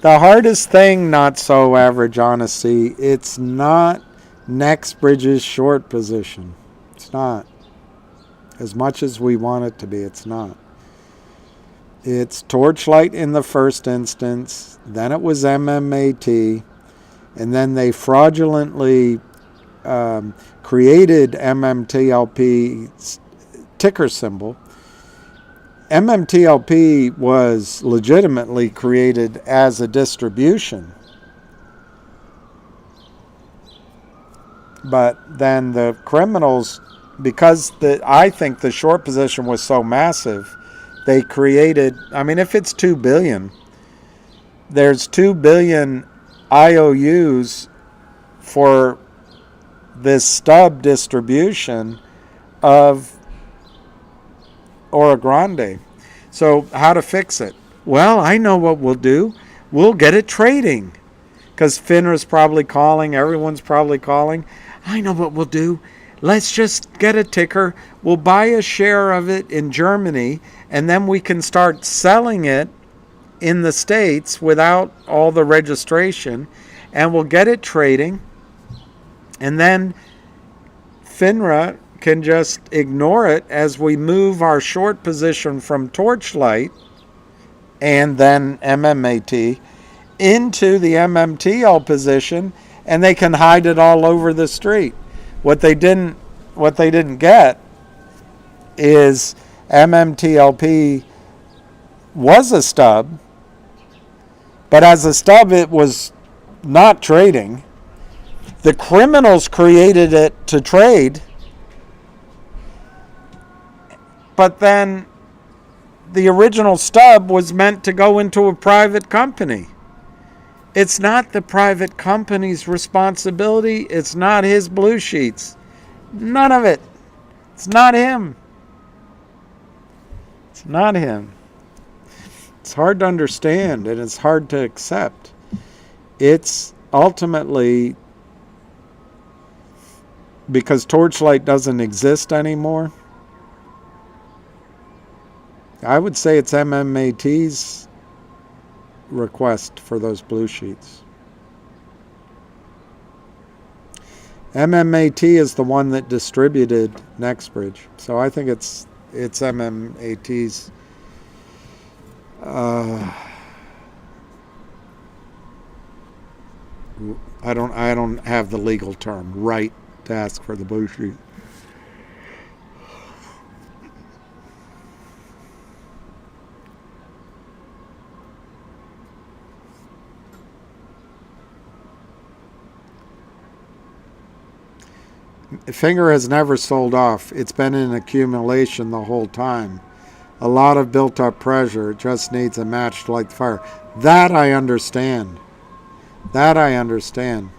the hardest thing, not so average honesty. It's not NextBridge's short position. It's not. As much as we want it to be, it's not. It's Torchlight in the first instance, then it was MMAT, and then they fraudulently created MMTLP's ticker symbol. MMTLP was legitimately created as a distribution. But then the criminals, because I think the short position was so massive, they created, I mean, if it's 2 billion, there's 2 billion IOUs for this stub distribution of Oro Grande. So how to fix it? Well, I know what we'll do. We'll get it trading. Because FINRA's probably calling. Everyone's probably calling. I know what we'll do. Let's just get a ticker. We'll buy a share of it in Germany, and then we can start selling it in the States without all the registration, and we'll get it trading, and then FINRA can just ignore it as we move our short position from Torchlight and then MMAT into the MMTL position, and they can hide it all over the street. What they didn't get is MMTLP was a stub, but as a stub it was not trading. The criminals created it to trade, but then the original stub was meant to go into a private company. It's not the private company's responsibility. It's not his blue sheets. None of it. It's not him. It's not him. It's hard to understand and it's hard to accept. It's ultimately because Torchlight doesn't exist anymore. I would say it's MMAT's request for those blue sheets. MMAT is the one that distributed Nextbridge, so I think it's MMAT's. I don't have the legal term right to ask for the blue sheet. Finger has never sold off. It's been in accumulation the whole time. A lot of built up pressure. It just needs a match to light the fire. That I understand. That I understand.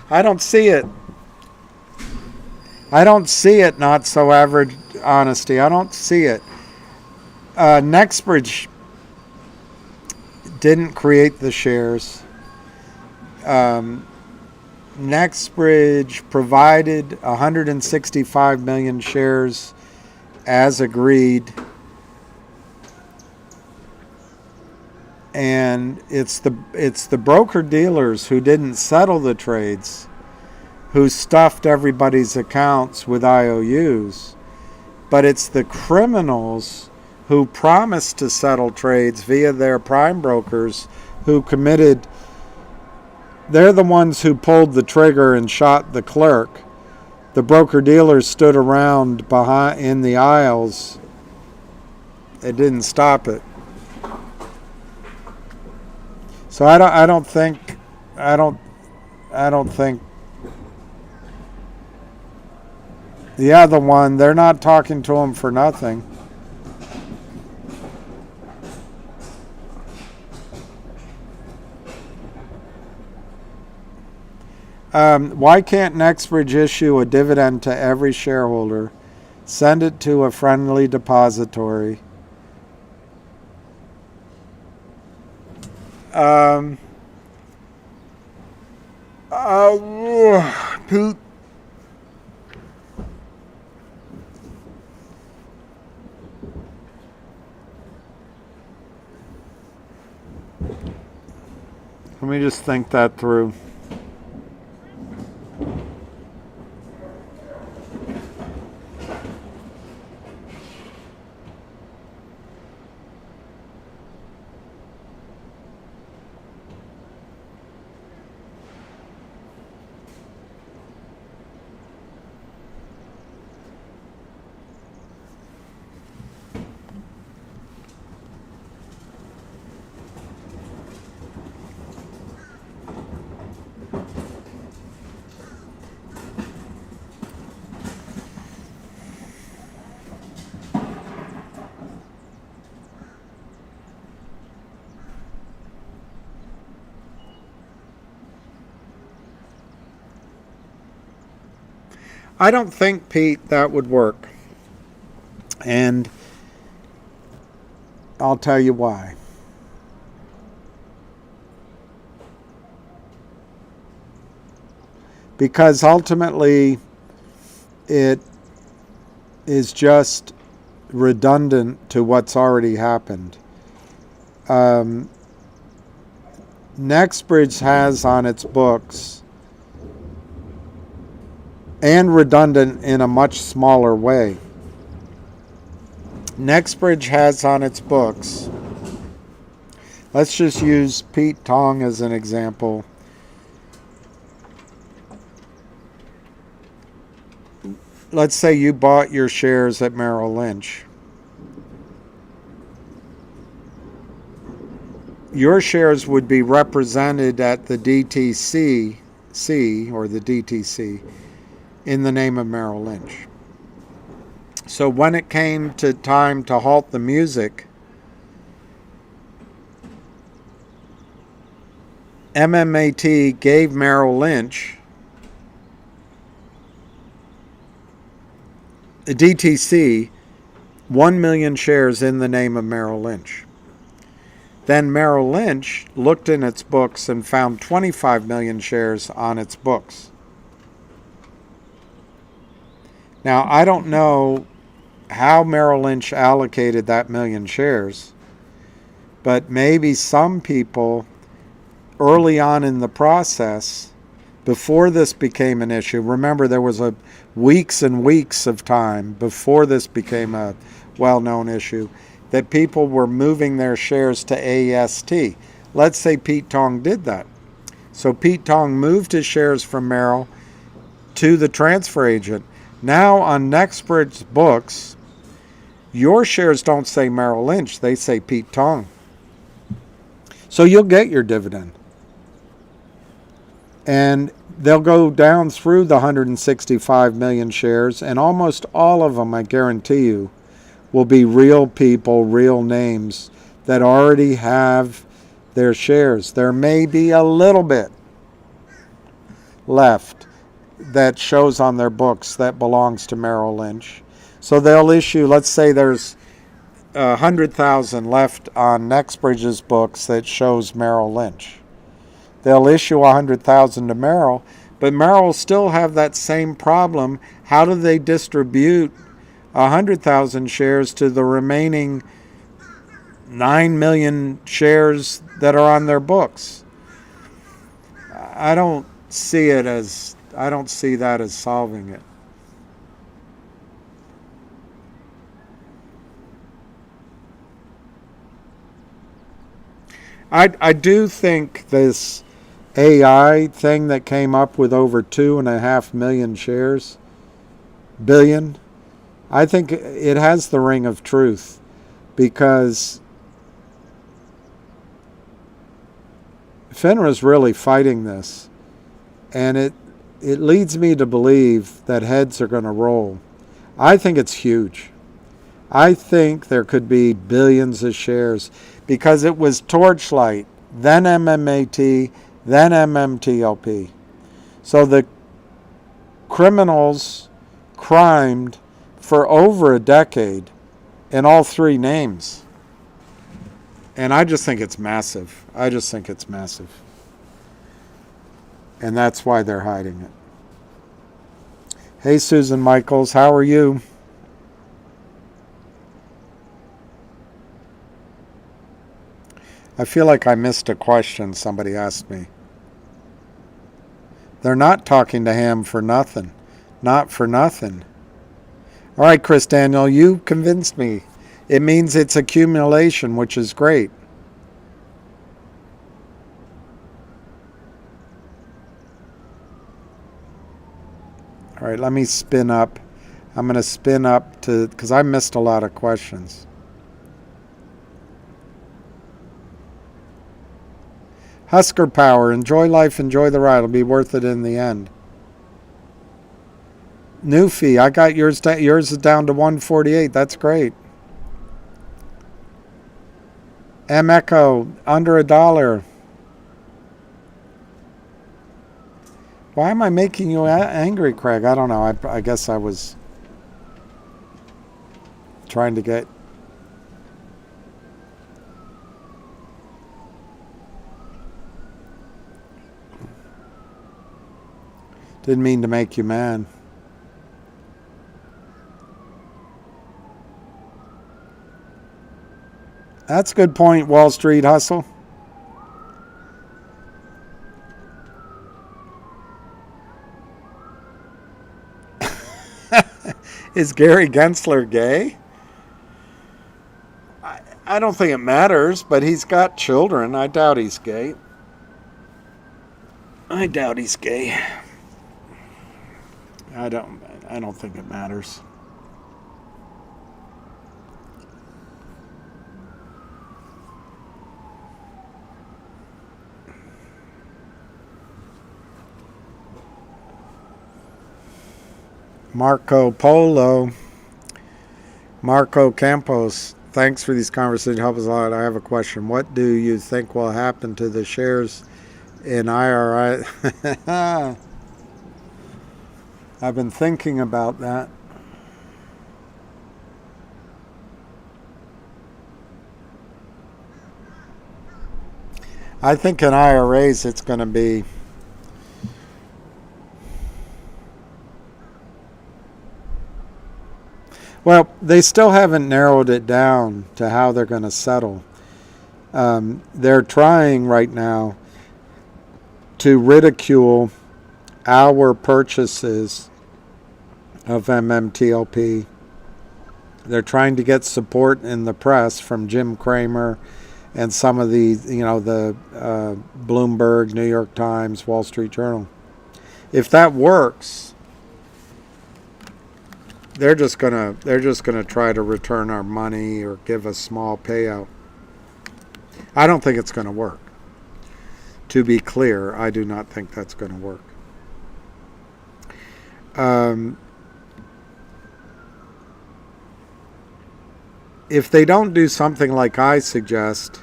I don't see it. I don't see it, not so average honesty. I don't see it. Nextbridge didn't create the shares. Nextbridge provided 165 million shares as agreed. And it's the broker dealers who didn't settle the trades, who stuffed everybody's accounts with IOUs, but it's the criminals who promised to settle trades via their prime brokers who committed. They're the ones who pulled the trigger and shot the clerk. The broker dealers stood around behind in the aisles. It didn't stop it. So I don't think the other one, they're not talking to him for nothing. Why can't Nextbridge issue a dividend to every shareholder, send it to a friendly depository? Pete. Let me just think that through. I don't think, Pete, that would work. And I'll tell you why. Because ultimately, it is just redundant to what's already happened. Nextbridge has on its books, and redundant in a much smaller way. Nextbridge has on its books, let's just use Pete Tong as an example. Let's say you bought your shares at Merrill Lynch. Your shares would be represented at the DTC or the DTC in the name of Merrill Lynch. So when it came to time to halt the music, MMAT gave Merrill Lynch, the DTC, 1 million shares in the name of Merrill Lynch. Then Merrill Lynch looked in its books and found 25 million shares on its books. Now, I don't know how Merrill Lynch allocated that million shares, but maybe some people early on in the process, before this became an issue, remember there was weeks and weeks of time before this became a well-known issue, that people were moving their shares to AST. Let's say Pete Tong did that. So Pete Tong moved his shares from Merrill to the transfer agent. Now on Nextbridge's books, your shares don't say Merrill Lynch, they say Pete Tong. So you'll get your dividend. And they'll go down through the 165 million shares, and almost all of them, I guarantee you, will be real people, real names that already have their shares. There may be a little bit left that shows on their books that belongs to Merrill Lynch. So they'll issue, let's say there's 100,000 left on Nextbridge's books that shows Merrill Lynch. They'll issue 100,000 to Merrill, but Merrill will still have that same problem. How do they distribute 100,000 shares to the remaining 9 million shares that are on their books? I don't see that as solving it. I do think this AI thing that came up with over 2.5 million shares, billion, I think it has the ring of truth, because FINRA's really fighting this, and it leads me to believe that heads are going to roll. I think it's huge. I think there could be billions of shares, because it was Torchlight, then MMAT, then MMTLP. So the criminals crimed for over a decade in all three names. And I just think it's massive. And that's why they're hiding it. Hey, Susan Michaels, how are you? I feel like I missed a question somebody asked me. They're not talking to Ham for nothing. Not for nothing. All right, Chris Daniel, you convinced me. It means it's accumulation, which is great. All right, let me spin up. I'm going to spin up because I missed a lot of questions. Husker Power, enjoy life, enjoy the ride. It'll be worth it in the end. New fee, I got yours. Yours is down to 148. That's great. M Echo, under $1. Why am I making you angry, Craig? I don't know. I guess I was trying to get... Didn't mean to make you mad. That's a good point, Wall Street Hustle. Is Gary Gensler gay? I don't think it matters, but he's got children. I doubt he's gay. I doubt he's gay. I don't think it matters. Marco Polo, Marco Campos, thanks for these conversations. Help us a lot. I have a question. What do you think will happen to the shares in IRI? I've been thinking about that. I think in IRAs it's going to be well, they still haven't narrowed it down to how they're going to settle. They're trying right now to ridicule our purchases of MMTLP. They're trying to get support in the press from Jim Cramer and some of the, the Bloomberg, New York Times, Wall Street Journal. If that works, they're just gonna try to return our money or give a small payout. I don't think it's going to work. To be clear, I do not think that's going to work. If they don't do something like I suggest,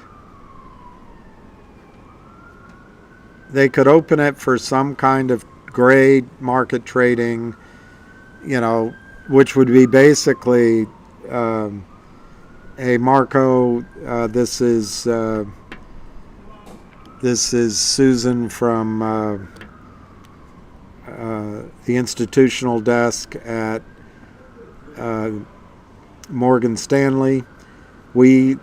they could open it for some kind of gray market trading, which would be basically, hey Marco, this is Susan from the institutional desk at Morgan Stanley. We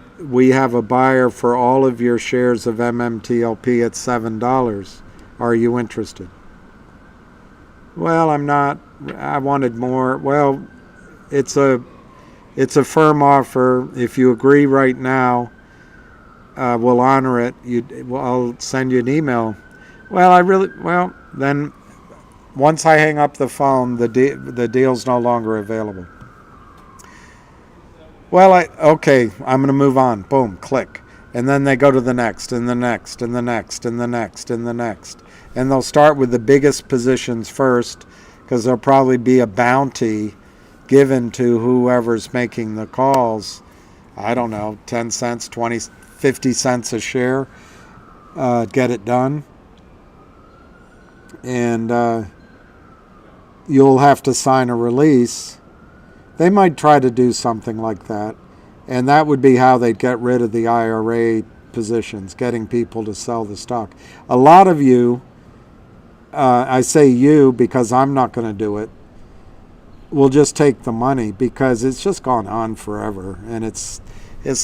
have a buyer for all of your shares of MMTLP at $7. Are you interested? Well, I'm not. I wanted more. Well, it's a firm offer. If you agree right now, we'll honor it. I'll send you an email. Well, then once I hang up the phone, the deal's no longer available. Well, okay, I'm going to move on. Boom, click. And then they go to the next, and the next, and the next, and the next, and the next. And they'll start with the biggest positions first, because there'll probably be a bounty given to whoever's making the calls. I don't know, 10 cents, 20, 50 cents a share. Get it done. And you'll have to sign a release. They might try to do something like that. And that would be how they'd get rid of the IRA positions, getting people to sell the stock. A lot of you, I say you because I'm not going to do it, will just take the money because it's just gone on forever. And it's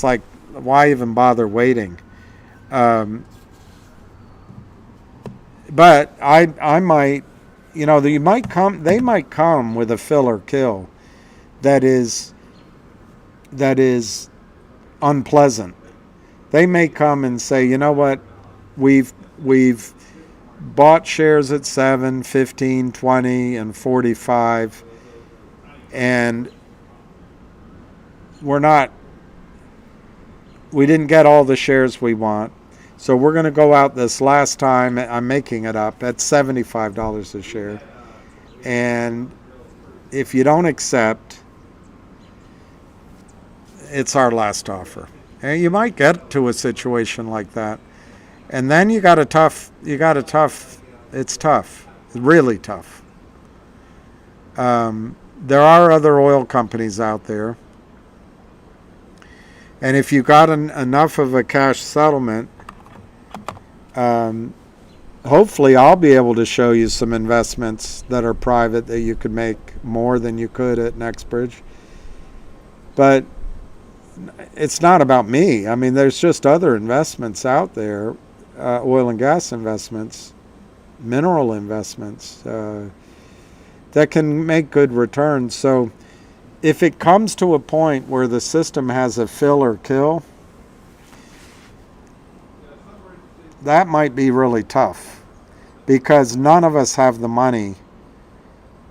like, why even bother waiting? But I might, they might come with a fill or kill that is unpleasant. They may come and say, you know what, we've bought shares at 7, 15, 20, and 45, and we didn't get all the shares we want, so we're going to go out this last time, I'm making it up, at $75 a share, and if you don't accept, it's our last offer. And you might get to a situation like that. And then it's tough. Really tough. There are other oil companies out there. And if you got enough of a cash settlement, hopefully I'll be able to show you some investments that are private that you could make more than you could at NextBridge. But it's not about me. I mean, there's just other investments out there, oil and gas investments, mineral investments, that can make good returns. So if it comes to a point where the system has a fill or kill, that might be really tough, because none of us have the money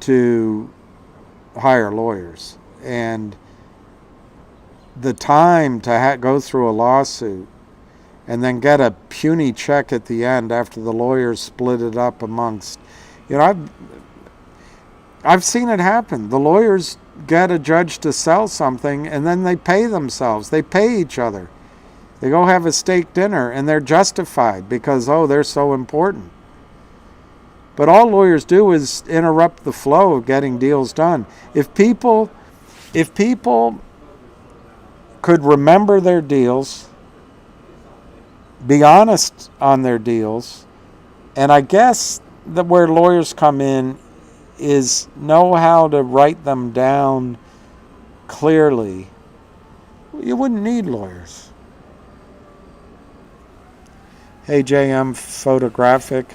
to hire lawyers. And the time to go through a lawsuit and then get a puny check at the end after the lawyers split it up amongst, I've seen it happen. The lawyers get a judge to sell something and then they pay themselves. They pay each other. They go have a steak dinner and they're justified because, they're so important. But all lawyers do is interrupt the flow of getting deals done. If people could remember their deals, be honest on their deals, and I guess that where lawyers come in is know how to write them down clearly. You wouldn't need lawyers. Hey, JM Photographic.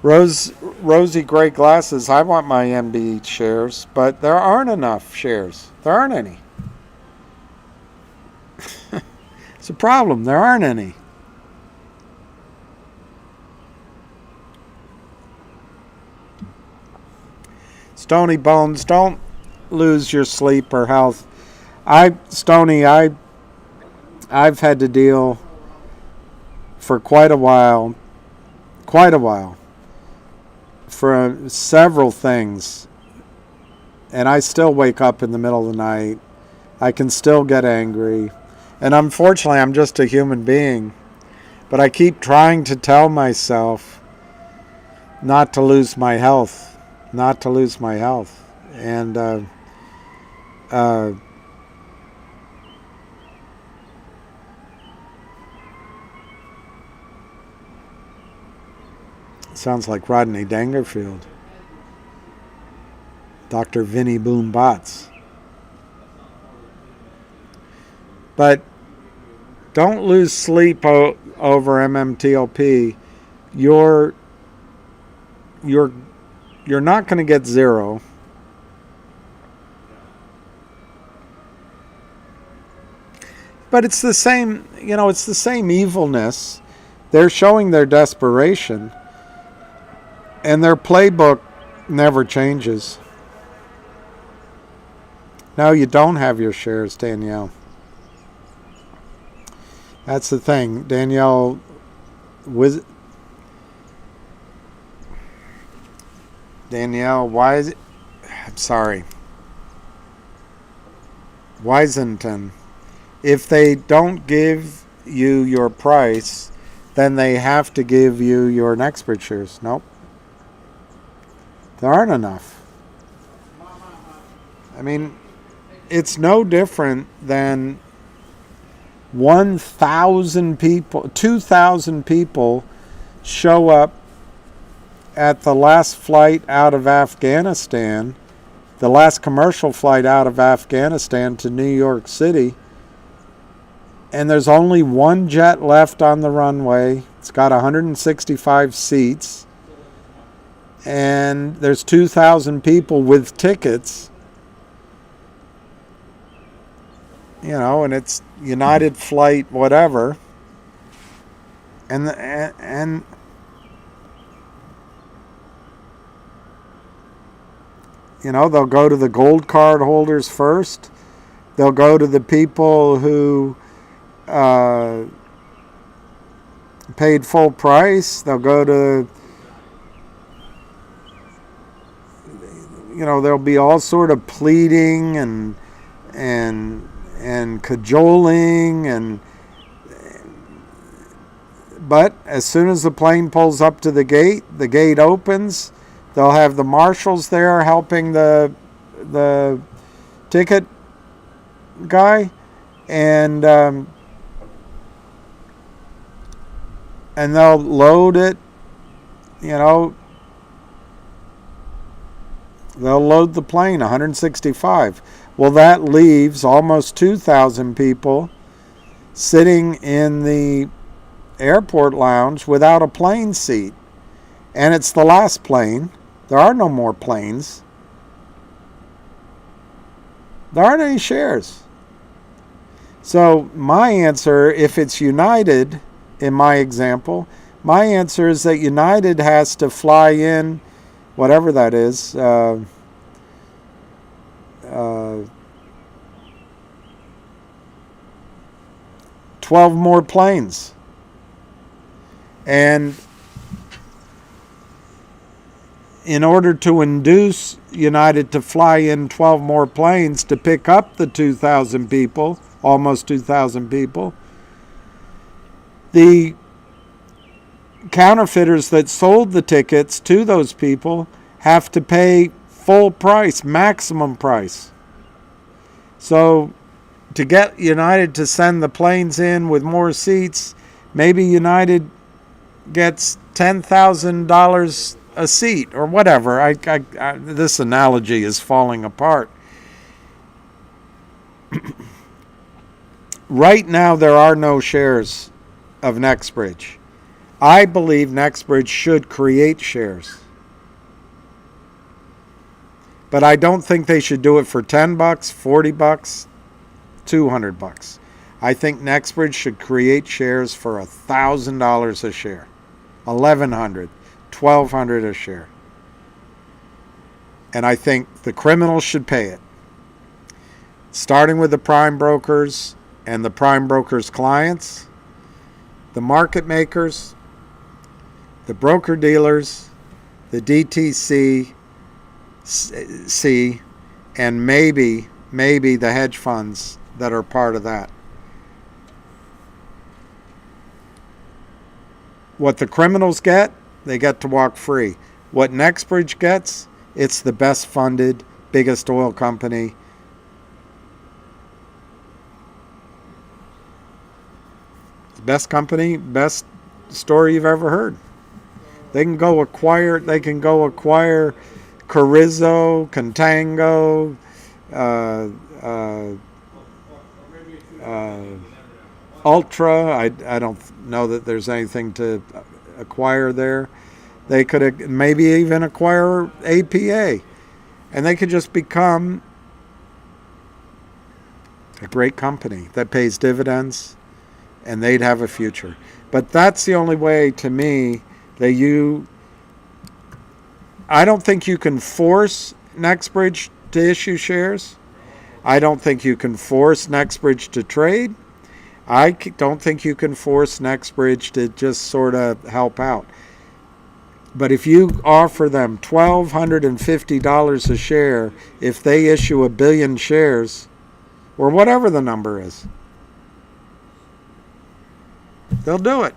Rosy gray glasses. I want my MB shares, but there aren't enough shares. There aren't any. It's a problem. There aren't any. Stony Bones, don't lose your sleep or health. I've had to deal for quite a while, for several things, and I still wake up in the middle of the night. I can still get angry, and unfortunately I'm just a human being, but I keep trying to tell myself not to lose my health, and sounds like Rodney Dangerfield. Dr. Vinnie Boom Bots. But don't lose sleep over MMTLP. You're not going to get zero. But it's the same, it's the same evilness. They're showing their desperation. And their playbook never changes. No, you don't have your shares, Danielle. That's the thing. Danielle, why is it? I'm sorry. Wisington. If they don't give you your price, then they have to give you your NextBridge shares. Nope. There aren't enough. I mean, it's no different than 1,000 people, 2,000 people show up at the last flight out of Afghanistan, the last commercial flight out of Afghanistan to New York City, and there's only one jet left on the runway. It's got 165 seats. And there's 2,000 people with tickets, and it's United flight, whatever. And they'll go to the gold card holders first. They'll go to the people who paid full price. They'll go to there'll be all sort of pleading and cajoling But as soon as the plane pulls up to the gate opens. They'll have the marshals there helping the ticket guy, and they'll load it. You know, they'll load the plane, 165. Well, that leaves almost 2,000 people sitting in the airport lounge without a plane seat. And it's the last plane. There are no more planes. There aren't any shares. So my answer, if it's United, in my example, my answer is that United has to fly in, whatever that is, 12 more planes. And in order to induce United to fly in 12 more planes to pick up the 2,000 people, almost 2,000 people, the counterfeiters that sold the tickets to those people have to pay full price, maximum price. So to get United to send the planes in with more seats, maybe United gets $10,000 a seat or whatever. This analogy is falling apart. Right now, there are no shares of NextBridge. I believe NextBridge should create shares. But I don't think they should do it for $10, $40, $200. I think NextBridge should create shares for $1,000 a share, $1,100, $1,200 a share. And I think the criminals should pay it. Starting with the prime brokers and the prime brokers' clients, the market makers, the broker dealers, the DTC, and maybe the hedge funds that are part of that. What the criminals get, they get to walk free. What NextBridge gets, it's the best funded, biggest oil company. The best company, best story you've ever heard. They can go acquire Carrizo, Contango, Ultra. I don't know that there's anything to acquire there. They could maybe even acquire APA, and they could just become a great company that pays dividends, and they'd have a future. But that's the only way, to me, that I don't think you can force NextBridge to issue shares. I don't think you can force NextBridge to trade. I don't think you can force NextBridge to just sort of help out. But if you offer them $1,250 a share, if they issue 1 billion shares, or whatever the number is, they'll do it.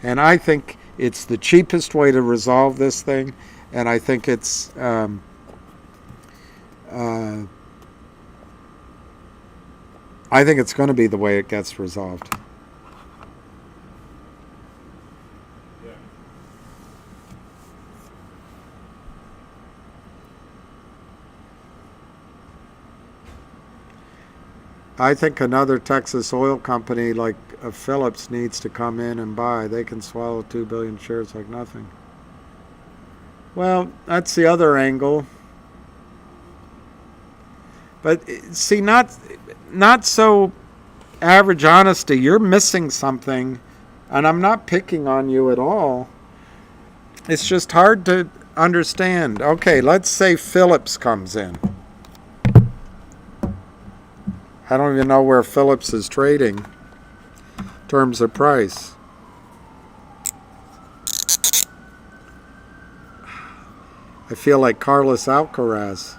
And I think it's the cheapest way to resolve this thing, and I think it's going to be the way it gets resolved. I think another Texas oil company like Phillips needs to come in and buy. They can swallow 2 billion shares like nothing. Well, that's the other angle. But see, not so average honesty. You're missing something, and I'm not picking on you at all. It's just hard to understand. Okay, let's say Phillips comes in. I don't even know where Phillips is trading in terms of price. I feel like Carlos Alcaraz.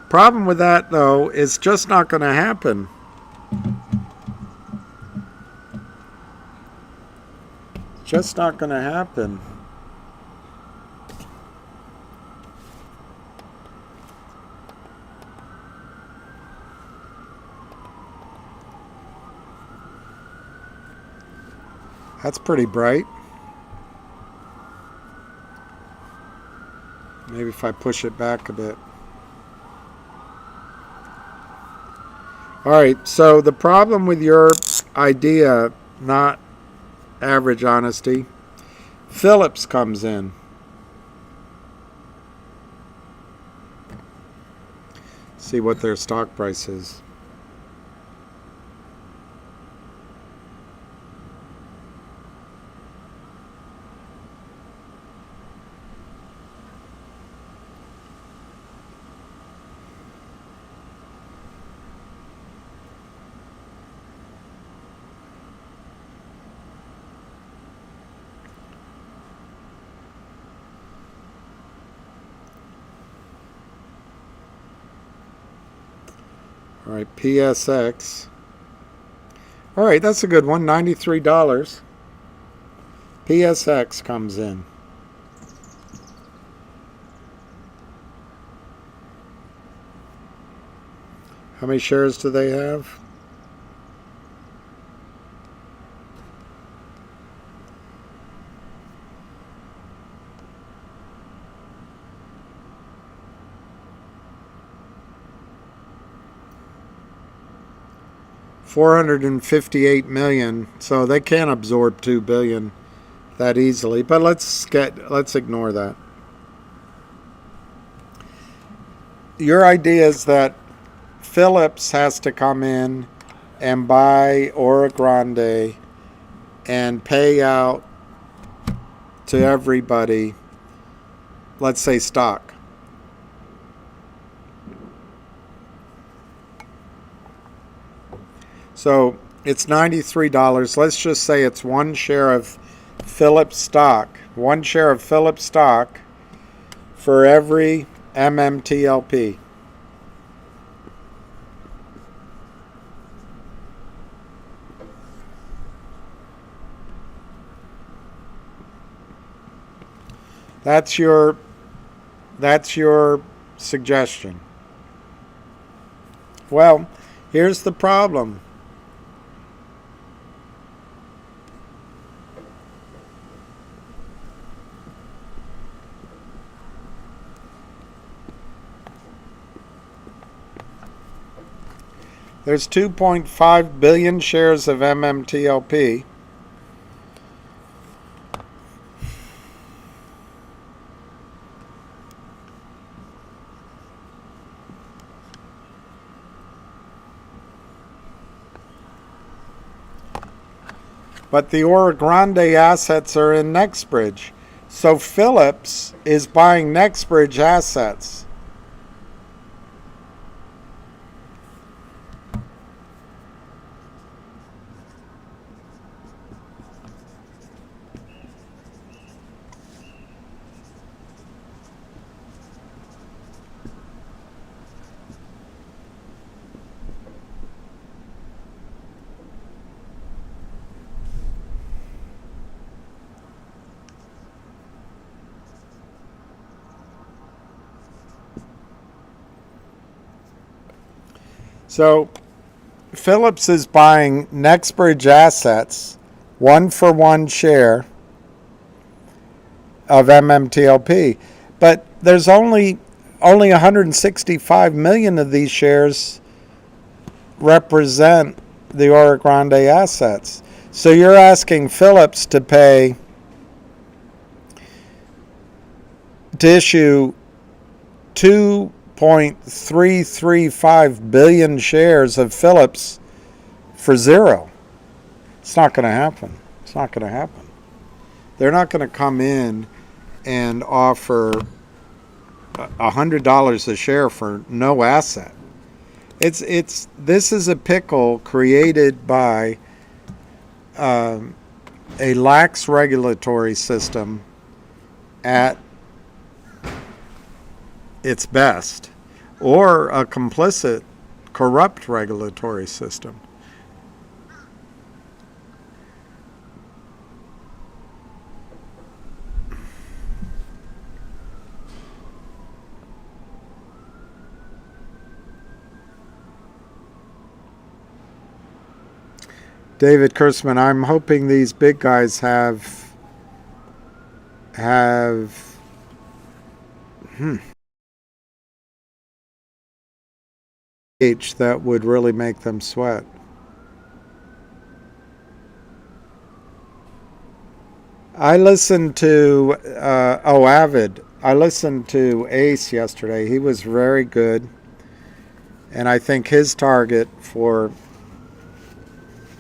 Problem with that, though, is just not going to happen. Just not going to happen. That's pretty bright. Maybe if I push it back a bit. All right, so the problem with your idea, not average honesty, Phillips comes in. See what their stock price is. All right, PSX. All right, that's a good one, $93. PSX comes in. How many shares do they have? $458 million, so they can't absorb $2 billion that easily. But let's ignore that. Your idea is that Phillips has to come in and buy Ora Grande and pay out to everybody, let's say stock. So it's $93. Let's just say it's one share of Phillips stock. One share of Phillips stock for every MMTLP. That's your suggestion. Well, here's the problem. There's 2.5 billion shares of MMTLP. But the Ora Grande assets are in NextBridge. So Phillips is buying NextBridge assets. So Phillips is buying NextBridge assets, 1-for-1 share of MMTLP. But there's only 165 million of these shares represent the Ora Grande assets. So you're asking Phillips to issue 2.335 billion shares of Phillips for zero. It's not going to happen. It's not going to happen. They're not going to come in and offer $100 a share for no asset. This is a pickle created by a lax regulatory system at its best. or a complicit, corrupt regulatory system. David Kurtzman, I'm hoping these big guys have that would really make them sweat. I listened to Avid. I listened to Ace yesterday. He was very good, and I think his target for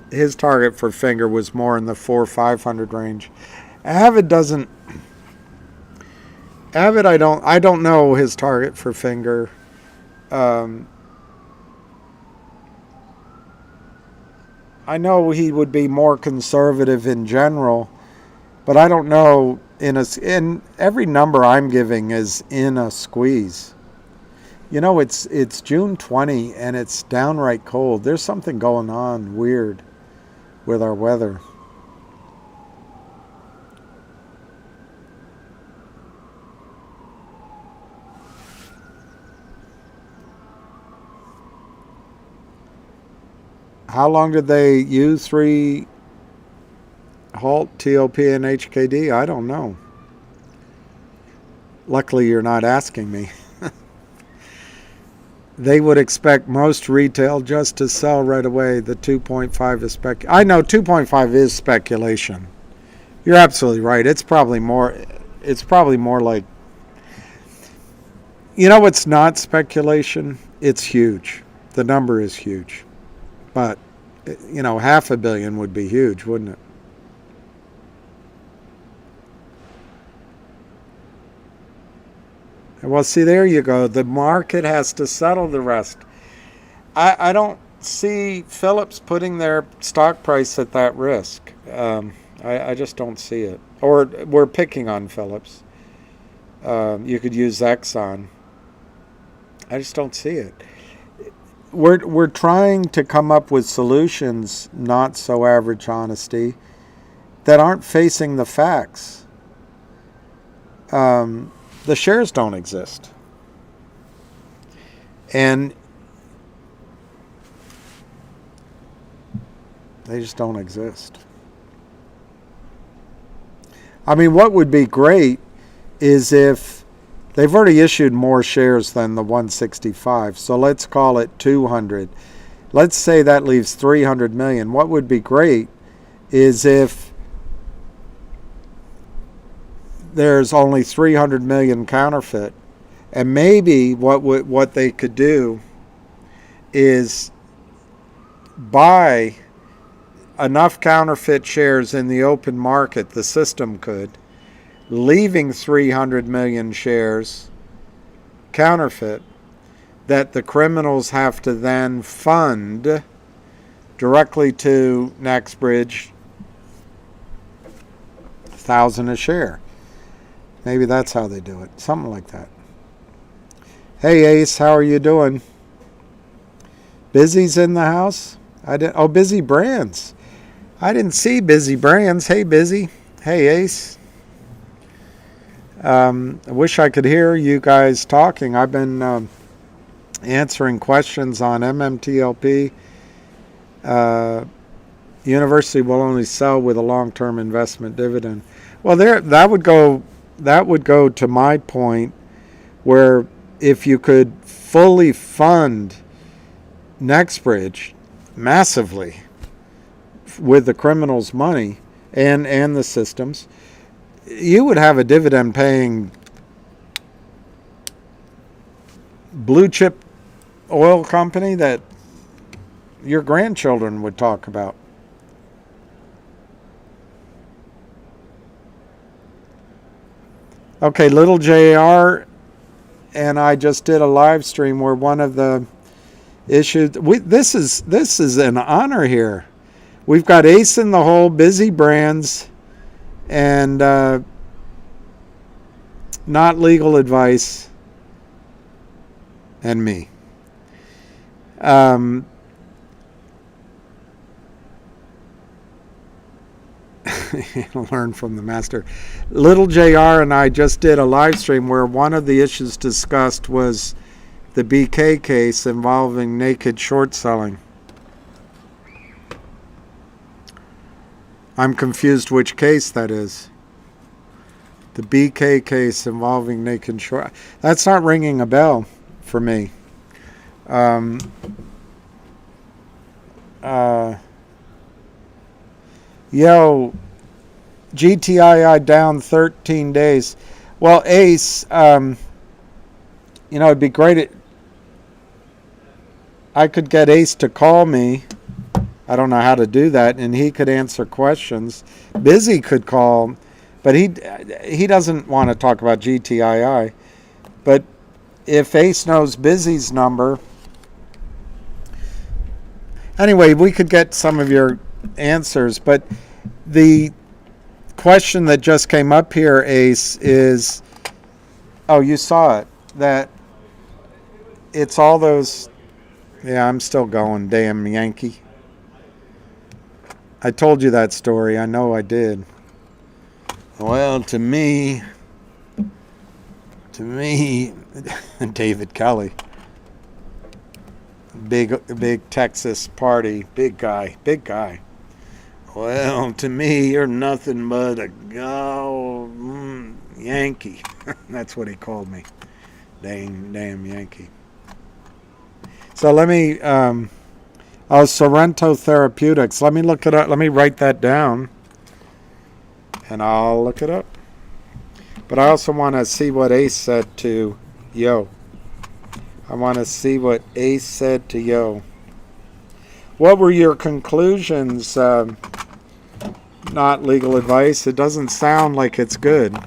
Finger was more in the 400-500 range. Avid, I don't know his target for Finger. I know he would be more conservative in general, but I don't know. In every number I'm giving is in a squeeze. You know, it's June 20 and it's downright cold. There's something going on weird with our weather. How long did they use 3 halt, TOP, and HKD? I don't know. Luckily, you're not asking me. They would expect most retail just to sell right away. The 2.5 is I know 2.5 is speculation. You're absolutely right. It's probably more like, you know, it's not speculation. It's huge. The number is huge. But, you know, 500 million would be huge, wouldn't it? Well, see, there you go. The market has to settle the rest. I don't see Philips putting their stock price at that risk. I just don't see it. Or we're picking on Philips. You could use Exxon. I just don't see it. We're trying to come up with solutions, not so average honesty, that aren't facing the facts. The shares don't exist. And they just don't exist. I mean, what would be great is if they've already issued more shares than the 165. So let's call it 200. Let's say that leaves 300 million. What would be great is if there's only 300 million counterfeit, and maybe what they could do is buy enough counterfeit shares in the open market, the system could, leaving 300 million shares counterfeit, that the criminals have to then fund directly to Nextbridge, 1,000 a share. Maybe that's how they do it. Something like that. Hey, Ace, how are you doing? Busy's in the house? Busy Brands. I didn't see Busy Brands. Hey, Busy. Hey, Ace. I wish I could hear you guys talking. I've been answering questions on MMTLP. University will only sell with a long-term investment dividend. Well, that would go to my point, where if you could fully fund Nextbridge massively with the criminals' money and the systems, you would have a dividend paying blue chip oil company that your grandchildren would talk about. Okay, little JR and I just did a live stream where one of the issues, this is an honor here. We've got Ace in the Hole, Busy Brands, and not legal advice. and me. Learn from the master. Little JR and I just did a live stream where one of the issues discussed was the BK case involving naked short selling. I'm confused which case that is. The BK case involving naked short. That's not ringing a bell for me. Yo, GTII down 13 days. Well, Ace, it'd be great. I could get Ace to call me. I don't know how to do that, and he could answer questions. Busy could call, but he doesn't want to talk about GTII. But if Ace knows Busy's number, anyway, we could get some of your answers. But the question that just came up here, Ace, is, oh, you saw it, that it's all those, yeah, I'm still going, damn Yankee. I told you that story. I know I did. Well, to me, David Kelly, big Texas party, big guy. Well, to me, you're nothing but a Yankee. That's what he called me. Damn Yankee. So let me, Sorrento Therapeutics. Let me look it up. Let me write that down. And I'll look it up. But I also want to see what Ace said to Yo. I want to see what Ace said to Yo. What were your conclusions? Not legal advice. It doesn't sound like it's good.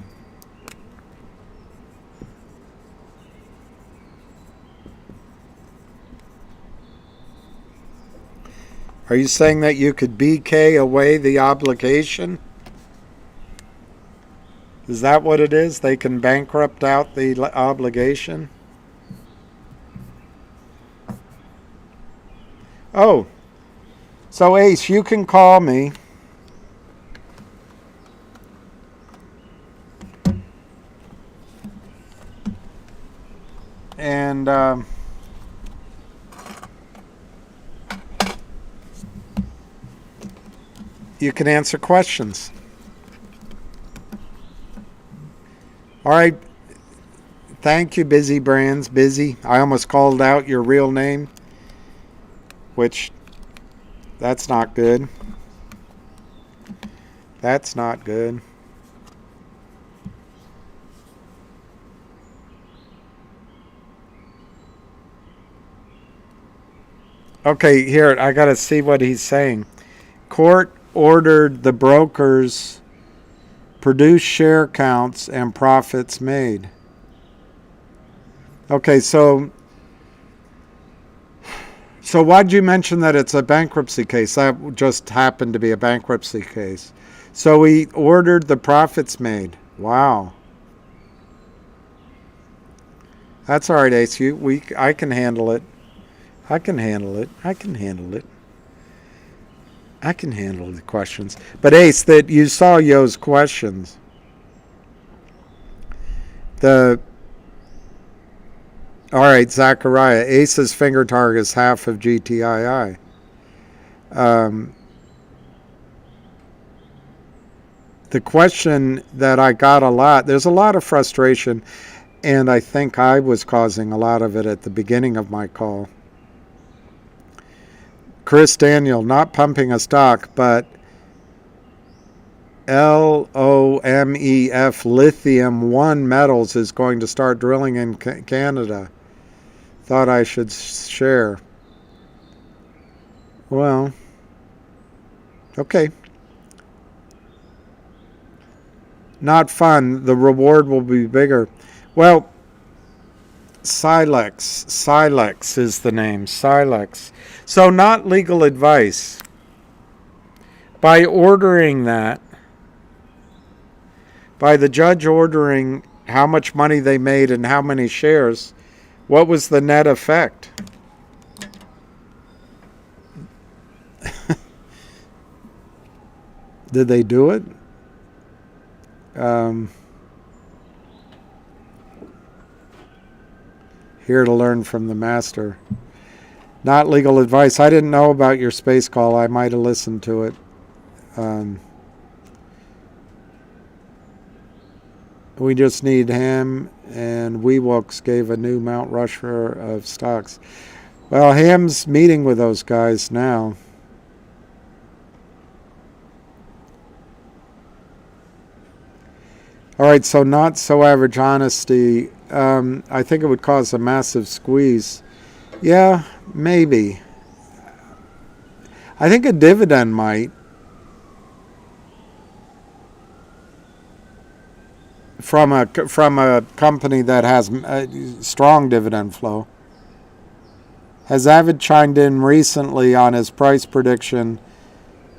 Are you saying that you could BK away the obligation? Is that what it is? They can bankrupt out the obligation? Oh, so Ace, you can call me. And you can answer questions. All right. Thank you, Busy Brands. Busy. I almost called out your real name, which that's not good. That's not good. Okay, here, I got to see what he's saying. Court ordered the brokers produce share counts and profits made. Okay, so why'd you mention that it's a bankruptcy case? That just happened to be a bankruptcy case. So he ordered the profits made. Wow. That's all right, Ace. I can handle it. I can handle the questions. But Ace, that you saw Yo's questions. All right, Zachariah. Ace's finger target is half of GTII. The question that I got a lot, there's a lot of frustration, and I think I was causing a lot of it at the beginning of my call. Chris Daniel, not pumping a stock, but LOMEF Lithium 1 Metals is going to start drilling in Canada. Thought I should share. Well, okay. Not fun. The reward will be bigger. Well, Silex is the name. Silex. So not legal advice. By ordering that, by the judge ordering how much money they made and how many shares, What was the net effect? Did they do it? Here to learn from the master. Not legal advice. I didn't know about your space call. I might have listened to it. We just need him, and WeWorks gave a new Mount Rushmore of stocks. Well, Ham's meeting with those guys now. All right, so not so average honesty. I think it would cause a massive squeeze. Yeah, maybe. I think a dividend might. From a company that has a strong dividend flow. Has Avid chimed in recently on his price prediction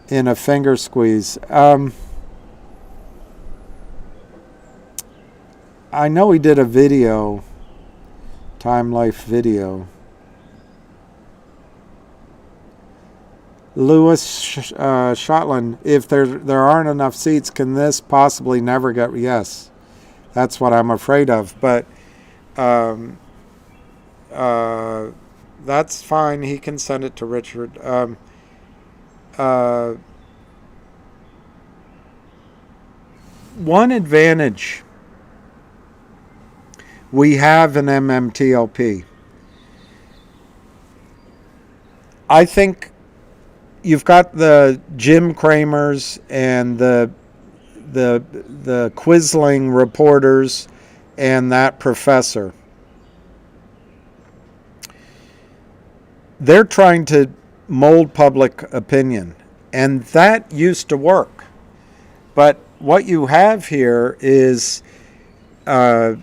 in a finger squeeze? I know he did a video, Time Life video. Lewis Shotland, if there aren't enough seats, can this possibly never get? Yes, that's what I'm afraid of. But that's fine. He can send it to Richard. One advantage we have in MMTLP, I think you've got the Jim Cramers and the Quisling reporters and that professor. They're trying to mold public opinion, and that used to work. But what you have here is, I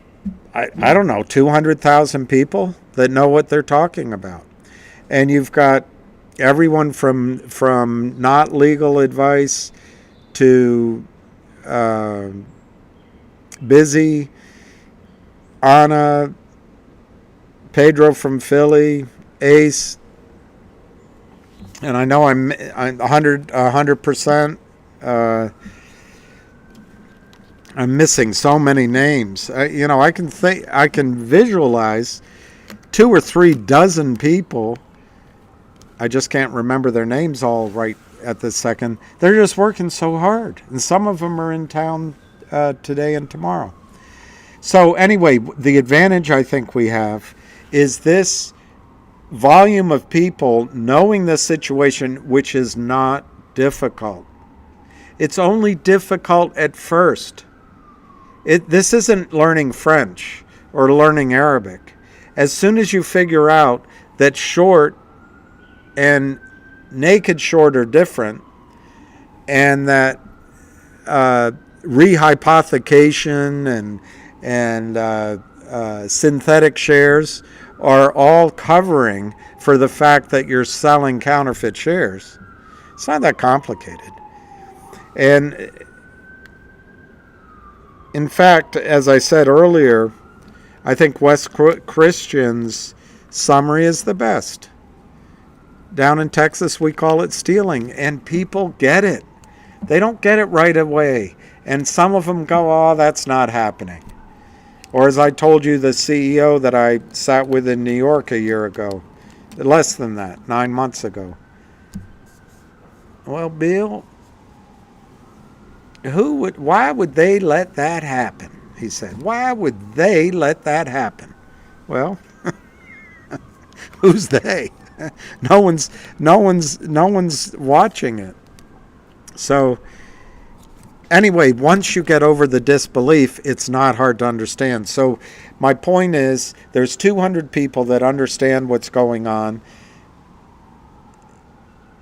don't know, 200,000 people that know what they're talking about. And you've got everyone from not legal advice to Busy, Anna, Pedro from Philly, Ace, and I know I'm 100%. I'm missing so many names. I can visualize 2 or 3 dozen people. I just can't remember their names all right at this second. They're just working so hard, and some of them are in town today and tomorrow. So anyway, the advantage I think we have is this volume of people knowing the situation, which is not difficult. It's only difficult at first. This isn't learning French or learning Arabic. As soon as you figure out that short and naked short are different, and that rehypothecation and synthetic shares are all covering for the fact that you're selling counterfeit shares, it's not that complicated. And in fact, as I said earlier, I think Wes Christian's summary is the best. Down in Texas, we call it stealing, and people get it. They don't get it right away. And some of them go, oh, that's not happening. Or as I told you, the CEO that I sat with in New York a year ago, less than that, 9 months ago. Well, Bill, why would they let that happen? He said, why would they let that happen? Well, who's they? No one's watching it. So anyway, once you get over the disbelief, it's not hard to understand. So my point is, there's 200 people that understand what's going on.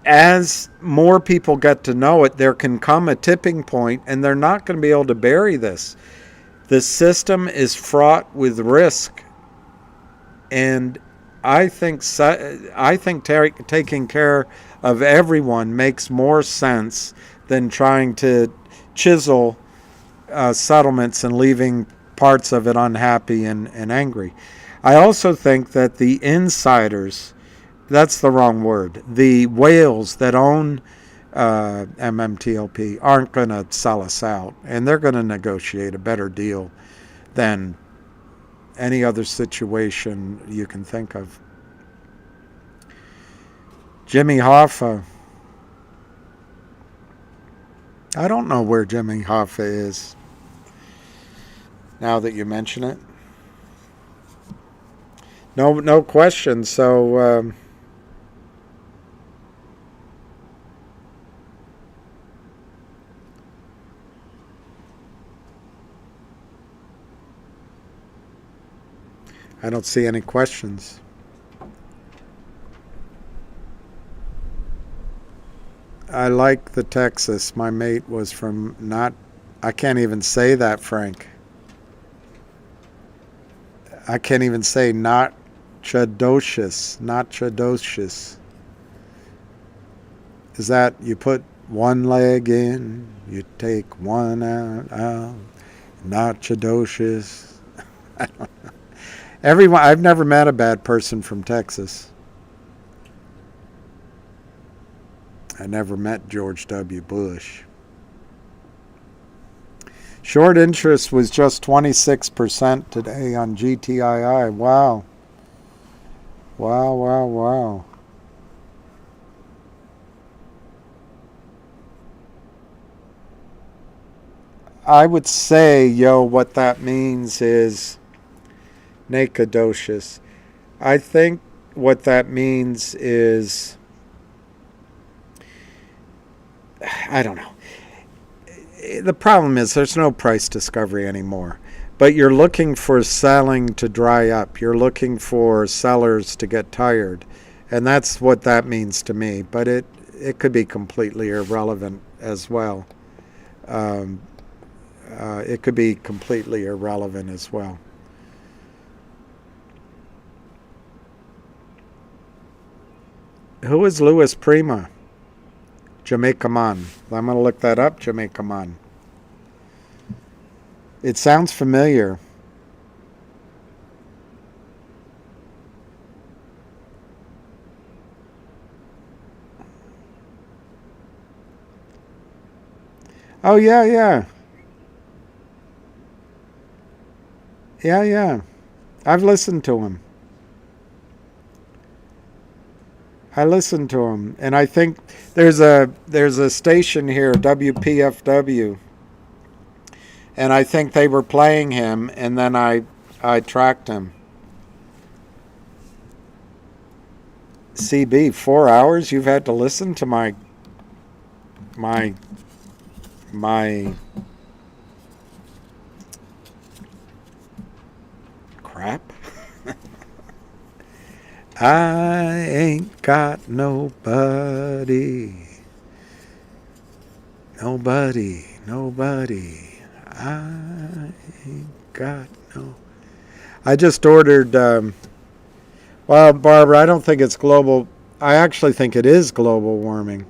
As more people get to know it, there can come a tipping point, and they're not going to be able to bury this. The system is fraught with risk, and I think taking care of everyone makes more sense than trying to chisel settlements and leaving parts of it unhappy and angry. I also think that the insiders, that's the wrong word, the whales that own MMTLP aren't going to sell us out, and they're going to negotiate a better deal than any other situation you can think of. Jimmy Hoffa. I don't know where Jimmy Hoffa is, now that you mention it. No question. So I don't see any questions. I like the Texas. My mate was from I can't even say that, Frank. I can't even say not Chadocious. Is that you put one leg in, you take one out, not Chadocious? I don't know. I've never met a bad person from Texas. I never met George W. Bush. Short interest was just 26% today on GTII. Wow. Wow. I would say, what that means is Nakadocious. I think what that means is, I don't know. The problem is there's no price discovery anymore. But you're looking for selling to dry up. You're looking for sellers to get tired. And that's what that means to me. But it could be completely irrelevant as well. It could be completely irrelevant as well. Who is Louis Prima? Jamaica Man. I'm going to look that up, Jamaica Man. It sounds familiar. Oh, yeah. Yeah. I've listened to him. And I think there's a station here, WPFW, and I think they were playing him, and then I tracked him. CB, 4 hours you've had to listen to my crap. I ain't got nobody. I ain't got no. I just ordered, well, Barbara, I don't think it's global. I actually think it is global warming.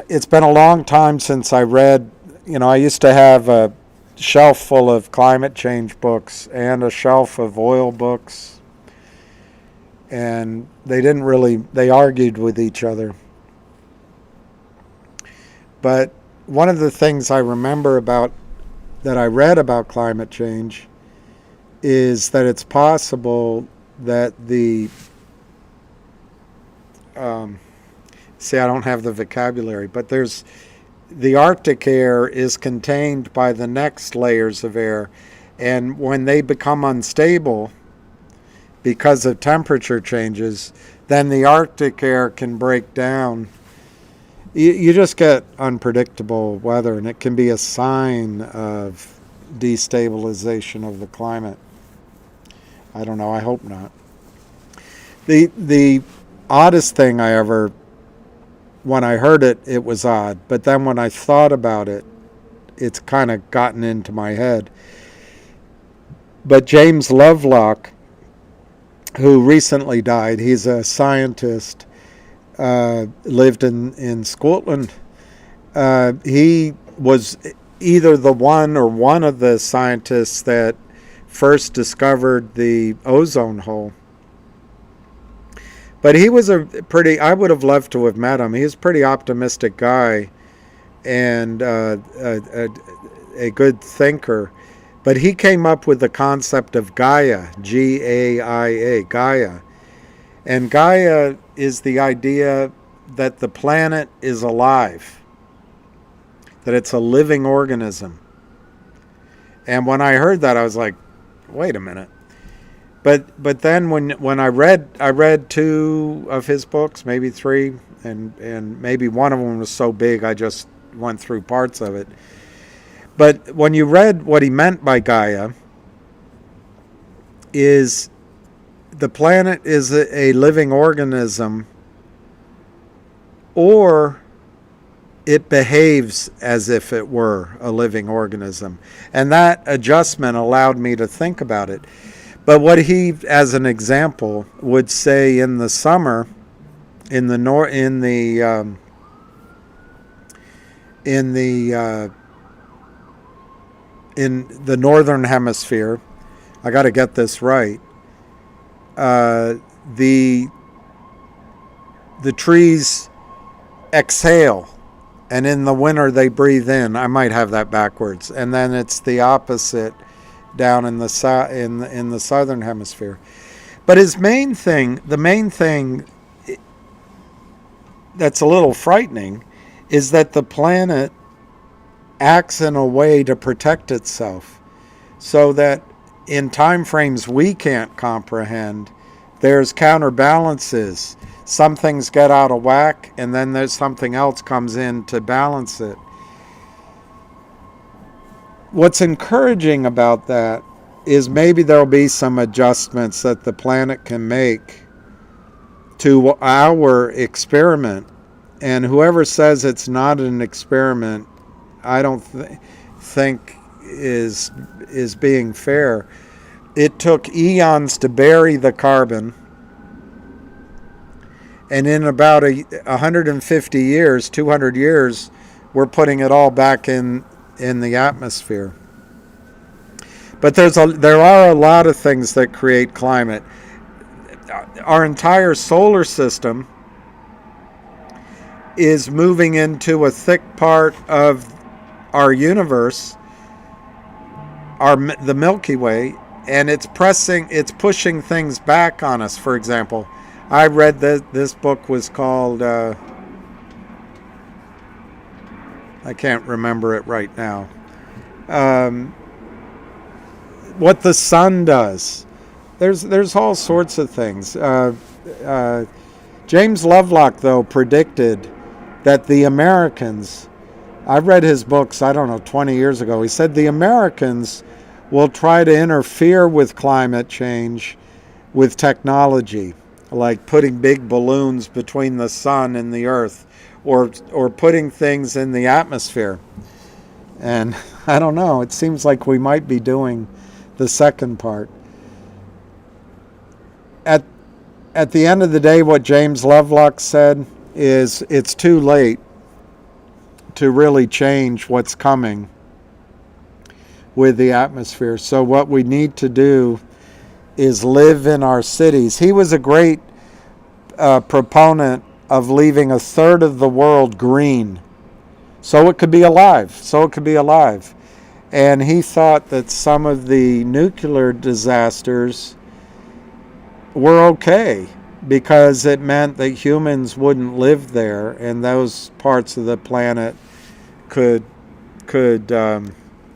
It's been a long time since I read, I used to have a shelf full of climate change books and a shelf of oil books. And they argued with each other. But one of the things I remember that I read about climate change is that it's possible that I don't have the vocabulary, but the Arctic air is contained by the next layers of air, and when they become unstable because of temperature changes, then the Arctic air can break down. You just get unpredictable weather, and it can be a sign of destabilization of the climate. I don't know. I hope not. The oddest thing when I heard it, it was odd. But then when I thought about it, it's kind of gotten into my head. But James Lovelock, who recently died, he's a scientist, lived in Scotland. He was either the one or one of the scientists that first discovered the ozone hole. But he was I would have loved to have met him. He was a pretty optimistic guy and a good thinker. But he came up with the concept of Gaia, Gaia, Gaia. And Gaia is the idea that the planet is alive, that it's a living organism. And when I heard that, I was like, wait a minute. But then when I read 2 of his books, maybe 3, and maybe one of them was so big I just went through parts of it. But when you read what he meant by Gaia, is the planet is a living organism, or it behaves as if it were a living organism. And that adjustment allowed me to think about it. But what he, as an example, would say in the summer, in the northern hemisphere, I got to get this right. The trees exhale, and in the winter they breathe in. I might have that backwards, and then it's the opposite down in the southern hemisphere. But the main thing that's a little frightening is that the planet acts in a way to protect itself, so that in time frames we can't comprehend, there's counterbalances. Some things get out of whack, and then there's something else comes in to balance it. What's encouraging about that is maybe there'll be some adjustments that the planet can make to our experiment. And whoever says it's not an experiment, I don't think is being fair. It took eons to bury the carbon, and in about 150 years, 200 years, we're putting it all back in the atmosphere. But there are a lot of things that create climate. Our entire solar system is moving into a thick part of our universe, the Milky Way, and it's pushing things back on us. For example, I read that this book was called, I can't remember it right now, what the sun does. There's all sorts of things. James Lovelock, though, predicted that the Americans, I read his books, 20 years ago. He said the Americans will try to interfere with climate change with technology, like putting big balloons between the sun and the earth, or putting things in the atmosphere. And I don't know, it seems like we might be doing the second part. At the end of the day, what James Lovelock said is it's too late to really change what's coming with the atmosphere. So what we need to do is live in our cities. He was a great proponent of leaving a third of the world green, so it could be alive. And he thought that some of the nuclear disasters were okay, because it meant that humans wouldn't live there, and those parts of the planet could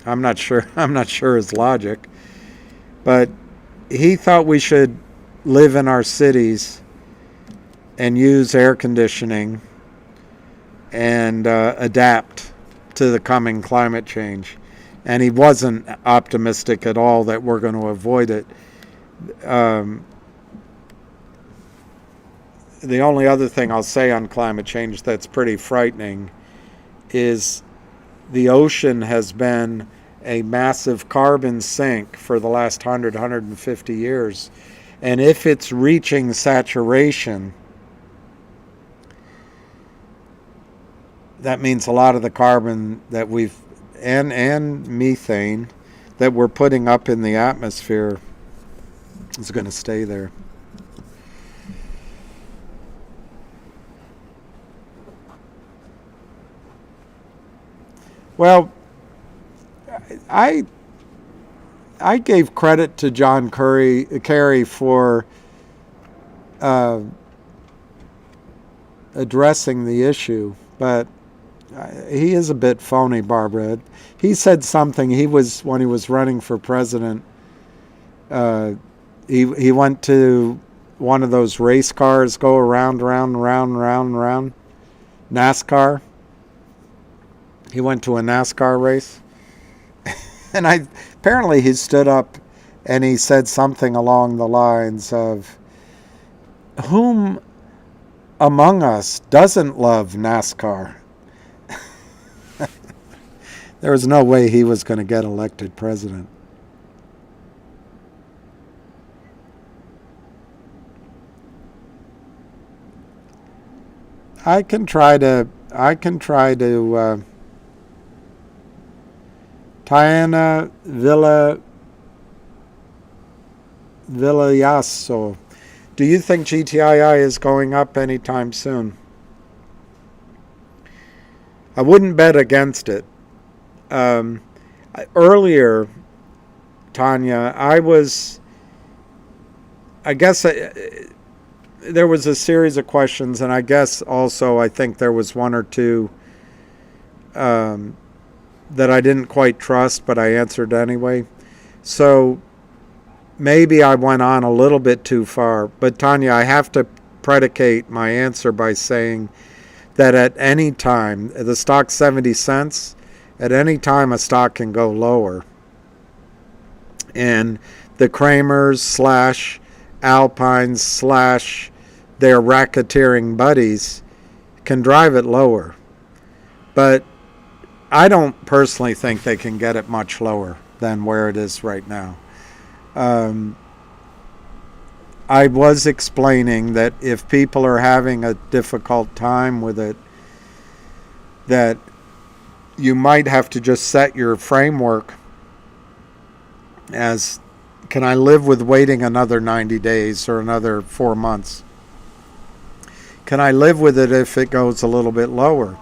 I'm not sure his logic, but he thought we should live in our cities and use air conditioning and adapt to the coming climate change. And he wasn't optimistic at all that we're going to avoid it. The only other thing I'll say on climate change that's pretty frightening is the ocean has been a massive carbon sink for the last 150 years. And if it's reaching saturation, that means a lot of the carbon that and methane that we're putting up in the atmosphere is going to stay there. Well, I gave credit to John Kerry for addressing the issue, but he is a bit phony, Barbara. He said something. When he was running for president, he went to one of those race cars, go around, NASCAR. He went to a NASCAR race, and apparently he stood up and he said something along the lines of, "Whom among us doesn't love NASCAR?" There was no way he was going to get elected president. I can try to Tiana Villayaso. Do you think GTII is going up anytime soon? I wouldn't bet against it. Earlier, Tanya, there was a series of questions, and I guess also I think there was one or two that I didn't quite trust, but I answered anyway. So maybe I went on a little bit too far. But Tanya, I have to predicate my answer by saying that at any time, the stock's 70 cents, at any time a stock can go lower. And the Kramers / Alpines / their racketeering buddies can drive it lower. But I don't personally think they can get it much lower than where it is right now. I was explaining that if people are having a difficult time with it, that you might have to just set your framework as, can I live with waiting another 90 days or another 4 months? Can I live with it if it goes a little bit lower?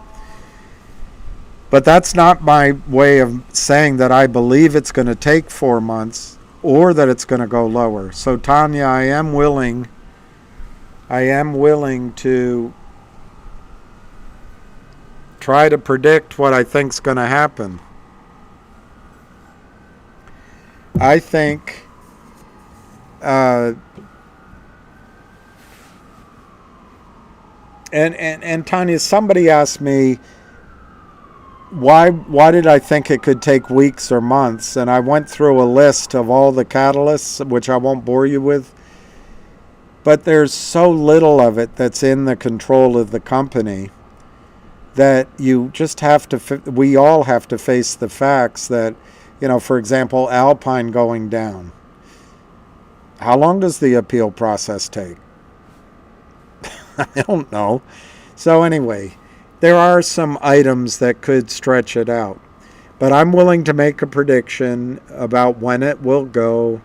But that's not my way of saying that I believe it's going to take 4 months or that it's going to go lower. So Tanya, I am willing to try to predict what I think's going to happen. I think and Tanya, somebody asked me why did I think it could take weeks or months, and I went through a list of all the catalysts, which I won't bore you with, but there's so little of it that's in the control of the company that you just have to, we all have to face the facts that, for example, Alpine going down. How long does the appeal process take? I don't know. So anyway, there are some items that could stretch it out. But I'm willing to make a prediction about when it will go.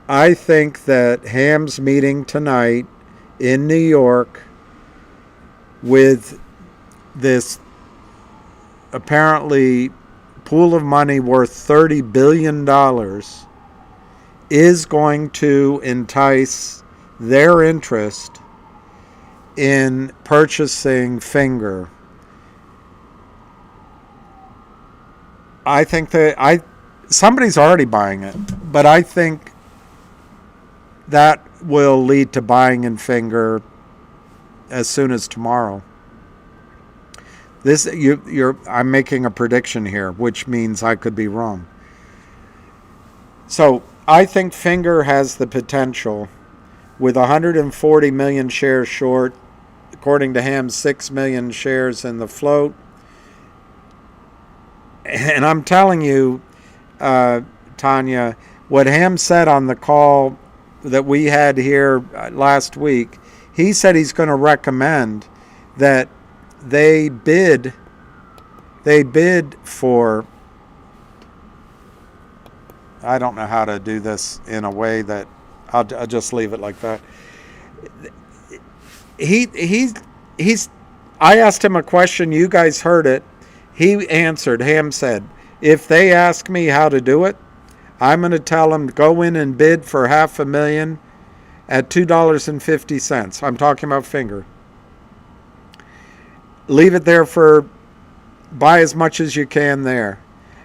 I think that Ham's meeting tonight in New York with this apparently pool of money worth $30 billion is going to entice their interest in purchasing Finger. I think that somebody's already buying it, but I think that will lead to buying in Finger as soon as tomorrow. I'm making a prediction here, which means I could be wrong. So I think Finger has the potential, with 140 million shares short, according to Ham, 6 million shares in the float. And I'm telling you, Tanya, what Ham said on the call that we had here last week, he said he's going to recommend that they bid they bid for, I don't know how to do this in a way that I'll just leave it like that. He's I asked him a question, you guys heard it. He answered. Ham said, if they ask me how to do it, I'm going to tell them to go in and bid for $500,000 at $2.50. I'm talking about Finger. Leave it there for, buy as much as you can there.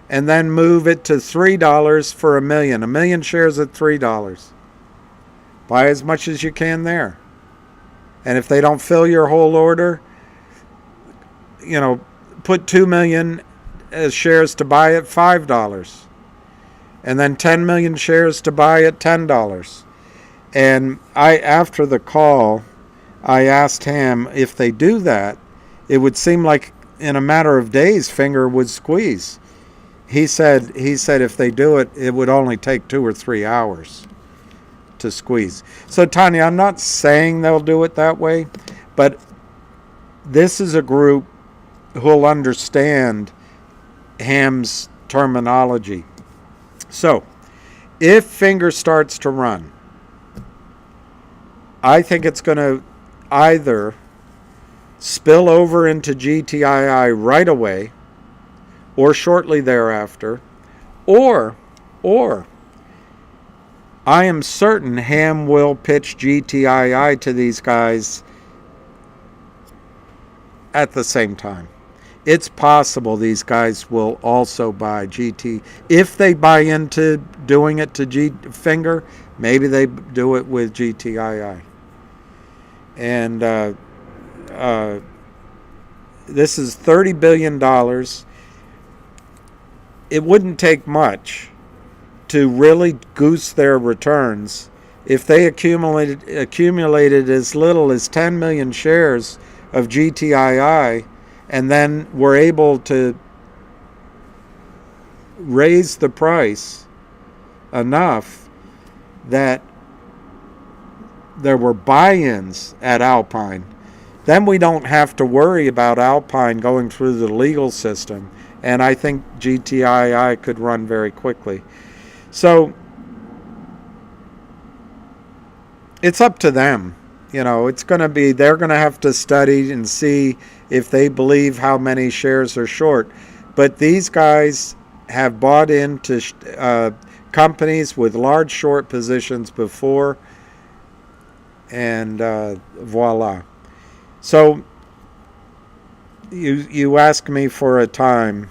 And then move it to $3 for $1 million. 1 million shares at $3. Buy as much as you can there. And if they don't fill your whole order, put 2 million shares to buy at $5. And then 10 million shares to buy at $10. And after the call, I asked him if they do that, it would seem like in a matter of days, Finger would squeeze. He said if they do it, it would only take 2 or 3 hours to squeeze. So Tanya, I'm not saying they'll do it that way, but this is a group who'll understand Ham's terminology. So if Finger starts to run, I think it's going to either spill over into GTII right away or shortly thereafter, or I am certain Ham will pitch GTII to these guys at the same time. It's possible these guys will also buy GT. If they buy into doing it to Finger, maybe they do it with GTII. And this is $30 billion. It wouldn't take much to really goose their returns if they accumulated as little as 10 million shares of GTII and then were able to raise the price enough that there were buy-ins at Alpine. Then we don't have to worry about Alpine going through the legal system, and I think GTII could run very quickly. So it's up to them. It's going to be, they're going to have to study and see if they believe how many shares are short. But these guys have bought into companies with large short positions before, and voila. So you ask me for a time,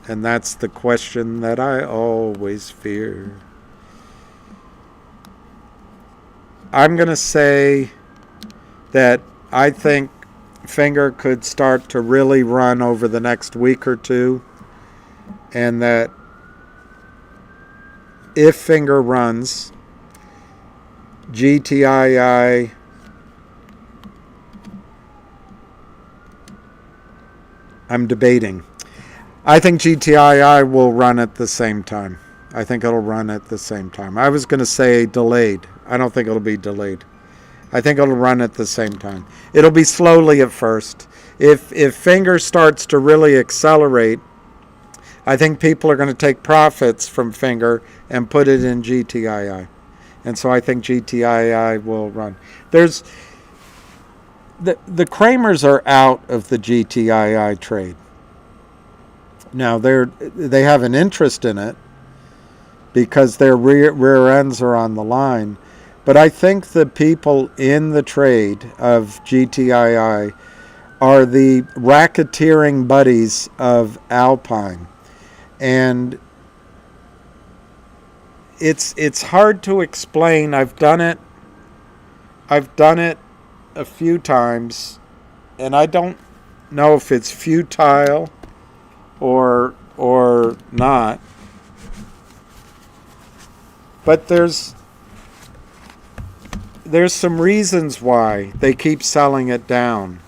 and that's the question that I always fear. I'm going to say that I think Finger could start to really run over the next week or two, and that if Finger runs, GTII I'm debating. I think GTII will run at the same time. I think it'll run at the same time. I was going to say delayed. I don't think it'll be delayed. I think it'll run at the same time. It'll be slowly at first. If Finger starts to really accelerate, I think people are going to take profits from Finger and put it in GTII. And so I think GTII will run. There's the Kramers are out of the GTII trade. Now they have an interest in it because their rear ends are on the line. But I think the people in the trade of GTII are the racketeering buddies of Alpine. And it's hard to explain. I've done it a few times, and I don't know if it's futile or not. But there's some reasons why they keep selling it down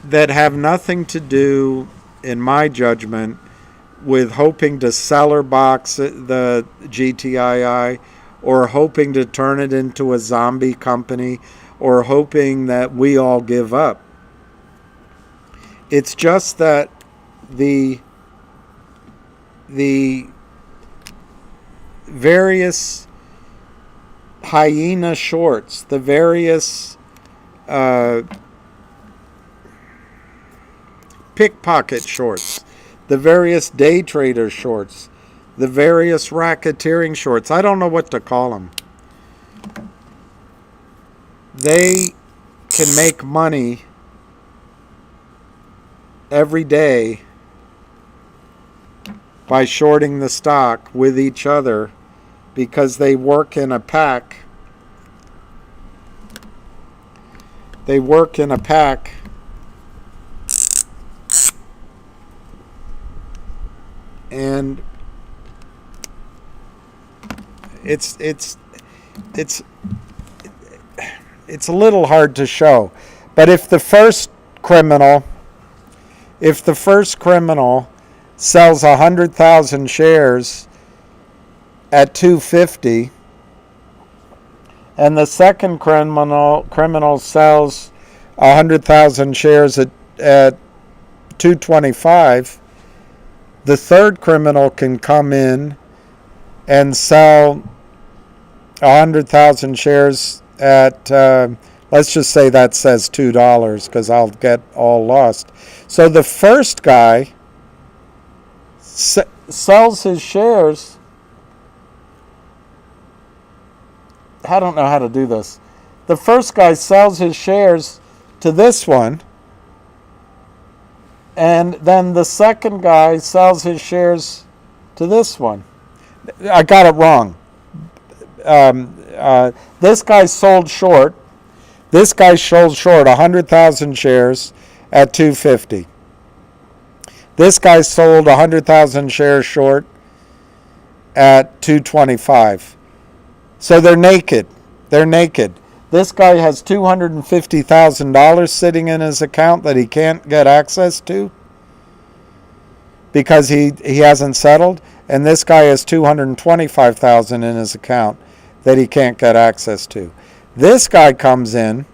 that have nothing to do, in my judgment, with hoping to cellar box the GTII or hoping to turn it into a zombie company or hoping that we all give up. It's just that the various hyena shorts, the various pickpocket shorts, the various day trader shorts, the various racketeering shorts. I don't know what to call them. They can make money every day by shorting the stock with each other because they work in a pack. They work in a pack. And it's a little hard to show. But if the first criminal sells 100,000 shares at $2.50, and the second criminal sells 100,000 shares at $2.25, the third criminal can come in and sell 100,000 shares at, let's just say that says $2 because I'll get all lost. So the first guy sells his shares. I don't know how to do this. The first guy sells his shares to this one, and then the second guy sells his shares to this one. I got it wrong. This guy sold short. This guy sold short 100,000 shares at $2.50. This guy sold 100,000 shares short at $2.25. So they're naked. They're naked. This guy has $250,000 sitting in his account that he can't get access to because he hasn't settled. And this guy has $225,000 in his account that he can't get access to. This guy comes in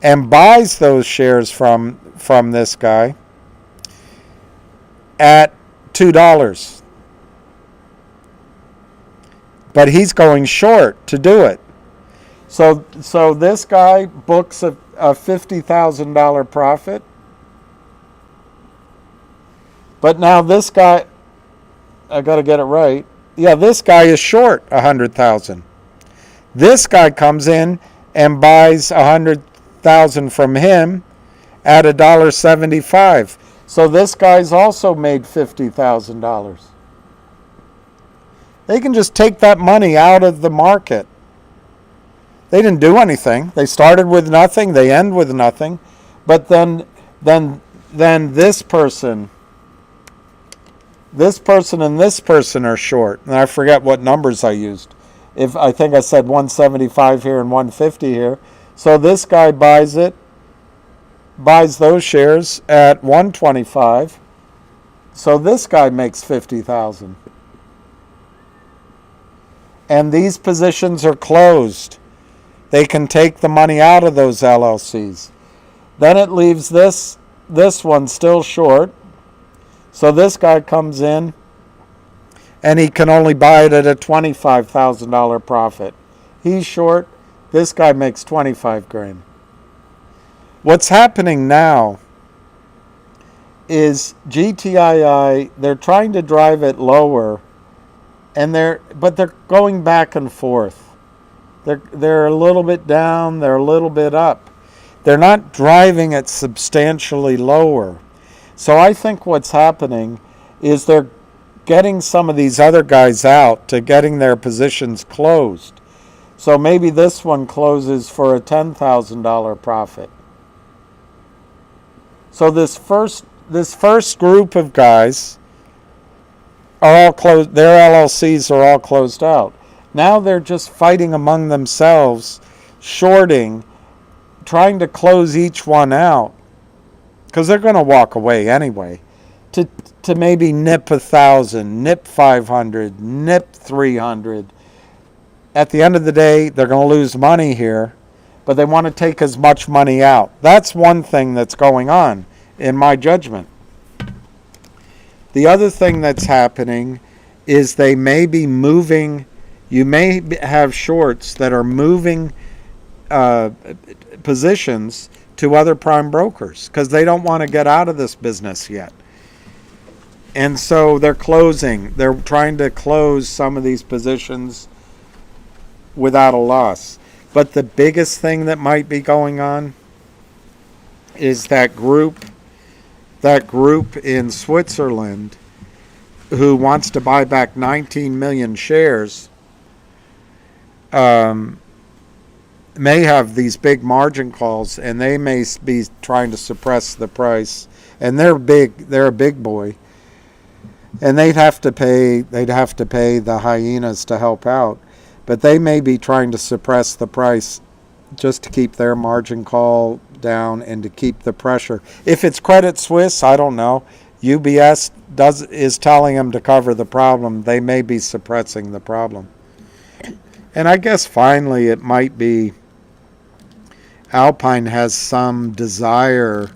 and buys those shares from this guy at $2. But he's going short to do it. So this guy books a $50,000 profit. But now this guy, I got to get it right. Yeah, this guy is short 100,000. This guy comes in and buys 100,000 from him at $1.75. So this guy's also made $50,000. They can just take that money out of the market. They didn't do anything. They started with nothing. They end with nothing. But then this person, and this person are short. And I forget what numbers I used. I think I said 175 here and 150 here. So this guy buys those shares at 125. So this guy makes 50,000. And these positions are closed. They can take the money out of those LLCs. Then it leaves this one still short. So this guy comes in and he can only buy it at a $25,000 profit. He's short. This guy makes 25 grand. What's happening now is GTII, they're trying to drive it lower, but they're going back and forth. They're a little bit down, they're a little bit up. They're not driving it substantially lower. So I think what's happening is they're getting some of these other guys out to getting their positions closed. So maybe this one closes for a $10,000 profit. So this first group of guys are all closed. Their LLCs are all closed out. Now they're just fighting among themselves, shorting, trying to close each one out, because they're going to walk away anyway, to maybe nip 1,000, nip 500, nip 300. At the end of the day, they're going to lose money here, but they want to take as much money out. That's one thing that's going on, in my judgment. The other thing that's happening is they may be moving. You may have shorts that are moving positions to other prime brokers because they don't want to get out of this business yet. And so they're closing. They're trying to close some of these positions without a loss. But the biggest thing that might be going on is that group in Switzerland who wants to buy back 19 million shares may have these big margin calls, and they may be trying to suppress the price. And they're big. They're a big boy, and they'd have to pay the hyenas to help out. But they may be trying to suppress the price just to keep their margin call down and to keep the pressure. If it's Credit Suisse, I don't know. UBS is telling them to cover the problem. They may be suppressing the problem. And I guess finally it might be Alpine has some desire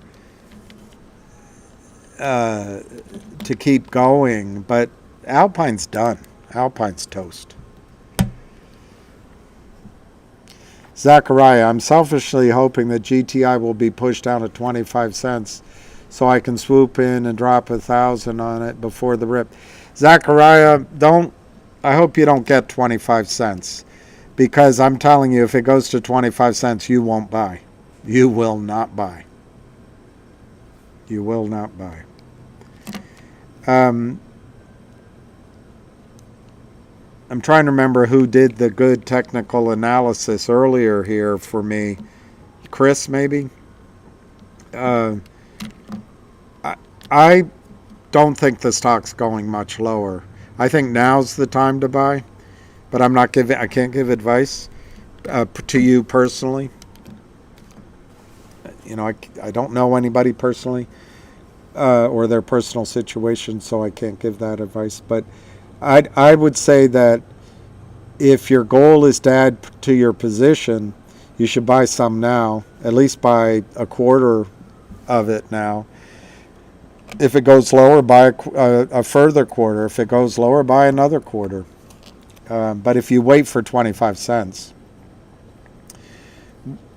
to keep going, but Alpine's done. Alpine's toast. Zachariah, I'm selfishly hoping that GTI will be pushed down to 25 cents so I can swoop in and drop 1,000 on it before the rip. Zachariah, I hope you don't get 25 cents, because I'm telling you, if it goes to 25 cents, you won't buy. You will not buy. You will not buy. I'm trying to remember who did the good technical analysis earlier here for me. Chris, maybe? I don't think the stock's going much lower. I think now's the time to buy, but I can't give advice to you personally. I don't know anybody personally or their personal situation, so I can't give that advice. But I would say that if your goal is to add to your position, you should buy some now, at least buy a quarter of it now. If it goes lower, buy a further quarter. If it goes lower, buy another quarter. But if you wait for 25 cents,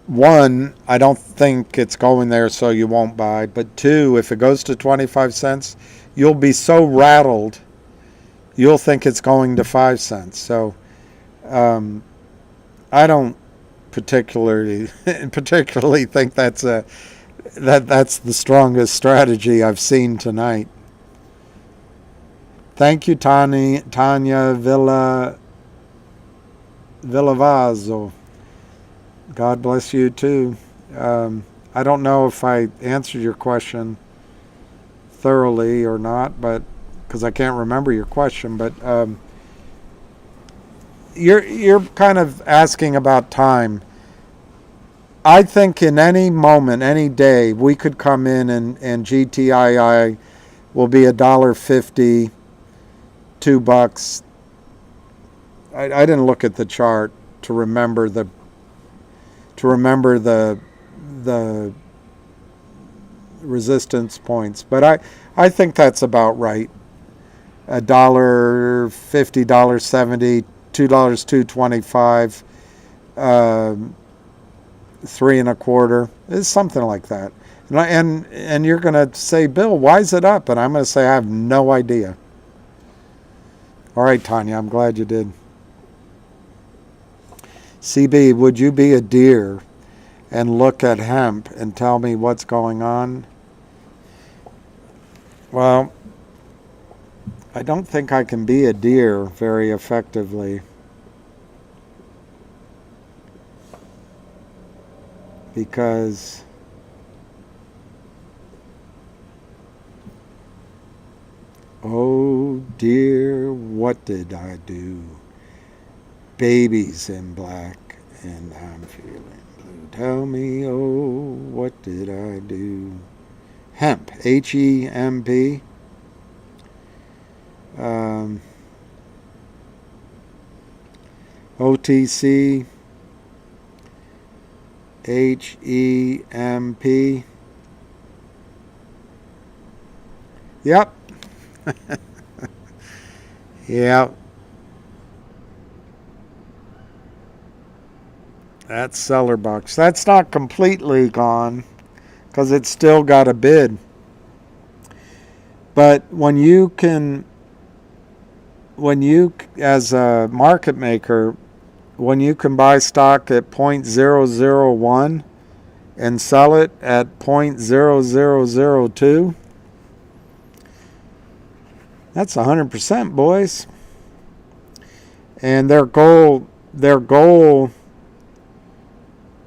one, I don't think it's going there, so you won't buy. But two, if it goes to 25 cents, you'll be so rattled, you'll think it's going to 5 cents. So I don't particularly think that's the strongest strategy I've seen tonight. Thank you, Tanya Villavazzo. God bless you too. I don't know if I answered your question thoroughly or not, but because I can't remember your question, but you're kind of asking about time. I think in any moment, any day, we could come in and GTII will be $1.50, $2. I didn't look at the chart to remember the resistance points, but I think that's about right. $1.50, $1.70, $2, $2.25, 3 1/4. It's something like that. And you're going to say, Bill, why is it up? And I'm going to say, I have no idea. All right, Tanya, I'm glad you did. CB, would you be a deer and look at hemp and tell me what's going on? Well, I don't think I can be a deer very effectively, because oh dear, what did I do? Baby's in black and I'm feeling blue. Tell me, oh, what did I do? Hemp, H-E-M-P. OTC, H-E-M-P. Yep, Yeah. That's seller box. That's not completely gone because it's still got a bid. But when you, as a market maker, when you can buy stock at 0.001 and sell it at 0.0002, that's 100%, boys. And their goal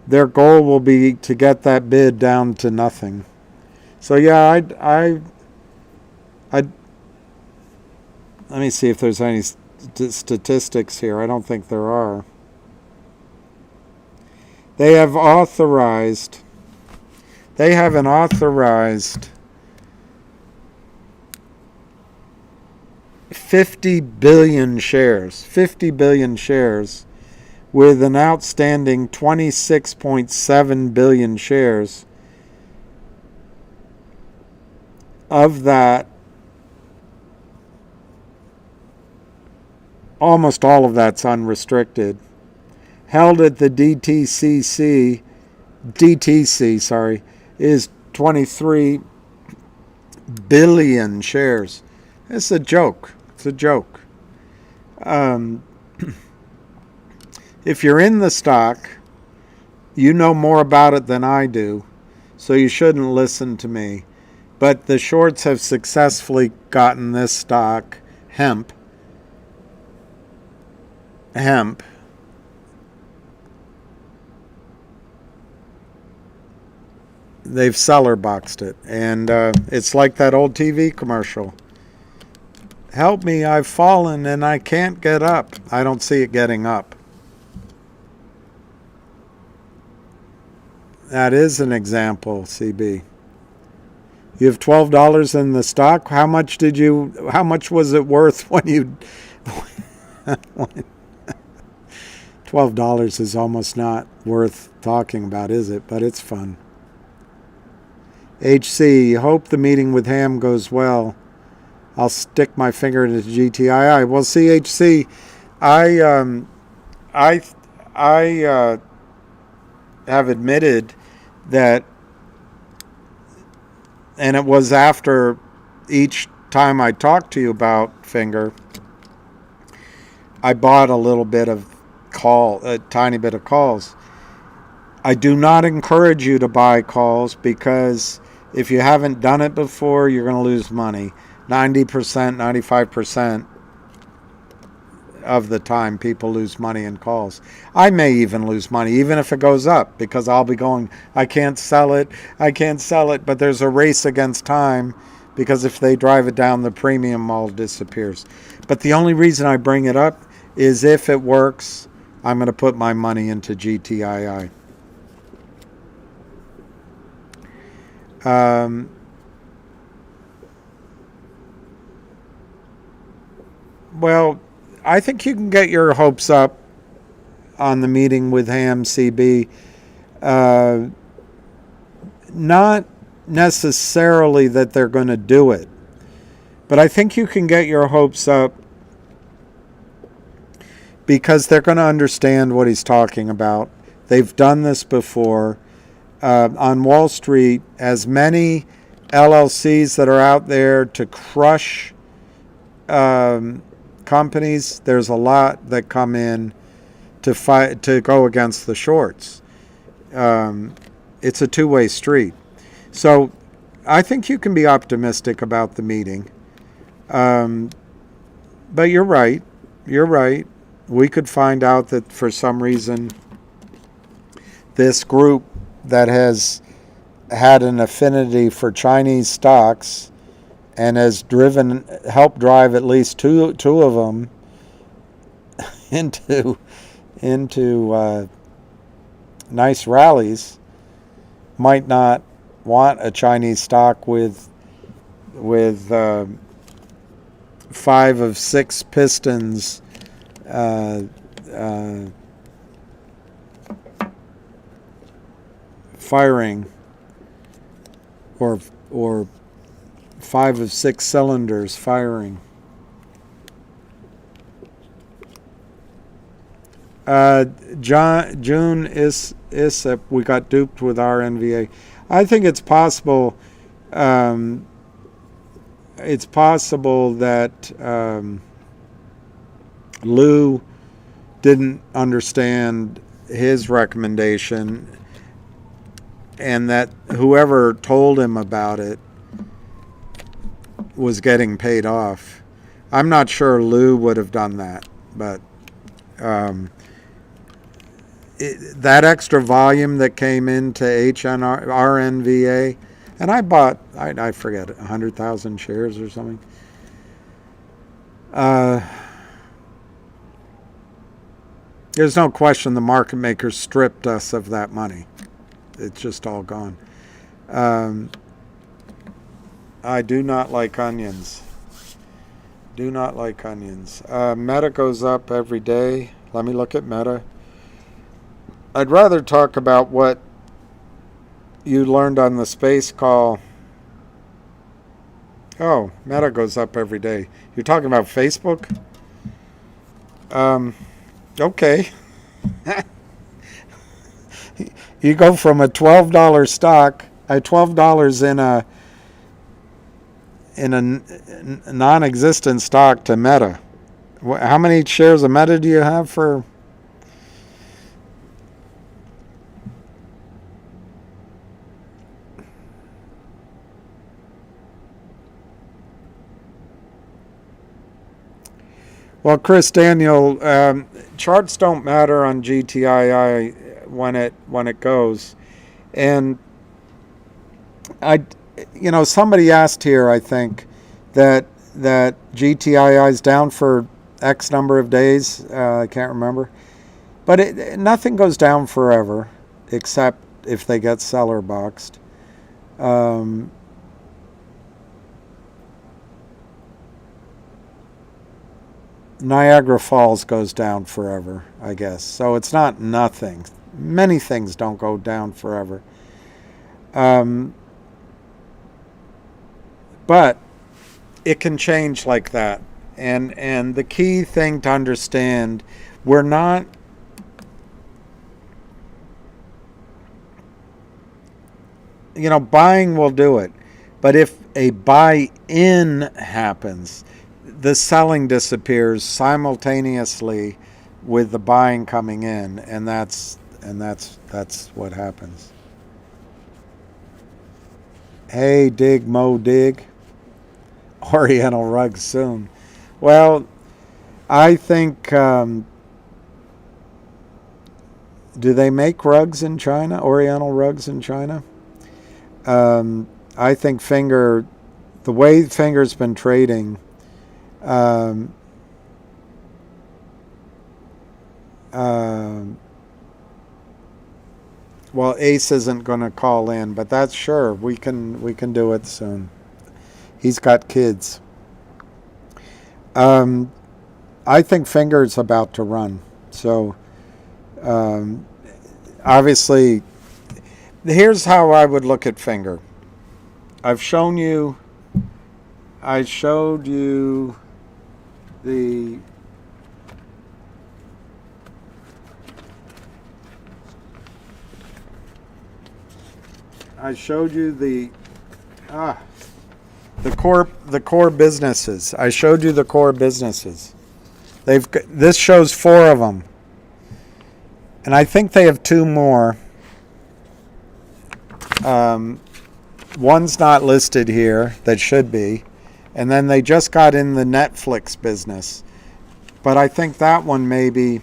will be to get that bid down to nothing. So yeah, I let me see if there's any statistics here. I don't think there are. They have an authorized 50 billion shares, with an outstanding 26.7 billion shares. Of that, almost all of that's unrestricted. Held at the DTC, is 23 billion shares. It's a joke. It's a joke. If you're in the stock, you know more about it than I do, so you shouldn't listen to me. But the shorts have successfully gotten this stock, hemp. They've seller boxed it. And it's like that old TV commercial. Help me, I've fallen and I can't get up. I don't see it getting up. That is an example, CB. You have $12 in the stock. How much was it worth when you $12 is almost not worth talking about, is it? But it's fun. HC, hope the meeting with Ham goes well. I'll stick my finger into GTII. Well, CHC, I have admitted that, and it was after each time I talked to you about Finger, I bought a tiny bit of calls. I do not encourage you to buy calls because if you haven't done it before, you're going to lose money. 90%, 95% of the time people lose money in calls. I may even lose money, even if it goes up, because I'll be going, I can't sell it, but there's a race against time, because if they drive it down, the premium all disappears. But the only reason I bring it up is if it works, I'm going to put my money into GTII. Well, I think you can get your hopes up on the meeting with Ham, CB. Not necessarily that they're going to do it, but I think you can get your hopes up because they're going to understand what he's talking about. They've done this before. On Wall Street, as many LLCs that are out there to crush companies, there's a lot that come in to go against the shorts. It's a two-way street. So I think you can be optimistic about the meeting. But you're right. We could find out that for some reason this group that has had an affinity for Chinese stocks and has helped drive at least two of them into nice rallies might not want a Chinese stock with 5 of 6 pistons firing or 5 of 6 cylinders firing. June is we got duped with our NVA. I think it's possible. It's possible that Lou didn't understand his recommendation, and that whoever told him about it was getting paid off. I'm not sure Lou would have done that, but that extra volume that came into RNVA, and I bought, I forget, 100,000 shares or something. There's no question the market makers stripped us of that money. It's just all gone. I do not like onions. Do not like onions. Meta goes up every day. Let me look at Meta. I'd rather talk about what you learned on the space call. Oh, Meta goes up every day. You're talking about Facebook? Okay. You go from a $12 stock, $12 in a non-existent stock to Meta. How many shares of Meta do you have for? Well, Chris Daniel, charts don't matter on GTII when it goes, and somebody asked here, I think, that GTII is down for X number of days. I can't remember, but nothing goes down forever, except if they get cellar boxed. Niagara Falls goes down forever, I guess. So it's not nothing. Many things don't go down forever. But it can change like that. And the key thing to understand, we're not buying will do it. But if a buy-in happens, the selling disappears simultaneously with the buying coming in, and that's what happens. Hey, dig, Mo, dig. Oriental rugs soon. Well, I think, do they make rugs in China, Oriental rugs in China? I think the way Finger's been trading, well, Ace isn't going to call in, but that's sure we can do it soon. He's got kids. I think Finger's about to run. So obviously, here's how I would look at Finger. I showed you the core businesses. I showed you the core businesses. This shows 4 of them, and I think they have 2 more. One's not listed here that should be, and then they just got in the Netflix business, but I think that one maybe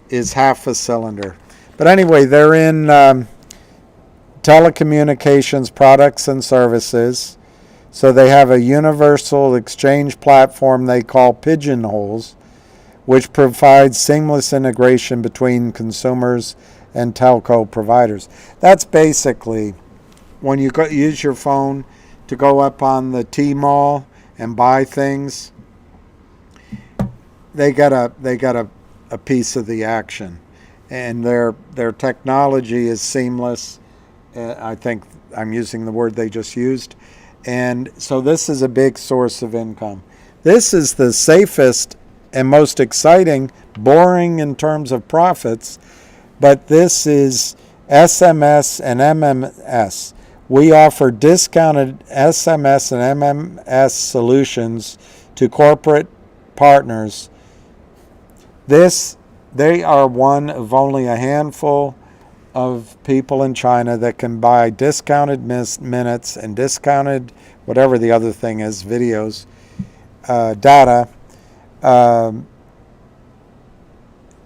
is half a cylinder. But anyway, they're in telecommunications products and services. So they have a universal exchange platform they call Pigeonholes, which provides seamless integration between consumers and telco providers. That's basically when you use your phone to go up on the T-Mall and buy things, they got a piece of the action, and their technology is seamless. I think I'm using the word they just used, And so this is a big source of income. This is the safest and most exciting, boring in terms of profits, but this is SMS and MMS. We offer discounted SMS and MMS solutions to corporate partners. They are one of only a handful of people in China that can buy discounted minutes and discounted whatever the other thing is, videos, data,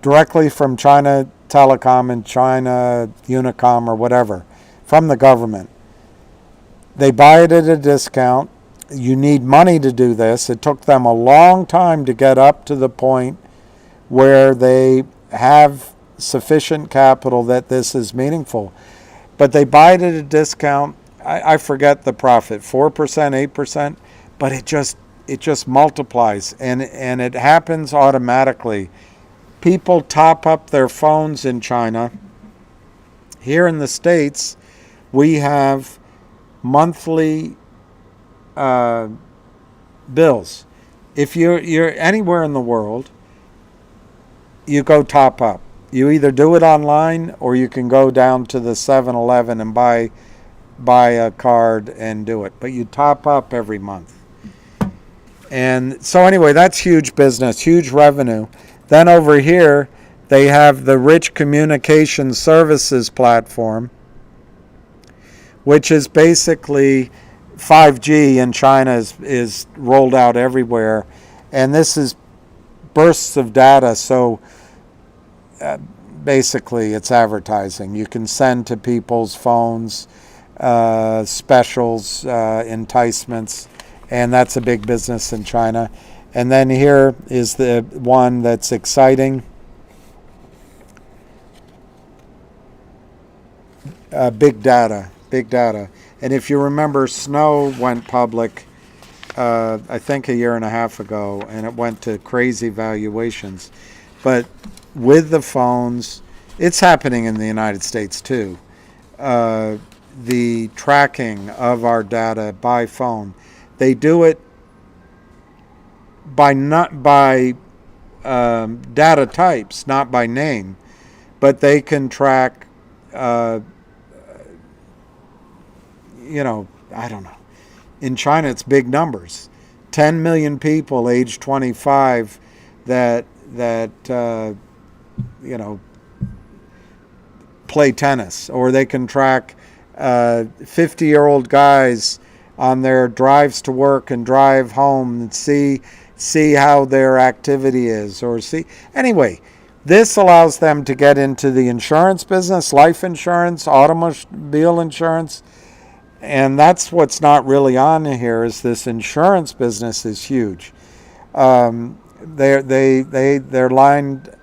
directly from China Telecom and China Unicom or whatever, from the government. They buy it at a discount. You need money to do this. It took them a long time to get up to the point where they have sufficient capital that this is meaningful. But they buy it at a discount. I forget the profit, 4%, 8%, but it just multiplies, and it happens automatically. People top up their phones in China. Here in the States, we have monthly bills. If you're anywhere in the world, you go top up. You either do it online or you can go down to the 7-Eleven and buy a card and do it. But you top up every month. And so anyway, that's huge business, huge revenue. Then over here, they have the Rich Communication Services platform, which is basically 5G in China is rolled out everywhere. And this is bursts of data, so basically it's advertising. You can send to people's phones specials, enticements, and that's a big business in China. And then here is the one that's exciting. Big data. And if you remember, Snow went public, I think a year and a half ago, and it went to crazy valuations. But with the phones, it's happening in the United States too. The tracking of our data by phone, they do it by data types, not by name, but they can track. I don't know. In China, it's big numbers. 10 million people age 25 that play tennis, or they can track 50-year-old guys on their drives to work and drive home and see how their activity is, anyway. This allows them to get into the insurance business, life insurance, automobile insurance, and that's what's not really on here. Is this insurance business is huge. They're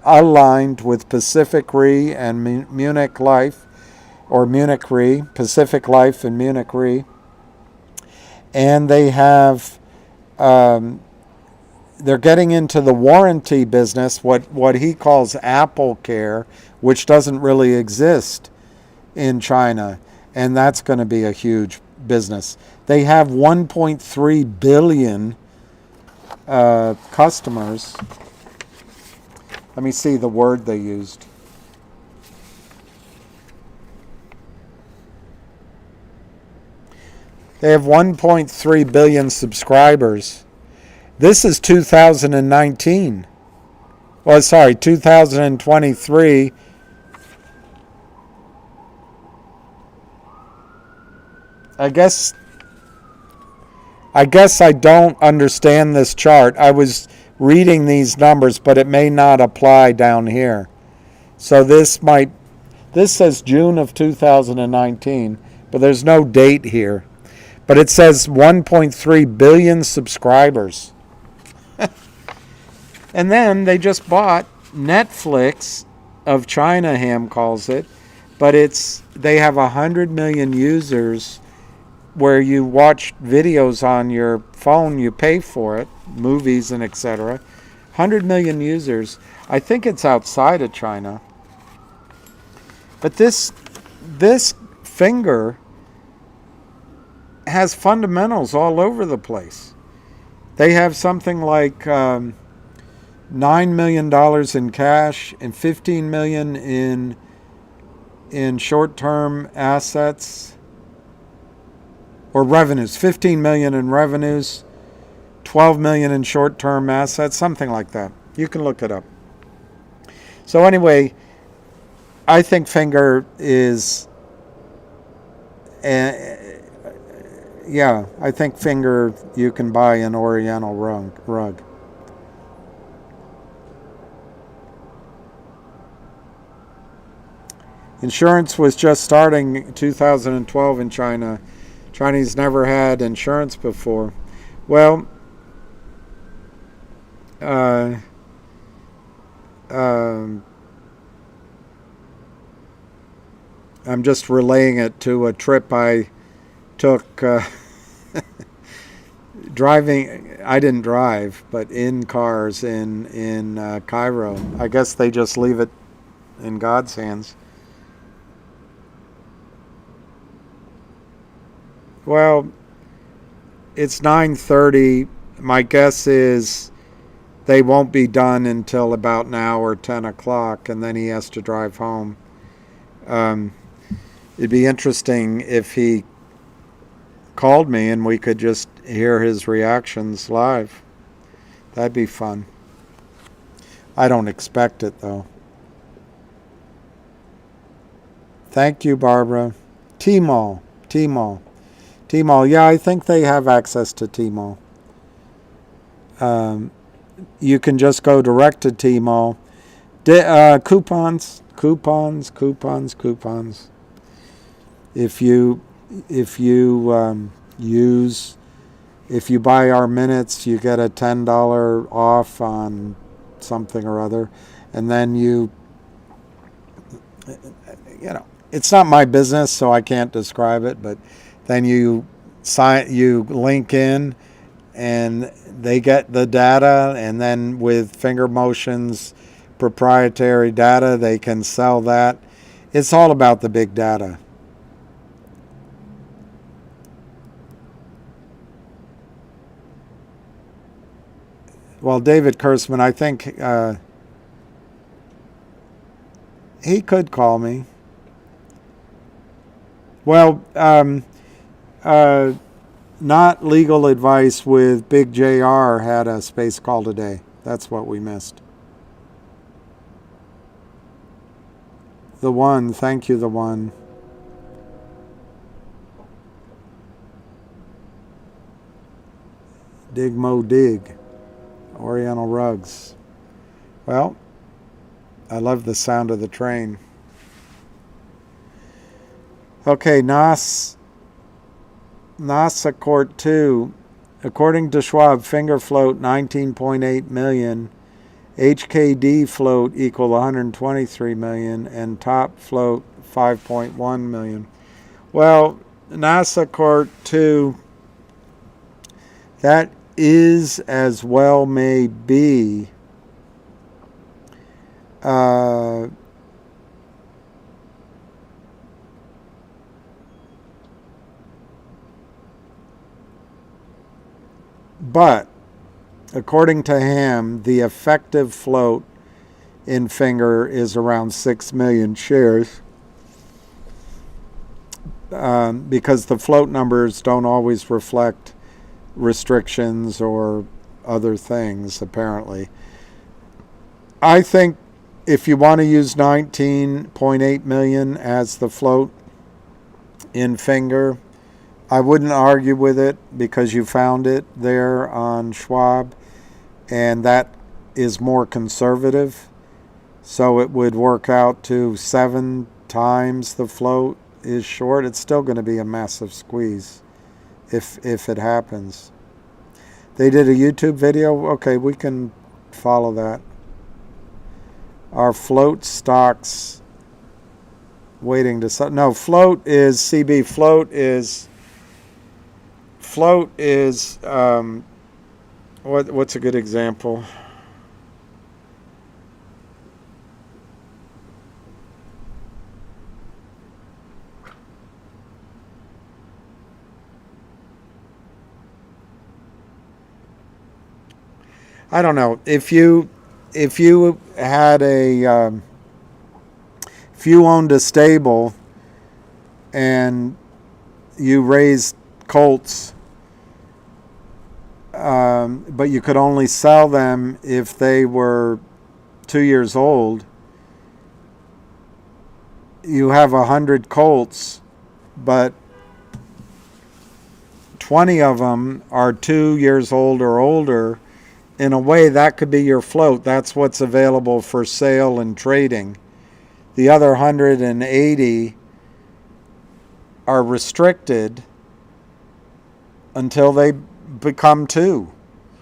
aligned with Pacific Re and Munich Life, or Munich Re, Pacific Life and Munich Re, and they have. They're getting into the warranty business, what he calls Apple Care, which doesn't really exist in China, and that's going to be a huge business. They have 1.3 billion customers. Let me see the word they used. They have 1.3 billion subscribers. This is 2019. Well, sorry, 2023. I guess I don't understand this chart. I was reading these numbers, but it may not apply down here. So this says June of 2019, but there's no date here. But it says 1.3 billion subscribers. And then they just bought Netflix of China, Ham calls it, but they have 100 million users where you watch videos on your phone, you pay for it, movies and etc. 100 million users. I think it's outside of China. But this Finger has fundamentals all over the place. They have something like $9 million in cash and $15 million in short-term assets or revenues. $15 million in revenues, $12 million in short-term assets, something like that. You can look it up. So anyway, I think Finger is, I think Finger, you can buy an Oriental rug. Insurance was just starting in 2012 in China. Chinese never had insurance before. Well, I'm just relaying it to a trip I took driving. I didn't drive, but in cars in Cairo. I guess they just leave it in God's hands. Well, it's 9:30. My guess is they won't be done until about now or 10 o'clock, and then he has to drive home. It'd be interesting if he called me and we could just hear his reactions live. That'd be fun. I don't expect it, though. Thank you, Barbara. Tmall. Yeah, I think they have access to Tmall. You can just go direct to Tmall. Coupons. If you buy our minutes, you get a $10 off on something or other, and then it's not my business, so I can't describe it, but then you link in, and they get the data, and then with FingerMotion's proprietary data, they can sell that. It's all about the big data. Well, David Kurtzman, I think he could call me. Well, not legal advice with Big JR had a space call today. That's what we missed. The One, thank you, The One. Dig Mo Dig, Oriental Rugs. Well, I love the sound of the train. Okay, NASA Court 2. According to Schwab, Finger float 19.8 million, HKD float equal 123 million, and top float 5.1 million. Well, NASA Court 2, that is as well may be. But according to Ham, the effective float in Finger is around 6 million shares, because the float numbers don't always reflect restrictions or other things, apparently. I think if you want to use 19.8 million as the float in Finger, I wouldn't argue with it, because you found it there on Schwab, and that is more conservative. So it would work out to 7 times the float is short. It's still going to be a massive squeeze if it happens. They did a YouTube video. Okay, we can follow that. Our float stocks waiting to... No, float is CB. Float is what's a good example? I don't know. If you had if you owned a stable and you raised colts, but you could only sell them if they were 2 years old, you have 100 colts, but 20 of them are 2 years old or older. In a way, that could be your float. That's what's available for sale and trading. The other 180 are restricted until they become 2.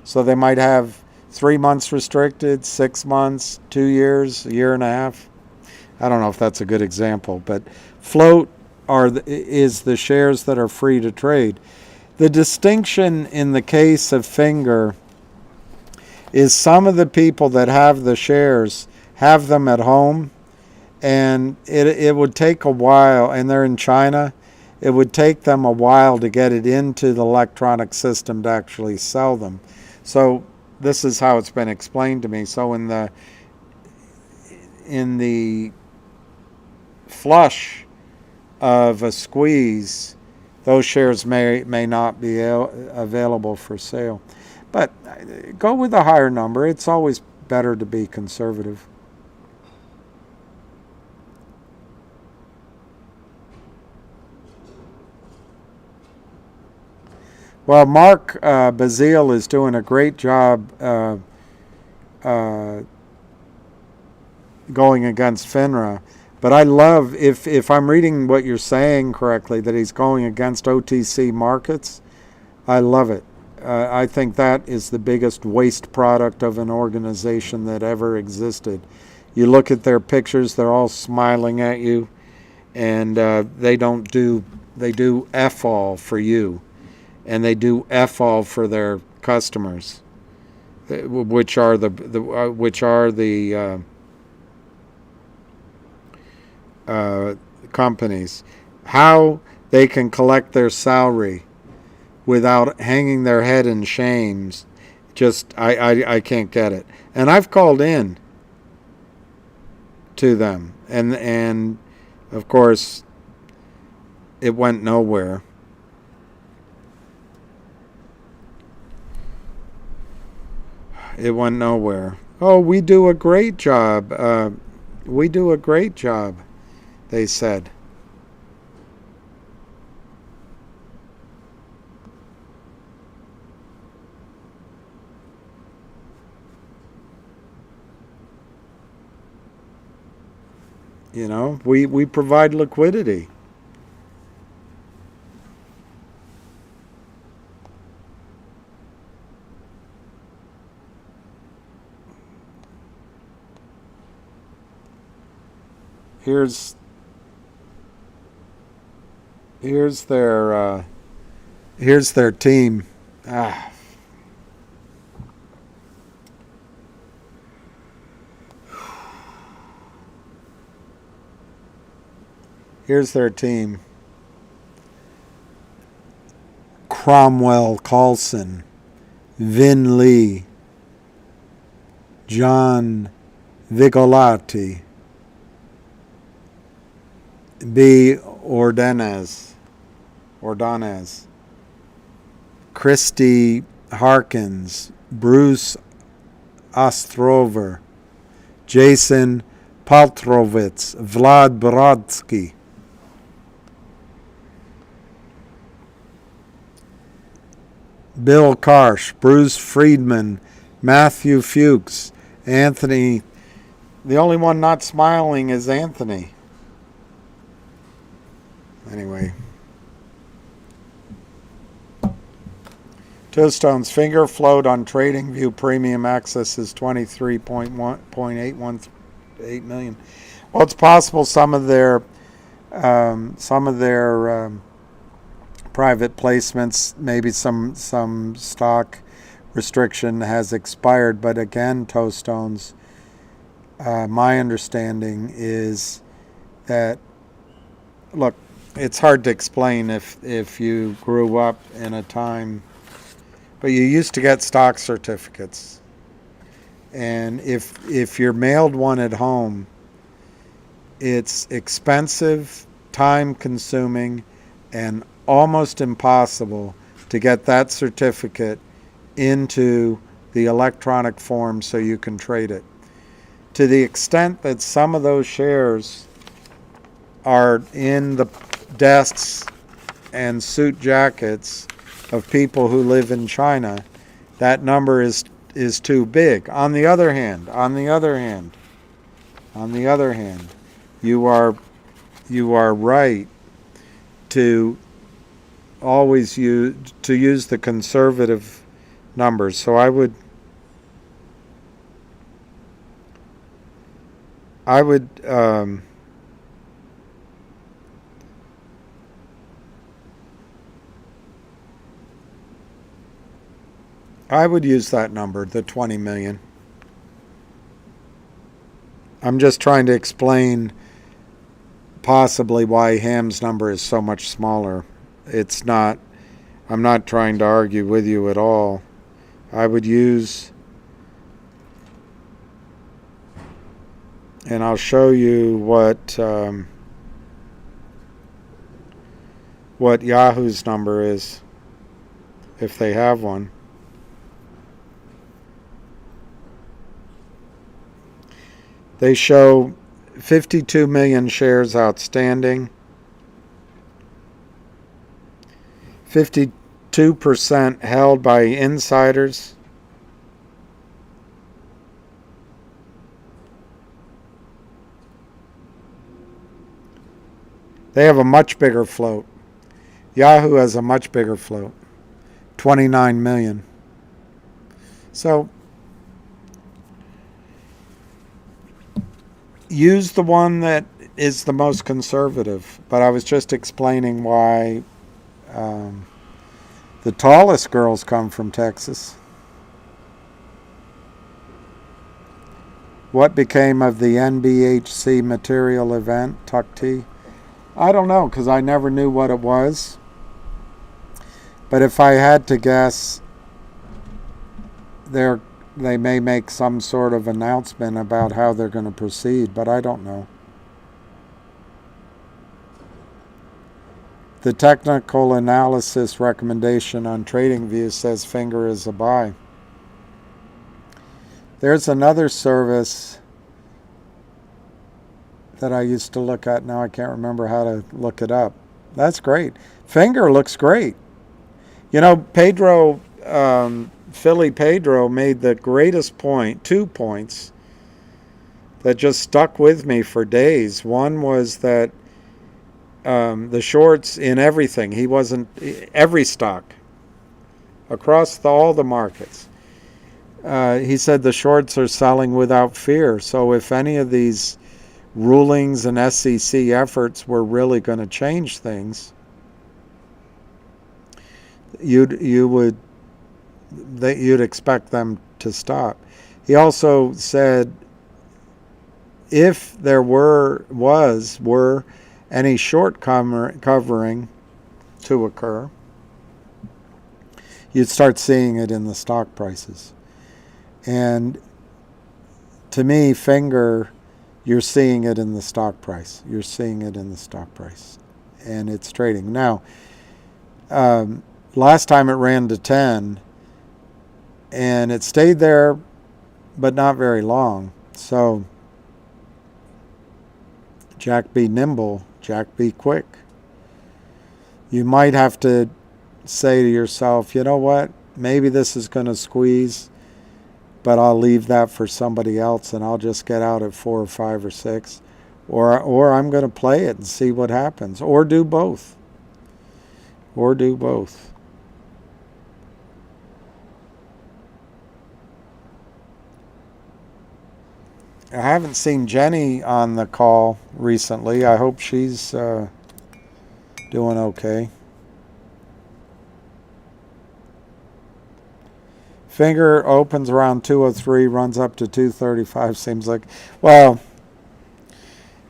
So they might have 3 months restricted, 6 months, 2 years, a year and a half. I don't know if that's a good example, but float is the shares that are free to trade. The distinction in the case of Finger is some of the people that have the shares have them at home, and it would take a while, and they're in China. It would take them a while to get it into the electronic system to actually sell them. So this is how it's been explained to me. So in the flush of a squeeze, those shares may not be available for sale. But go with a higher number. It's always better to be conservative. Well, Mark Bazile is doing a great job going against FINRA. But I love, if I'm reading what you're saying correctly, that he's going against OTC markets. I love it. I think that is the biggest waste product of an organization that ever existed. You look at their pictures, they're all smiling at you, and they do F-all for you, and they do F-all for their customers, which are the companies. How they can collect their salary without hanging their head in shame, just I can't get it. And I've called in to them, and of course it went nowhere. It went nowhere. Oh, we do a great job. We do a great job, they said. You know, we provide liquidity. Here's their team. Here's their team. Cromwell Carlson, Vin Lee, John Vigolati, B. Ordonez, Christy Harkins, Bruce Ostrover, Jason Paltrovitz, Vlad Brodsky. Bill Karsh, Bruce Friedman, Matthew Fuchs, Anthony. The only one not smiling is Anthony. Anyway. Tostone's Finger float on TradingView Premium Access is 23.818 million. Well, it's possible some of their private placements, maybe some stock restriction has expired. But again, Tostones, my understanding is that, look, it's hard to explain if you grew up in a time, but you used to get stock certificates. And if you're mailed one at home, it's expensive, time consuming, and almost impossible to get that certificate into the electronic form so you can trade it. To the extent that some of those shares are in the desks and suit jackets of people who live in China, that number is too big. On the other hand, you are right to always use the conservative numbers. So I would use that number, the 20 million. I'm just trying to explain possibly why Ham's number is so much smaller. It's not, I'm not trying to argue with you at all. I would use, and I'll show you what Yahoo's number is, if they have one. They show 52 million shares outstanding, 52% held by insiders, they have a much bigger float. Yahoo has a much bigger float, 29 million. So use the one that is the most conservative, but I was just explaining why the tallest girls come from Texas. What became of the NBHC material event, Tuck T? I don't know, because I never knew what it was. But if I had to guess, they may make some sort of announcement about how they're going to proceed, but I don't know. The technical analysis recommendation on TradingView says Finger is a buy. There's another service that I used to look at. Now I can't remember how to look it up. That's great. Finger looks great. You know, Philly Pedro made the greatest point, 2 points, that just stuck with me for days. One was that the shorts in everything, every stock, across all the markets. He said the shorts are selling without fear. So if any of these rulings and SEC efforts were really going to change things, you'd expect them to stop. He also said if there were any short covering to occur, you'd start seeing it in the stock prices. And to me, Finger, you're seeing it in the stock price. You're seeing it in the stock price. And it's trading. Now, last time it ran to 10, and it stayed there, but not very long. So, Jack be nimble, Jack be quick. You might have to say to yourself, you know what, maybe this is going to squeeze, but I'll leave that for somebody else and I'll just get out at 4 or 5 or 6. Or I'm going to play it and see what happens. Or do both. I haven't seen Jenny on the call recently. I hope she's doing okay. Finger opens around 203, runs up to 235, seems like. Well,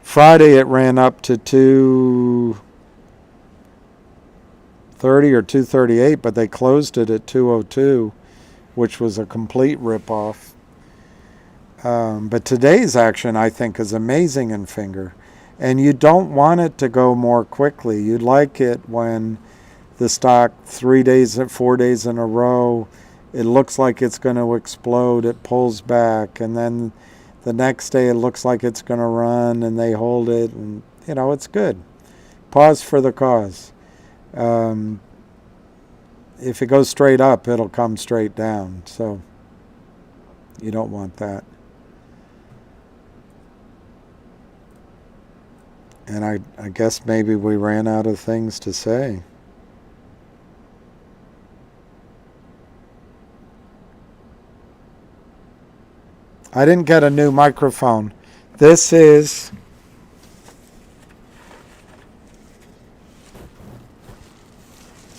Friday it ran up to 230 or 238, but they closed it at 202, which was a complete ripoff. But today's action, I think, is amazing in Finger. And you don't want it to go more quickly. You'd like it when the stock 3 days, 4 days in a row, it looks like it's going to explode, it pulls back, and then the next day it looks like it's going to run, and they hold it, and it's good. Pause for the cause. If it goes straight up, it'll come straight down, so you don't want that. And I guess maybe we ran out of things to say. I didn't get a new microphone. This is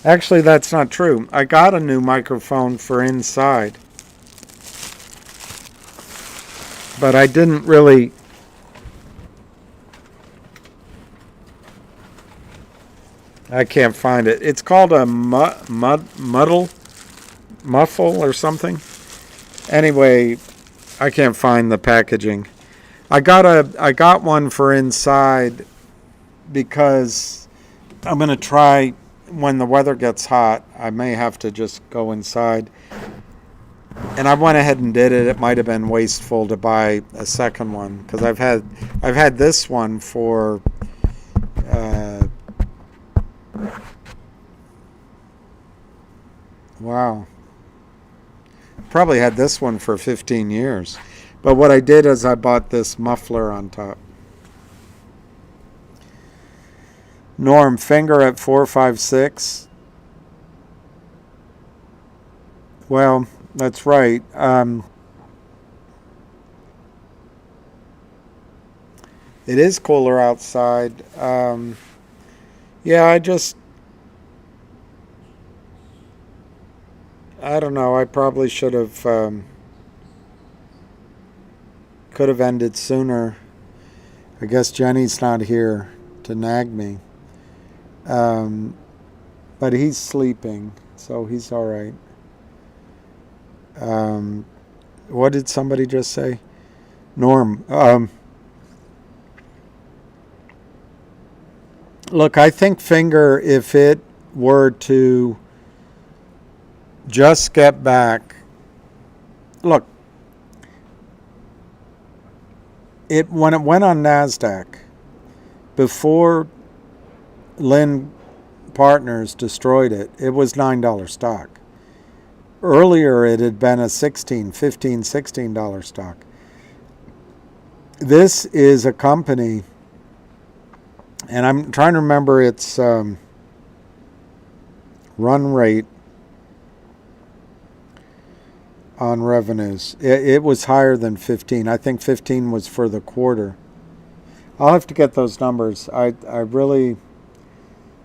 actually, that's not true. I got a new microphone for inside, but I didn't really I can't find it. It's called a muffle or something. Anyway, I can't find the packaging. I got one for inside because I'm going to try when the weather gets hot. I may have to just go inside. And I went ahead and did it. It might have been wasteful to buy a second one because I've had this one for wow. Probably had this one for 15 years. But what I did is I bought this muffler on top. Norm, Finger at 456. Well, that's right. It is cooler outside. Yeah, I don't know. I probably should have, could have ended sooner. I guess Jenny's not here to nag me. But he's sleeping, so he's all right. What did somebody just say? Norm. Look, I think Finger, if it were to just get back, look, when it went on NASDAQ, before Lynn Partners destroyed it, it was $9 stock. Earlier, it had been a $15, $16 stock. This is a company, and I'm trying to remember its run rate on revenues. It was higher than 15. I think 15 was for the quarter. I'll have to get those numbers. I really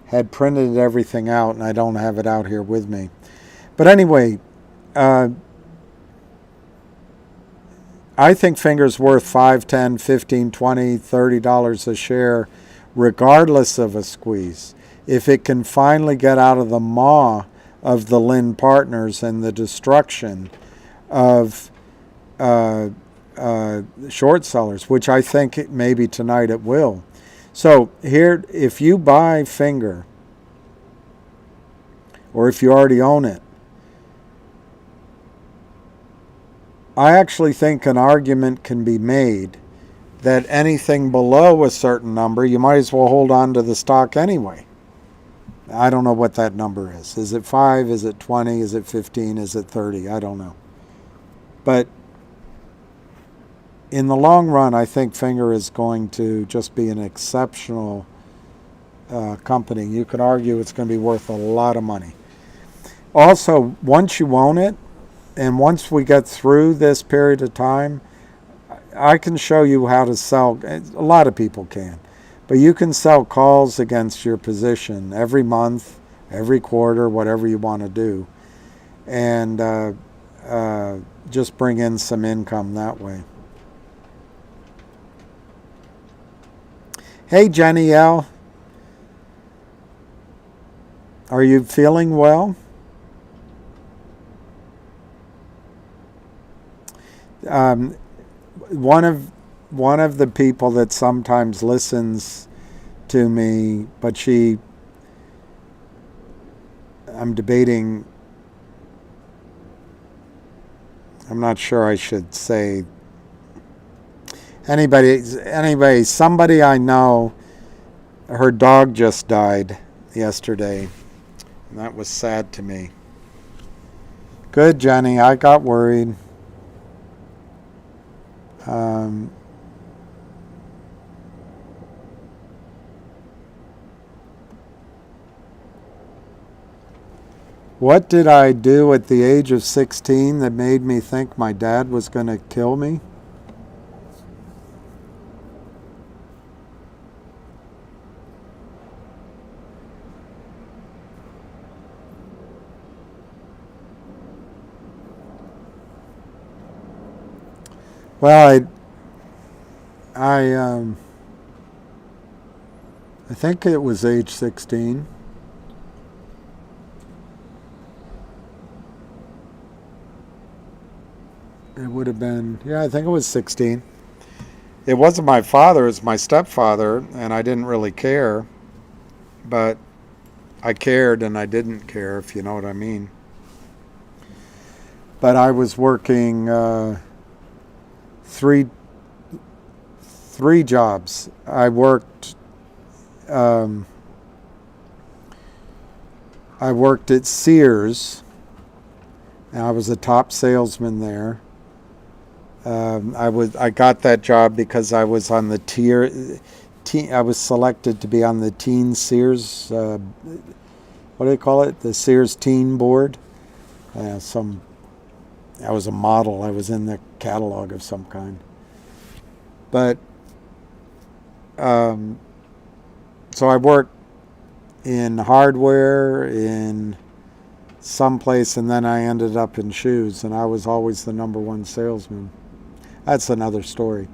had printed everything out, and I don't have it out here with me. But anyway, I think Finger's worth $5, $10, $15, $20, $30 a share, regardless of a squeeze. If it can finally get out of the maw of the Lynn Partners and the destruction of short sellers, which I think maybe tonight it will. So here, if you buy Finger, or if you already own it, I actually think an argument can be made that anything below a certain number, you might as well hold on to the stock anyway. I don't know what that number is. Is it 5? Is it 20? Is it 15? Is it 30? I don't know. But in the long run, I think Finger is going to just be an exceptional company. You could argue it's going to be worth a lot of money. Also, once you own it, and once we get through this period of time, I can show you how to sell. A lot of people can. But you can sell calls against your position every month, every quarter, whatever you want to do. And just bring in some income that way. Hey, Jenny L. Are you feeling well? one of the people that sometimes listens to me, but I'm debating, I'm not sure I should say, anyway, somebody I know, her dog just died yesterday, and that was sad to me. Good, Jenny, I got worried. What did I do at the age of 16 that made me think my dad was going to kill me? Well, I think it was age 16. It would have been, yeah, I think it was 16. It wasn't my father, it was my stepfather, and I didn't really care. But I cared and I didn't care, if you know what I mean. But I was working three jobs. I worked at Sears, and I was a top salesman there. I got that job because I was on the I was selected to be on the Teen Sears. What do they call it? The Sears Teen Board. I was a model. I was in the catalog of some kind. But so I worked in hardware in some place, and then I ended up in shoes, and I was always the number one salesman. That's another story.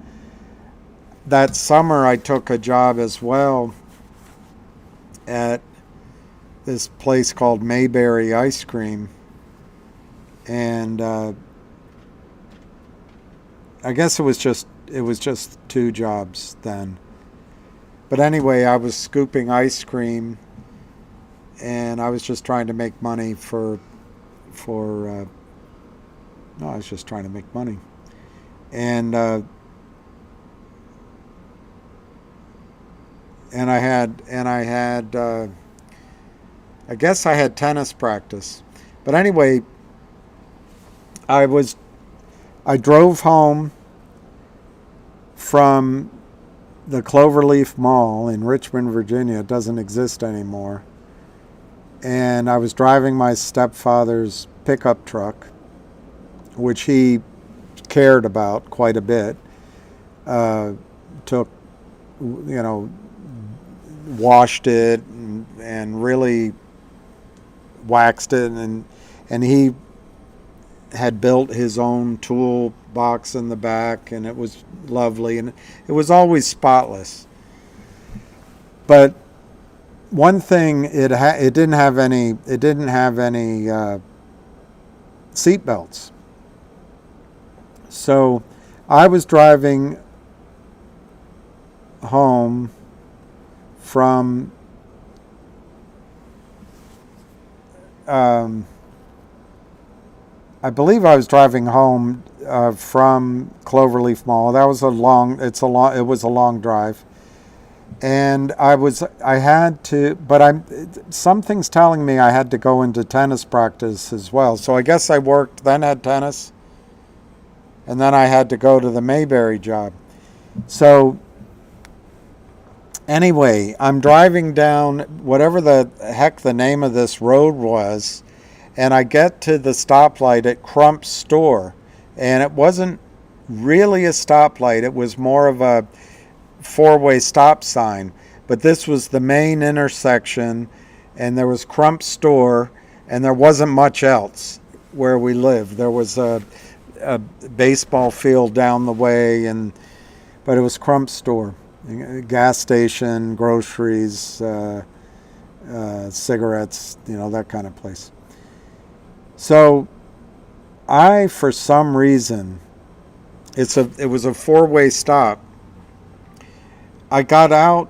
That summer I took a job as well at this place called Mayberry Ice Cream, and I guess it was just 2 jobs then. But anyway, I was scooping ice cream, and I was just trying to make money I was just trying to make money. And I guess I had tennis practice. But anyway, I drove home from the Cloverleaf Mall in Richmond, Virginia. It doesn't exist anymore. And I was driving my stepfather's pickup truck, which he cared about quite a bit. Washed it and really waxed it, and he had built his own toolbox in the back, and it was lovely, and it was always spotless. But one thing, it didn't have any seat belts. So I was driving home from I believe I was driving home from Cloverleaf Mall. That was it was a long drive. And something's telling me I had to go into tennis practice as well. So I guess I worked, then had tennis, and then I had to go to the Mayberry job. So anyway, I'm driving down whatever the heck the name of this road was, and I get to the stoplight at Crump's store. And it wasn't really a stoplight. It was more of a 4-way stop sign. But this was the main intersection, and there was Crump's store, and there wasn't much else where we lived. There was a baseball field down the way, but it was Crump's store. Gas station, groceries, cigarettes, that kind of place. So I, for some reason, It was a four-way stop. I got out.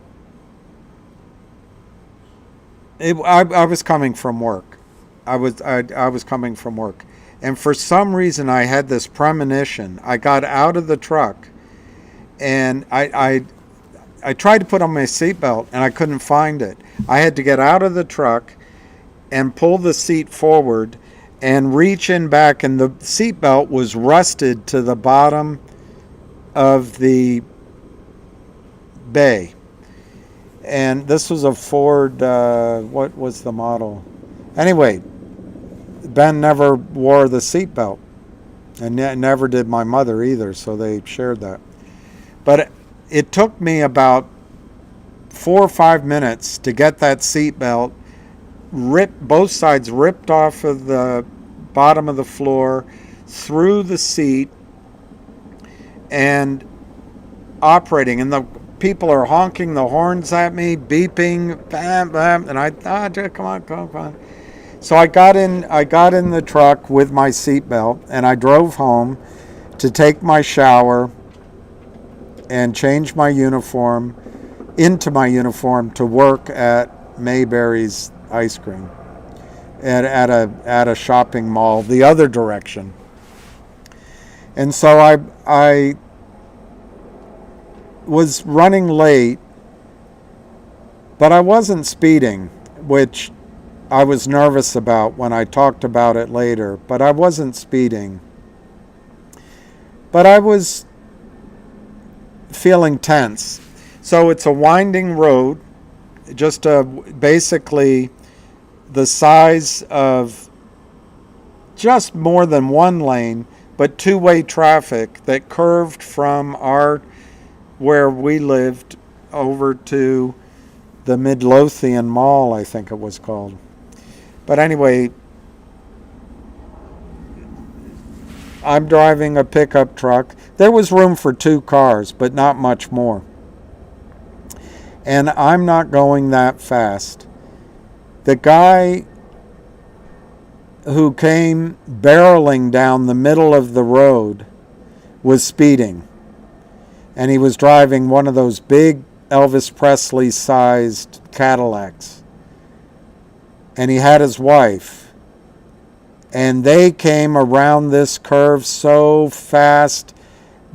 I was coming from work. I was coming from work, and for some reason I had this premonition. I got out of the truck, and I tried to put on my seatbelt and I couldn't find it. I had to get out of the truck and pull the seat forward and reach in back, and the seatbelt was rusted to the bottom of the bay. And this was a Ford, what was the model? Anyway, Ben never wore the seatbelt, and never did my mother either, so they shared that. But it took me about 4 or 5 minutes to get that seatbelt both sides ripped off of the bottom of the floor, through the seat, and operating. And the people are honking the horns at me, beeping, bam, bam, and I thought, come on. So I got in the truck with my seatbelt, and I drove home to take my shower and change my uniform into my uniform to work at Mayberry's ice cream at a shopping mall the other direction. And so I was running late, but I wasn't speeding, which I was nervous about when I talked about it later, but I wasn't speeding. But I was feeling tense. So it's a winding road, just basically the size of just more than one lane, but two-way traffic that curved from where we lived over to the Midlothian Mall, I think it was called. But anyway, I'm driving a pickup truck. There was room for 2 cars, but not much more. And I'm not going that fast. The guy who came barreling down the middle of the road was speeding. And he was driving one of those big Elvis Presley-sized Cadillacs. And he had his wife. And they came around this curve so fast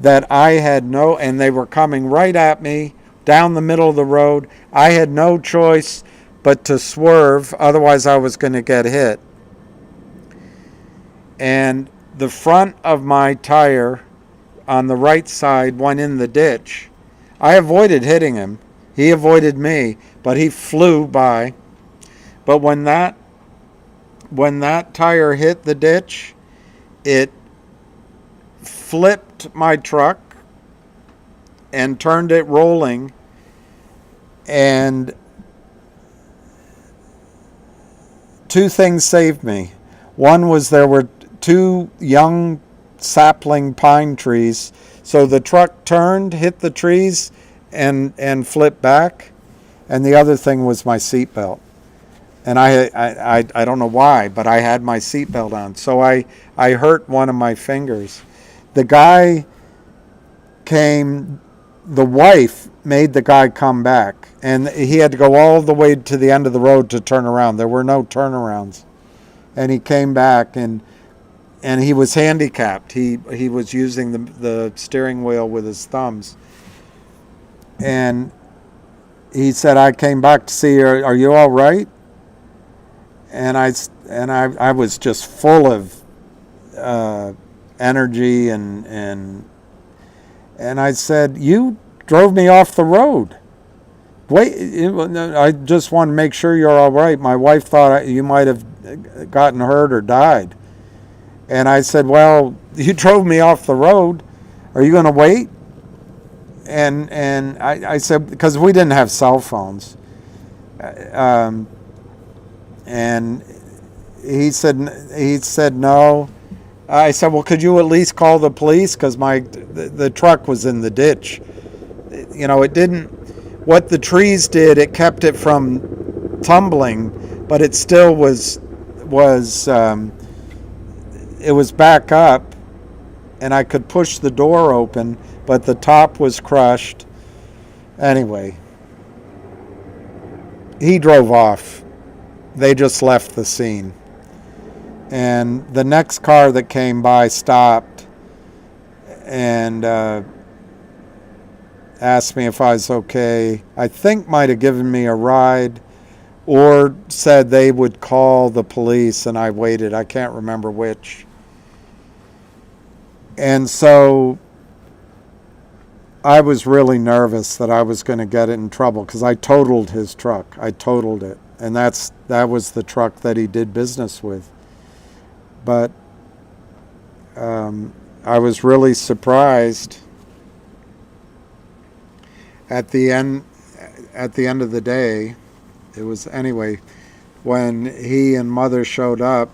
that I had and they were coming right at me down the middle of the road. I had no choice but to swerve, otherwise I was going to get hit. And the front of my tire on the right side went in the ditch. I avoided hitting him. He avoided me, but he flew by. But when that tire hit the ditch, it flipped my truck and turned it rolling. And 2 things saved me. One was there were 2 young sapling pine trees. So the truck turned, hit the trees, and flipped back. And the other thing was my seatbelt. And I don't know why, but I had my seatbelt on. So I hurt one of my fingers. The guy came, the wife made the guy come back. And he had to go all the way to the end of the road to turn around. There were no turnarounds. And he came back, and he was handicapped. He was using the steering wheel with his thumbs. And he said, I came back to see you. Are you all right? And I was just full of energy, and I said, you drove me off the road. Wait, I just want to make sure you're all right. My wife thought you might have gotten hurt or died. And I said, well, you drove me off the road. Are you going to wait? And I said, because we didn't have cell phones. And he said no. I said, well, could you at least call the police? Because the truck was in the ditch. It didn't. What the trees did, it kept it from tumbling, but it still was it was back up, and I could push the door open, but the top was crushed. Anyway, he drove off. They just left the scene. And the next car that came by stopped and asked me if I was okay. I think might have given me a ride or said they would call the police, and I waited. I can't remember which. And so I was really nervous that I was going to get in trouble because I totaled his truck. I totaled it. And that was the truck that he did business with. But I was really surprised at the end of the day. It was anyway when he and mother showed up.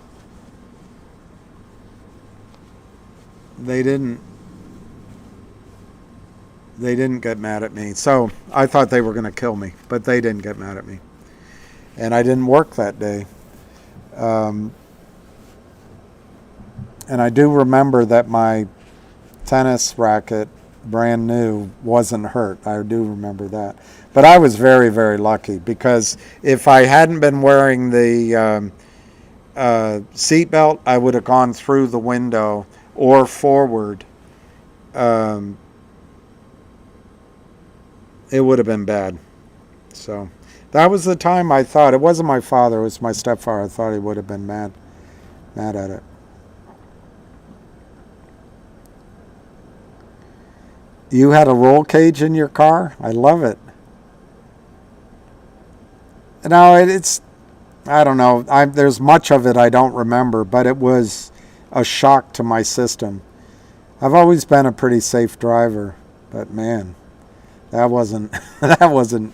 They didn't get mad at me. So I thought they were going to kill me, but they didn't get mad at me. And I didn't work that day. And I do remember that my tennis racket, brand new, wasn't hurt. I do remember that. But I was very, very lucky because if I hadn't been wearing the seatbelt, I would have gone through the window or forward. It would have been bad. So that was the time I thought. It wasn't my father, it was my stepfather. I thought he would have been mad at it. You had a roll cage in your car? I love it. No, it's, I don't know. There's much of it I don't remember, but it was a shock to my system. I've always been a pretty safe driver, but man, that wasn't, that wasn't,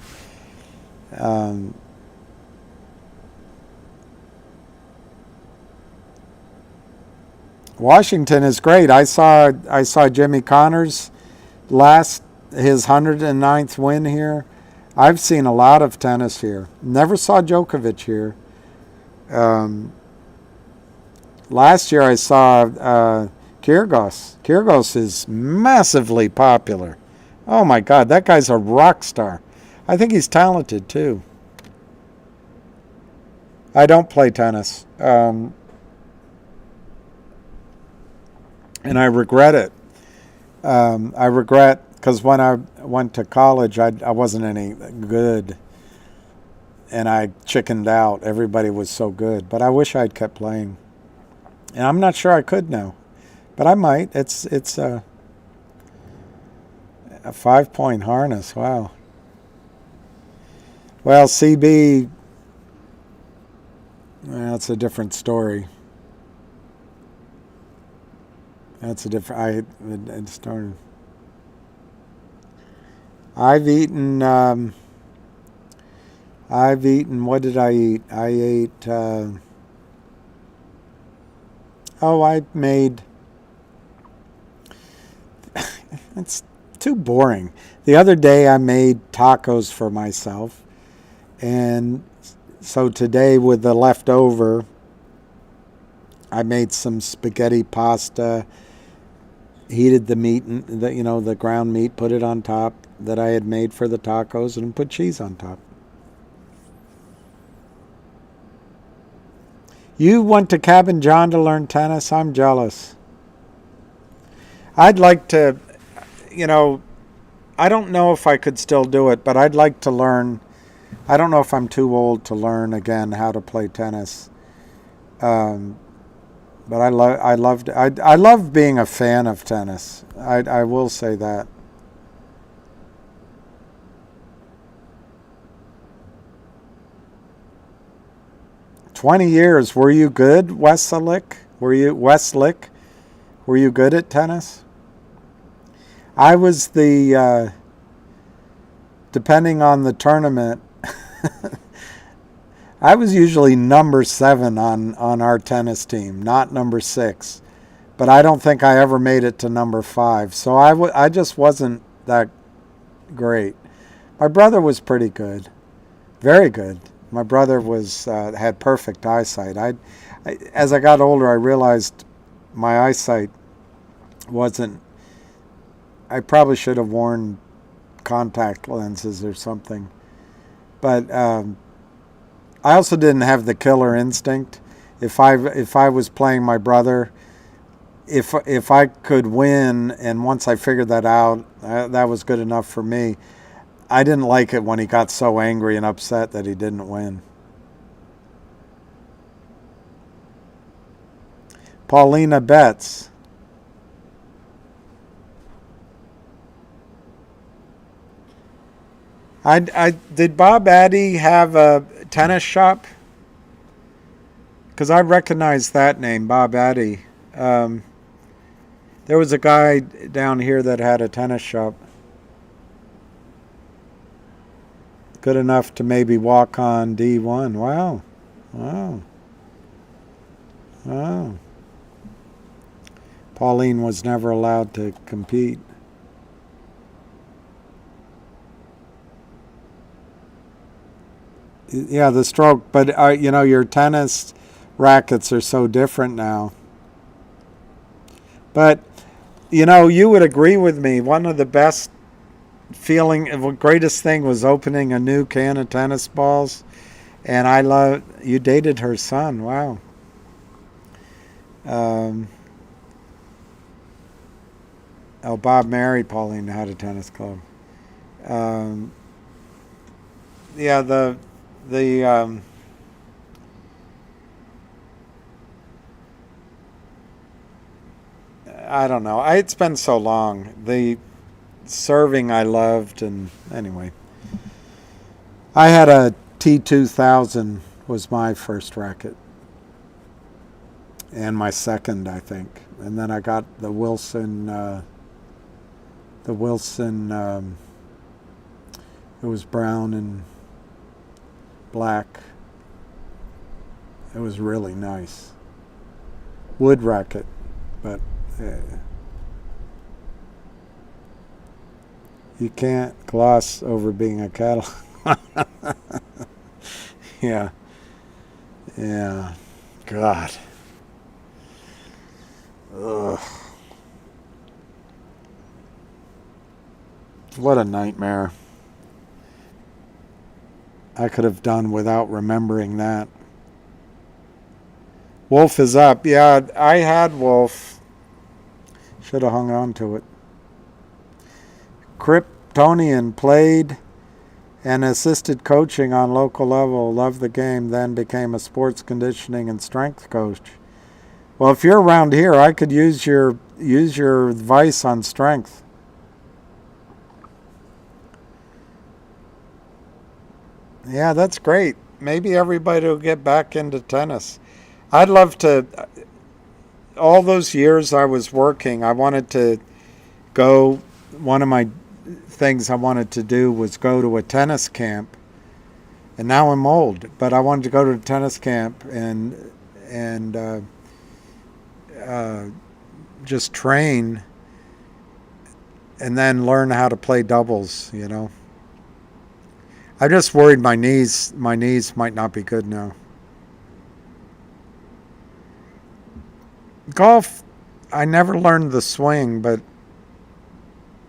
Washington is great. I saw Jimmy Connors his 109th win here. I've seen a lot of tennis here. Never saw Djokovic here. Last year I saw Kyrgios. Kyrgios is massively popular. Oh my God, that guy's a rock star. I think he's talented too. I don't play tennis. And I regret it. I regret because when I went to college, I wasn't any good, and I chickened out. Everybody was so good, but I wish I'd kept playing. And I'm not sure I could now, but I might. It's a 5-point harness. Wow. Well, CB, well, it's a different story. That's a different. It started. I've eaten. What did I eat? I ate. I made. It's too boring. The other day I made tacos for myself, and so today with the leftover, I made some spaghetti pasta. Heated the meat, the ground meat, put it on top that I had made for the tacos, and put cheese on top. You went to Cabin John to learn tennis? I'm jealous. I'd like to, I don't know if I could still do it, but I'd like to learn. I don't know if I'm too old to learn again how to play tennis. But I love being a fan of tennis. I will say that. "20 years. Were you good, Westlake? Were you good at tennis?" I was depending on the tournament, I was usually number 7 on our tennis team, not number 6. But I don't think I ever made it to number 5. So I just wasn't that great. My brother was pretty good. Very good. My brother had perfect eyesight. As I got older, I realized my eyesight wasn't. I probably should have worn contact lenses or something. But I also didn't have the killer instinct. If I was playing my brother, if I could win, and once I figured that out, that was good enough for me. I didn't like it when he got so angry and upset that he didn't win. Paulina Betts. I did Bob Addy have a tennis shop? Because I recognize that name, Bob Addy. There was a guy down here that had a tennis shop. Good enough to maybe walk on D1. Wow. Wow. Wow. Pauline was never allowed to compete. Yeah, the stroke, but your tennis rackets are so different now. But you would agree with me. One of the best the greatest thing was opening a new can of tennis balls, and you dated her son. Wow. Bob married Pauline, had a tennis club. Yeah, the I don't know. It's been so long. The serving I loved, and anyway, I had a T2000 was my first racket, and my second, I think, and then I got the Wilson. It was brown and black. It was really nice. Wood racket, but you can't gloss over being a cattle. Yeah. Yeah. God. Ugh. What a nightmare. I could have done without remembering that. Wolf is up. Yeah, I had Wolf. Should have hung on to it. Kryptonian played and assisted coaching on local level. Loved the game. Then became a sports conditioning and strength coach. Well, if you're around here, I could use your advice on strength. Yeah, that's great. Maybe everybody will get back into tennis. I'd love to. All those years I was working, I wanted to go. One of my things I wanted to do was go to a tennis camp. And now I'm old, but I wanted to go to a tennis camp and just train and then learn how to play doubles, I'm just worried my knees might not be good now. Golf, I never learned the swing, but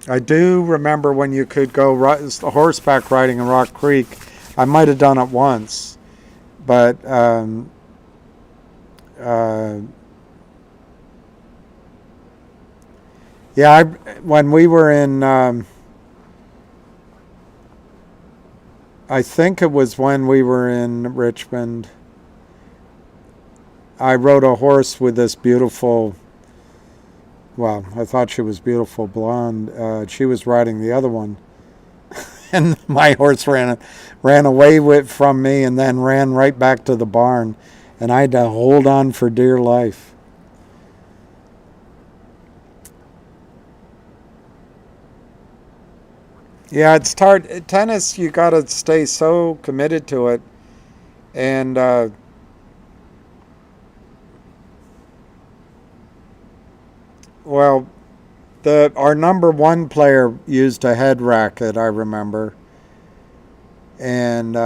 I do remember when you could go horseback riding in Rock Creek. I might have done it once, but yeah, when we were in, I think it was when we were in Richmond, I rode a horse with this beautiful, well, I thought she was beautiful blonde. She was riding the other one. And my horse ran away from me and then ran right back to the barn. And I had to hold on for dear life. Yeah, it's hard. Tennis, you got to stay so committed to it. And well, our number one player used a head racket, I remember. And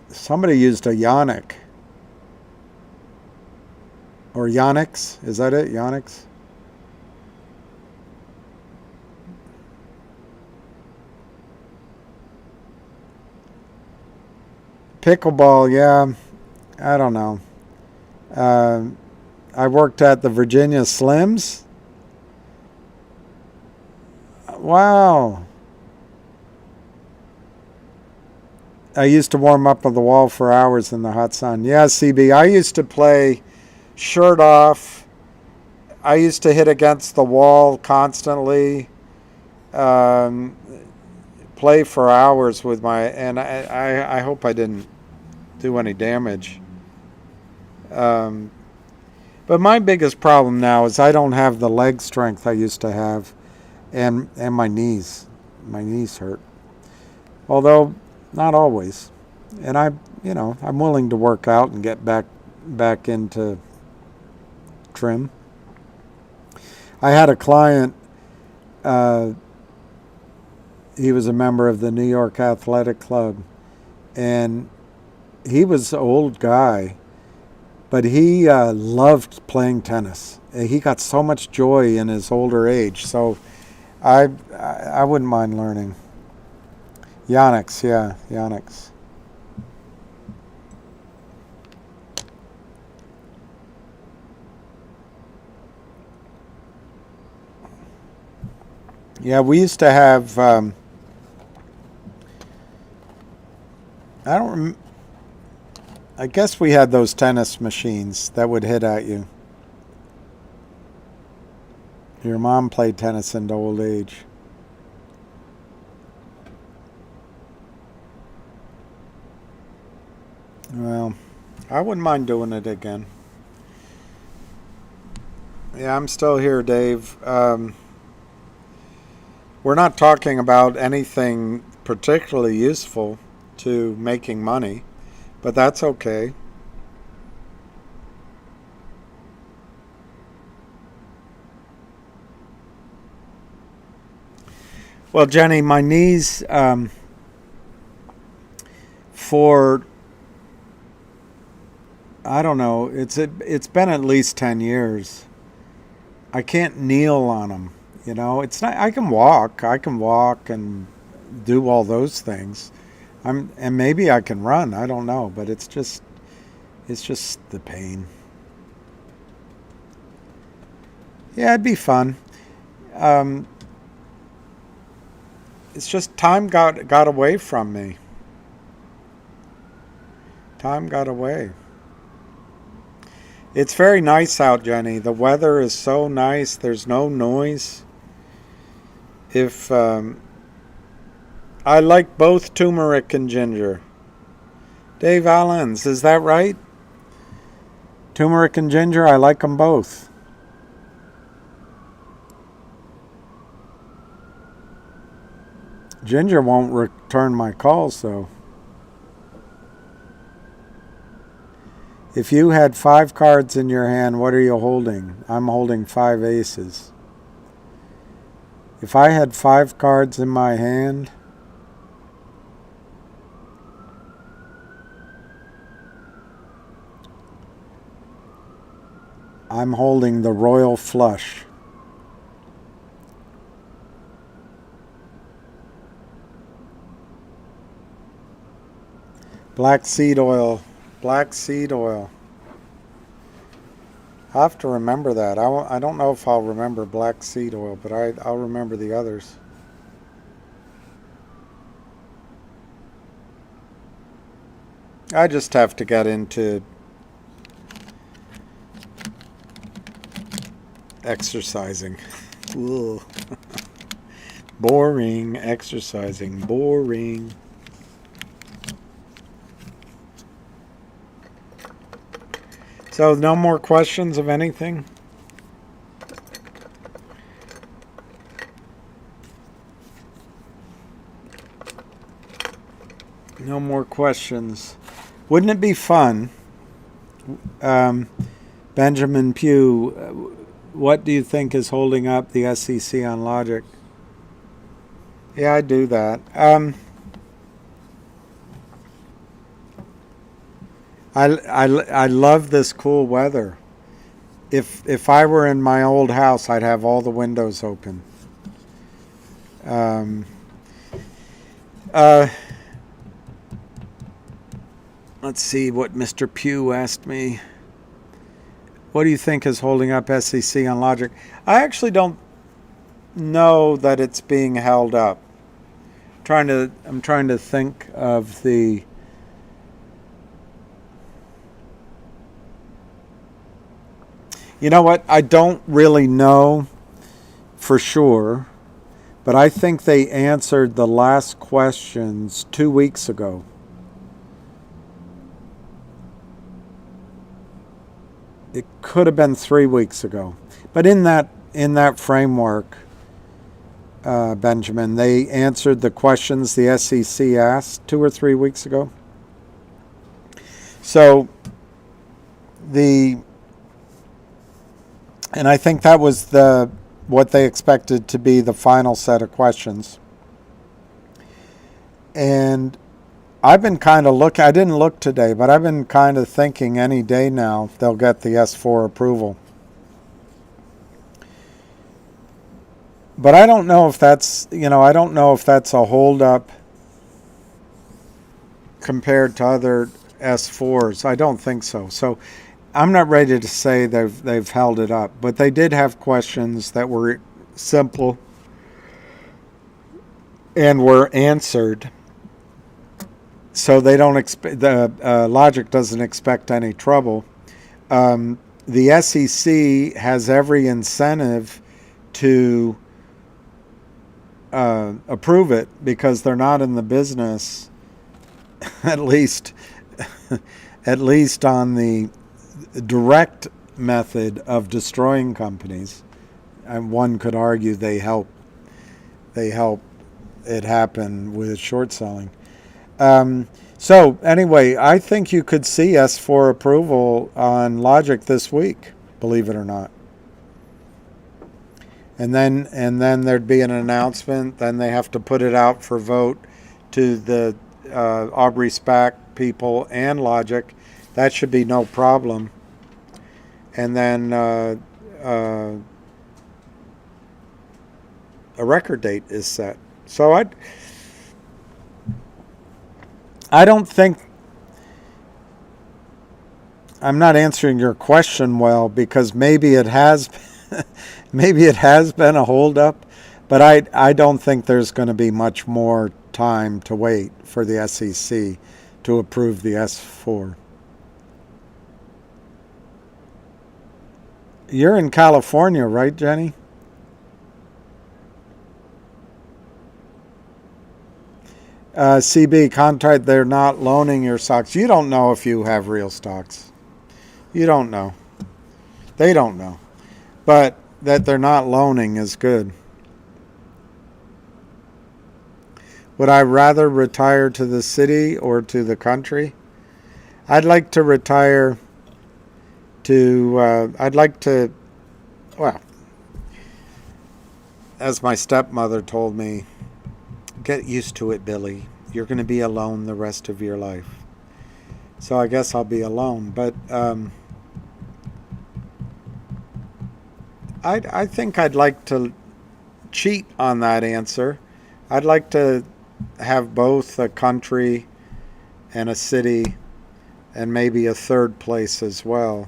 somebody used a Yannick. Or Yonex. Is that it? Yonex? Pickleball, yeah. I don't know. I worked at the Virginia Slims. Wow. I used to warm up on the wall for hours in the hot sun. Yeah, CB. I used to play shirt off. I used to hit against the wall constantly. Play for hours with and I hope I didn't do any damage. But my biggest problem now is I don't have the leg strength I used to have, and my knees. My knees hurt. Although not always. And I'm willing to work out and get back into trim. I had a client, he was a member of the New York Athletic Club, and he was an old guy, but he loved playing tennis. He got so much joy in his older age, so I wouldn't mind learning. Yonex, yeah, Yonex. Yeah, we used to have. I guess we had those tennis machines that would hit at you. Your mom played tennis into old age. Well, I wouldn't mind doing it again. Yeah, I'm still here, Dave. We're not talking about anything particularly useful to making money, but that's okay. Well, Jenny, my knees, for, I don't know, it's been at least 10 years. I can't kneel on them. It's not. I can walk and do all those things. And maybe I can run. I don't know, but it's just the pain. Yeah, it'd be fun. It's just time got away from me. Time got away. It's very nice out, Jenny. The weather is so nice. There's no noise. If I like both turmeric and ginger. Dave Allens, is that right? Turmeric and ginger, I like them both. Ginger won't return my calls, though. If you had 5 cards in your hand, what are you holding? I'm holding 5 aces. If I had 5 cards in my hand, I'm holding the royal flush. Black seed oil. Black seed oil. I'll have to remember that. I don't know if I'll remember black seed oil, but I'll remember the others. I just have to get into exercising. Boring. Exercising. Boring. So no more questions of anything? No more questions. Wouldn't it be fun, Benjamin Pugh, what do you think is holding up the SEC on logic? Yeah, I do that. I love this cool weather. if I were in my old house, I'd have all the windows open. Let's see what Mr. Pugh asked me. What do you think is holding up SEC on Logic? I actually don't know that it's being held up. I'm trying to think of the. You know what? I don't really know for sure, but I think they answered the last questions 2 weeks ago. It could have been 3 weeks ago, but in that framework, Benjamin, they answered the questions the SEC asked 2 or 3 weeks ago. So and I think that was what they expected to be the final set of questions. And I've been kind of I didn't look today, but I've been kind of thinking any day now they'll get the S4 approval. But I don't know if that's, I don't know if that's a holdup compared to other S4s. I don't think so. So I'm not ready to say they've held it up, but they did have questions that were simple and were answered. So they don't expect Logic doesn't expect any trouble. The SEC has every incentive to approve it because they're not in the business, at least on the direct method of destroying companies. And one could argue they help it happen with short selling. So anyway, I think you could see S4 approval on Logic this week, believe it or not. And then there'd be an announcement. Then they have to put it out for vote to the Aubrey SPAC people and Logic. That should be no problem. And then a record date is set. So I don't think, I'm not answering your question well because maybe it has been a holdup, but I don't think there's going to be much more time to wait for the SEC to approve the S4. You're in California, right, Jenny? CB, contract, they're not loaning your stocks. You don't know if you have real stocks. You don't know. They don't know. But that they're not loaning is good. Would I rather retire to the city or to the country? I'd like to retire to, well, as my stepmother told me, get used to it, Billy. You're going to be alone the rest of your life. So I guess I'll be alone. But I think I'd like to cheat on that answer. I'd like to have both a country and a city and maybe a third place as well.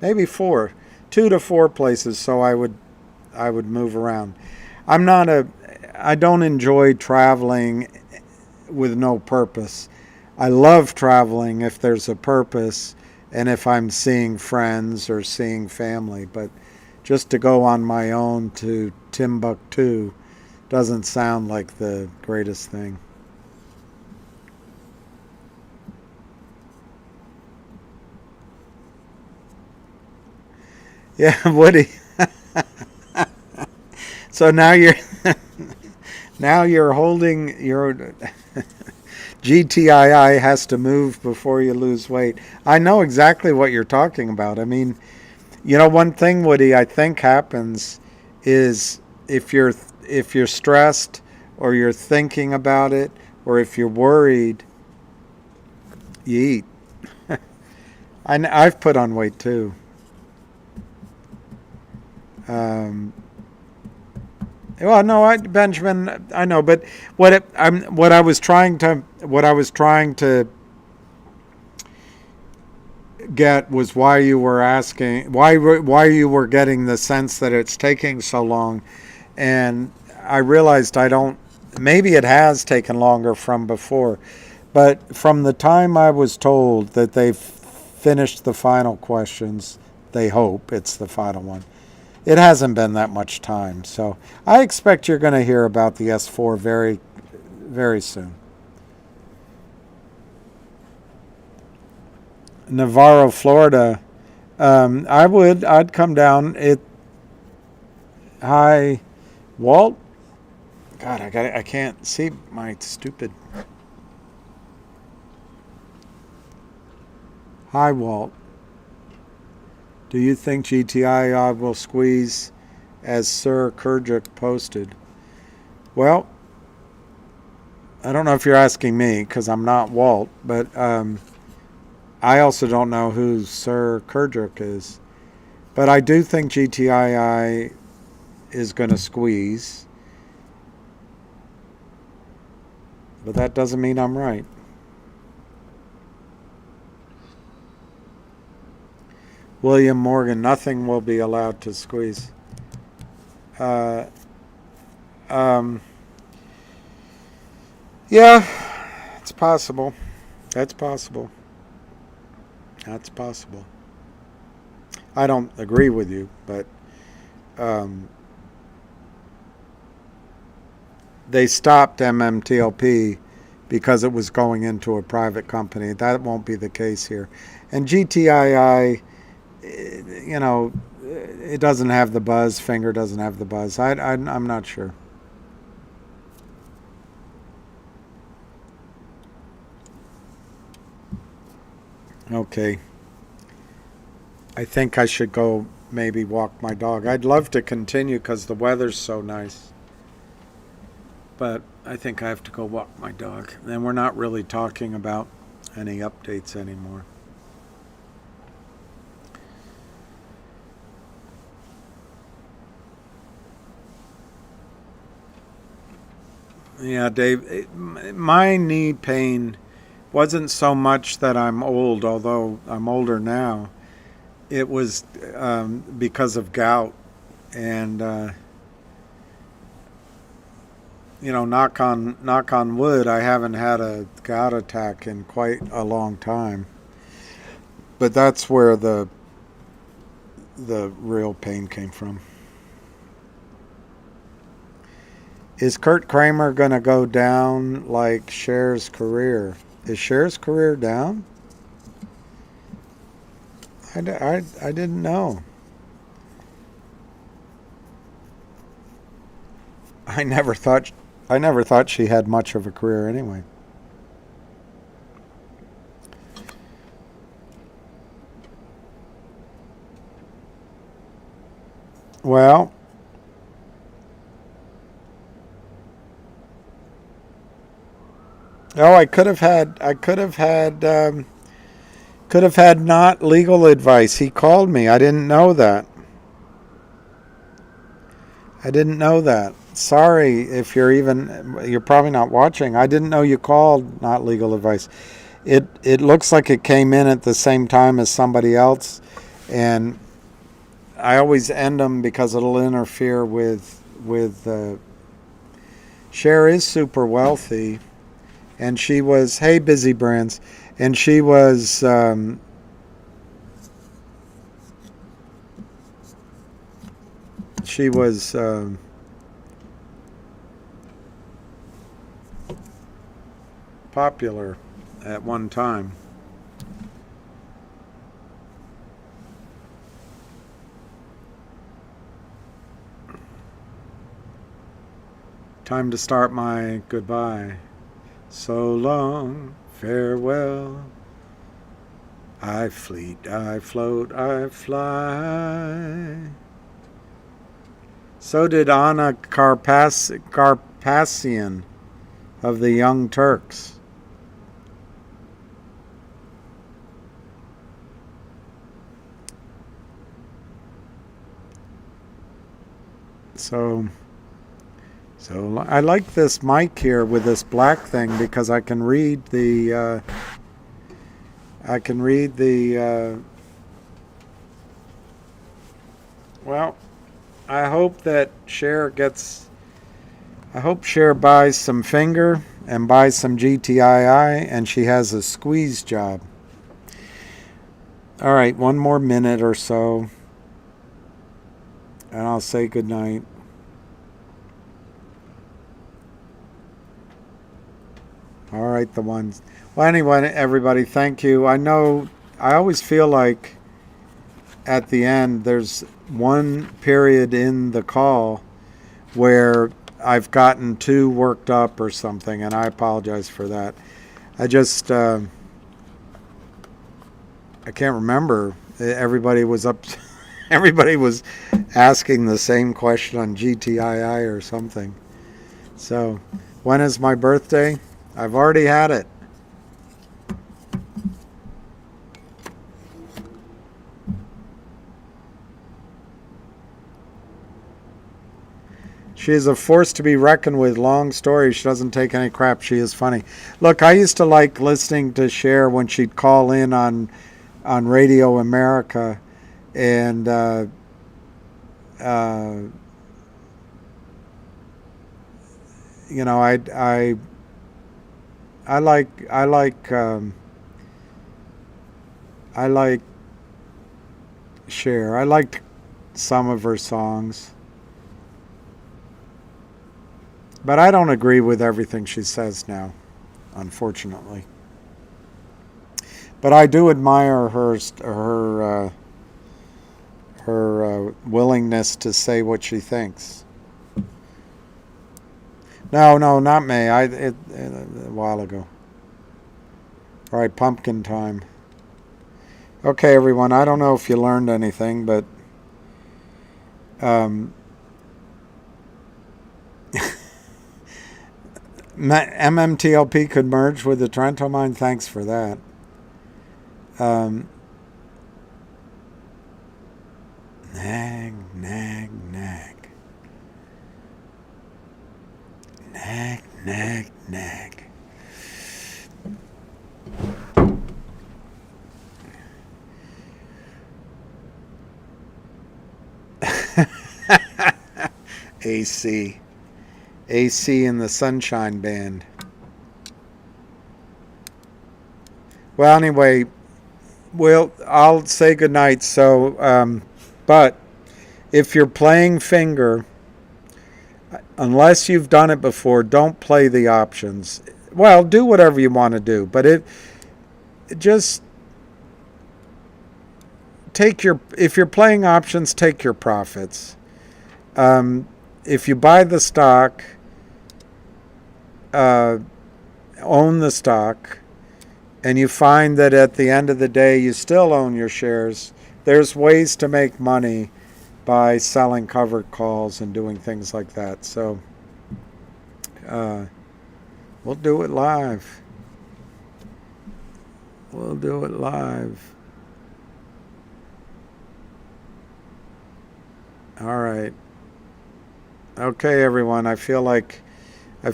Maybe 2 to 4 places, so I would move around. I don't enjoy traveling with no purpose. I love traveling if there's a purpose and if I'm seeing friends or seeing family, but just to go on my own to Timbuktu doesn't sound like the greatest thing. Yeah, Woody. So now you're holding your GTII has to move before you lose weight. I know exactly what you're talking about. I mean, one thing, Woody, I think happens is if you're stressed or you're thinking about it or if you're worried, you eat. I've put on weight too. Um, well, no, Benjamin, I know, but what I was trying to get was why you were asking, why you were getting the sense that it's taking so long, and I realized maybe it has taken longer from before, but from the time I was told that they've finished the final questions, they hope it's the final one, it hasn't been that much time. So I expect you're going to hear about the S4 very, very soon. Navarro, Florida. I'd come down. Hi, Walt. God, I can't see my stupid. Hi, Walt. Do you think GTII will squeeze as Sir Kurjuk posted? Well, I don't know if you're asking me because I'm not Walt, but I also don't know who Sir Kurjuk is. But I do think GTII is going to squeeze. But that doesn't mean I'm right. William Morgan, nothing will be allowed to squeeze. Yeah, it's possible. That's possible. That's possible. I don't agree with you, but they stopped MMTLP because it was going into a private company. That won't be the case here. And GTII, it doesn't have the buzz. Finger doesn't have the buzz. I'm not sure. Okay. I think I should go maybe walk my dog. I'd love to continue because the weather's so nice. But I think I have to go walk my dog. And we're not really talking about any updates anymore. Yeah, Dave, my knee pain wasn't so much that I'm old, although I'm older now. It was because of gout. And, knock on wood, I haven't had a gout attack in quite a long time. But that's where the real pain came from. Is Kurt Kramer going to go down like Cher's career? Is Cher's career down? I didn't know. I never thought she had much of a career anyway. Well, I could have had not legal advice. He called me. I didn't know that. Sorry if you're probably not watching. I didn't know you called not legal advice. It looks like it came in at the same time as somebody else, and I always end them because it'll interfere with Cher is super wealthy, and she was, hey, Busy Brands, and she was popular at one time. Time to start my goodbye. So long, farewell. I fleet, I float, I fly. So did Anna Carpassian of the Young Turks. So I like this mic here with this black thing because I can read the well, I hope that I hope Cher buys some Finger and buys some GTII and she has a squeeze job. All right, one more minute or so and I'll say goodnight. All right, the ones. Well, anyway, everybody, thank you. I know I always feel like at the end there's one period in the call where I've gotten too worked up or something, and I apologize for that. I just I can't remember. Everybody was up. Everybody was asking the same question on GTII or something. So, when is my birthday? I've already had it. She is a force to be reckoned with. Long story. She doesn't take any crap. She is funny. Look, I used to like listening to Cher when she'd call in on Radio America, and you know, I like Cher. I liked some of her songs. But I don't agree with everything she says now, unfortunately. But I do admire her willingness to say what she thinks. No, not me. A while ago. All right, pumpkin time. Okay, everyone. I don't know if you learned anything, but MMTLP could merge with the Trento mine. Thanks for that. Nag. AC in the Sunshine Band. Well, anyway, I'll say goodnight. So, but if you're playing Finger, unless you've done it before, don't play the options. Well, do whatever you want to do, but just if you're playing options, take your profits. If you buy the stock, own the stock, and you find that at the end of the day you still own your shares, there's ways to make money by selling covered calls and doing things like that. So we'll do it live. We'll do it live. All right. Okay, everyone. I feel like big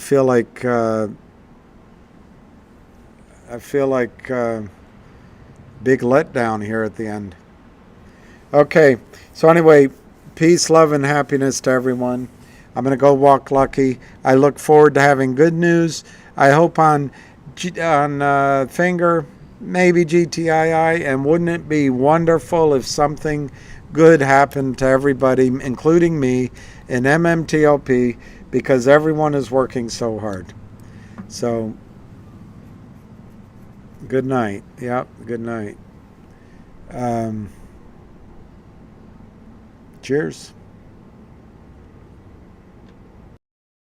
letdown here at the end. Okay, so anyway, peace, love, and happiness to everyone. I'm going to go walk lucky. I look forward to having good news. I hope on Finger, maybe GTII, and wouldn't it be wonderful if something good happened to everybody, including me, in MMTLP, because everyone is working so hard. So, good night. Yep, good night. Cheers.